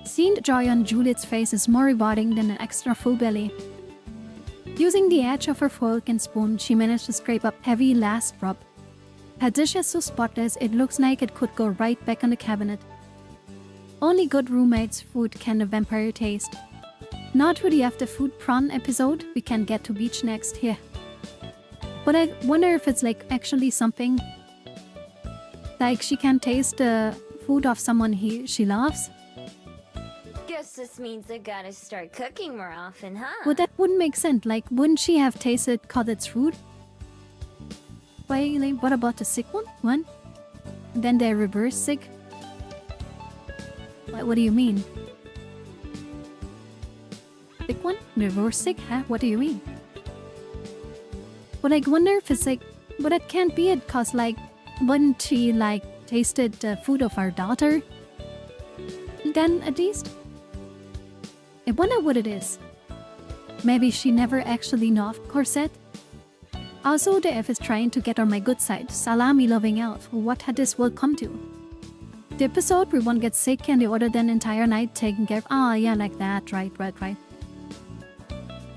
Seeing the joy on Juliet's face is more rewarding than an extra full belly. Using the edge of her fork and spoon, she managed to scrape up heavy last drop. Her dish is so spotless, it looks like it could go right back on the cabinet. Only good roommates' food can a vampire taste. Not really after food prawn episode, we can get to beach next here. But I wonder if it's like actually something. Like she can taste the food of someone she loves. Guess this means I gotta start cooking more often, huh? Well, that wouldn't make sense. Like, wouldn't she have tasted Codet's food? Wait, like, what about the sick one? Then the reverse sick? What do you mean? Sick one? Reverse sick? Huh? What do you mean? But I wonder if it's like... But that can't be it, cause like... Wouldn't she like tasted the food of our daughter? Then at least... I wonder what it is. Maybe she never actually knew of Corset? Also, the F is trying to get on my good side. Salami loving elf. What had this world come to? The episode where one gets sick and the other then entire night taking care of... Ah, yeah, like that. Right.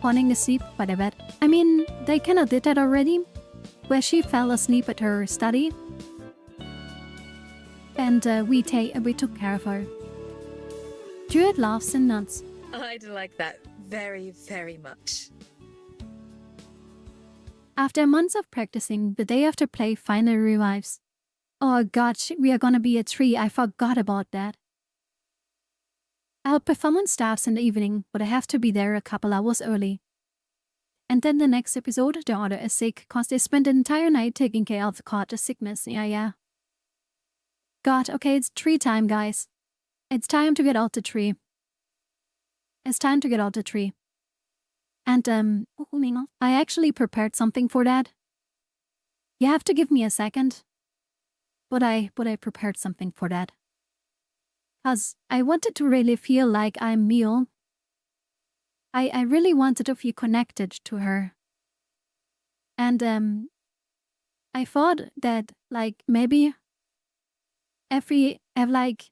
Falling asleep by the bed. I mean, they kinda did that already. Where she fell asleep at her study. And we took care of her. Juliet laughs and nods. I'd like that very, very much. After months of practicing, the day after play finally revives. Oh god, we are gonna be a tree. I forgot about that. Our performance starts in the evening, but I have to be there a couple hours early. And then the next episode, the other is sick cause they spent the entire night taking care of the sickness. Yeah. God, okay, it's tree time, guys. It's time to get out the tree. And, I actually prepared something for that. You have to give me a second. But I prepared something for that. Cause I wanted to really feel like I'm Mio. I really wanted to feel connected to her. And, I thought that, like, maybe if we have, like,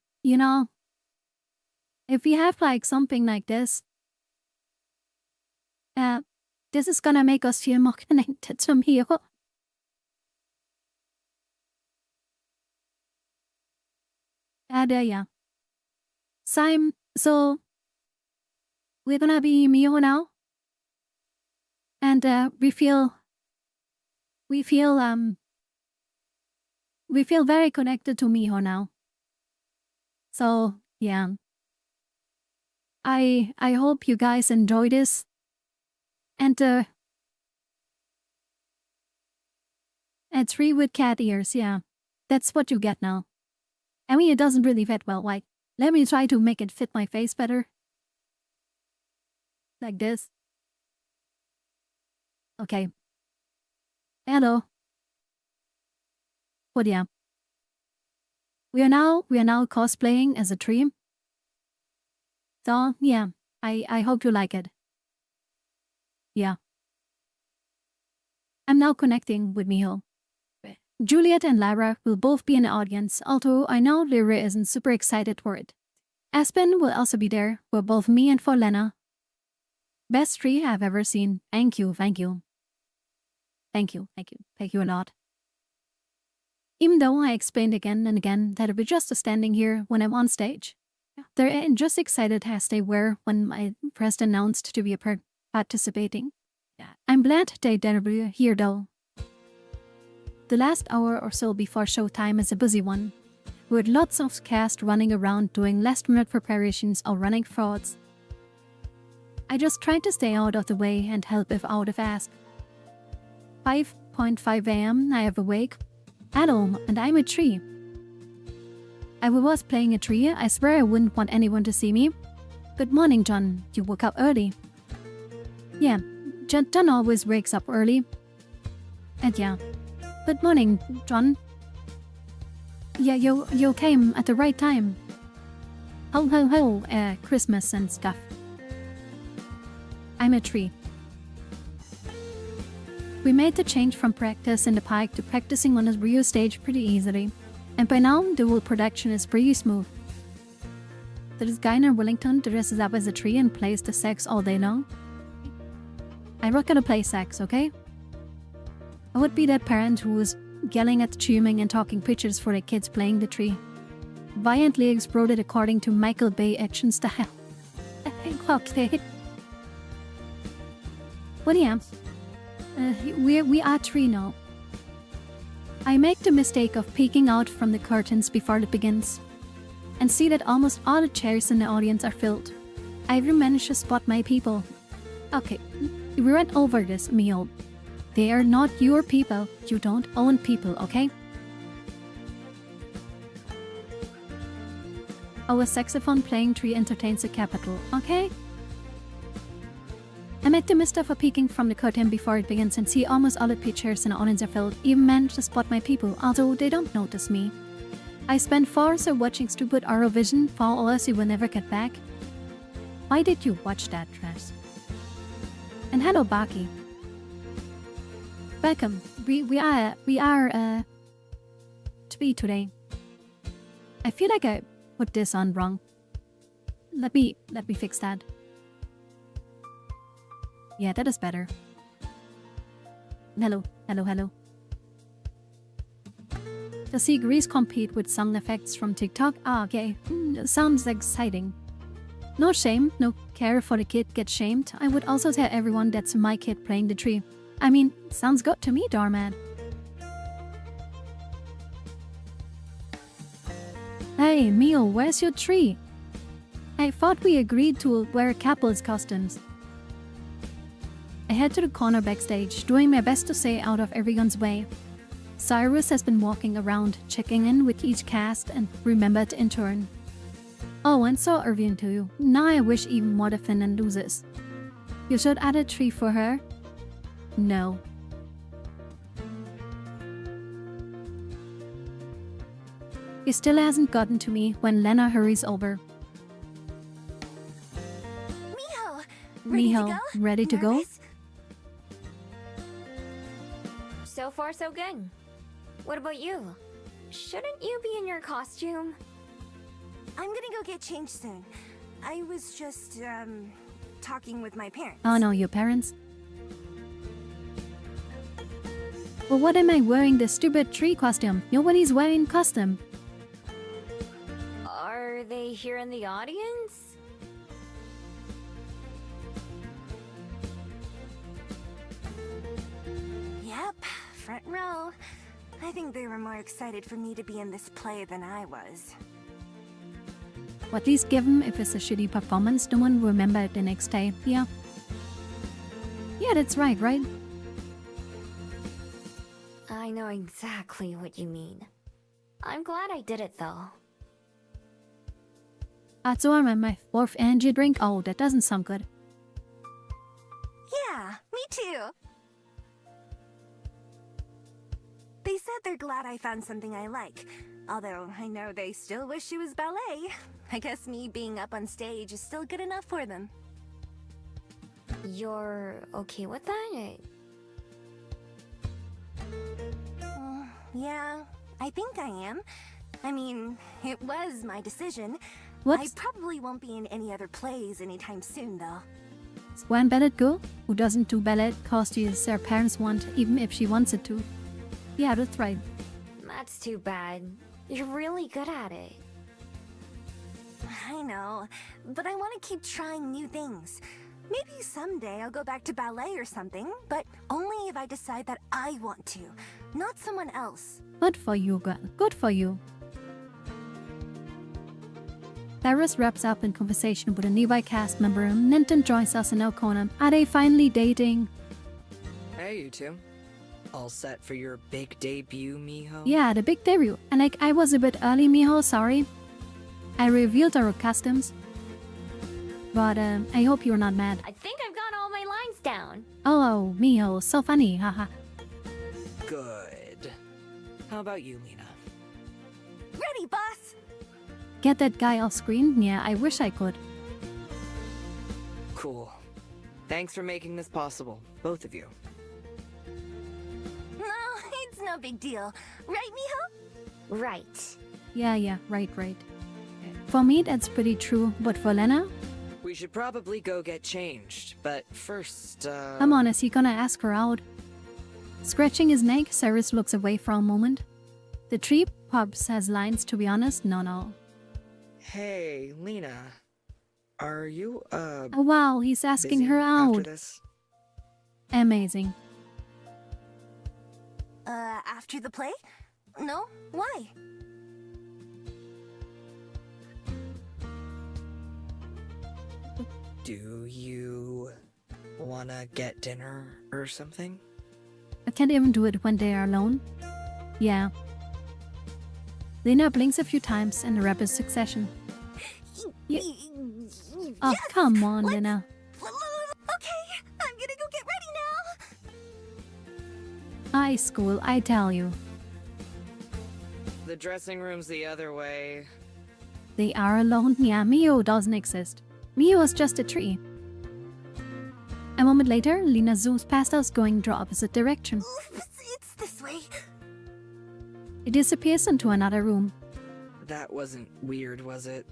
if we have, like, something like this, this is gonna make us feel more connected to Mio. Yeah. So, we're gonna be Mio now. And, we feel very connected to Mio now. So, yeah. I hope you guys enjoy this. And a tree with cat ears, yeah. That's what you get now. I mean, it doesn't really fit well, like, let me try to make it fit my face better. Like this. Okay. Hello. But yeah. We are now cosplaying as a tree. So, yeah, I hope you like it. Yeah. I'm now connecting with Miho. Juliet and Lara will both be in the audience, although I know Lyra isn't super excited for it. Aspen will also be there, for both me and for Lena. Best tree I've ever seen. Thank you, thank you. Thank you, thank you, thank you a lot. Even though I explained again and again that it was just standing here when I'm on stage. They're just excited as they were when I first announced to be participating. I'm glad they're here though. The last hour or so before showtime is a busy one, with lots of cast running around doing last-minute preparations or running frauds. I just try to stay out of the way and help if out of asked. 5:05 a.m. I have awake. Hello, and I'm a tree. I was playing a tree. I swear I wouldn't want anyone to see me. Good morning, John. You woke up early. Yeah, John always wakes up early. And yeah. Good morning, John. Yeah, you came at the right time. Ho ho ho, Christmas and stuff. I'm a tree. We made the change from practice in the park to practicing on a real stage pretty easily. And by now, the whole production is pretty smooth. This guy in Wellington dresses up as a tree and plays the sax all day long. I'm not gonna play sax, okay? I would be that parent who was yelling at the tuning and talking pictures for their kids playing the tree. Violently exploded according to Michael Bay action style. Okay. Well, yeah. We are tree now. I make the mistake of peeking out from the curtains before it begins, and see that almost all the chairs in the audience are filled. I even managed to spot my people. Okay, we went over this, Mio. They are not your people. You don't own people, okay? Our saxophone playing tree entertains the capital, okay? I make the mistake of peeking from the curtain before it begins and see almost all the pictures in the audience are filled. Even manage to spot my people, although they don't notice me. I spent 4 hours watching stupid Eurovision, 4 hours you will never get back. Why did you watch that, Trash? And hello, Baki. Welcome. We are to be today. I feel like I put this on wrong. Let me fix that. Yeah, that is better. Hello. To see Greece compete with sound effects from TikTok? Ah, okay. Sounds exciting. No shame, no care for the kid gets shamed. I would also tell everyone that's my kid playing the tree. I mean, sounds good to me, Darman. Hey, Mio, where's your tree? I thought we agreed to wear couples costumes. I head to the corner backstage, doing my best to stay out of everyone's way. Cyrus has been walking around, checking in with each cast and remembered in turn. Oh, and so Irving too. Now I wish even more the Finland loses. You should add a tree for her. No. He still hasn't gotten to me when Lena hurries over. Miho, ready to go? So far, so good. What about you? Shouldn't you be in your costume? I'm gonna go get changed soon. I was just, talking with my parents. Oh no, your parents? Well, what am I wearing this stupid tree costume? Nobody's wearing costume. Are they here in the audience? Yep, front row. I think they were more excited for me to be in this play than I was. Or at least give him, if it's a shitty performance, no one will remember it the next day. Yeah. Yeah, that's right, right? I know exactly what you mean. I'm glad I did it though. So I'm at my 4th energy drink. Oh, that doesn't sound good. Yeah, me too. They said they're glad I found something I like. Although I know they still wish it was ballet. I guess me being up on stage is still good enough for them. You're okay with that? Yeah, I think I am. I mean, it was my decision. Whoops. I probably won't be in any other plays anytime soon, though. Is one ballet girl who doesn't do ballet cause her parents want, even if she wants it to. Yeah, that's right. That's too bad. You're really good at it. I know, but I want to keep trying new things. Maybe someday I'll go back to ballet or something, but only if I decide that I want to, not someone else. Good for you, girl. Good for you. Cyrus wraps up in conversation with a nearby cast member. Ninton joins us in our corner. Are they finally dating? Hey, you two. All set for your big debut, Miho? Yeah, the big debut. And like, I was a bit early, Miho, sorry. I revealed our customs. But I hope you're not mad. I think I've got all my lines down. Oh, Miho, so funny, haha. Good. How about you, Lena? Ready, boss! Get that guy off screen? Yeah, I wish I could. Cool. Thanks for making this possible, both of you. No, it's no big deal. Right, Miho? Right. Yeah, right. For me, that's pretty true, but for Lena? We should probably go get changed, but first, Come on, is he gonna ask her out? Scratching his neck, Cyrus looks away for a moment. The tree pubs has lines, to be honest. No. Hey, Lena. Are you, Oh wow, he's asking busy her after out. this? Amazing. After the play? No? Why? Do you wanna get dinner or something? I can't even do it when they are alone. Yeah. Lena blinks a few times in rapid succession. Yeah. Oh, Yes! come on, Lena. Okay, I'm gonna go get ready now. High school, I tell you. The dressing room's the other way. They are alone. Yeah, Mio doesn't exist. Mio is just a tree. A moment later, Lena zooms past us, going the opposite direction. Oops, it's this way. It disappears into another room. That wasn't weird, was it?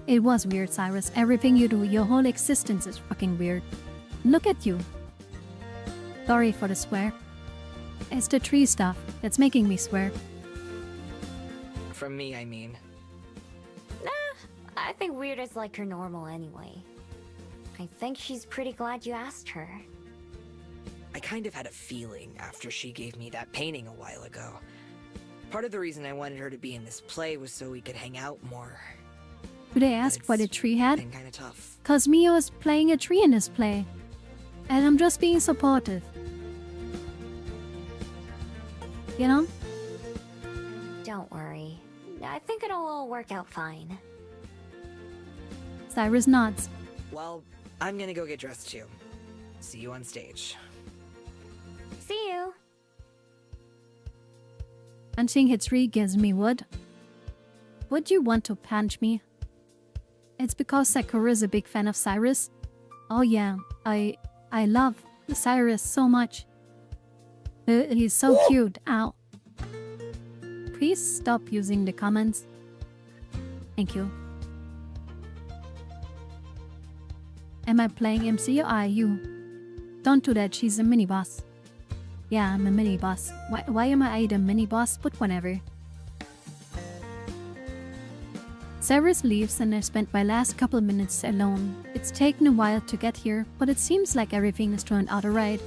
It was weird, Cyrus. Everything you do, your whole existence is fucking weird. Look at you. Sorry for the swear. It's the tree stuff that's making me swear. From me, I mean. Nah, I think weird is like her normal anyway. I think she's pretty glad you asked her. I kind of had a feeling after she gave me that painting a while ago. Part of the reason I wanted her to be in this play was so we could hang out more. Do they ask what a tree had? Been kind of tough. Cause Mio is playing a tree in this play. And I'm just being supportive. You know? Don't worry. I think it'll all work out fine. Cyrus nods. Well, I'm gonna go get dressed too. See you on stage. See you. Punching a tree gives me wood. Would you want to punch me? It's because Sakura is a big fan of Cyrus. Oh yeah, I love Cyrus so much. He's so cute. Ow. Please stop using the comments. Thank you. Am I playing MC or are you? Don't do that, she's a mini-boss. Yeah, I'm a mini-boss. Why am I the mini-boss? But whatever. Cyrus leaves and I spent my last couple minutes alone. It's taken a while to get here, but it seems like everything has turned out alright.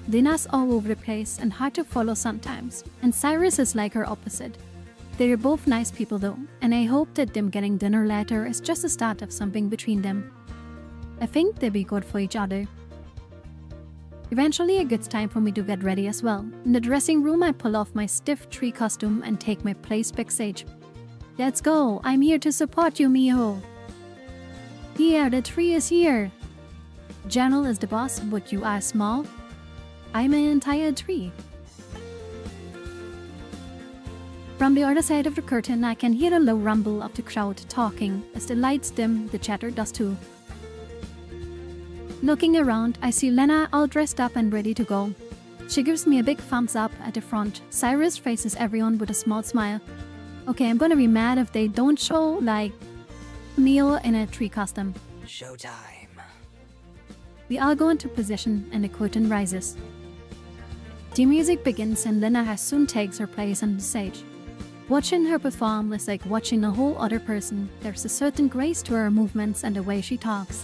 Lena's all over the place and hard to follow sometimes, and Cyrus is like her opposite. They're both nice people though, and I hope that them getting dinner later is just the start of something between them. I think they'll be good for each other. Eventually it gets time for me to get ready as well. In the dressing room I pull off my stiff tree costume and take my place backstage. Let's go, I'm here to support you, Miho. Here, the tree is here. General is the boss, but you are small. I'm an entire tree. From the other side of the curtain, I can hear the low rumble of the crowd talking. As the lights dim, the chatter does too. Looking around, I see Lena all dressed up and ready to go. She gives me a big thumbs up at the front. Cyrus faces everyone with a small smile. Okay, I'm gonna be mad if they don't show, like, Neil in a tree costume. Showtime. We all go into position and the curtain rises. The music begins and Lena soon takes her place on the stage. Watching her perform is like watching a whole other person. There's a certain grace to her movements and the way she talks.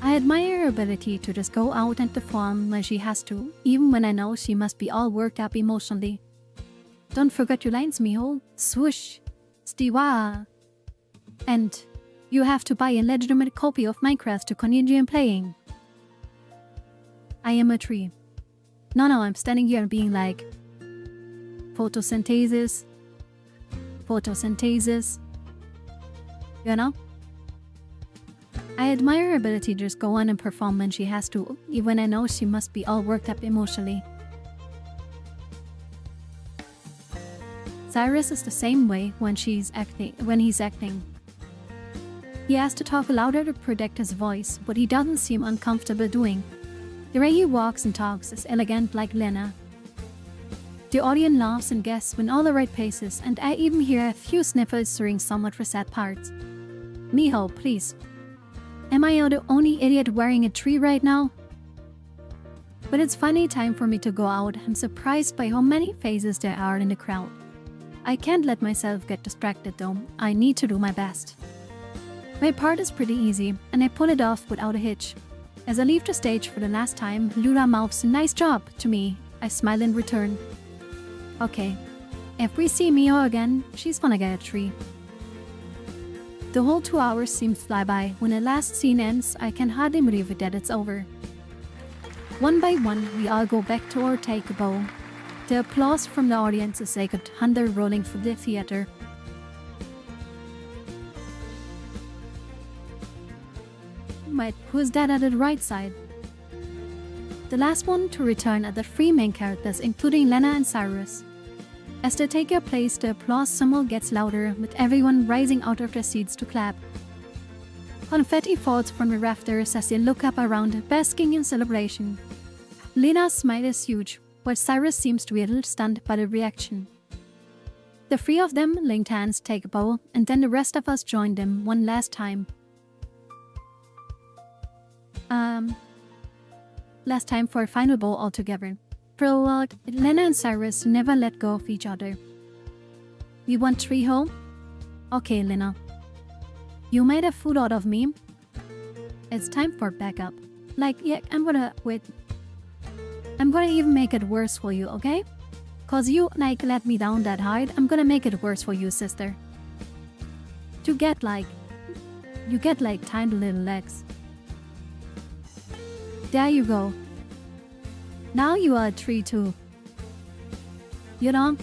I admire her ability to just go out and perform when she has to, even when I know she must be all worked up emotionally. Don't forget your lines, Miho. Swoosh. Stiwa. And you have to buy a legitimate copy of Minecraft to continue playing. I am a tree. No, I'm standing here and being like, photosynthesis. Photosynthesis. You know? I admire her ability to just go on and perform when she has to, even when I know she must be all worked up emotionally. Cyrus is the same way when he's acting. He has to talk louder to protect his voice, but he doesn't seem uncomfortable doing. The way he walks and talks is elegant like Lena. The audience laughs and gasps in all the right places, and I even hear a few sniffles during somewhat sad parts. Miho, please. Am I the only idiot wearing a tree right now? But it's finally time for me to go out. I'm surprised by how many faces there are in the crowd. I can't let myself get distracted though. I need to do my best. My part is pretty easy, and I pull it off without a hitch. As I leave the stage for the last time, Luna mouths "nice job" to me. I smile in return. Okay, if we see Mio again, she's gonna get a tree. The whole 2 hours seem to fly by. When the last scene ends, I can hardly believe it that it's over. One by one, we all go back to our Teikoku. The applause from the audience is like a thunder rolling through the theater. Wait, who's that at the right side? The last one to return are the 3 main characters, including Lena and Cyrus. As they take their place, the applause somewhat gets louder, with everyone rising out of their seats to clap. Confetti falls from the rafters as they look up around, basking in celebration. Lena's smile is huge, while Cyrus seems to be a little stunned by the reaction. The 3 of them linked hands, take a bow, and then the rest of us join them one last time. Last time for a final bow altogether. Throughout, Lena and Cyrus never let go of each other. We want tree home? Okay, Lena. You made a fool out of me. It's time for backup. Like, yeah, I'm gonna even make it worse for you, okay? Cause you, let me down that hard, I'm gonna make it worse for you, sister. You get, tiny little legs. There you go. Now you are a tree too. You know?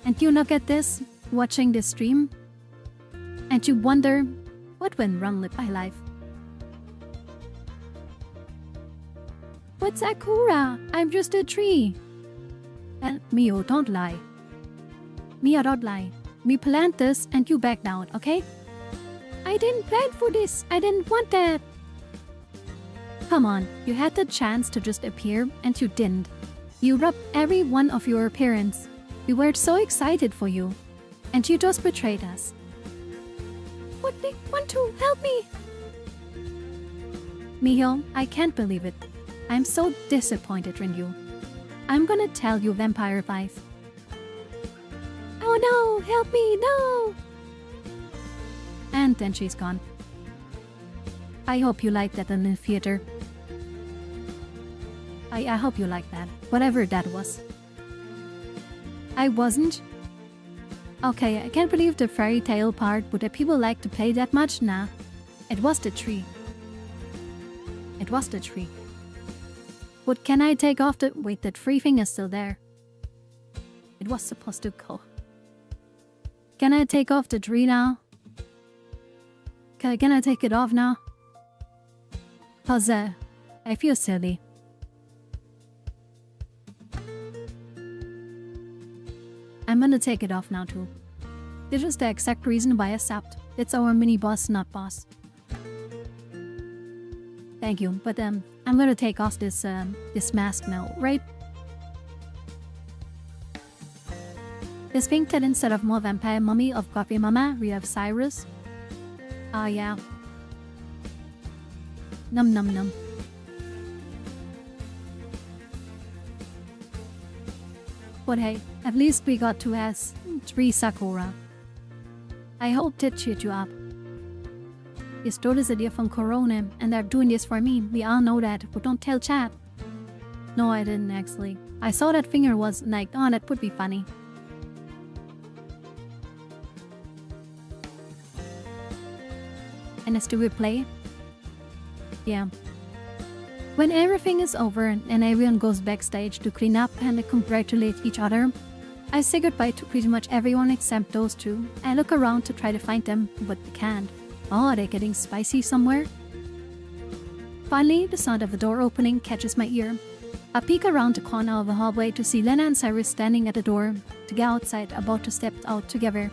And you look at this, watching this stream, and you wonder, what went wrong with my life? But Sakura, I'm just a tree. And Mio, don't lie. Mia, don't lie. We planned this and you back down, okay? I didn't plan for this. I didn't want that. Come on, you had the chance to just appear and you didn't. You rubbed every one of your appearance. We were so excited for you. And you just betrayed us. What they want to help me? Miho, I can't believe it. I'm so disappointed in you. I'm gonna tell you Vampire Life. Oh no, help me, no! And then she's gone. I hope you liked that in the theater. I hope you liked that, whatever that was. I wasn't. Okay, I can't believe the fairy tale part, but do people like to play that much? Nah. It was the tree. It was the tree. But can I take off the... Wait, that free thing is still there. It was supposed to go. Can I take off the tree now? Can I take it off now? Cause I feel silly. I'm gonna take it off now too. This is the exact reason why I stopped. It's our mini boss, not boss. Thank you, but I'm gonna take off this mask now, right? This think that instead of more vampire mummy of Coffee Mama, we have Cyrus. Ah, yeah. Num num num. But hey, at least we got to ask 3 Sakura. I hope that cheered you up. You stole this idea from Corona, and they're doing this for me. We all know that, but don't tell chat. No, I didn't actually. I saw that finger was like, oh, that would be funny. And let's do a play. Yeah. When everything is over and everyone goes backstage to clean up and congratulate each other, I say goodbye to pretty much everyone except those two. I look around to try to find them, but we can't. Oh, are they getting spicy somewhere? Finally, the sound of a door opening catches my ear. I peek around the corner of the hallway to see Lena and Cyrus standing at the door to get outside, about to step out together.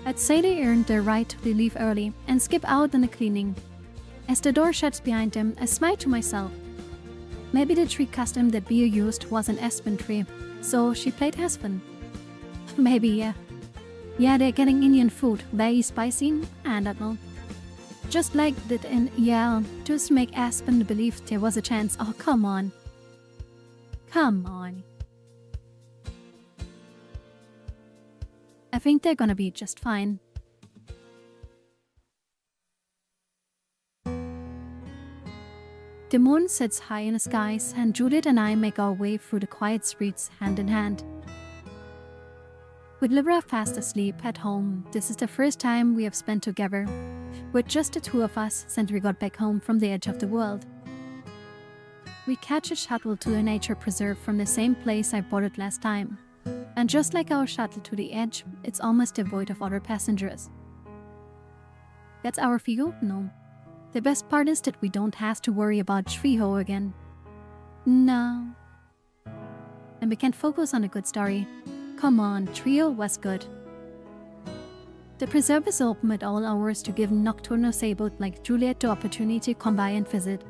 I'd say they earned their right to leave early and skip out on the cleaning. As the door shuts behind them, I smile to myself. Maybe the tree custom that Bea used was an aspen tree, so she played aspen. Maybe, yeah. Yeah, they're getting Indian food, very spicy, I don't know. Just like that in, yeah, just to make Aspen believe there was a chance. Oh, come on. Come on. I think they're gonna be just fine. The moon sits high in the skies, and Judith and I make our way through the quiet streets hand in hand. With Libra fast asleep at home, this is the first time we have spent together, with just the two of us since we got back home from the edge of the world. We catch a shuttle to a nature preserve from the same place I bought it last time. And just like our shuttle to the edge, it's almost devoid of other passengers. That's our view? No. The best part is that we don't have to worry about Shriho again. No. And we can focus on a good story. Come on, Trio was good. The preserve is open at all hours to give nocturnal disabled like Juliet the opportunity to come by and visit.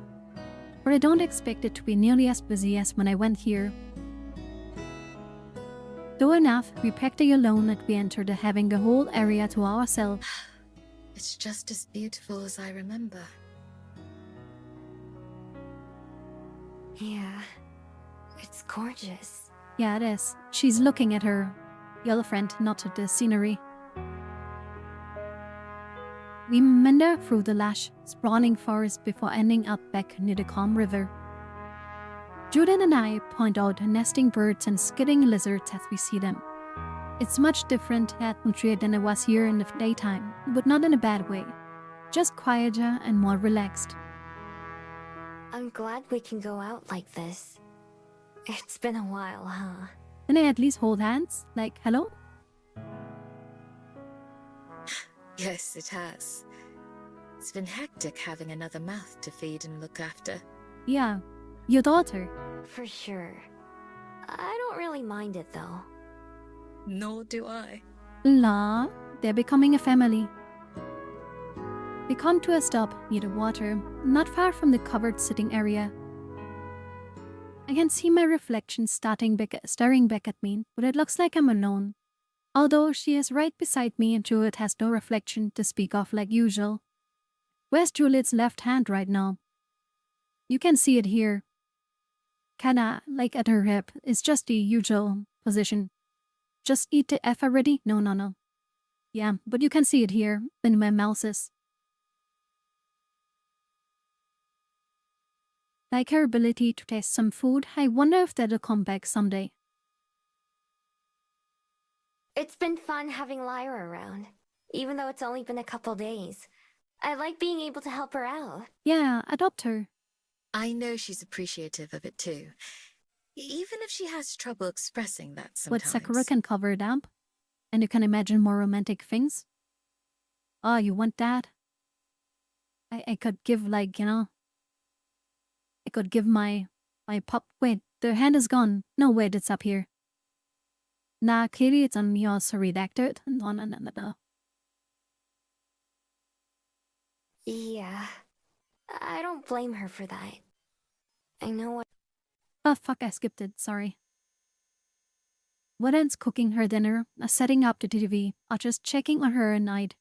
But I don't expect it to be nearly as busy as when I went here. Though enough, we packed it alone that we entered having the whole area to ourselves. It's just as beautiful as I remember. Yeah, it's gorgeous. Yeah, it is. She's looking at her yellow friend, not at the scenery. We meander through the lush, sprawling forest before ending up back near the calm river. Judith and I point out nesting birds and skidding lizards as we see them. It's much different atmosphere than it was here in the daytime, but not in a bad way. Just quieter and more relaxed. I'm glad we can go out like this. It's been a while, huh? Can I at least hold hands? Like, hello? Yes, it has. It's been hectic having another mouth to feed and look after. Yeah, your daughter. For sure. I don't really mind it though. Nor do I. La, they're becoming a family. We come to a stop near the water, not far from the covered sitting area. I can see my reflection staring back at me, but it looks like I'm alone. Although she is right beside me and Juliet has no reflection to speak of like usual. Where's Juliet's left hand right now? You can see it here. Kinda like at her hip. It's just the usual position. Just eat the F already? No. Yeah, but you can see it here, when my mouse is. Like her ability to taste some food, I wonder if that'll come back someday. It's been fun having Lyra around, even though it's only been a couple days. I like being able to help her out. Yeah, adopt her. I know she's appreciative of it too. Even if she has trouble expressing that But sometimes. Sakura can cover it up. And you can imagine more romantic things. Oh, you want that? I could give, like, you know... I could give my pup... Wait, the hand is gone. No, wait, it's up here. Nah, clearly it's on yours redacted. No. Yeah. I don't blame her for that. I know what... Oh, fuck, I skipped it. Sorry. Whether it's cooking her dinner, or setting up the TV, or just checking on her at night,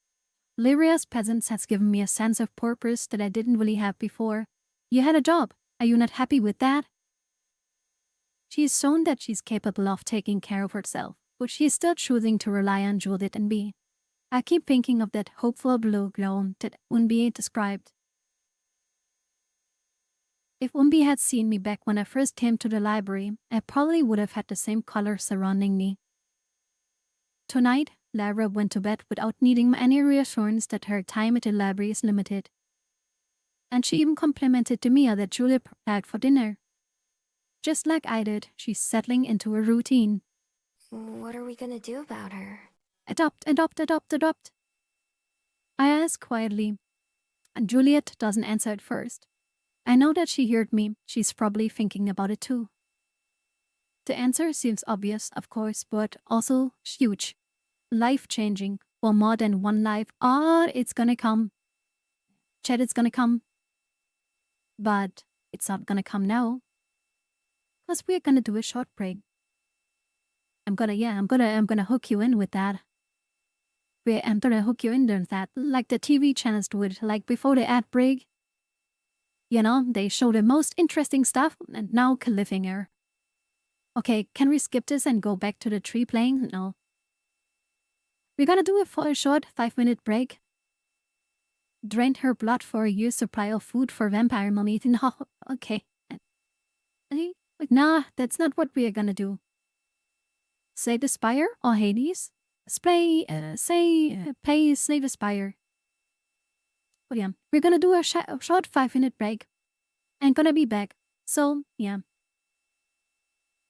Lyria's presence has given me a sense of purpose that I didn't really have before. You had a job. Are you not happy with that? She's shown that she's capable of taking care of herself, but she's still choosing to rely on Judith and Bee. I keep thinking of that hopeful blue glow that Unbi described. If Unbi had seen me back when I first came to the library, I probably would have had the same color surrounding me. Tonight, Lyra went to bed without needing any reassurance that her time at the library is limited. And she even complimented the meal that Julia prepared for dinner. Just like I did, she's settling into a routine. What are we gonna do about her? Adopt. I ask quietly, and Juliet doesn't answer at first. I know that she heard me. She's probably thinking about it too. The answer seems obvious, of course, but also huge. Life-changing for more than one life. It's gonna come. Chat, it's gonna come. But it's not gonna come now. Because we're gonna do a short break. I'm gonna hook you in with that. I'm gonna hook you in with that, like the TV channels do it, like before the ad break. You know, they show the most interesting stuff, and now cliffhanger. Okay, can we skip this and go back to the tree playing? No. We're gonna do it for a short 5-minute break. Drained her blood for a year's supply of food for vampire mummy. No, okay. Nah, that's not what we are gonna do. Slay the Spire or Hades? Play Slay the Spire. But yeah, we're gonna do a short 5-minute break. And gonna be back. So, yeah.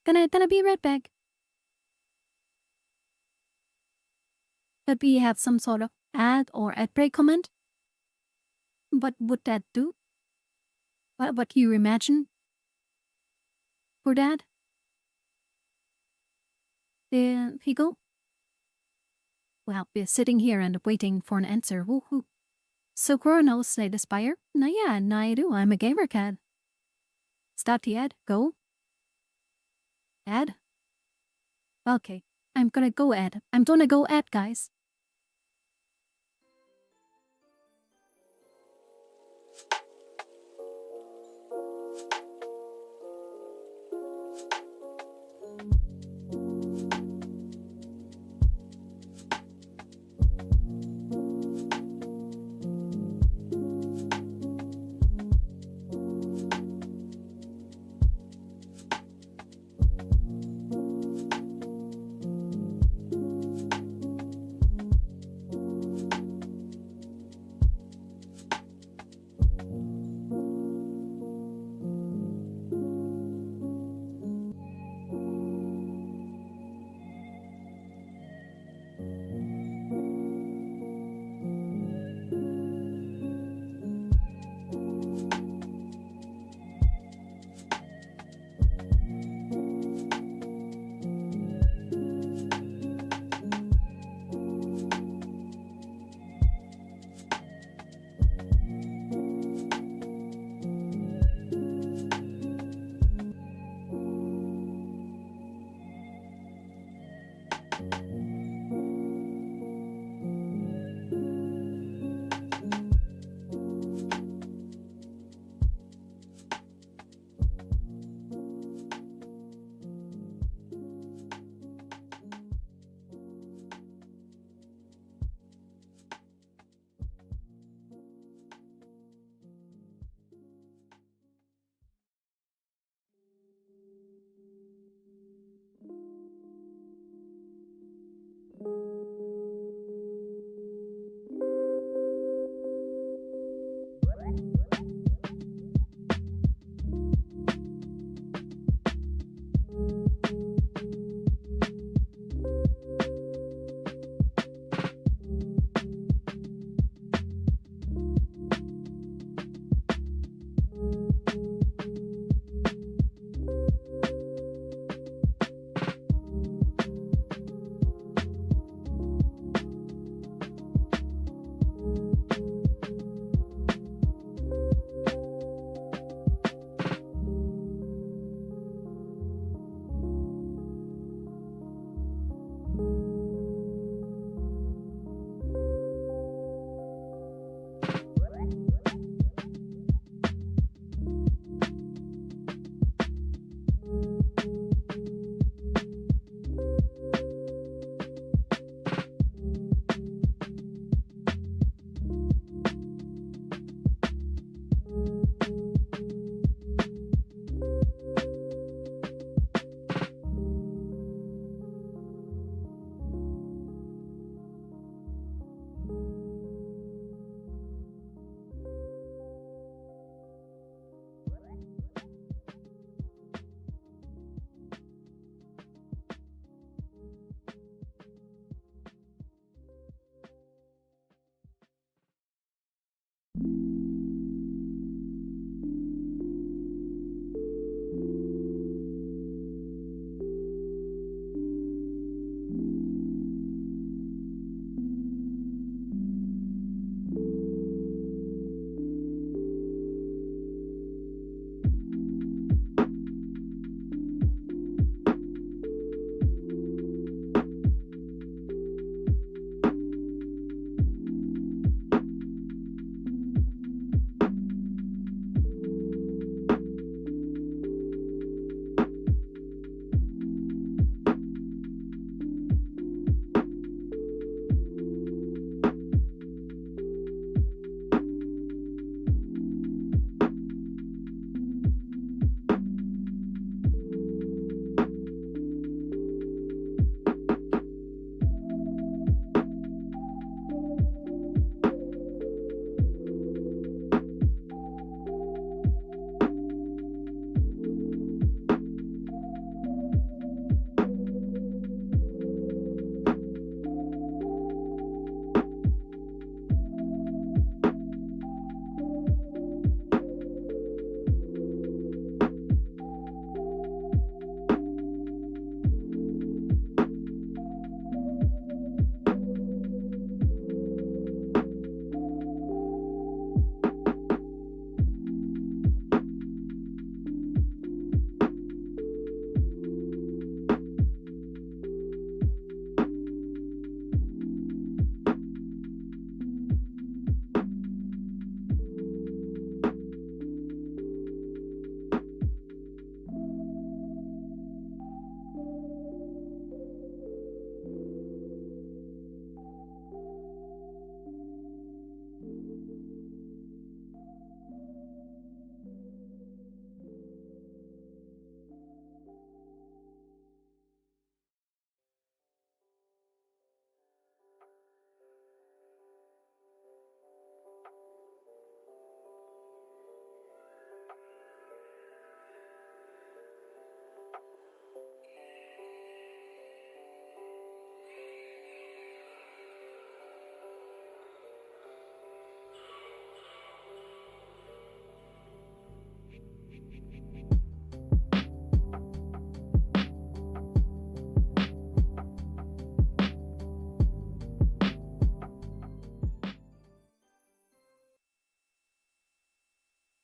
Gonna be right back. Could we have some sort of ad or ad break comment? What would that do? What you imagine? For that? There we go. Well, we're sitting here and waiting for an answer. Woohoo. Sakura knows Slay the Spire? No, yeah, I do. I'm a gamer cat. Start the ad. Go. Ad? Okay. I'm gonna go ad. I'm gonna go ad, guys.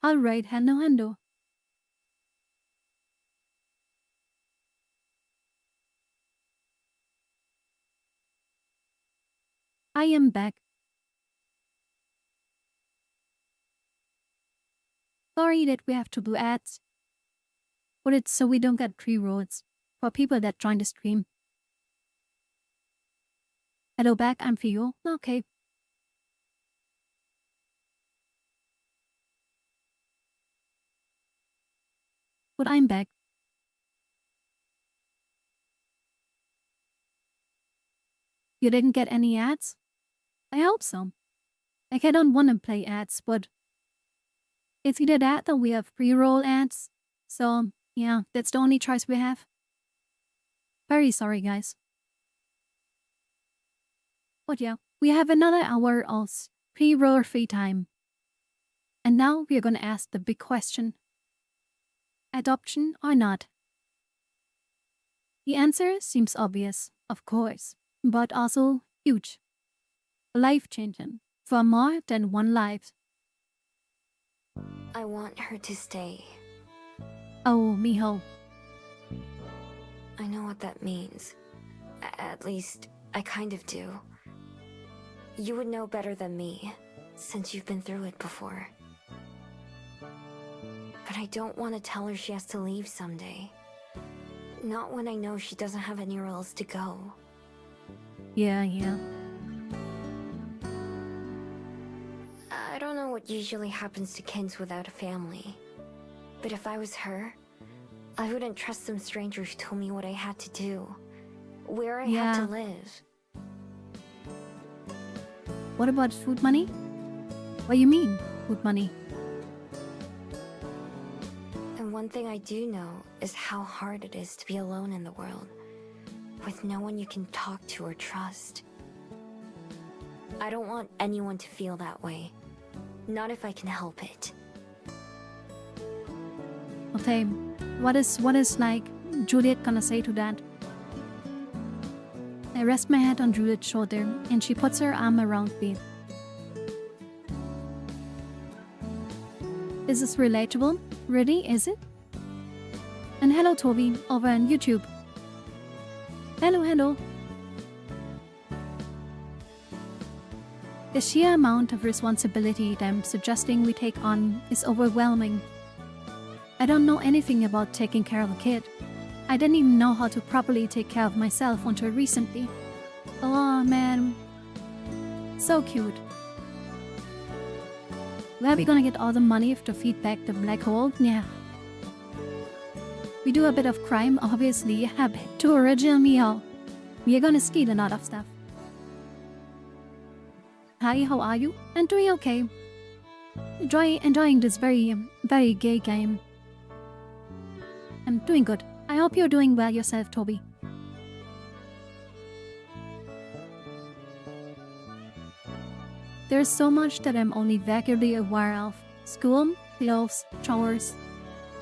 Alright, Hendo. I am back. Sorry that we have to do ads. But it's so we don't get pre-rolls for people that join the stream. Hello back, I'm Fio. Okay. But I'm back. You didn't get any ads? I hope so. Like, I don't want to play ads, but it's either that or we have pre-roll ads. So, yeah, that's the only choice we have. Very sorry, guys. But yeah, we have another hour of pre-roll free time. And now we're gonna ask the big question. Adoption or not? The answer seems obvious, of course, but also huge. Life-changing for more than one life. I want her to stay. Oh, mijo. I know what that means. At least, I kind of do. You would know better than me, since you've been through it before. But I don't want to tell her she has to leave someday. Not when I know she doesn't have anywhere else to go. Yeah. I don't know what usually happens to kids without a family. But if I was her, I wouldn't trust some stranger who told me what I had to do. Where I had to live. What about food money? What do you mean, food money? And one thing I do know is how hard it is to be alone in the world, with no one you can talk to or trust. I don't want anyone to feel that way. Not if I can help it. Okay, what is like Juliet gonna say to that? I rest my head on Juliet's shoulder and she puts her arm around me. Is this relatable? Really, is it? And hello Toby, over on YouTube. Hello. The sheer amount of responsibility that I'm suggesting we take on is overwhelming. I don't know anything about taking care of a kid. I didn't even know how to properly take care of myself until recently. Oh man. So cute. Where are we gonna get all the money to feed back the black hole? Yeah. We do a bit of crime, obviously. Have to original meow. We are gonna steal a lot of stuff. Hi, how are you? I'm doing okay. Enjoying this very gay game. I'm doing good. I hope you're doing well yourself, Toby. There's so much that I'm only vaguely aware of. School, clothes, chores.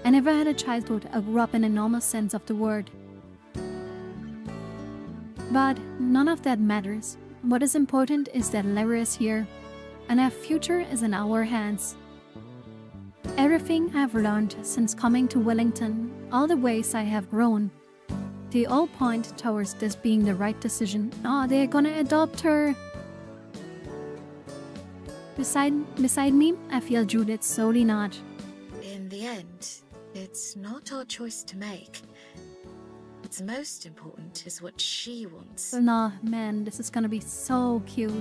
I never had a childhood I grew up in a normal sense of the word. But none of that matters. What is important is that Lara is here, and our future is in our hands. Everything I've learned since coming to Wellington, all the ways I have grown, they all point towards this being the right decision. Oh, they're gonna adopt her. Beside me, I feel Judith solely not. In the end, it's not our choice to make. What's most important is what she wants. Nah, man, this is gonna be so cute.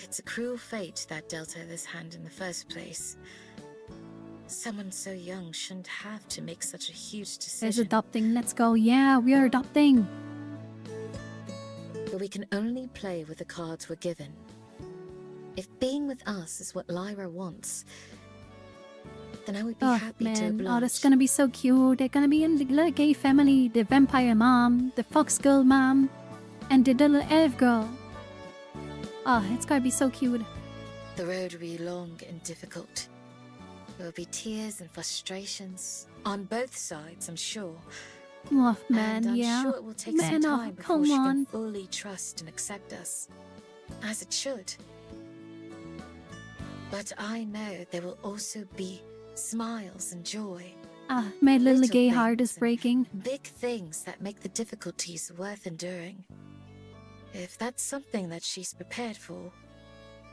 It's a cruel fate that dealt her this hand in the first place. Someone so young shouldn't have to make such a huge decision. There's adopting, let's go. Yeah, we are adopting. But we can only play with the cards we're given. If being with us is what Lyra wants, then I would be happy to oblige. Oh, that's gonna be so cute. They're gonna be in the little gay family, the vampire mom, the fox girl mom, and the little elf girl. Oh, it's gonna be so cute. The road will be long and difficult. There will be tears and frustrations on both sides, I'm sure. Oh, man, and I'm yeah. sure it will take some time before she can fully trust and accept us. As it should. But I know there will also be smiles and joy. Ah, my little Little gay heart is things and breaking. Big things that make the difficulties worth enduring. If that's something that she's prepared for,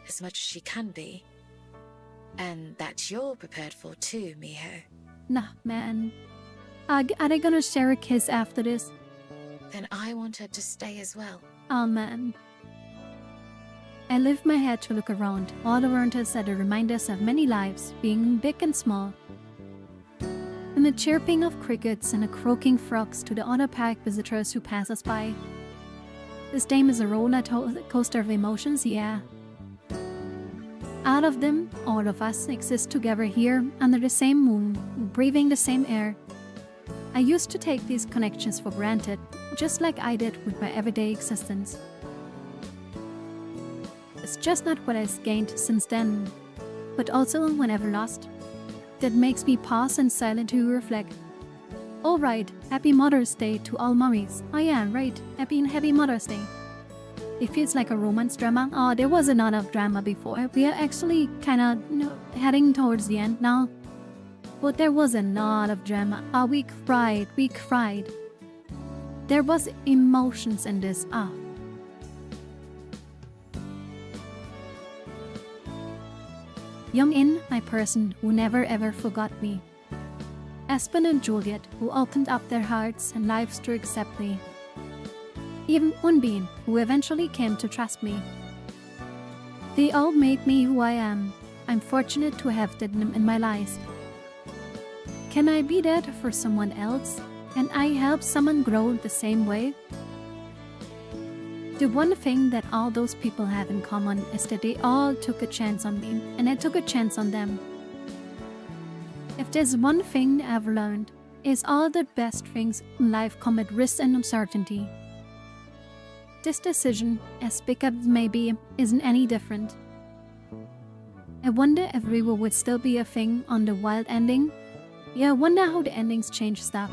as much as she can be, and that you're prepared for too, Miho, Nah, man. Are they gonna share a kiss after this? then I want her to stay as well. Oh, man. I lift my head to look around. All around us are the reminders of many lives, being big and small. From the chirping of crickets and the croaking frogs to the other park visitors who pass us by. This game is a roller coaster of emotions, yeah. All of them, all of us, exist together here under the same moon, breathing the same air. I used to take these connections for granted, just like I did with my everyday existence. It's just not what I've gained since then, but also whenever lost. That makes me pause and silently reflect. All right, happy Mother's Day to all mummies. Oh yeah, right, happy Mother's Day. It feels like a romance drama. Oh, there was a lot of drama before. We are actually kind of heading towards the end now. But there was a lot of drama. Oh, we cried. There was emotions in this. Ah. Young In, my person who never ever forgot me. Aspen and Juliet, who opened up their hearts and lives to accept me. Even Unbean, who eventually came to trust me. They all made me who I am. I'm fortunate to have them in my life. Can I be that for someone else? Can I help someone grow the same way? The one thing that all those people have in common is that they all took a chance on me, and I took a chance on them. If there's one thing I've learned, is all the best things in life come at risk and uncertainty. This decision, as big as it may be, isn't any different. I wonder if Rewa would still be a thing on the wild ending. Yeah, I wonder how the endings change stuff.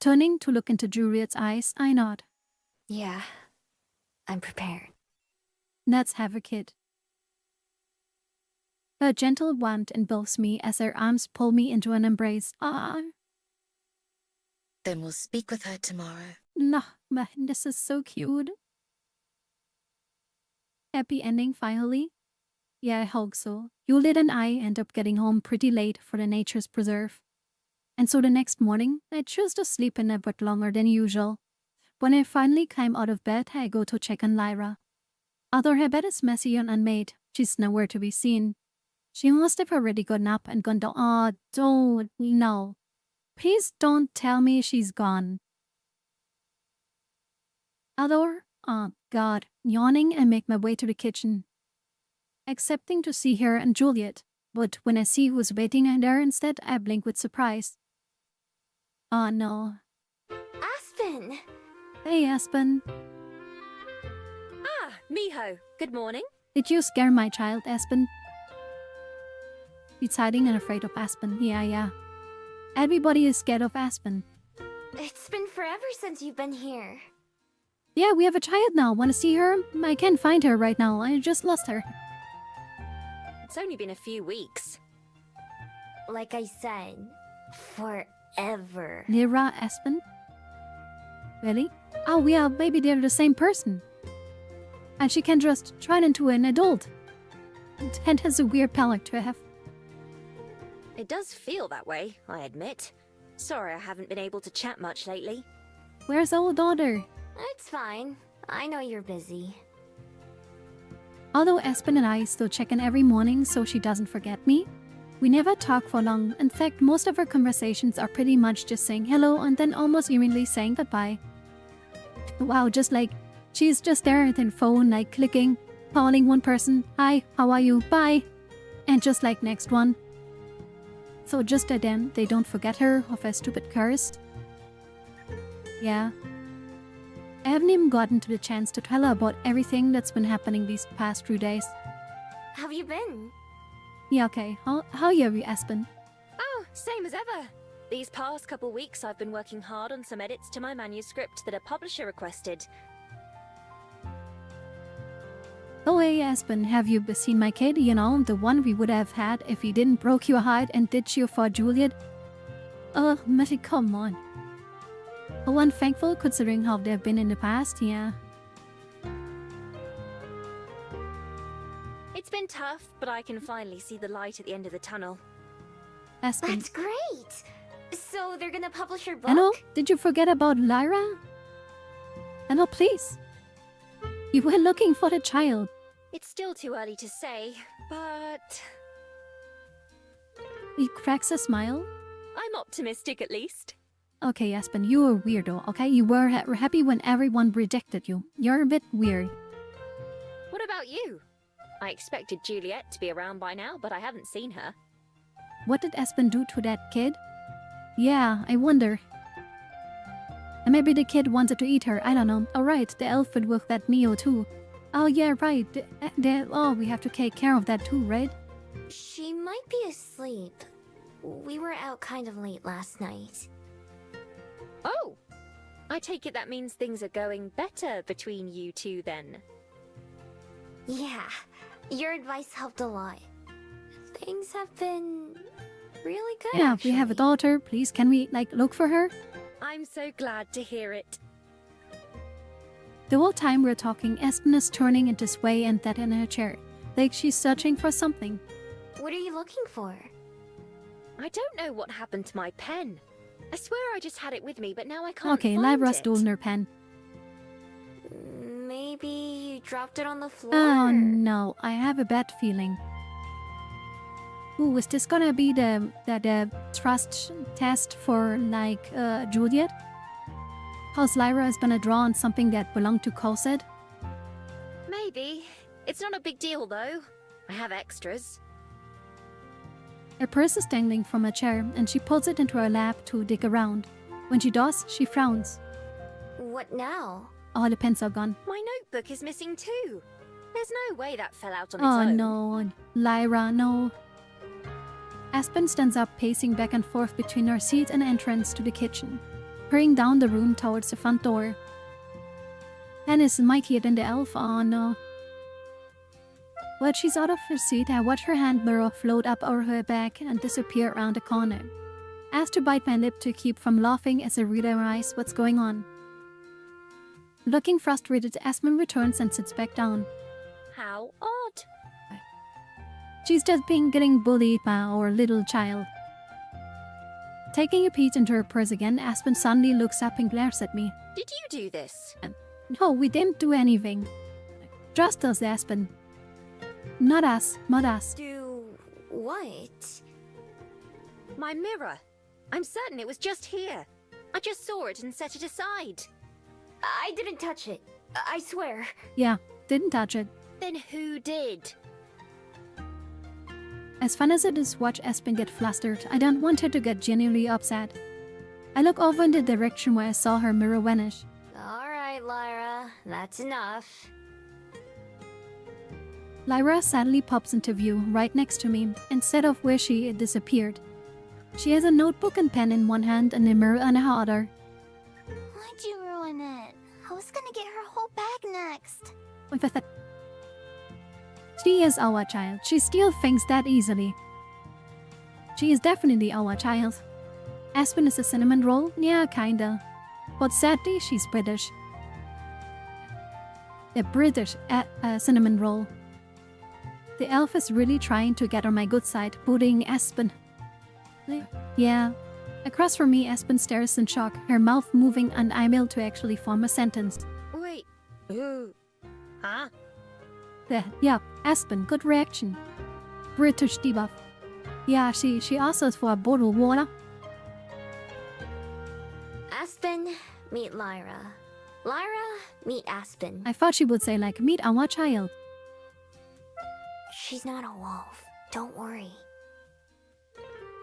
Turning to look into Juliet's eyes, I nod. Yeah, I'm prepared. Let's have a kid. Her gentle warmth engulfs me as her arms pull me into an embrace. Ah. Then we'll speak with her tomorrow. Nah, man, this is so cute. Happy ending finally? Yeah, I hope so. Juliet and I end up getting home pretty late for the nature's preserve. And so the next morning, I choose to sleep in a bit longer than usual. When I finally climb out of bed, I go to check on Lyra. Although her bed is messy and unmade, she's nowhere to be seen. She must have already gotten up and gone down. Oh, don't, no. Please don't tell me she's gone. Although, oh God, yawning, I make my way to the kitchen. Accepting to see her and Juliet, but when I see who's waiting there instead, I blink with surprise. Oh no. Aspen! Hey, Aspen. Ah, Miho. Good morning. Did you scare my child, Aspen? He's hiding and afraid of Aspen. Yeah. Everybody is scared of Aspen. It's been forever since you've been here. Yeah, we have a child now. Want to see her? I can't find her right now. I just lost her. It's only been a few weeks. Like I said, forever. Lyra, Aspen? Really? Oh yeah, maybe they're the same person. And she can just turn into an adult. That has a weird palate to have. It does feel that way, I admit. Sorry I haven't been able to chat much lately. Where's our daughter? It's fine. I know you're busy. Although Aspen and I still check in every morning so she doesn't forget me, we never talk for long. In fact, most of our conversations are pretty much just saying hello and then almost immediately saying goodbye. Wow, just like, she's just there at her phone, like clicking, calling one person, hi, how are you, bye, and just like next one. So just that then they don't forget her of her stupid curse. Yeah. I haven't even gotten to the chance to tell her about everything that's been happening these past few days. How have you been? Yeah, okay. How are you, Aspen? Oh, same as ever. These past couple weeks I've been working hard on some edits to my manuscript that a publisher requested. Oh hey Aspen, have you seen my kid? You know, the one we would have had if he didn't broke your heart and ditch you for Juliet? Matty, come on. Oh, unthankful considering how they've been in the past, yeah. It's been tough, but I can finally see the light at the end of the tunnel. Aspen. That's great! So they're gonna publish your book? Anno, did you forget about Lyra? Anno, please. You were looking for the child. It's still too early to say, but... He cracks a smile. I'm optimistic at least. Okay, Aspen, you're a weirdo, okay? You were happy when everyone rejected you. You're a bit weird. What about you? I expected Juliet to be around by now, but I haven't seen her. What did Aspen do to that kid? Yeah, I wonder. And maybe the kid wanted to eat her, I don't know. Alright, the elf would with that meal too. Oh yeah, right. Oh, we have to take care of that too, right? She might be asleep. We were out kind of late last night. Oh! I take it that means things are going better between you two then. Yeah, your advice helped a lot. Things have been really good, Yeah, actually. we have a daughter. Please, can we, look for her? I'm so glad to hear it. The whole time we're talking, Aspen is turning in this way and that in her chair. Like she's searching for something. What are you looking for? I don't know what happened to my pen. I swear I just had it with me, but now I can't Okay, find Lyra it. stole her pen. Maybe you dropped it on the floor? Oh no, I have a bad feeling. Ooh, is this gonna be the trust test for, Juliet? How's Lyra is gonna draw on something that belonged to Cosette? Maybe. It's not a big deal, though. I have extras. Her purse is dangling from a chair, and she pulls it into her lap to dig around. When she does, she frowns. What now? All the pens are gone. My notebook is missing too. There's no way that fell out on its Oh own. no, Lyra, no. Aspen stands up, pacing back and forth between her seat and entrance to the kitchen, hurrying down the room towards the front door. Anne is mightier than the elf, oh no. While she's out of her seat, I watch her hand mirror float up over her back and disappear around the corner. I have to bite my lip to keep from laughing as I realize what's going on. Looking frustrated, Aspen returns and sits back down. How odd. She's just been getting bullied by our little child. Taking a peek into her purse again, Aspen suddenly looks up and glares at me. Did you do this? No, we didn't do anything. Trust us, Aspen. Not us, not us. Do what? My mirror. I'm certain it was just here. I just saw it and set it aside. I didn't touch it. I swear. Yeah, didn't touch it. Then who did? As fun as it is to watch Aspen get flustered, I don't want her to get genuinely upset. I look over in the direction where I saw her mirror vanish. Alright, Lyra. That's enough. Lyra sadly pops into view right next to me, instead of where she disappeared. She has a notebook and pen in one hand and a mirror in her other. Why'd you ruin it? I was gonna get her whole bag next. She is our child. She still thinks that easily. She is definitely our child. Aspen is a cinnamon roll? Yeah, kinda. But sadly, she's British. A British cinnamon roll. The elf is really trying to get on my good side, bullying Aspen. Yeah. Across from me, Aspen stares in shock, her mouth moving unable to actually form a sentence. Wait. Ooh. Huh? Yeah, Aspen, good reaction. British debuff. Yeah, she asks for a bottle of water. Aspen, meet Lyra. Lyra, meet Aspen. I thought she would say meet our child. She's not a wolf. Don't worry.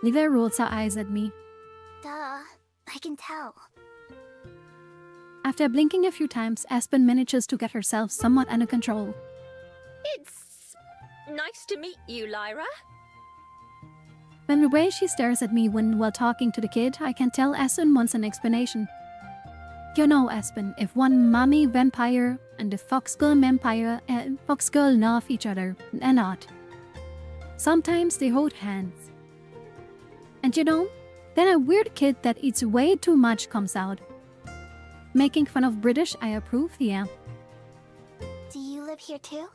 Lyra rolls her eyes at me. Duh, I can tell. After blinking a few times, Aspen manages to get herself somewhat under control. It's nice to meet you, Lyra. From the way she stares at me while talking to the kid, I can tell Aspen wants an explanation. You know, Aspen, if one mommy vampire and the fox girl love each other and not. Sometimes they hold hands. And you know, then a weird kid that eats way too much comes out. Making fun of British, I approve, yeah. Do you live here too?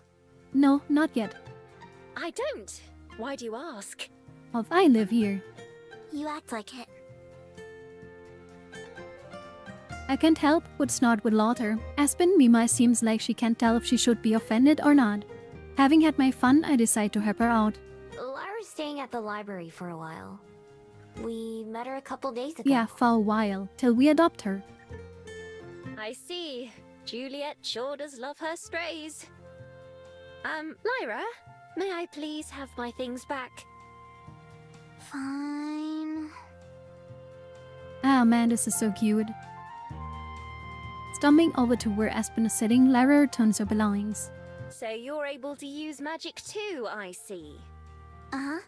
No, not yet. I don't. Why do you ask? Well, I live here. You act like it. I can't help but snort with laughter. Aspen Mima seems like she can't tell if she should be offended or not. Having had my fun, I decide to help her out. Lyra's staying at the library for a while. We met her a couple days ago. Yeah, for a while, till we adopt her. I see. Juliet sure does love her strays. Lyra, may I please have my things back? Fine. Ah man, this is so cute. Stumbling over to where Aspen is sitting, Lyra returns her belongings. So you're able to use magic too, I see. Uh-huh.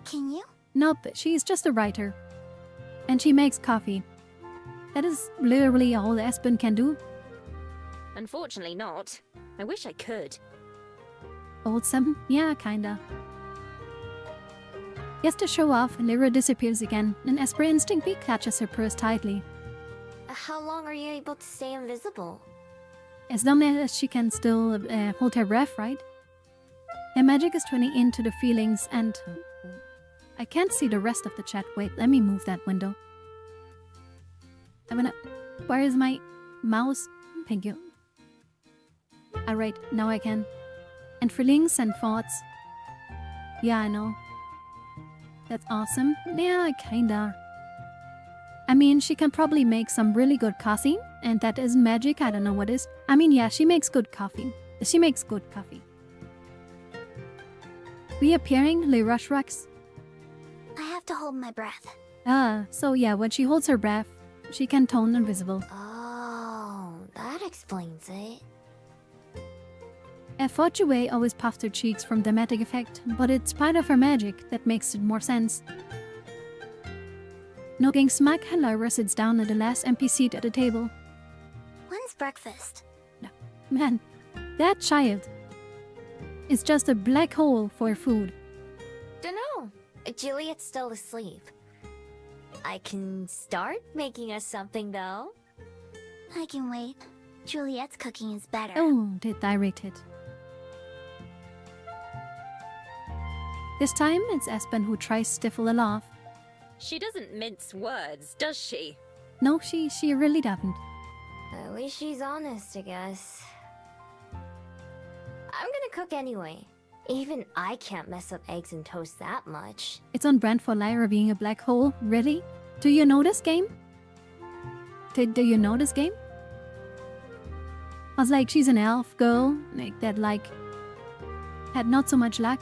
Can you? Nope, she's just a writer. And she makes coffee. That is literally all Aspen can do. Unfortunately not. I wish I could. Wholesome? Yeah, kinda. Just to show off, Lyra disappears again, and Esper instinctively catches her purse tightly. How long are you able to stay invisible? As long as she can still hold her breath, right? Her magic is turning into the feelings and... I can't see the rest of the chat. Wait, let me move that window. Where is my mouse? Thank you. Alright, now I can. And feelings and thoughts. Yeah, I know. That's awesome. Yeah, kinda. I mean, she can probably make some really good coffee, and that is magic. I don't know what is. I mean, yeah, she makes good coffee. She makes good coffee. Reappearing, Lyra shrugs. I have to hold my breath. So yeah, when she holds her breath, she can turn invisible. Oh, that explains it. Whhhhyyyy always puffed her cheeks from dramatic effect, but it's part of her magic that makes it more sense. Knocking smack, Lyra sits down at the last empty seat at the table. When's breakfast? Man, that child is just a black hole for food. Dunno. Juliet's still asleep. I can start making us something, though. I can wait. Juliet's cooking is better. Oh, they directed. This time, it's Aspen who tries to stifle a laugh. She doesn't mince words, does she? No, she really doesn't. At least she's honest, I guess. I'm gonna cook anyway. Even I can't mess up eggs and toast that much. It's on brand for Lyra being a black hole. Really? Do you know this game? Do you know this game? I was like, she's an elf girl, like that, like, had not so much luck.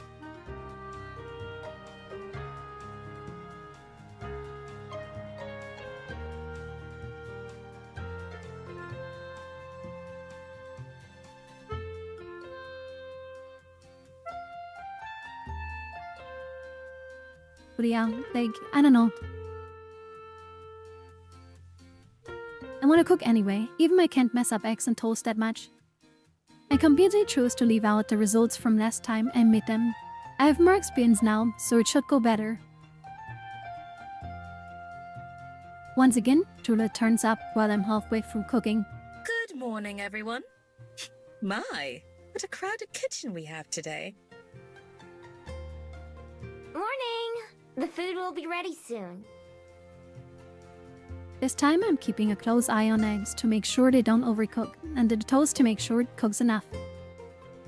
But yeah, like, I don't know. I want to cook anyway, even I can't mess up eggs and toast that much. I completely chose to leave out the results from last time and made them. I have more experience now, so it should go better. Once again, Juliet turns up while I'm halfway through cooking. Good morning, everyone. My, what a crowded kitchen we have today. Morning! The food will be ready soon. This time I'm keeping a close eye on eggs to make sure they don't overcook, and the toast to make sure it cooks enough.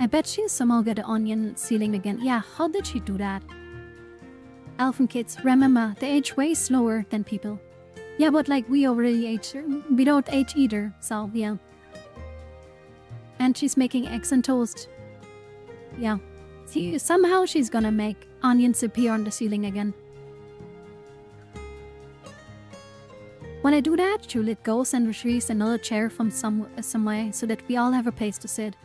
I bet she somehow got the onion sealing again. Yeah, how did she do that? Elfin kids, remember, they age way slower than people. Yeah, but like we already age, we don't age either, so yeah. And she's making eggs and toast. Yeah. See, somehow she's gonna make onions appear on the ceiling again. When I do that, Juliet goes and retrieves another chair from somewhere so that we all have a place to sit.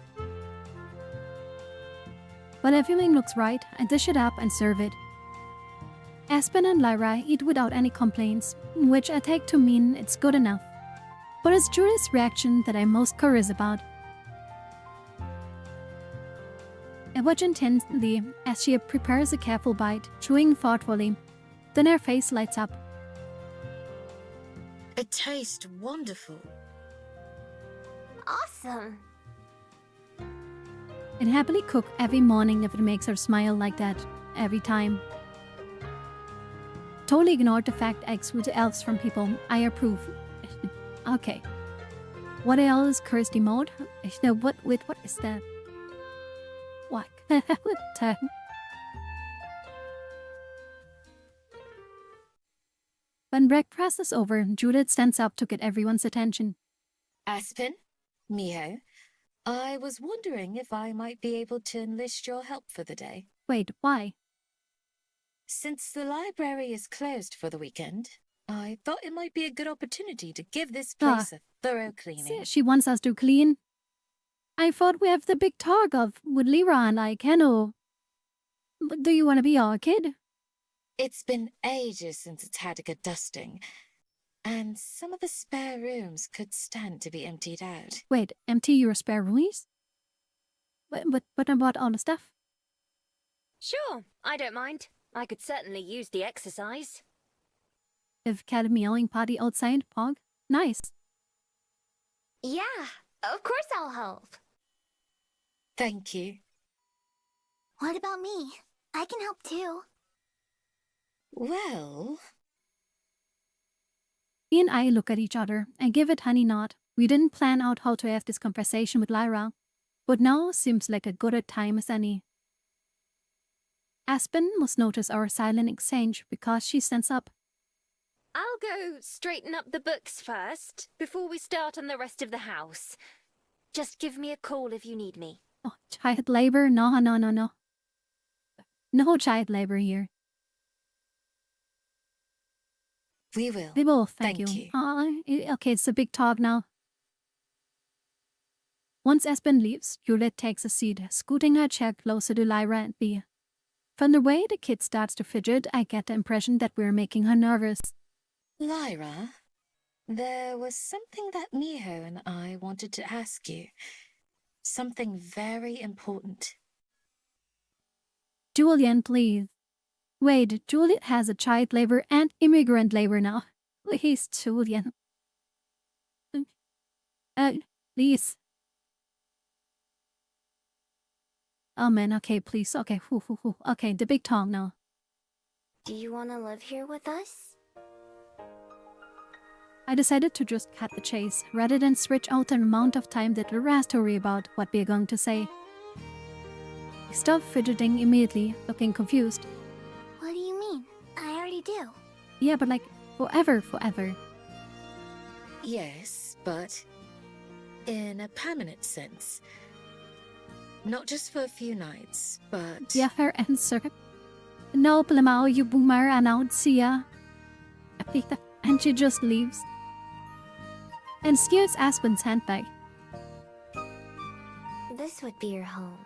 When everything looks right, I dish it up and serve it. Aspen and Lyra eat without any complaints, which I take to mean it's good enough. But it's Juliet's reaction that I'm most curious about. I watch intently as she prepares a careful bite, chewing thoughtfully. Then her face lights up. It tastes wonderful. Awesome. I'd happily cook every morning if it makes her smile like that, every time. Totally ignored the fact I exclude elves from people. I approve. Okay. What else is cursed mode? What is that? What? When breakfast is over, Judith stands up to get everyone's attention. Aspen, Miho, I was wondering if I might be able to enlist your help for the day. Wait, why? Since the library is closed for the weekend, I thought it might be a good opportunity to give this place a thorough cleaning. She wants us to clean. I thought we have the big talk of with Lyra and I, Keno. Do you want to be our kid? It's been ages since it's had a good dusting, and some of the spare rooms could stand to be emptied out. Wait, empty your spare rooms? But about all the stuff? Sure, I don't mind. I could certainly use the exercise. If cat meowing party outside, Pog? Nice. Yeah, of course I'll help. Thank you. What about me? I can help too. Well... He and I look at each other and give a tiny nod. We didn't plan out how to have this conversation with Lyra, but now seems like a good a time as any. Aspen must notice our silent exchange because she stands up. I'll go straighten up the books first, before we start on the rest of the house. Just give me a call if you need me. Oh, child labor? No. No child labor here. We will. We will, thank you. Okay, it's a big talk now. Once Aspen leaves, Juliet takes a seat, scooting her chair closer to Lyra and Bea. From the way the kid starts to fidget, I get the impression that we're making her nervous. Lyra, there was something that Miho and I wanted to ask you. Something very important. Julian, please. Wait, Juliet has a child labor and immigrant labor now. Please, Julian. Please. Oh man, okay, please. Okay, Okay, the big talk now. Do you want to live here with us? I decided to just cut the chase, rather than stretch out the amount of time that Lyra has to worry about what we're going to say. He stopped fidgeting immediately, looking confused. What do you mean? I already do. Yeah, but like, forever. Yes, but in a permanent sense. Not just for a few nights, but... Yeah, her answer. No, Plamao, you boomer, and out, see ya. And she just leaves. And steals Aspen's handbag. This would be your home.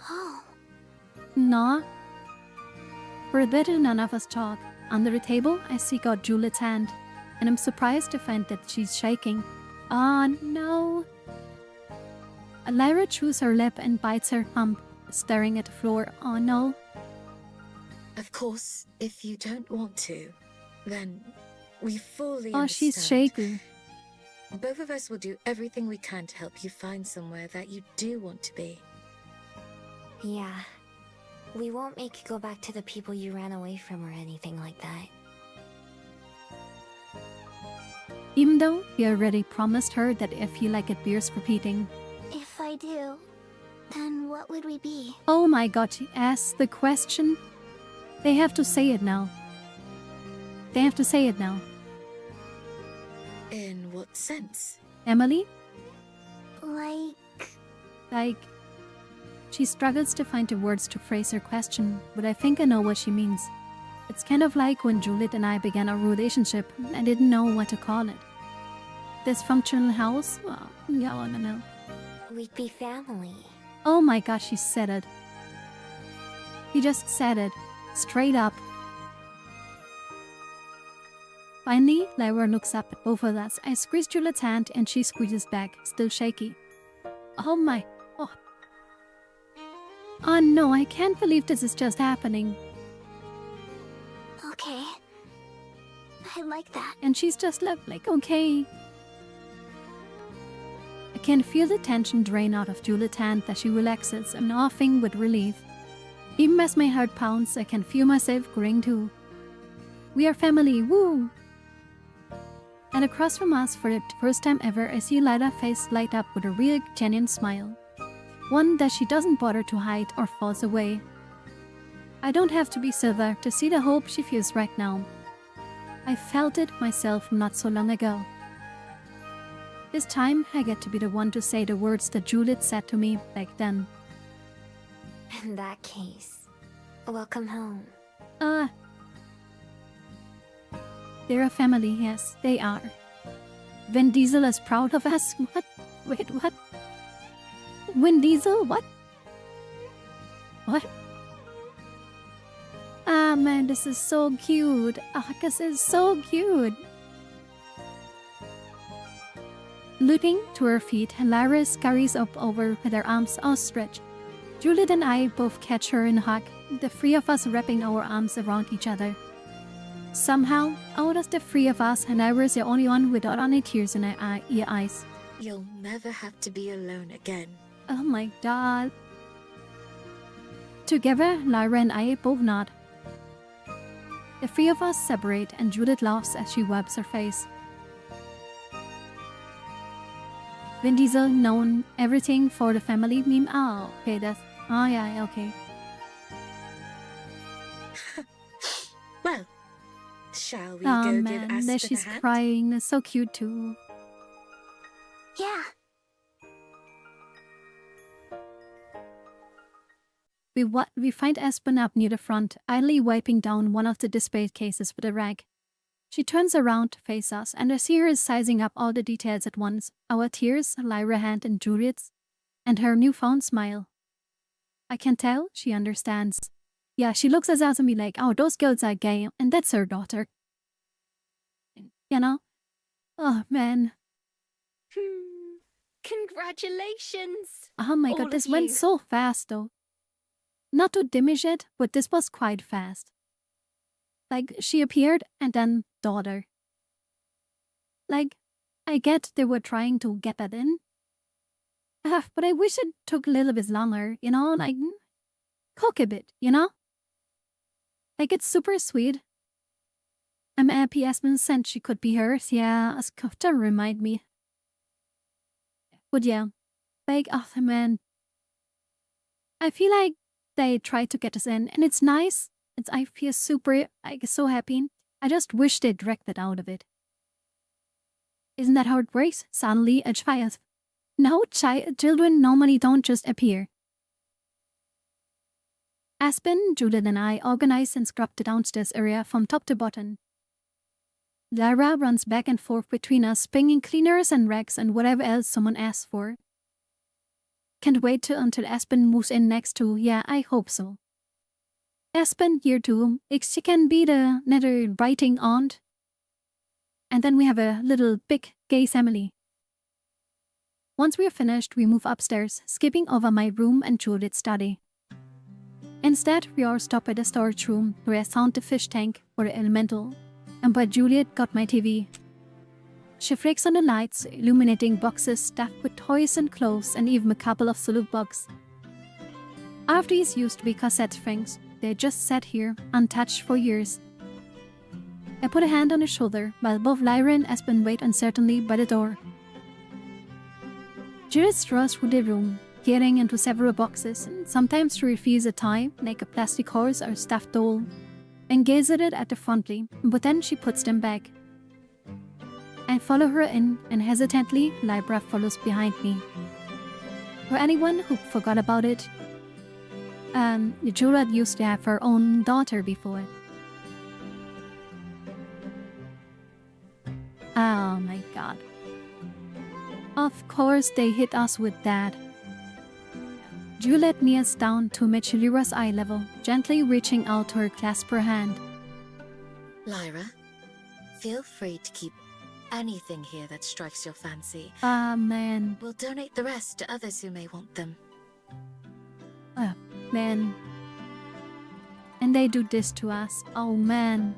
Oh. No. For a bit, none of us talk. Under the table, I seek out Juliet's hand, and I'm surprised to find that she's shaking. Oh no. Lyra chews her lip and bites her hump, staring at the floor. Oh no. Of course, if you don't want to, then we fully Oh, understand. she's shaking. Both of us will do everything we can to help you find somewhere that you do want to be. Yeah. We won't make you go back to the people you ran away from or anything like that. Even though he already promised her that if he liked it bears repeating. If I do, then what would we be? Oh my god, she asked the question. They have to say it now. They have to say it now. In what sense? Emily? Like... She struggles to find the words to phrase her question, but I think I know what she means. It's kind of like when Juliet and I began our relationship. I didn't know what to call it. Dysfunctional house? Well, yeah, I don't know. We'd be family. Oh my gosh, she said it. He just said it. Straight up. Finally, Lyra looks up at both of us. I squeeze Juliet's hand and she squeezes back, still shaky. Oh my... Oh no, I can't believe this is just happening. Okay. I like that. And she's just left like, okay. I can feel the tension drain out of Juliet's hand as she relaxes and laughing with relief. Even as my heart pounds, I can feel myself growing too. We are family, woo! And across from us, for the first time ever, I see Lyra's face light up with a real, genuine smile. One that she doesn't bother to hide or falls away. I don't have to be Silver to see the hope she feels right now. I felt it myself not so long ago. This time, I get to be the one to say the words that Juliet said to me back then. In that case, welcome home. They're a family, yes, they are. Vin Diesel is proud of us? What? Wait, what? Vin Diesel? What? What? Ah, man, this is so cute. This is so cute. Looking to her feet, Lyra scurries up over with her arms outstretched. Juliet and I both catch her in a hug, the three of us wrapping our arms around each other. Somehow, out of the three of us, Lyra is the only one without any tears in her eyes. You'll never have to be alone again. Oh my god. Together, Lyra and I both nod. The three of us separate and Juliet laughs as she wipes her face. Vin Diesel known everything for the family meme. Oh, okay, that's... Oh yeah, okay. Well, shall we Oh go man, give Aspen there a she's hand? crying. That's so cute too. Yeah. We find Aspen up near the front, idly wiping down one of the display cases with a rag. She turns around to face us, and I see her sizing up all the details at once. Our tears, Lyra's hand and Juliet's, and her newfound smile. I can tell she understands. Yeah, she looks at us and be like, oh, those girls are gay, and that's her daughter. You know? Oh, man. Congratulations! Oh my all god, of this went you. so fast, though. Not to diminish it, but this was quite fast. Like, she appeared, and then daughter. Like, I get they were trying to get that in. But I wish it took a little bit longer, you know? Like, cook a bit, you know? Like, it's super sweet. I'm happy Aspen said she could be hers, yeah, as to remind me. But yeah, like, oh man. I feel like they tried to get us in, and it's nice. I feel super, like, so happy. I just wish they dragged it out of it. Isn't that how it works? Suddenly, a child. No, children normally don't just appear. Aspen, Juliet, and I organize and scrub the downstairs area from top to bottom. Lyra runs back and forth between us, bringing cleaners and rags and whatever else someone asks for. Can't wait until Aspen moves in next to, yeah, I hope so. Aspen here too, she can be the nether writing aunt. And then we have a little big gay family. Once we are finished, we move upstairs, skipping over my room and Juliet's study. Instead, we all stop at the storage room where I found the fish tank for the elemental, and where Juliet got my TV. She flicks on the lights, illuminating boxes stuffed with toys and clothes and even a couple of salute boxes. After these used to be cassette things, they just sat here, untouched for years. I put a hand on her shoulder while both Lyra and Aspen wait uncertainly by the door. Juliet strolls through the room, peering into several boxes, and sometimes she reveals a toy, like a plastic horse or a stuffed doll, and gazes at it fondly, but then she puts them back. I follow her in, and hesitantly, Lyra follows behind me. For anyone who forgot about it, Juliet used to have her own daughter before. Oh my god. Of course they hit us with that. Juliet kneels down to match Lyra's eye level, gently reaching out to her clasp her hand. Lyra, Feel free to keep anything here that strikes your fancy. Ah, man. We'll donate the rest to others who may want them. Ah, man. And they do this to us. Oh, man.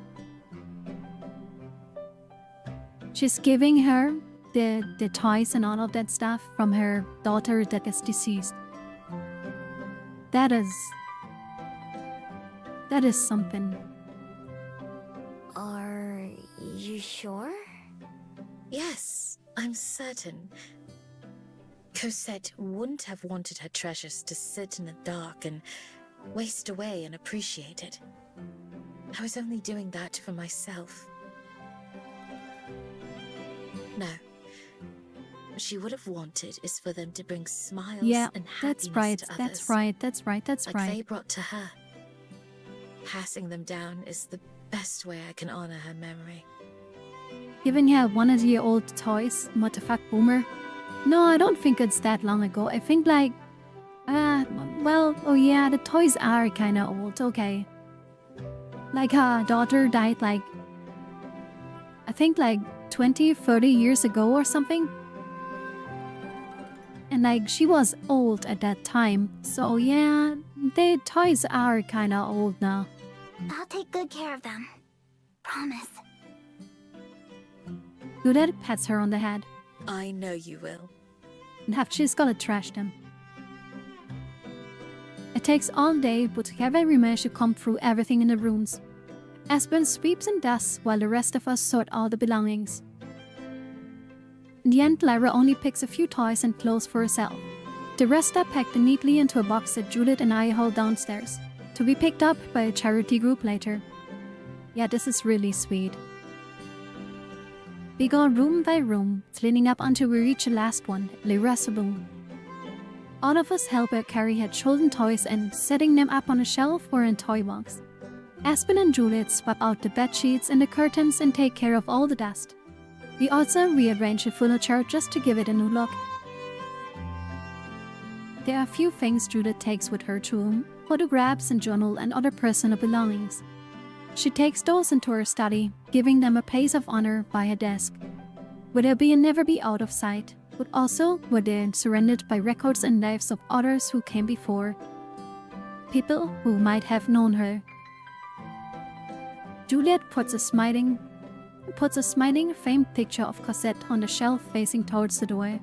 She's giving her the toys and all of that stuff from her daughter that is deceased. That is something. Are you sure? Yes, I'm certain. Cosette wouldn't have wanted her treasures to sit in the dark and waste away unappreciated. I was only doing that for myself. No. What she would have wanted is for them to bring smiles and happiness to others. That's right. Like they brought to her. Passing them down is the best way I can honor her memory. Giving her one of your old toys, what the fuck, boomer? No, I don't think it's that long ago. I think like, well, oh yeah, the toys are kinda old, okay. Like her daughter died like, I think like 20, 30 years ago or something. And like, she was old at that time. So yeah, the toys are kinda old now. I'll take good care of them. Promise. Juliet pats her on the head. I know you will. And she's gotta trash them. It takes all day, but together we manage to comb through everything in the rooms. Aspen sweeps and dusts while the rest of us sort all the belongings. In the end, Lyra only picks a few toys and clothes for herself. The rest are packed neatly into a box that Juliet and I hold downstairs, to be picked up by a charity group later. Yeah, this is really sweet. We go room by room, cleaning up until we reach the last one, Lyra's room. All of us help her carry her children's toys and setting them up on a shelf or in toy box. Aspen and Juliet swap out the bed sheets and the curtains and take care of all the dust. We also rearrange the furniture just to give it a new look. There are a few things Juliet takes with her to room, photographs and journal and other personal belongings. She takes those into her study, giving them a place of honor by her desk, where they'll be and never be out of sight, but also where they're surrounded by records and lives of others who came before, people who might have known her. Juliet puts a smiling framed picture of Cosette on the shelf facing towards the door.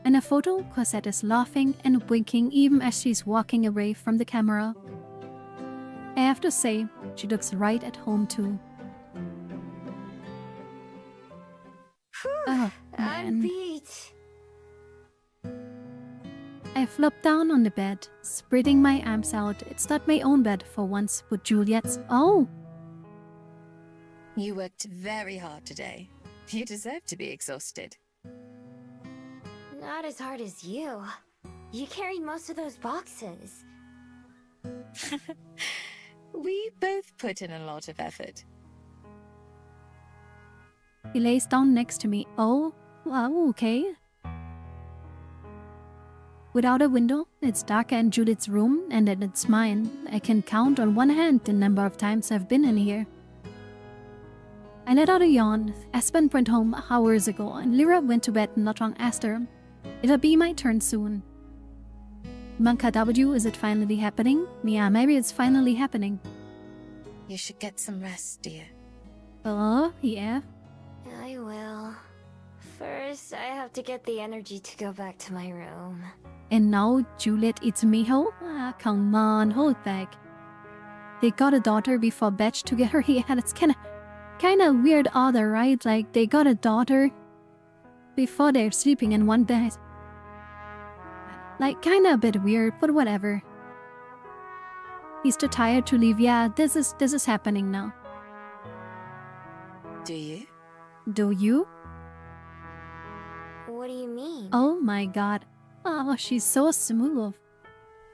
In a photo, Cosette is laughing and winking even as she's walking away from the camera. I have to say, she looks right at home too. Oh, man. Beat. I flop down on the bed, spreading my arms out. It's not my own bed for once, but Juliet's. Oh! You worked very hard today. You deserve to be exhausted. Not as hard as you. You carried most of those boxes. We both put in a lot of effort. He lays down next to me. Oh, wow, okay. Without a window, it's darker in Judith's room and then it's mine. I can count on one hand the number of times I've been in here. I let out a yawn. Aspen went home hours ago and Lyra went to bed not long after. It'll be my turn soon. Manka W, is it finally happening? Yeah, maybe it's finally happening. You should get some rest, dear. Oh, yeah. I will. First, I have to get the energy to go back to my room. And now Juliet eats miho? Ah, come on, hold back. They got a daughter before Betch to get her here. It's kinda weird order, right? Like, they got a daughter before they're sleeping in one bed. Like, kinda a bit weird, but whatever. He's too tired to leave. Yeah, this is happening now. Do you? Do you? What do you mean? Oh my god. Oh, she's so smooth.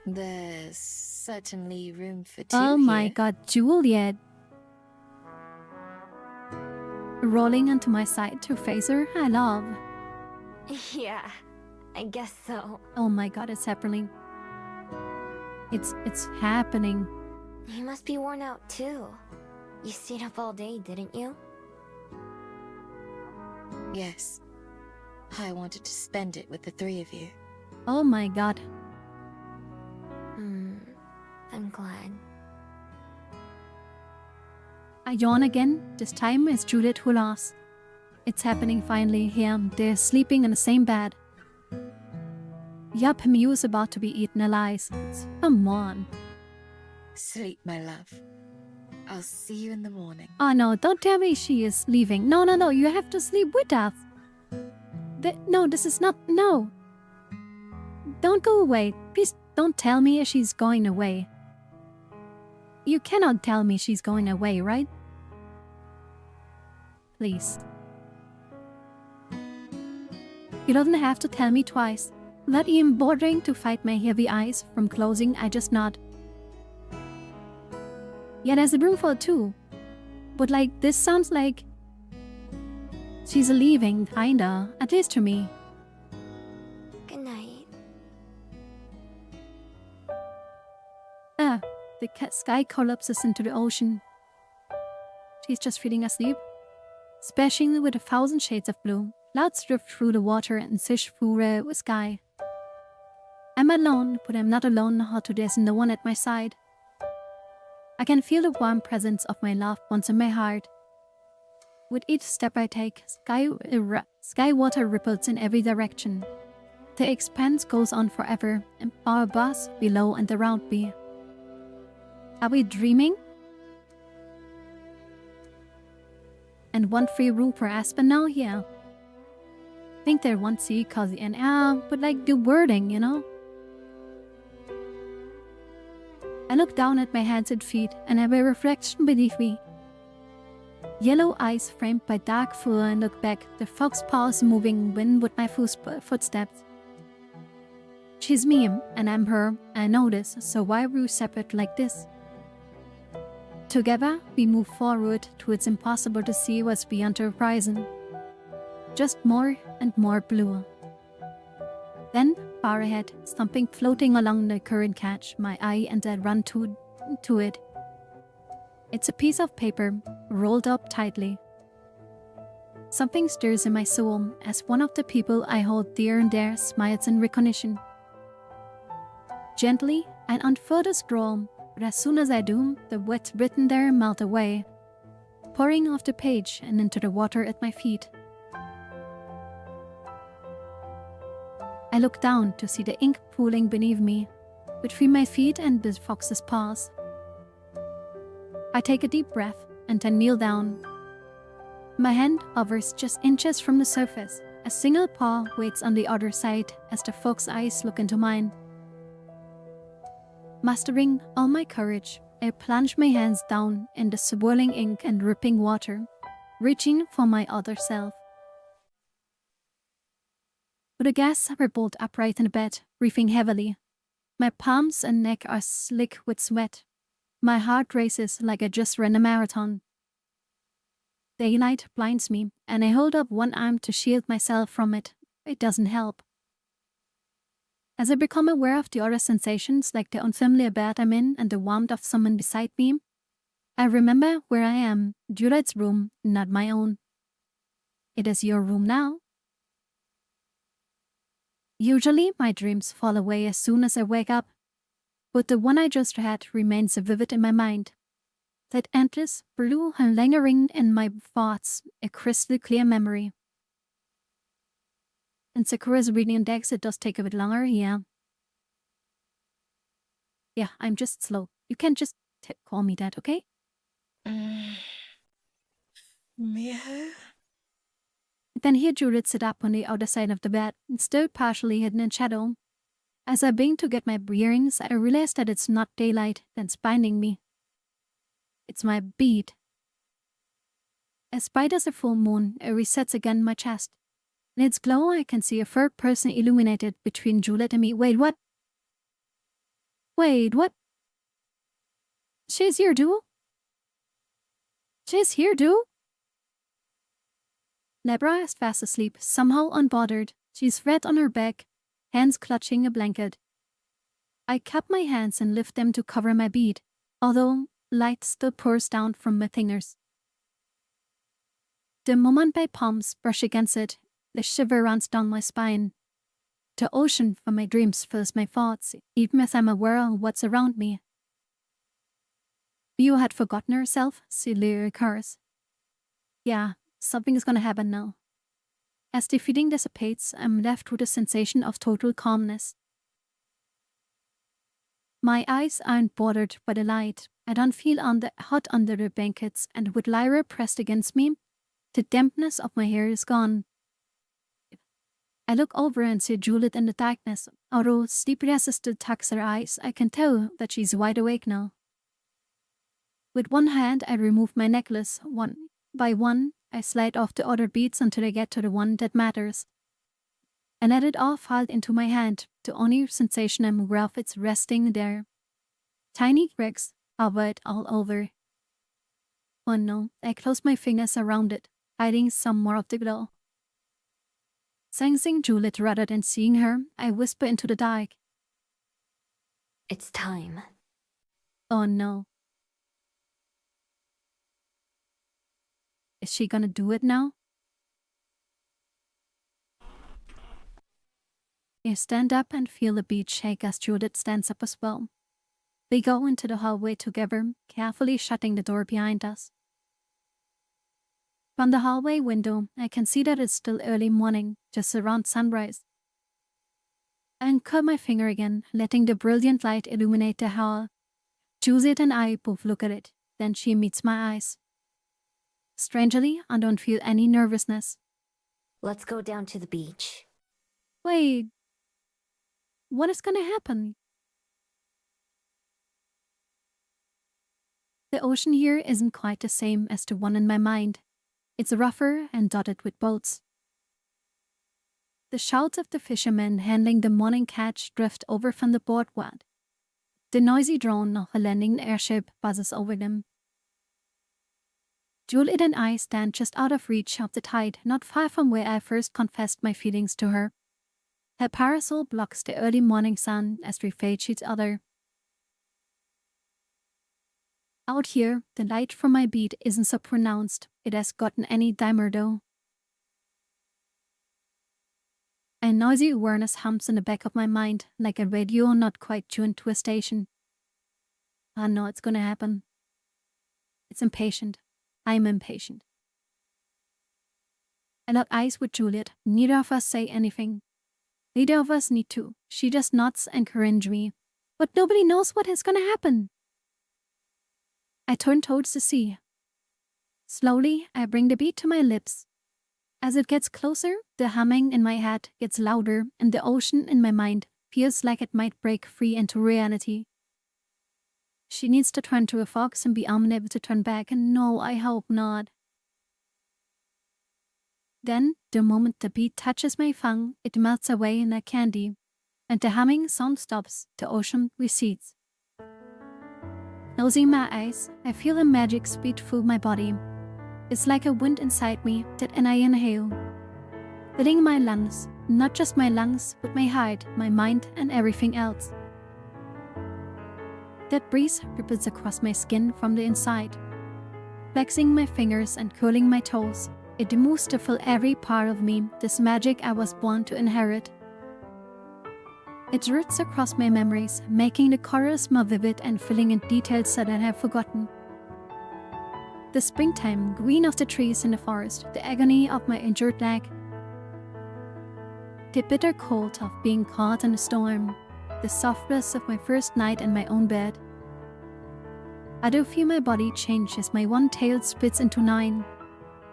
There's certainly room for two Oh my here. god, Juliet. Rolling onto my side to face her, I love. Yeah, I guess so. Oh my god, it's happening. It's happening. You must be worn out too. You stayed up all day, didn't you? Yes. I wanted to spend it with the three of you. Oh my god. I'm glad. I yawn again. This time it's Juliet who laughs. It's happening finally here. They're sleeping in the same bed. Yup, Miu's about to be eaten alive. Come on. Sleep, my love. I'll see you in the morning. Oh no, don't tell me she is leaving. No, no, no, you have to sleep with us. No, this is not... No. Don't go away. Please don't tell me she's going away. You cannot tell me she's going away, right? Please. You don't have to tell me twice. Not even bothering to fight my heavy eyes from closing, I just nod. Yeah, there's a room for two. But like, this sounds like... she's leaving, kinda. At least to me. Good night. The sky collapses into the ocean. She's just feeling asleep. Splashing with 1,000 shades of blue. Clouds drift through the water and fish through the sky. I'm alone, but I'm not alone, although there's no one at my side. I can feel the warm presence of my loved ones in my heart. With each step I take, sky water ripples in every direction. The expanse goes on forever, and far above, below, and around me. Are we dreaming? And one free room for Aspen now? Yeah. Think there one sea, cozy, and but like the wording, you know? I look down at my hands and feet, and have a reflection beneath me. Yellow eyes framed by dark fur, and look back, the fox paws moving wind with my footsteps. She's me, and I'm her, I know this, so why were we separate like this? Together, we move forward to it's impossible to see what's beyond the horizon. Just more and more blue. Then, far ahead, something floating along the current catch my eye, and I run to it. It's a piece of paper, rolled up tightly. Something stirs in my soul as one of the people I hold dear and dear smiles in recognition. Gently, I unfurl the scroll, but as soon as I do, the words written there melt away, pouring off the page and into the water at my feet. I look down to see the ink pooling beneath me, between my feet and the fox's paws. I take a deep breath and then kneel down. My hand hovers just inches from the surface. A single paw waits on the other side as the fox's eyes look into mine. Mustering all my courage, I plunge my hands down in the swirling ink and dripping water, reaching for my other self. But the gas are bolt upright in the bed, breathing heavily. My palms and neck are slick with sweat. My heart races like I just ran a marathon. Daylight blinds me, and I hold up one arm to shield myself from it. It doesn't help. As I become aware of the other sensations, like the unfamiliar bed I'm in and the warmth of someone beside me, I remember where I am, Juliet's room, not my own. It is your room now. Usually, my dreams fall away as soon as I wake up, but the one I just had remains vivid in my mind. That endless blue lingering in my thoughts, a crystal clear memory. And Sakura's reading index, it does take a bit longer, yeah. Yeah, I'm just slow. You can't just call me that, okay? Miho? Then here Juliet sit up on the other side of the bed, still partially hidden in shadow. As I begin to get my bearings, I realize that it's not daylight that's binding me. It's my bead. As bright as a full moon, it resets again my chest. In its glow, I can see a third person illuminated between Juliet and me. Wait, what? Wait, what? She's here, too? She's here, too? Nebra is fast asleep, somehow unbothered. She's flat on her back, hands clutching a blanket. I cup my hands and lift them to cover my bead, although light still pours down from my fingers. The moment my palms brush against it, the shiver runs down my spine. The ocean from my dreams fills my thoughts, even as I'm aware of what's around me. You had forgotten herself, silly recurs. Yeah, something is gonna happen now. As the feeling dissipates, I'm left with a sensation of total calmness. My eyes aren't bothered by the light. I don't feel hot under the blankets, and with Lyra pressed against me, the dampness of my hair is gone. I look over and see Juliet in the darkness. Although sleepiness still tugs her eyes, I can tell that she's wide awake now. With one hand, I remove my necklace. One by one, I slide off the other beads until I get to the one that matters. I let it all fall into my hand. The only sensation I'm aware of is resting there. Tiny cracks cover it all over. Oh no, I close my fingers around it, hiding some more of the glow. Sensing Juliet rather than seeing her, I whisper into the dark. It's time. Oh no. Is she gonna do it now? I stand up and feel the beat shake as Juliet stands up as well. We go into the hallway together, carefully shutting the door behind us. From the hallway window, I can see that it's still early morning, just around sunrise. I uncurl my finger again, letting the brilliant light illuminate the hall. Juliet and I both look at it, then she meets my eyes. Strangely, I don't feel any nervousness. Let's go down to the beach. Wait. What is gonna happen? The ocean here isn't quite the same as the one in my mind. It's rougher and dotted with boats. The shouts of the fishermen handling the morning catch drift over from the boardwalk. The noisy drone of a landing airship buzzes over them. Juliet and I stand just out of reach of the tide, not far from where I first confessed my feelings to her. Her parasol blocks the early morning sun as we face each other. Out here, the light from my bead isn't so pronounced. It has gotten any dimmer though. A noisy awareness hums in the back of my mind, like a radio not quite tuned to a station. I know it's gonna happen. It's impatient. I'm impatient. I lock eyes with Juliet. Neither of us say anything. Neither of us need to. She just nods and encourages me. But nobody knows what is gonna happen. I turn towards the sea. Slowly, I bring the bead to my lips. As it gets closer, the humming in my head gets louder and the ocean in my mind feels like it might break free into reality. She needs to turn to a fox and be unable to turn back, and no, I hope not. Then, the moment the bead touches my tongue, it melts away like candy, and the humming sound stops, the ocean recedes. Closing my eyes, I feel a magic speed through my body. It's like a wind inside me that I inhale, filling my lungs, not just my lungs, but my heart, my mind, and everything else. That breeze ripples across my skin from the inside. Flexing my fingers and curling my toes, it moves to fill every part of me, this magic I was born to inherit. It roots across my memories, making the colors more vivid and filling in details that I have forgotten. The springtime, green of the trees in the forest, the agony of my injured leg. The bitter cold of being caught in a storm, the softness of my first night in my own bed. I do feel my body change as my one tail splits into 9,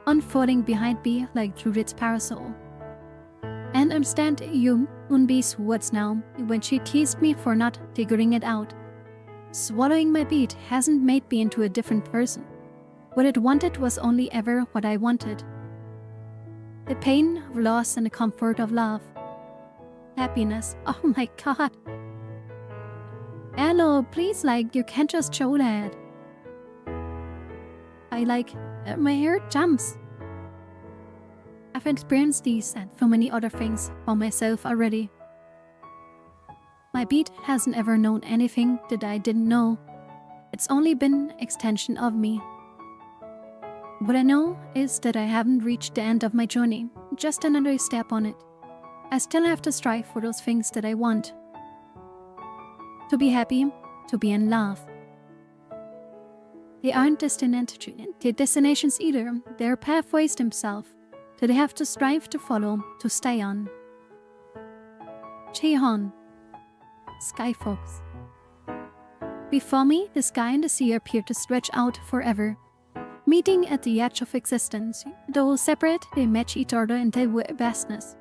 unfolding behind me like Judith's parasol. And I'm standing Unbi's words now when she teased me for not figuring it out. Swallowing my bead hasn't made me into a different person. What it wanted was only ever what I wanted. The pain of loss and the comfort of love. Happiness. Oh my god. Hello, please, you can't just show that. My hair jumps. I've experienced these and so many other things for myself already. My bead hasn't ever known anything that I didn't know. It's only been an extension of me. What I know is that I haven't reached the end of my journey, just another step on it. I still have to strive for those things that I want. To be happy, to be in love. They aren't destinations either, they're pathways themselves that they have to strive to follow, to stay on. Chihon, Sky Fox. Before me, the sky and the sea appear to stretch out forever. Meeting at the edge of existence, though separate, they match each other in their vastness.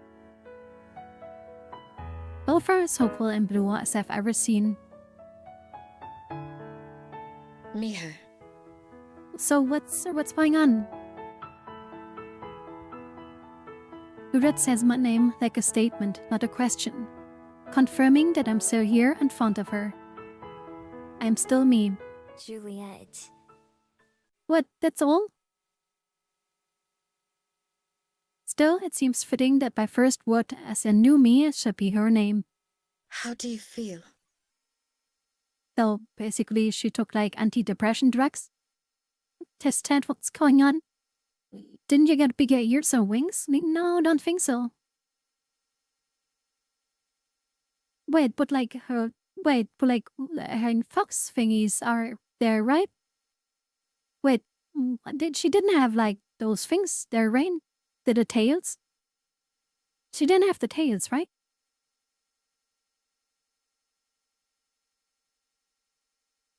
Both are as hopeful and blue as I've ever seen. Miho. So what's going on? Lurat says my name like a statement, not a question, confirming that I'm still here in front of her. I'm still me. Juliet. What, that's all? Still, it seems fitting that my first word as a new me should be her name. How do you feel? So, basically, she took like antidepressant drugs? Test what's going on? Didn't you get bigger ears or wings? No, don't think so. Wait, but her fox thingies are there, right? Wait, she didn't have like those things there, right? The tails? She didn't have the tails, right?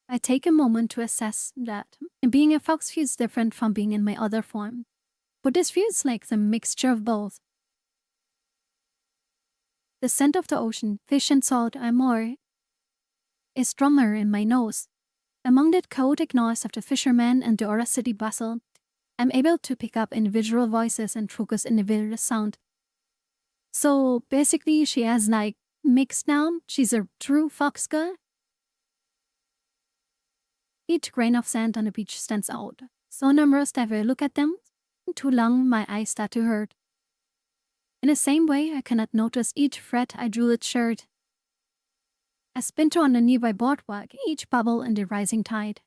I take a moment to assess that being a fox feels different from being in my other form. But this feels like the mixture of both. The scent of the ocean, fish and salt is stronger in my nose. Among the chaotic noise of the fishermen and the Aura City bustle, I'm able to pick up individual voices and focus individual sound. So basically she has like mixed now, she's a true fox girl. Each grain of sand on the beach stands out, so numerous that if I look at them too long, my eyes start to hurt. In the same way, I cannot notice each thread I drew its shirt. I spin on the nearby boardwalk, each bubble in the rising tide.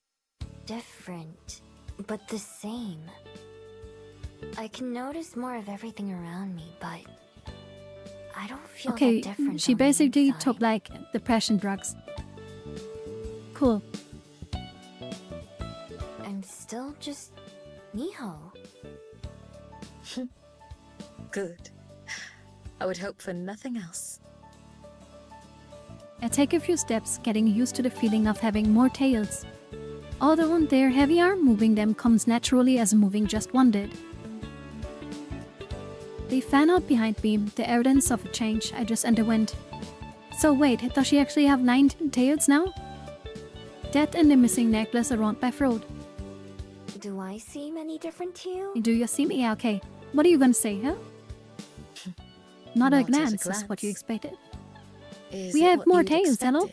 Different, but the same. I can notice more of everything around me, but I don't feel that different. She basically took like depression drugs. Cool. I'm still just Miho. Good. I would hope for nothing else. I take a few steps, getting used to the feeling of having more tails. Although they're heavier, moving them comes naturally as moving just one did. They fan out behind me, the evidence of a change I just underwent. So wait, does she actually have 9 tails now? That and the missing necklace around my throat. Do I seem any different to you? Do you see me? Yeah, okay. What are you gonna say, huh? Not a glance is what you expected. We have more tails, hello?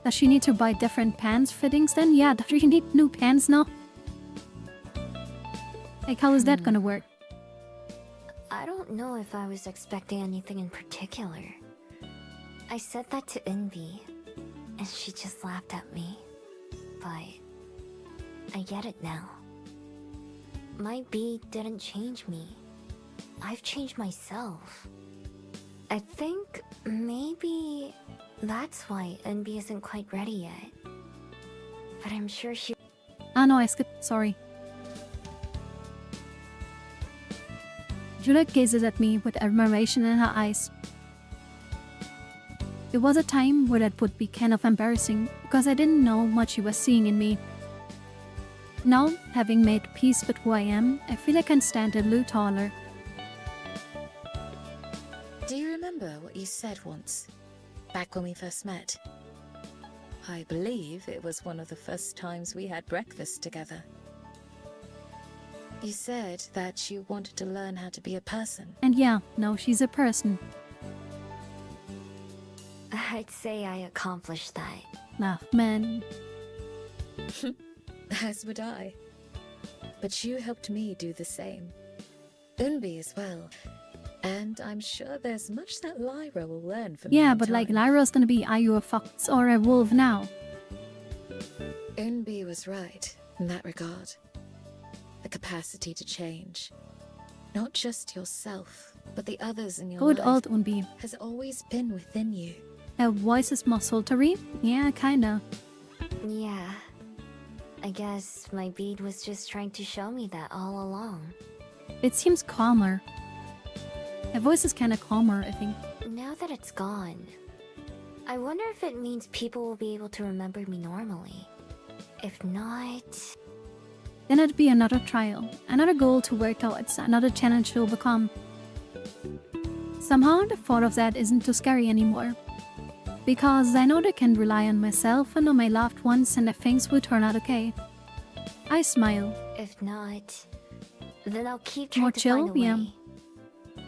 Does she need to buy different pants fittings then? Yeah, does she need new pants now? Like, how is that gonna work? I don't know if I was expecting anything in particular. I said that to Envy, and she just laughed at me. But I get it now. My bee didn't change me. I've changed myself. I think maybe that's why Envy isn't quite ready yet. But I'm sure she... Ah no, I skipped, sorry. Juliet gazes at me with admiration in her eyes. It was a time where that would be kind of embarrassing because I didn't know what she was seeing in me. Now, having made peace with who I am, I feel I can stand a little taller. Do you remember what you said once, back when we first met? I believe it was one of the first times we had breakfast together. You said that you wanted to learn how to be a person. And yeah, now she's a person. I'd say I accomplished that. Laugh, man. As would I. But you helped me do the same. Unbi as well. And I'm sure there's much that Lyra will learn from you. Yeah, but like Lyra's gonna be, are you a fox or a wolf now? Unbi was right in that regard. capacity to change. Not just yourself, but the others in your Good life old Unbi. has always been within you. Her voice is more sultry? Yeah, kinda. Yeah. I guess my bead was just trying to show me that all along. It seems calmer. Her voice is kinda calmer, I think. Now that it's gone, I wonder if it means people will be able to remember me normally. If not... Then it'd be another trial, another goal to work towards, another challenge to overcome. Somehow the thought of that isn't too scary anymore. Because I know that I can rely on myself and on my loved ones and that things will turn out okay. I smile. If not, then I'll keep trying More to chill? find a way. Yeah.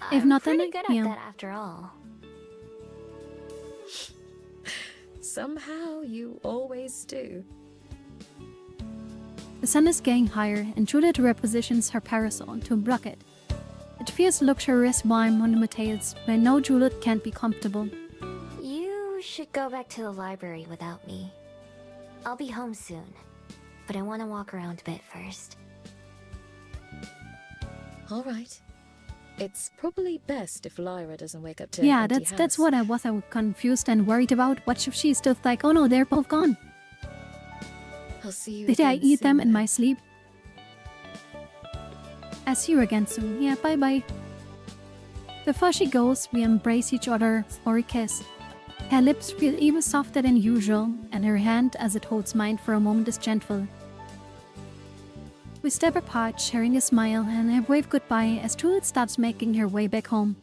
I'm If not, then pretty good at yeah. that after all. Somehow you always do. The sun is getting higher and Juliet repositions her parasol to block it. It feels luxurious warm on the materials, but I know Juliet can't be comfortable. You should go back to the library without me. I'll be home soon, but I want to walk around a bit first. All right. It's probably best if Lyra doesn't wake up to Yeah, an empty that's house. what I was confused and worried about. What if she's still like, oh no, they're both gone. I'll see you Did I again eat them soon in then. my sleep? I'll see you again soon. Yeah, bye-bye. Before she goes, we embrace each other for a kiss. Her lips feel even softer than usual, and her hand, as it holds mine for a moment, is gentle. We step apart, sharing a smile, and I wave goodbye as Juliet starts making her way back home.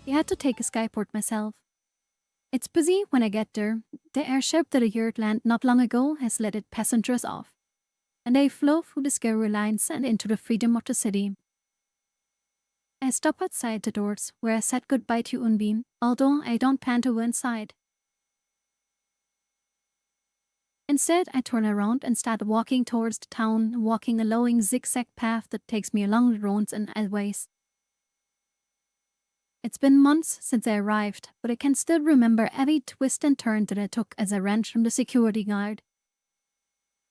I had to take a skyport myself. It's busy when I get there. The airship that appeared land not long ago has let its passengers off, and they flow through the scary lines and into the freedom of the city. I stop outside the doors, where I said goodbye to Unbi, although I don't plan to go inside. Instead, I turn around and start walking towards the town, walking a long zigzag path that takes me along the roads and alleyways. It's been months since I arrived, but I can still remember every twist and turn that I took as I ran from the security guard.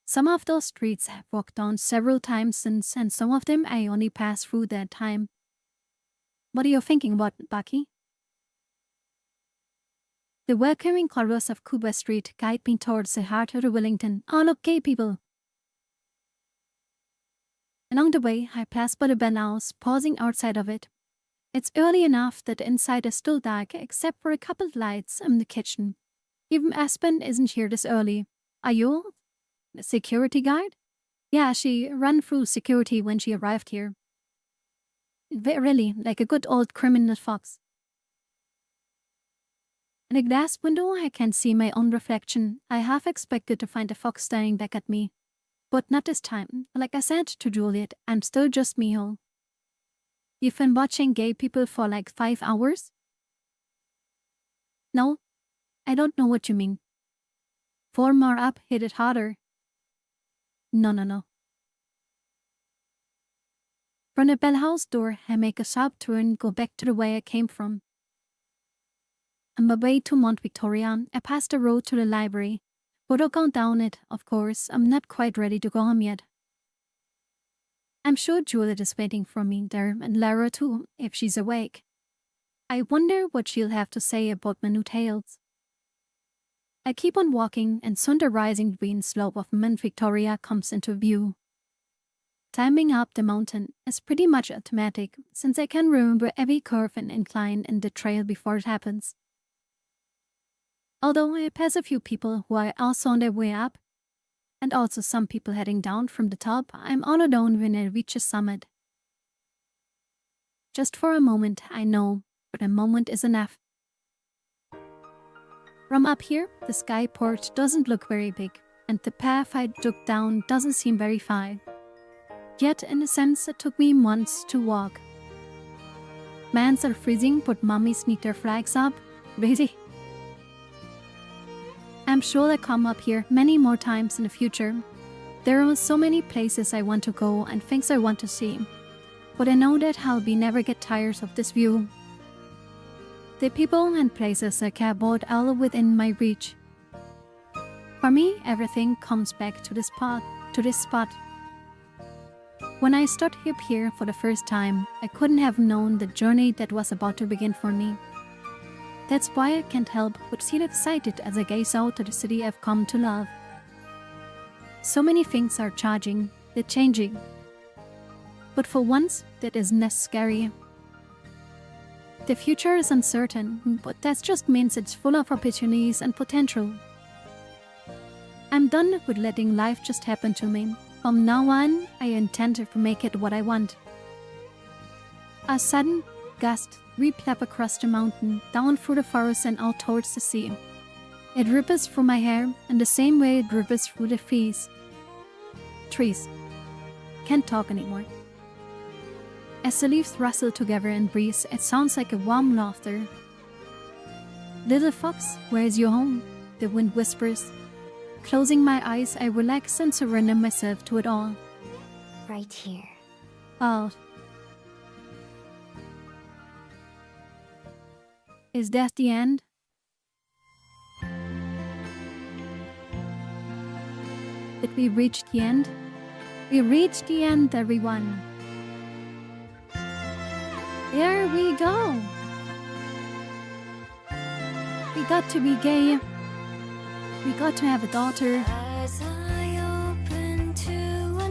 Some of those streets I've walked down several times since, and some of them I only passed through that time. What are you thinking about, Bucky? The welcoming colors of Cuba Street guide me towards the heart of the Wellington. Oh, look, gay people! Along the way, I pass by the Ben house, pausing outside of it. It's early enough that the inside is still dark, except for a couple of lights in the kitchen. Even Aspen isn't here this early. Are you a security guard? Yeah, she ran through security when she arrived here. Really, like a good old criminal fox. In a glass window, I can see my own reflection. I half expected to find a fox staring back at me. But not this time. Like I said to Juliet, I'm still just Miho. You've been watching gay people for like 5 hours? No, I don't know what you mean. 4 more up, hit it harder. No. From the bell house door, I make a sharp turn, go back to the way I came from. On my way to Mount Victoria, I pass the road to the library. But I'll go down it, of course. I'm not quite ready to go home yet. I'm sure Juliet is waiting for me there, and Lara too, if she's awake. I wonder what she'll have to say about my new tales. I keep on walking, and soon the rising green slope of Mount Victoria comes into view. Climbing up the mountain is pretty much automatic, since I can remember every curve and incline in the trail before it happens. Although I pass a few people who are also on their way up, and also some people heading down from the top, I'm all alone when I reach the summit. Just for a moment, I know, but a moment is enough. From up here, the sky porch doesn't look very big, and the path I took down doesn't seem very far. Yet, in a sense, it took me months to walk. Mans are freezing, but mummies need their flags up. Really? I'm sure I'll come up here many more times in the future. There are so many places I want to go and things I want to see. But I know that I'll never get tired of this view. The people and places I care about are all within my reach. For me, everything comes back to this spot. When I stood up here for the first time, I couldn't have known the journey that was about to begin for me. That's why I can't help but feel excited as I gaze out at the city I've come to love. So many things are changing, they're changing. But for once, that isn't as scary. The future is uncertain, but that just means it's full of opportunities and potential. I'm done with letting life just happen to me. From now on, I intend to make it what I want. A sudden gust ripped across the mountain, down through the forest and out towards the sea. It ripples through my hair in the same way it ripples through the trees. Can't talk anymore. As the leaves rustle together and breeze, it sounds like a warm laughter. Little fox, where is your home? The wind whispers. Closing my eyes, I relax and surrender myself to it all. Right here. Oh. Is that the end? Did we reach the end? We reached the end, everyone. There we go. We got to be gay. We got to have a daughter.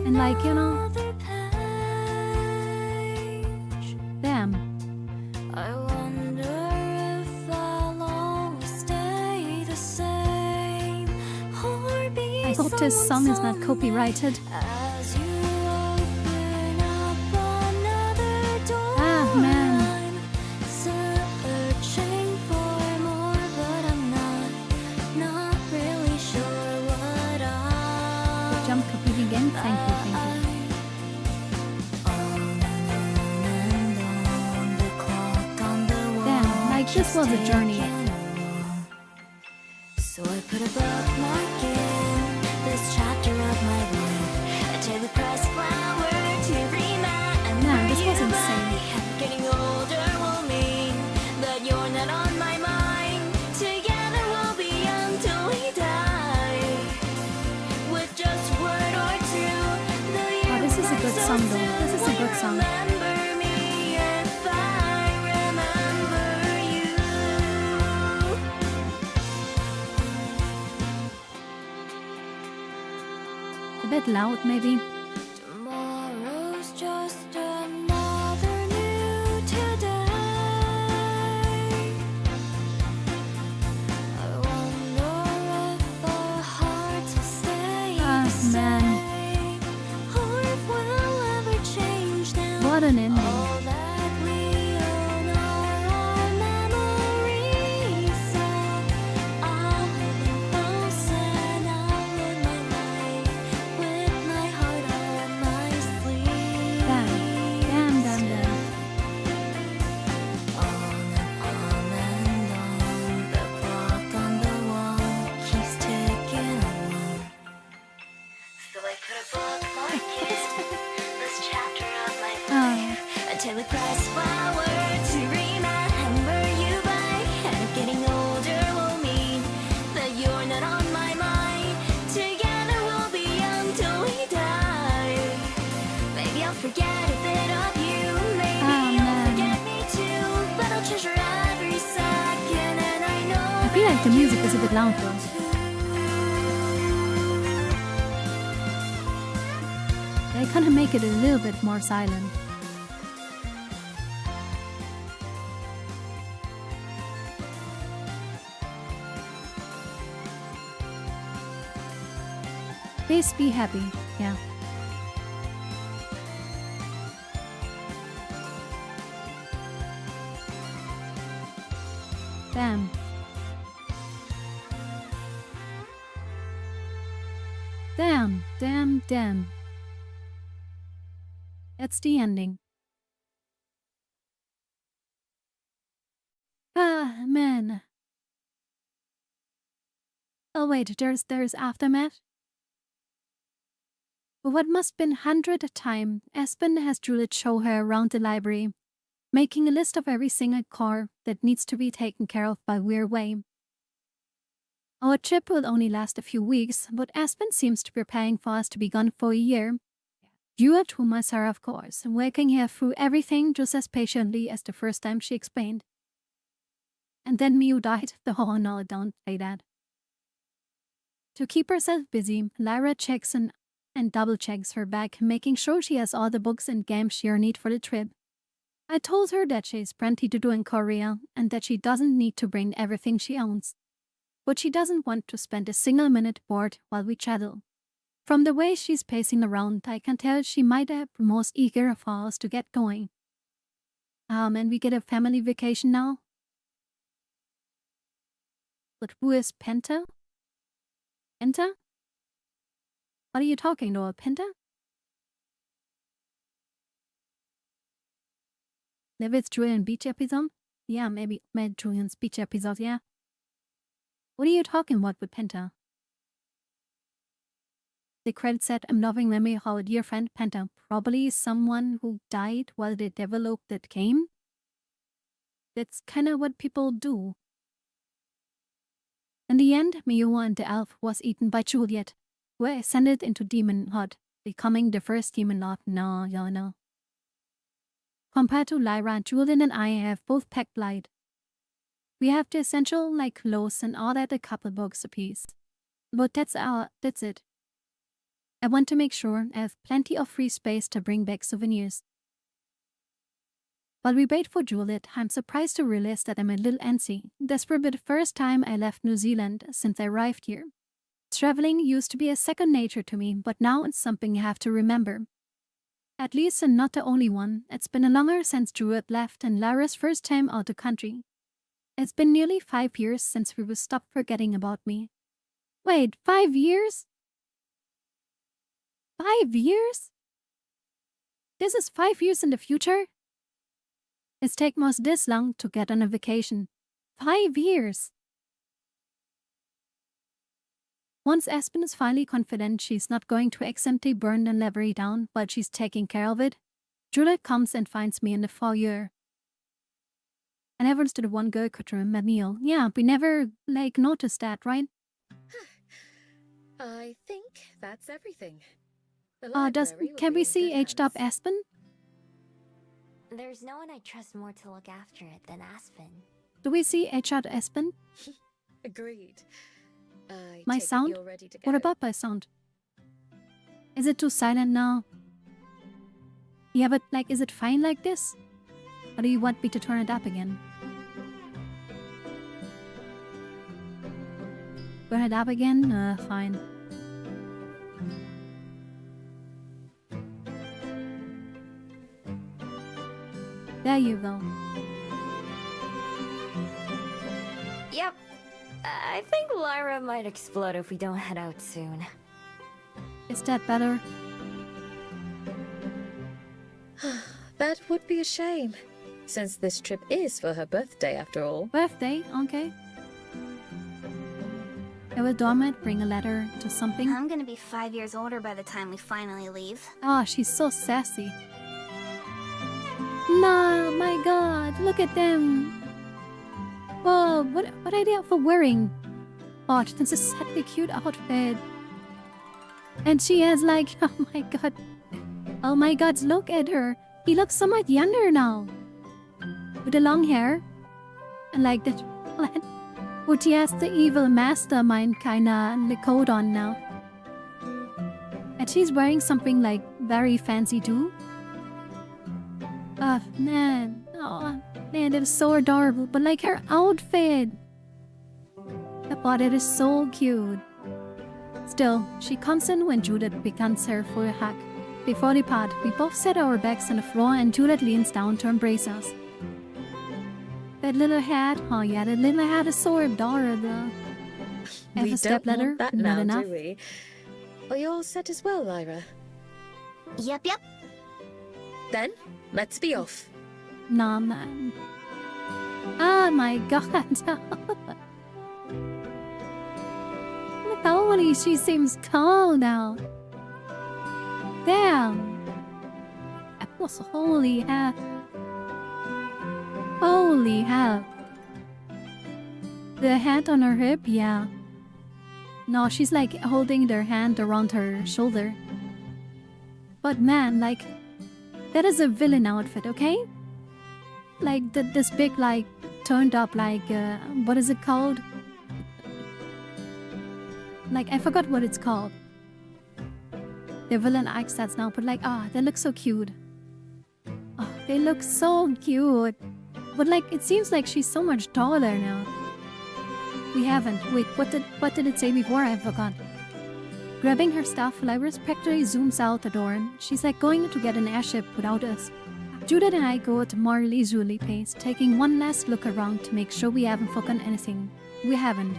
And like, you know. Damn. I wonder if I'll always stay the same or be I hope this song is not copyrighted. as you open up another door. Ah, man. I'm searching for more, but I'm not really sure what I Jump completely again. Thank you, thank you. Damn, like this was a journey. So I put a bookmark in this chapter of my life. I take the pressed flower to remind Man, this was you insane. by getting older will mean that you're not on my mind. Together we'll be young till we die. With just a word or two, the Oh, this is a good song though. This is a good song. remember me if I remember you. A bit loud, maybe. Tomorrow's just another new today. I wonder if our hearts will stay Ah, the man. same, or if we'll ever change now. What an ending. All that we own are our memories. So I'll hold them close and I'll live my life with my heart on my sleeve. Damn, damn, damn. On and on, the clock on the wall keeps ticking along. So I put a bookmark in this chapter of my life. Until it pressed forward to remember you by. And if getting older will mean that you're not on my mind. Together we'll be young till we die. Maybe I'll forget a bit of you. Maybe you'll forget me too. But I'll treasure every second, and I know I feel like the music is a bit loud though. They kind of make it a little bit more silent. Please be happy. Yeah. Damn. Damn. That's the ending. Ah, man. Oh wait, there's aftermath? But what must been 100th time, Aspen has Juliet show her around the library, making a list of every single car that needs to be taken care of by Whhhhyyyy. Our trip will only last a few weeks, but Aspen seems to be preparing for us to be gone for a year. You to Masara, of course, working her through everything just as patiently as the first time she explained. And then Miu died. Oh no, don't say that. To keep herself busy, Lyra checks and double-checks her bag, making sure she has all the books and games she'll need for the trip. I told her that she has plenty to do in Korea and that she doesn't need to bring everything she owns. But she doesn't want to spend a single minute bored while we chattel. From the way she's pacing around, I can tell she might have the most eager of us to get going. And we get a family vacation now? But who is Penta? Penta? What are you talking about, Penta? Maybe it's Julian Beach episode? Yeah, maybe Julian's Beach episode, yeah. What are you talking about with Penta? The credit said, I'm loving memory of our dear friend Penta, probably someone who died while they developed that game. That's kinda what people do. In the end, Miyu and the elf was eaten by Juliet, who ascended into demonhood, becoming the first demon lord. No. Compared to Lyra, Julian and I have both packed light. We have the essential like clothes and all that, a couple books apiece. But that's it. I want to make sure I have plenty of free space to bring back souvenirs. While we wait for Juliet, I'm surprised to realize that I'm a little antsy. This will be the first time I left New Zealand since I arrived here. Traveling used to be a second nature to me, but now it's something I have to remember. At least I'm not the only one. It's been longer since Juliet left and Lyra's first time out the country. It's been nearly 5 years since we will stop forgetting about me. Wait, 5 years? 5 years? This is 5 years in the future? It's taken us this long to get on a vacation. 5 years! Once Aspen is finally confident she's not going to accidentally burn the library down while she's taking care of it, Juliet comes and finds me in the foyer. And everyone's to the one girl could remember Neil. Yeah, we never, noticed that, right? I think that's everything. Can we see aged up Aspen? There's no one I trust more to look after it than Aspen. Do we see aged up Aspen? Agreed. My sound? What about my sound? Is it too silent now? Yeah, but is it fine like this? Or do you want me to turn it up again? Turn it up again? Fine. There you go. Yep. I think Lyra might explode if we don't head out soon. Is that better? That would be a shame, since this trip is for her birthday after all. Birthday? Okay. Will Dormant bring a letter to something? I'm gonna be 5 years older by the time we finally leave. Oh, she's so sassy. Nah, my god, look at them. Whoa, what are they for wearing? Oh, this is such a cute outfit. And she has oh my god, look at her. He looks so much younger now. With the long hair. And that plan. But she has the evil mastermind kinda coat on now. And she's wearing something very fancy too. Man. Oh, man, that is so adorable. But her outfit. I thought it is so cute. Still, she comes in when Judith begins her full hug. Before they part, we both set our backs on the floor and Judith leans down to embrace us. That little hat, oh yeah, that little hat is so adorable. We a step don't ladder, want that not now, enough. do we? Are you all set as well, Lyra? Yep. Then, let's be off. Nah, man. Oh my god. Holy, she seems calm now. Damn. That was holy hell. Holy hell. The hand on her hip, yeah. No, she's holding their hand around her shoulder. But man, like, that is a villain outfit, okay? Like, this big, like, turned up, like, what is it called? Like, I forgot what it's called. The villain acts that's now, but like, they look so cute. Oh, they look so cute. But like, it seems like she's so much taller now. We haven't. Wait, what did it say before? I forgot. Grabbing her stuff, Lyra's practically zooms out the door. She's like going to get an airship without us. Judith and I go at a more leisurely pace, taking one last look around to make sure we haven't forgotten anything. We haven't.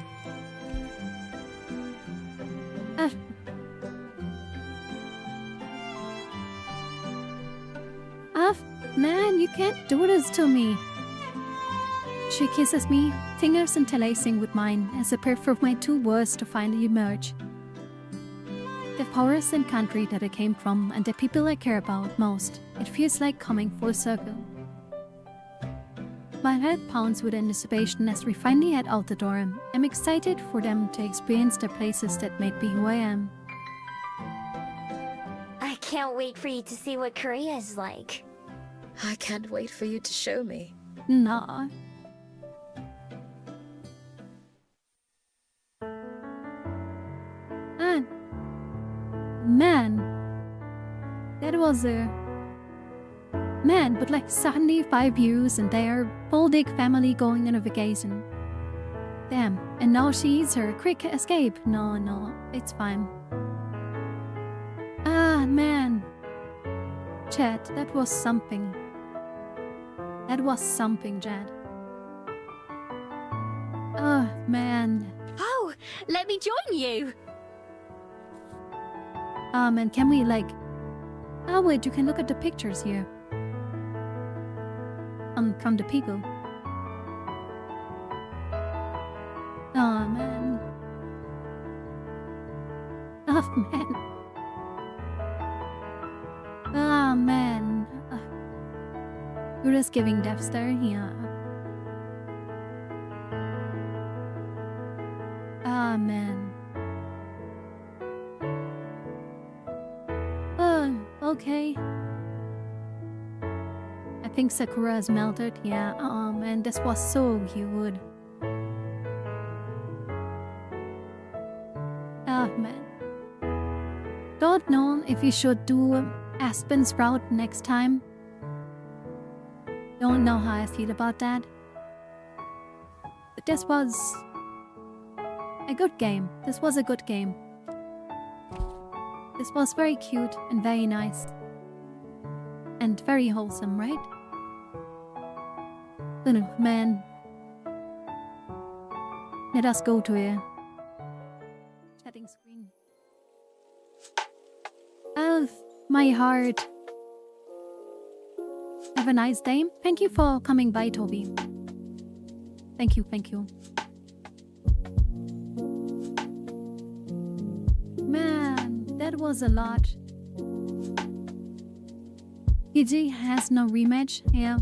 Man, you can't do this to me. She kisses me, fingers interlacing with mine as I prepare for my two words to finally emerge. The forest and country that I came from and the people I care about most. It feels like coming full circle. My head pounds with anticipation as we finally head out the door. I'm excited for them to experience the places that made me who I am. I can't wait for you to see what Korea is like. I can't wait for you to show me. Nah. Man, that was a... Man, but like suddenly 5 years and their whole big family going on a vacation. Damn, and now she eats her. Quick escape. No, it's fine. Man. Chad, that was something. That was something, Chad. Oh, man. Oh, let me join you. And can we like... Oh wait, you can look at the pictures here. From the people. Oh man. Oh man. Oh man. You're just giving death stare here. Oh man. Okay. I think Sakura has melted, yeah. Oh man, this was so cute. Oh man. Don't know if you should do Aspen's route next time. Don't know how I feel about that. But this was a good game. This was a good game. This was very cute and very nice. And very wholesome, right? Oh, man. Let us go to a chatting screen. Oh, my heart. Have a nice day. Thank you for coming by, Toby. Thank you. Man, that was a lot. PG has no rematch, yeah.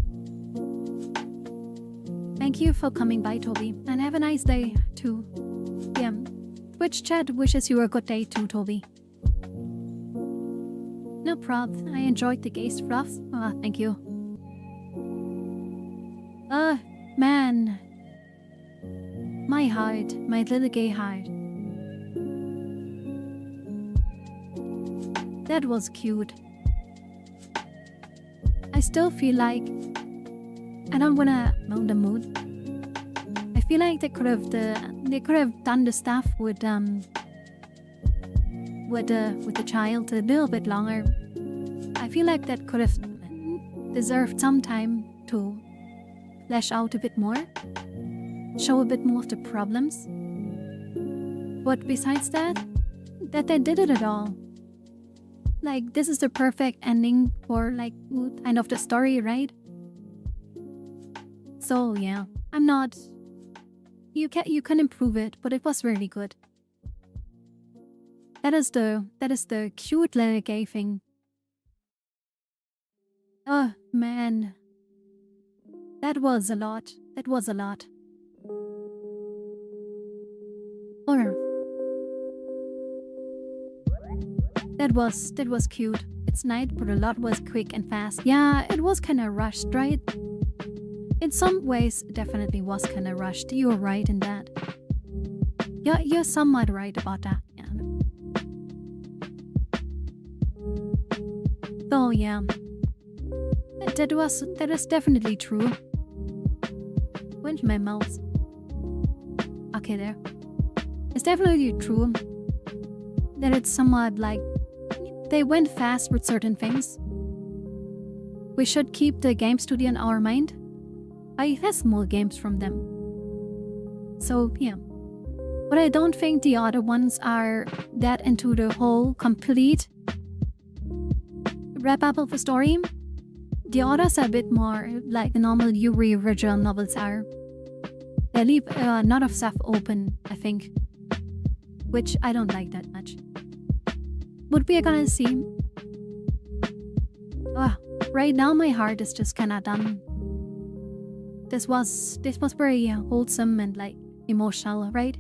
Thank you for coming by, Toby. And have a nice day, too. Yeah. Twitch chat wishes you a good day, too, Toby. No prob. I enjoyed the gaze fluff. Thank you. Man. My heart. My little gay heart. That was cute. I still feel like I don't wanna mount the mood. I feel like they could have done the stuff with the child a little bit longer. I feel like that could have deserved some time to flesh out a bit more, show a bit more of the problems. But besides that they did it at all. Like, this is the perfect ending for, like, kind of the story, right? So, yeah. I'm not... You can improve it, but it was really good. That is the cute little gay thing. Oh, man. That was a lot. That was a lot. Or... That was cute. It's night, but a lot was quick and fast. Yeah, it was kind of rushed, right? In some ways, it definitely was kind of rushed. You're right in that. Yeah, you're somewhat right about that. Yeah. So yeah, that is definitely true. Where's my mouse? Okay, there. It's definitely true that it's somewhat like they went fast with certain things. We should keep the game studio in our mind. I have more games from them. So yeah. But I don't think the other ones are that into the whole complete wrap up of the story. The others are a bit more like the normal Yuri original novels are. They leave a lot of stuff open, I think. Which I don't like that much. But we are gonna see. Right now my heart is just kinda done. This was very wholesome and like emotional, right?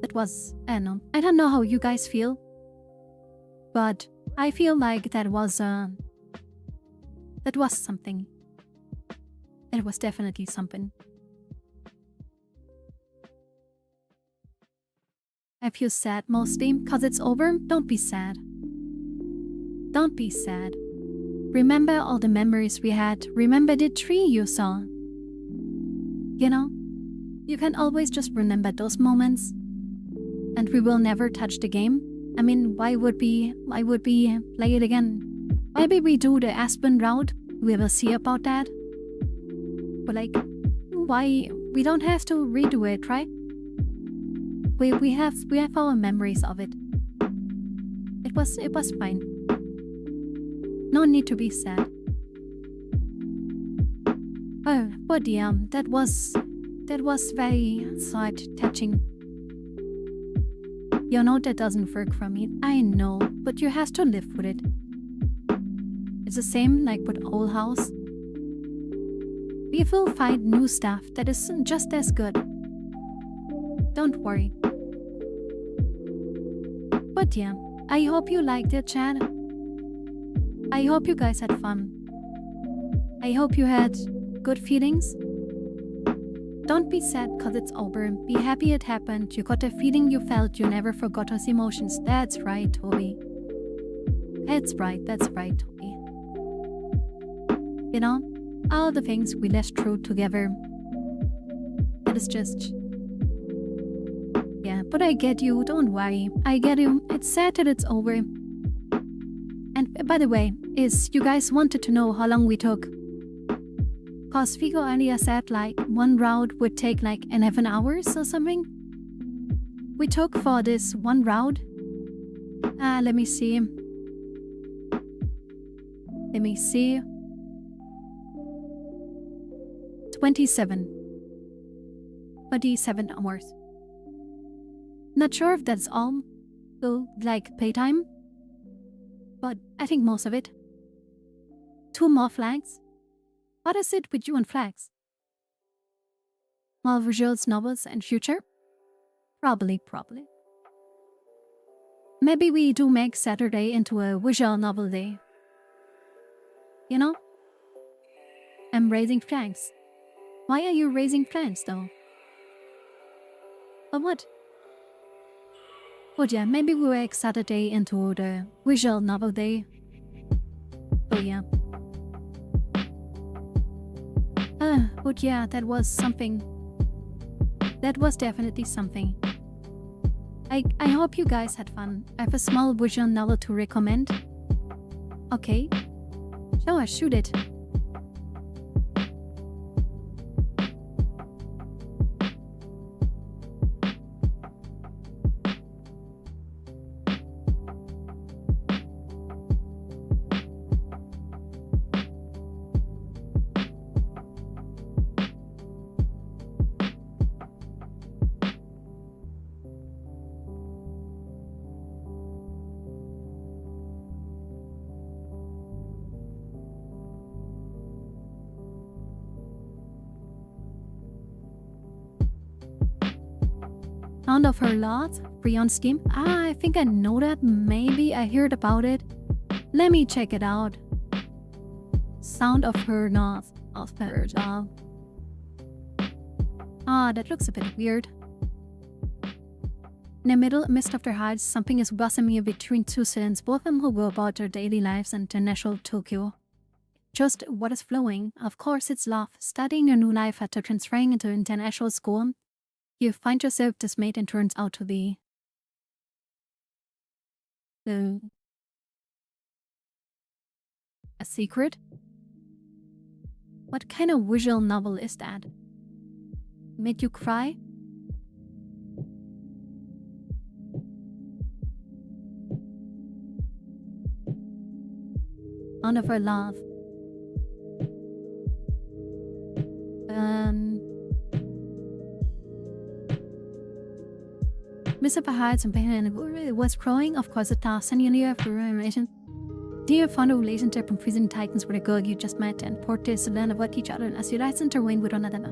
It was, I don't know how you guys feel. But I feel like that was something. It was definitely something. I feel sad mostly because it's over. Don't be sad. Don't be sad. Remember all the memories we had. Remember the tree you saw. You know, you can always just remember those moments. And we will never touch the game. I mean, why would we play it again? Maybe we do the Aspen route. We will see about that. But like, why? We don't have to redo it, right? We have our memories of it. It was fine. No need to be sad. Oh, but yeah, that was very touching. You know that doesn't work for me. I know, but you have to live with it. It's the same like with Owl House. We will find new stuff that is just as good. Don't worry. But yeah, I hope you liked it, chat. I hope you guys had fun. I hope you had good feelings. Don't be sad because it's over. Be happy it happened. You got the feeling you felt. You never forgot those emotions. That's right, Toby. That's right, Toby. You know, all the things we lived through together. It is just... Yeah, but I get you. Don't worry. I get you. It's sad that it's over. And by the way, you guys wanted to know how long we took. Cause Figo earlier said like one route would take like 11 hours or something. We took for this one route. Let me see. 27 hours. Not sure if that's all, so like playtime. But I think most of it. 2 more flags. What is it with you and flags? More visuals, novels, and future? Probably. Maybe we do make Saturday into a visual novel day. You know? I'm raising flags. Why are you raising flags though? Or what? But yeah, maybe we make Saturday into the visual novel day. Oh yeah. But yeah, that was something. That was definitely something. I hope you guys had fun. I have a small visual novel to recommend. Okay. Sure, shoot it. Sound of Her Lot, free on Steam. I think I know that. Maybe I heard about it. Let me check it out. Sound of her nose. Of her jaw. Ah, that looks a bit weird. In the middle, midst of their heights, something is blossoming between two students, both of them who go about their daily lives in international Tokyo. Just what is flowing? Of course, it's love. Studying your new life after transferring into international school, you find yourself dismayed and turns out to be a secret? What kind of visual novel is that? Made you cry? Sound of her love. Mr. Pahad and was growing, of course, a thousand years after relation. Do you find a relationship from freezing titans with a girl you just met and portraits to learn about each other as you rise and intervene with one another?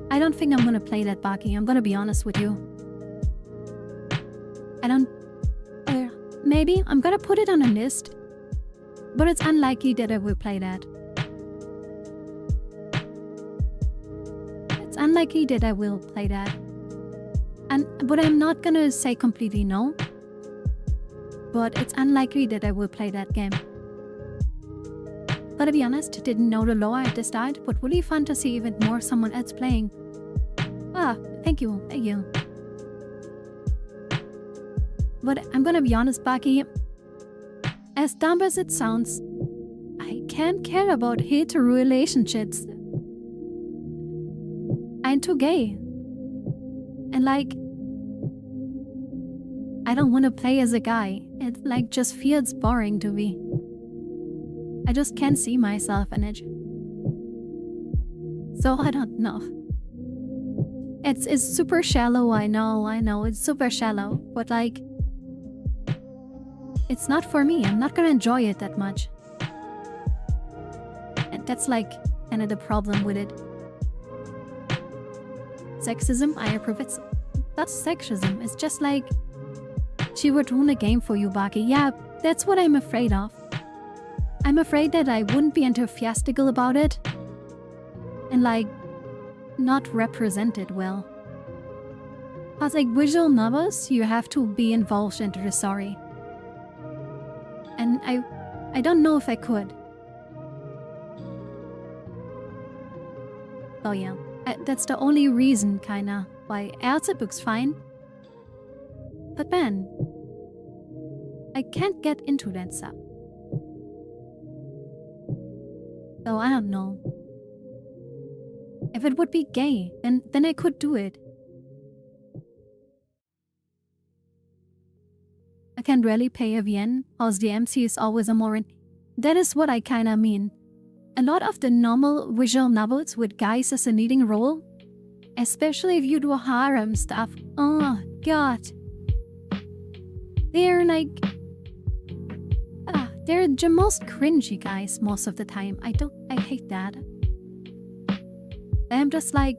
I don't think I'm gonna play that, Baki. I'm gonna be honest with you. I don't... maybe I'm gonna put it on a list, but it's unlikely that I will play that. It's unlikely that I will play that. But I'm not gonna say completely no. But it's unlikely that I will play that game. But to be honest, didn't know the lore at the start, but really fun to see even more someone else playing. Ah, thank you, thank you. But I'm gonna be honest, Baki. As dumb as it sounds, I can't care about hetero relationships. I'm too gay. And like, I don't want to play as a guy. It like just feels boring to me. I just can't see myself in it. So I don't know. It's super shallow, I know, it's super shallow, but like, it's not for me. I'm not gonna enjoy it that much. And that's like kind of the problem with it. Sexism, I approve it. That's sexism. It's just like, she would ruin a game for you, Baki. Yeah, that's what I'm afraid of. I'm afraid that I wouldn't be enthusiastical about it. And like, not represented well. Cause like visual novels, you have to be involved into the story. And I don't know if I could. Oh yeah, that's the only reason kinda why else it looks fine. But man, I can't get into that stuff. So I don't know. If it would be gay, then I could do it. I can rarely pay a yen, cause the MC is always a moron. That is what I kinda mean. A lot of the normal visual novels with guys as a leading role, especially if you do harem stuff, oh god. They're like... they're the most cringy guys most of the time. I hate that. I'm just like...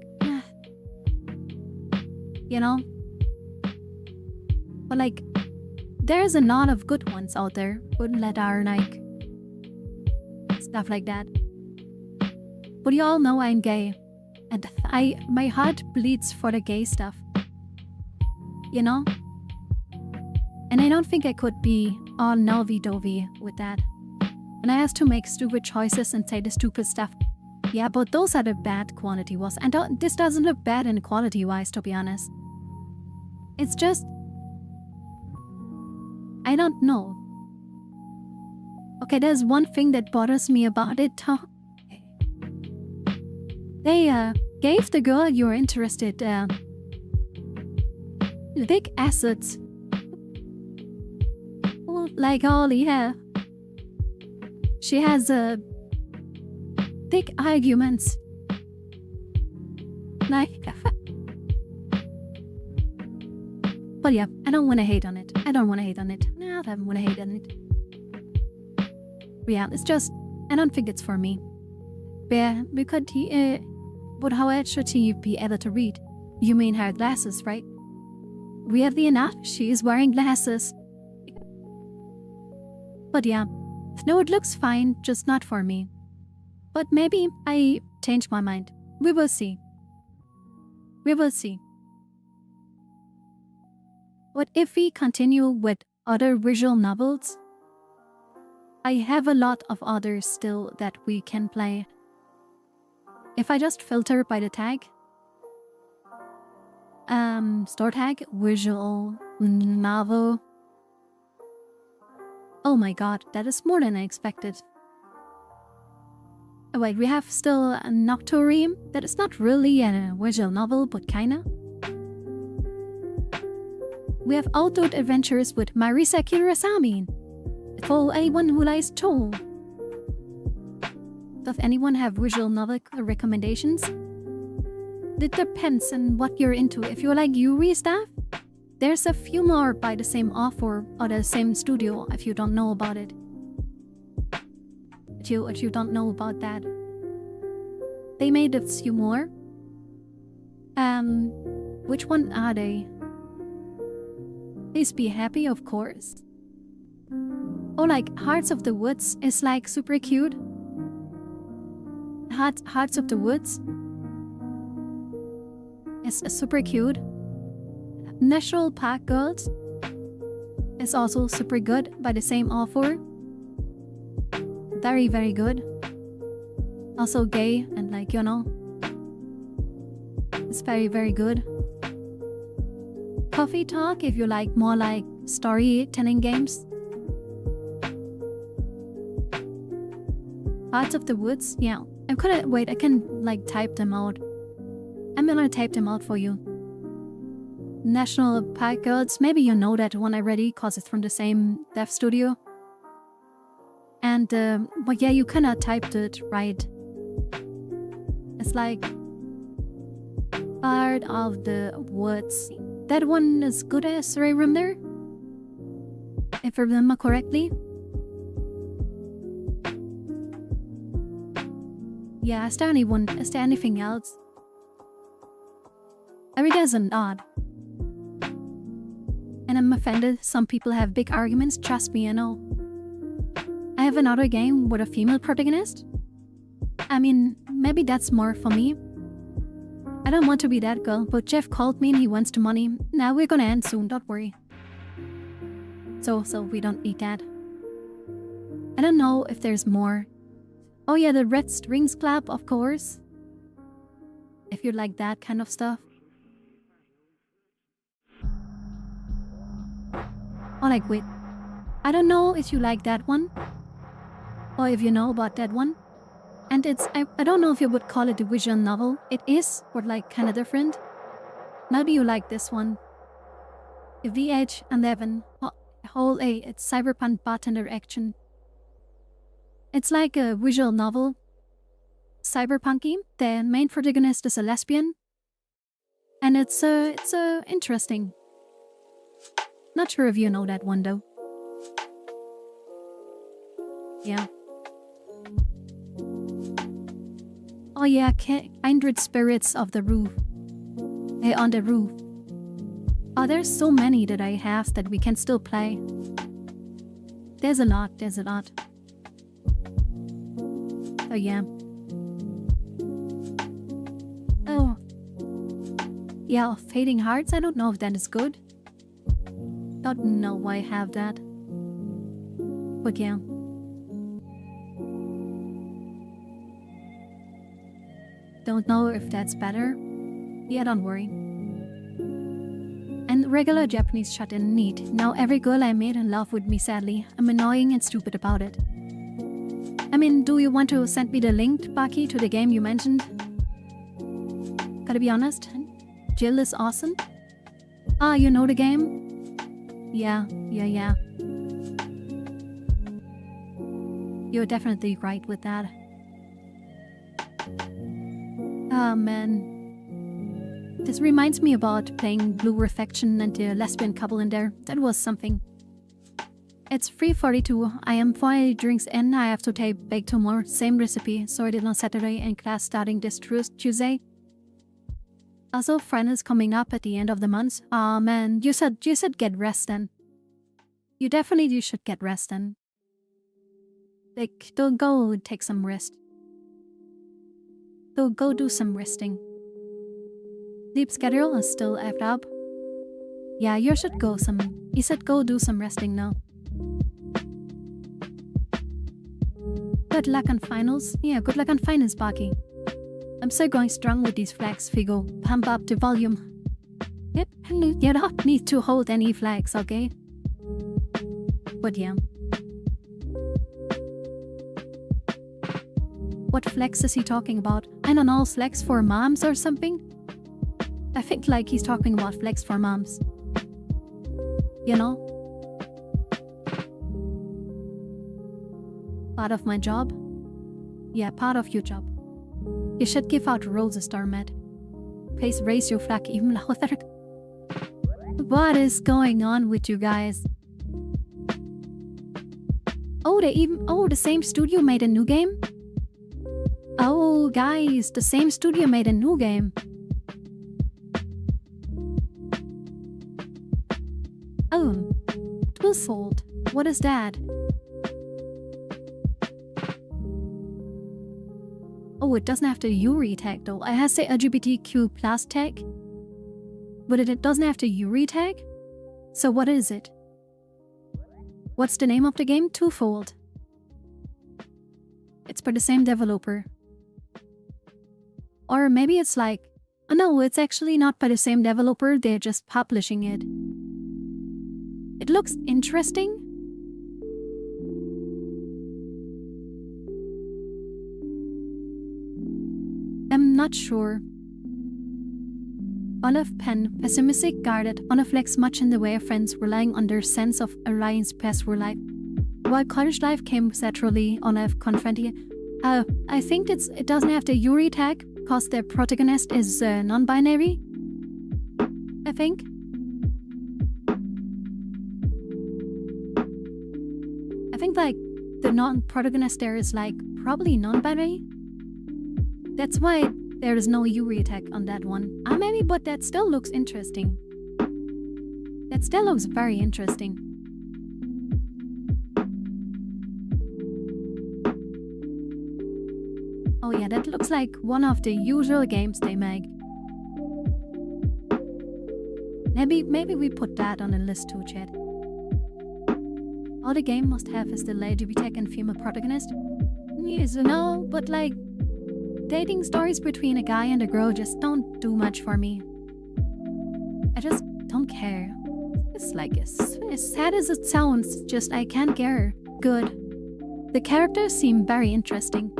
you know? But like... there's a lot of good ones out there that are like... stuff like that. But you all know I'm gay. And my heart bleeds for the gay stuff. You know? And I don't think I could be all lovey-dovey with that. When I have to make stupid choices and say the stupid stuff. Yeah, but those are the bad quality-wise. And this doesn't look bad in quality-wise, to be honest. It's just... I don't know. Okay, there's one thing that bothers me about it. They gave the girl you're interested big assets. Like Ollie, yeah. She has big arguments. Like, but yeah, I don't want to hate on it. I don't want to hate on it. No, I don't want to hate on it. But yeah, it's just, I don't think it's for me. Because he, but how else should he be able to read? You mean her glasses, right? Weirdly enough, she is wearing glasses. But yeah, no, it looks fine, just not for me. But maybe I changed my mind. We will see. We will see. What if we continue with other visual novels? I have a lot of others still that we can play. If I just filter by the tag, store tag, visual novel. Oh my god, that is more than I expected. Oh wait, we have still a Nocturne. That is not really a visual novel, but kinda. We have Outdoor Adventures with Marisa Kurosami. For anyone who likes Cho. Does anyone have visual novel recommendations? It depends on what you're into. If you like Yuri stuff, there's a few more by the same author or the same studio if you don't know about it. If you don't know about that. They made a few more. Which one are they? Please Be Happy, of course. Oh, like Hearts of the Woods is like super cute. Hearts of the Woods is super cute. National Park Girls is also super good by the same author. Very, very good. Also gay and like, you know. It's very, very good. Coffee Talk if you like more like storytelling games. Hearts of the Woods, yeah. I can like type them out. I'm gonna type them out for you. National Park Girls, maybe you know that one already cause it's from the same dev studio. And, but yeah, you cannot type it right. It's like part of the woods. That one is good as I remember. If I remember correctly. Yeah, is there anyone? Is there anything else? I mean, there's an odd. And I'm offended. Some people have big arguments. Trust me, I know. I have another game with a female protagonist. I mean, maybe that's more for me. I don't want to be that girl, but Jeff called me and he wants the money. Now we're gonna end soon, don't worry. So we don't need that. I don't know if there's more. Oh yeah, the Red Strings Club, of course. If you like that kind of stuff. Or like, wait. I don't know if you like that one. Or if you know about that one. And it's, I don't know if you would call it a visual novel. It is, but like kinda different. Maybe you like this one. VH11, Whole A, it's cyberpunk bartender action. It's like a visual novel. Cyberpunky. The main protagonist is a lesbian. And it's interesting. Not sure if you know that one though. Yeah. Oh yeah, Kindred Spirits of the Roof. On the Roof. Oh, there's so many that I have that we can still play. There's a lot. Oh yeah. Oh. Yeah, Fading Hearts, I don't know if that is good. Don't know why I have that. But yeah. Don't know if that's better. Yeah, don't worry. And regular Japanese shut-in neat. Now every girl I made in love with me sadly. I'm annoying and stupid about it. I mean, do you want to send me the link, Baki, to the game you mentioned? Gotta be honest, Jill is awesome. Ah, you know the game? Yeah. You're definitely right with that. Oh man. This reminds me about playing Blue Reflection and the lesbian couple in there. That was something. It's 3:42. I am 4 drinks in. I have to take bake tomorrow. Same recipe. So I did on Saturday and class starting this Tuesday. Also, friend is coming up at the end of the month. Aw man, you said get rest then. You definitely should get rest then. Like, don't go take some rest. Go do some resting. Sleep schedule is still effed up. Yeah, you should go some. You said go do some resting now. Good luck on finals. Yeah, good luck on finals, Baki. I'm still going strong with these flags, Figo. Pump up the volume. Yep, you don't need to hold any flags, okay? But yeah. What flex is he talking about? I don't know, flex for moms or something? I think like he's talking about flex for moms. You know? Part of my job? Yeah, part of your job. You should give out roses, Darmet. Please raise your flag even louder. What is going on with you guys? Oh, the same studio made a new game? Oh, guys, the same studio made a new game. Oh, Twofold. What is that? Oh, it doesn't have the Yuri tag though. It has the LGBTQ plus tag. But it doesn't have the Yuri tag? So what is it? What's the name of the game? Twofold. It's by the same developer. Or maybe it's like... Oh no, it's actually not by the same developer, they're just publishing it. It looks interesting. I'm not sure. Olive Pen, pessimistic, guarded, unreflects much in the way of friends, relying on their sense of alliance past real life. While college life came naturally, Olive confronted. I think it doesn't have the Yuri tag, because the protagonist is non-binary. I think. I think like the non-protagonist there is like probably non-binary. That's why there is no Yuri tag on that one. Maybe, but that still looks interesting. That still looks very interesting. Oh yeah, that looks like one of the usual games they make. Maybe we put that on the list too, chat. All the game must have is the LGBT and female protagonist. Yes, no, but like... dating stories between a guy and a girl just don't do much for me. I just don't care. It's like, as sad as it sounds, just I can't care. Good. The characters seem very interesting.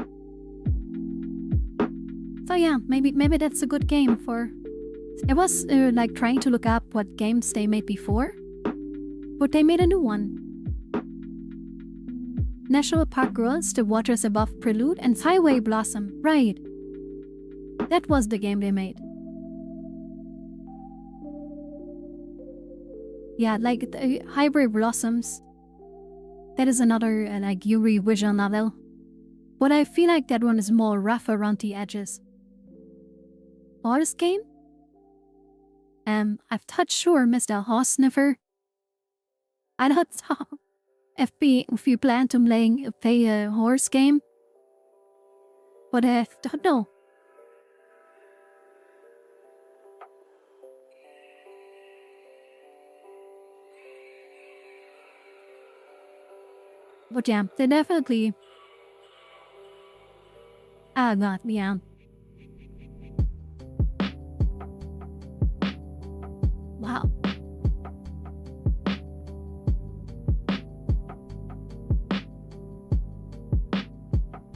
So yeah, maybe that's a good game for... I was like trying to look up what games they made before. But they made a new one. National Park Girls, The Waters Above Prelude, and Highway Blossom. Right. That was the game they made. Yeah, like the Highway Blossoms. That is another like Yuri visual novel. But I feel like that one is more rough around the edges. Horse game? I've touched sure, Mr. Horse Sniffer. I don't know. If you plan to play a horse game. But I don't know. But yeah, they definitely... Oh god, yeah. Wow.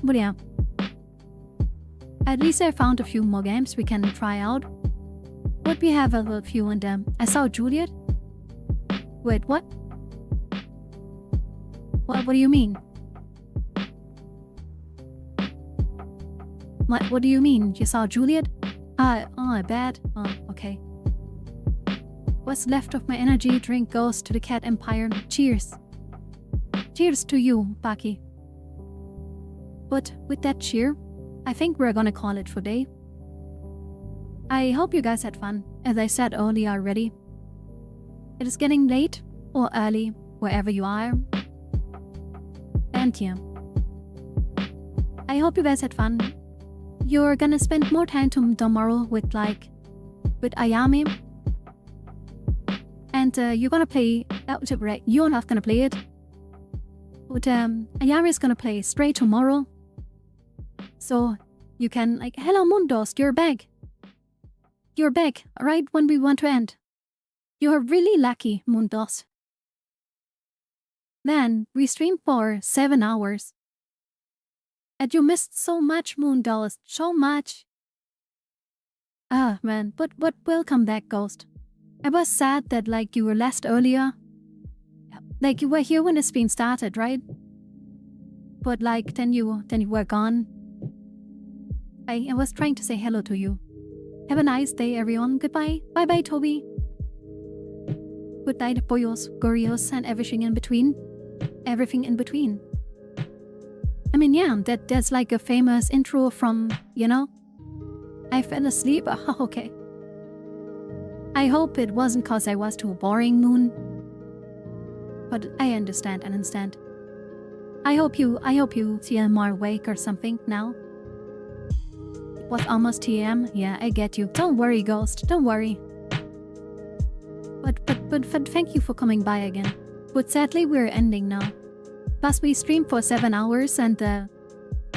But yeah. At least I found a few more games we can try out. But we have a few in them. I saw Juliet. Wait, what? What do you mean? What do you mean? You saw Juliet? Oh, bad. Oh, okay. What's left of my energy drink goes to the cat empire. Cheers. Cheers to you, Baki. But with that cheer, I think we're gonna call it for day. I hope you guys had fun, as I said earlier already. It is getting late or early, wherever you are. And yeah. I hope you guys had fun. You're gonna spend more time tomorrow with Ayame. And you're gonna play, you're not gonna play it. But Ayame is gonna play Stray tomorrow. So you can hello Mundos, you're back. You're back right when we want to end. You're really lucky, Mundos. Then we streamed for 7 hours. And you missed so much, Moondolls, so much. Ah, man, but welcome back, Ghost. I was sad that you were last earlier. You were here when the stream started, right? But then you were gone. I was trying to say hello to you. Have a nice day, everyone. Goodbye. Bye-bye, Toby. Good night, Boyos, Gorios, and everything in between. Everything in between. I mean, yeah, that's a famous intro from, I fell asleep. Oh, okay. I hope it wasn't cause I was too boring, Moon. But I understand. I hope you feel more awake or something now. It was almost TM. Yeah, I get you. Don't worry, Ghost. Don't worry. But thank you for coming by again. But sadly, we're ending now. Plus, we streamed for 7 hours and the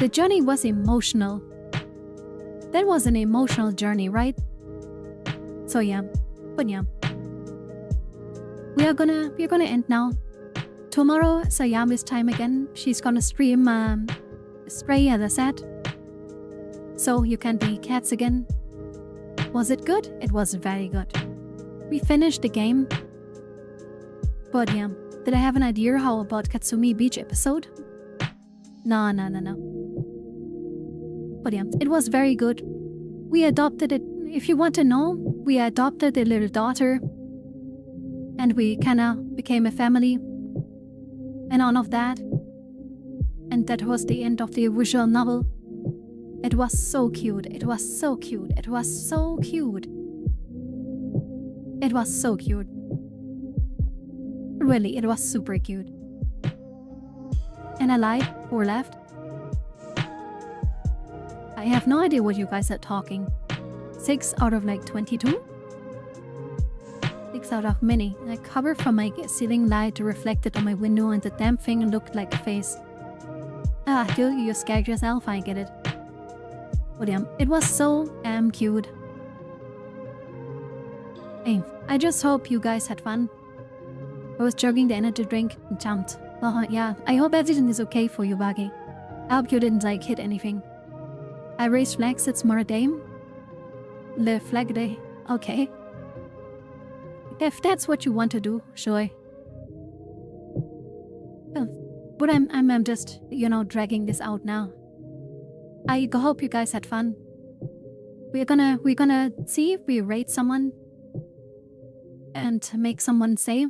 journey was emotional. That was an emotional journey, right? So yeah, but yeah. We're gonna end now. Tomorrow, Ayame's time again. She's gonna stream Stray, as I said. So you can be cats again. Was it good? It was very good. We finished the game. But yeah, did I have an idea how about Katsumi Beach episode? No. But yeah, it was very good. We adopted it. If you want to know, we adopted a little daughter. And we kinda became a family. And all of that. And that was the end of the visual novel. It was so cute. It was so cute. It was so cute. It was so cute. Really, it was super cute. And I lied or left. I have no idea what you guys are talking. 6 out of 22? 6 out of many. I covered from my ceiling light reflected on my window and the damn thing looked like a face. Ah, you scared yourself, I get it. But yeah, it was so cute. Hey, I just hope you guys had fun. I was chugging the energy drink and jumped. Oh yeah, I hope everything is okay for you, Buggy. I hope you didn't hit anything. I raised flags, it's more a dame. Le flag day. Okay. If that's what you want to do, sure. But I'm just, dragging this out now. I hope you guys had fun. We're gonna see if we rate someone and make someone say.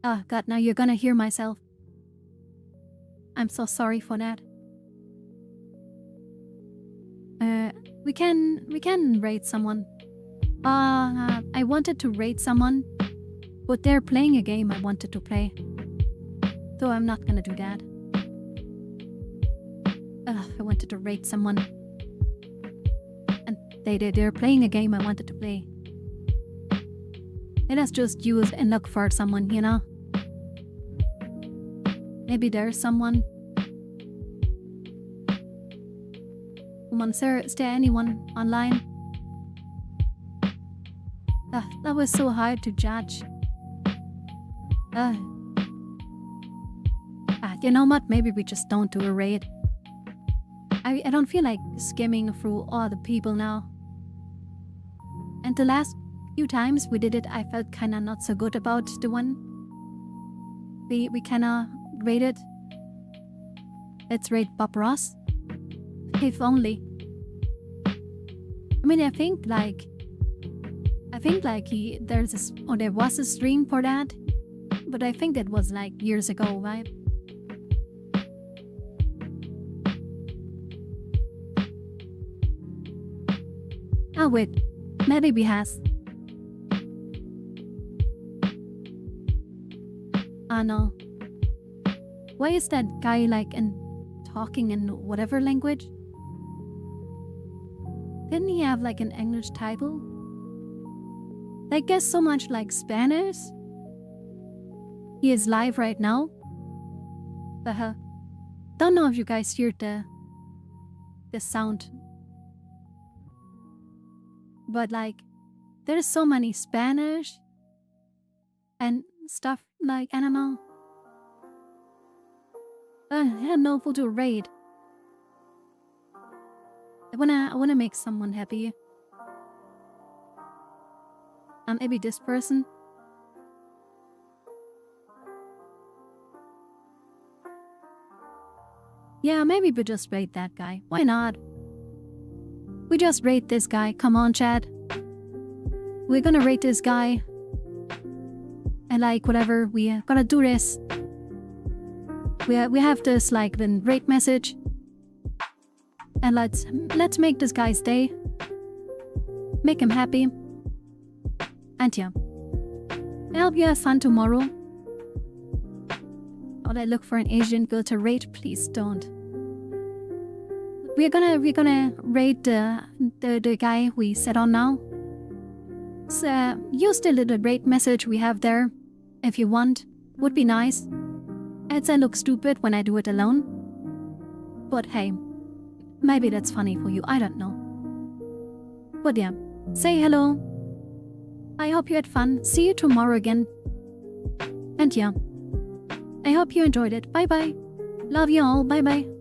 Oh god, now you're gonna hear myself. I'm so sorry for that. We can rate someone. I wanted to rate someone, but they're playing a game I wanted to play. So I'm not gonna do that. I wanted to rate someone. And they're playing a game I wanted to play. Let us just use and look for someone, Maybe there's someone. Is there anyone online? That was so hard to judge. You know what? Maybe we just don't do a raid. I don't feel like skimming through all the people now. And the last few times we did it, I felt kinda not so good about the one. We kinda rated. Let's rate Bob Ross. If only. I mean, I think there was a stream for that. But I think that was like years ago, right? Oh wait, maybe has. Ah no. Why is that guy like talking in whatever language? Didn't he have like an English title? I guess so much like Spanish. He is live right now. Don't know if you guys heard the sound. But like, there's so many Spanish and stuff like, I don't know. I had no full to raid. I wanna make someone happy. Maybe this person. Yeah, maybe we just raid that guy. Why not? We just raid this guy. Come on, Chad. We're gonna raid this guy. And like, whatever, we gotta do this. We have this like the raid message. And let's make this guy's day. Make him happy. And yeah. I hope you have fun tomorrow. Would I look for an Asian girl to raid? Please don't. We're gonna raid the guy we set on now. So use the little raid message we have there if you want. Would be nice. As I look stupid when I do it alone. But hey, maybe that's funny for you, I don't know. But yeah, say hello. I hope you had fun. See you tomorrow again. And yeah, I hope you enjoyed it. Bye bye. Love you all. Bye bye.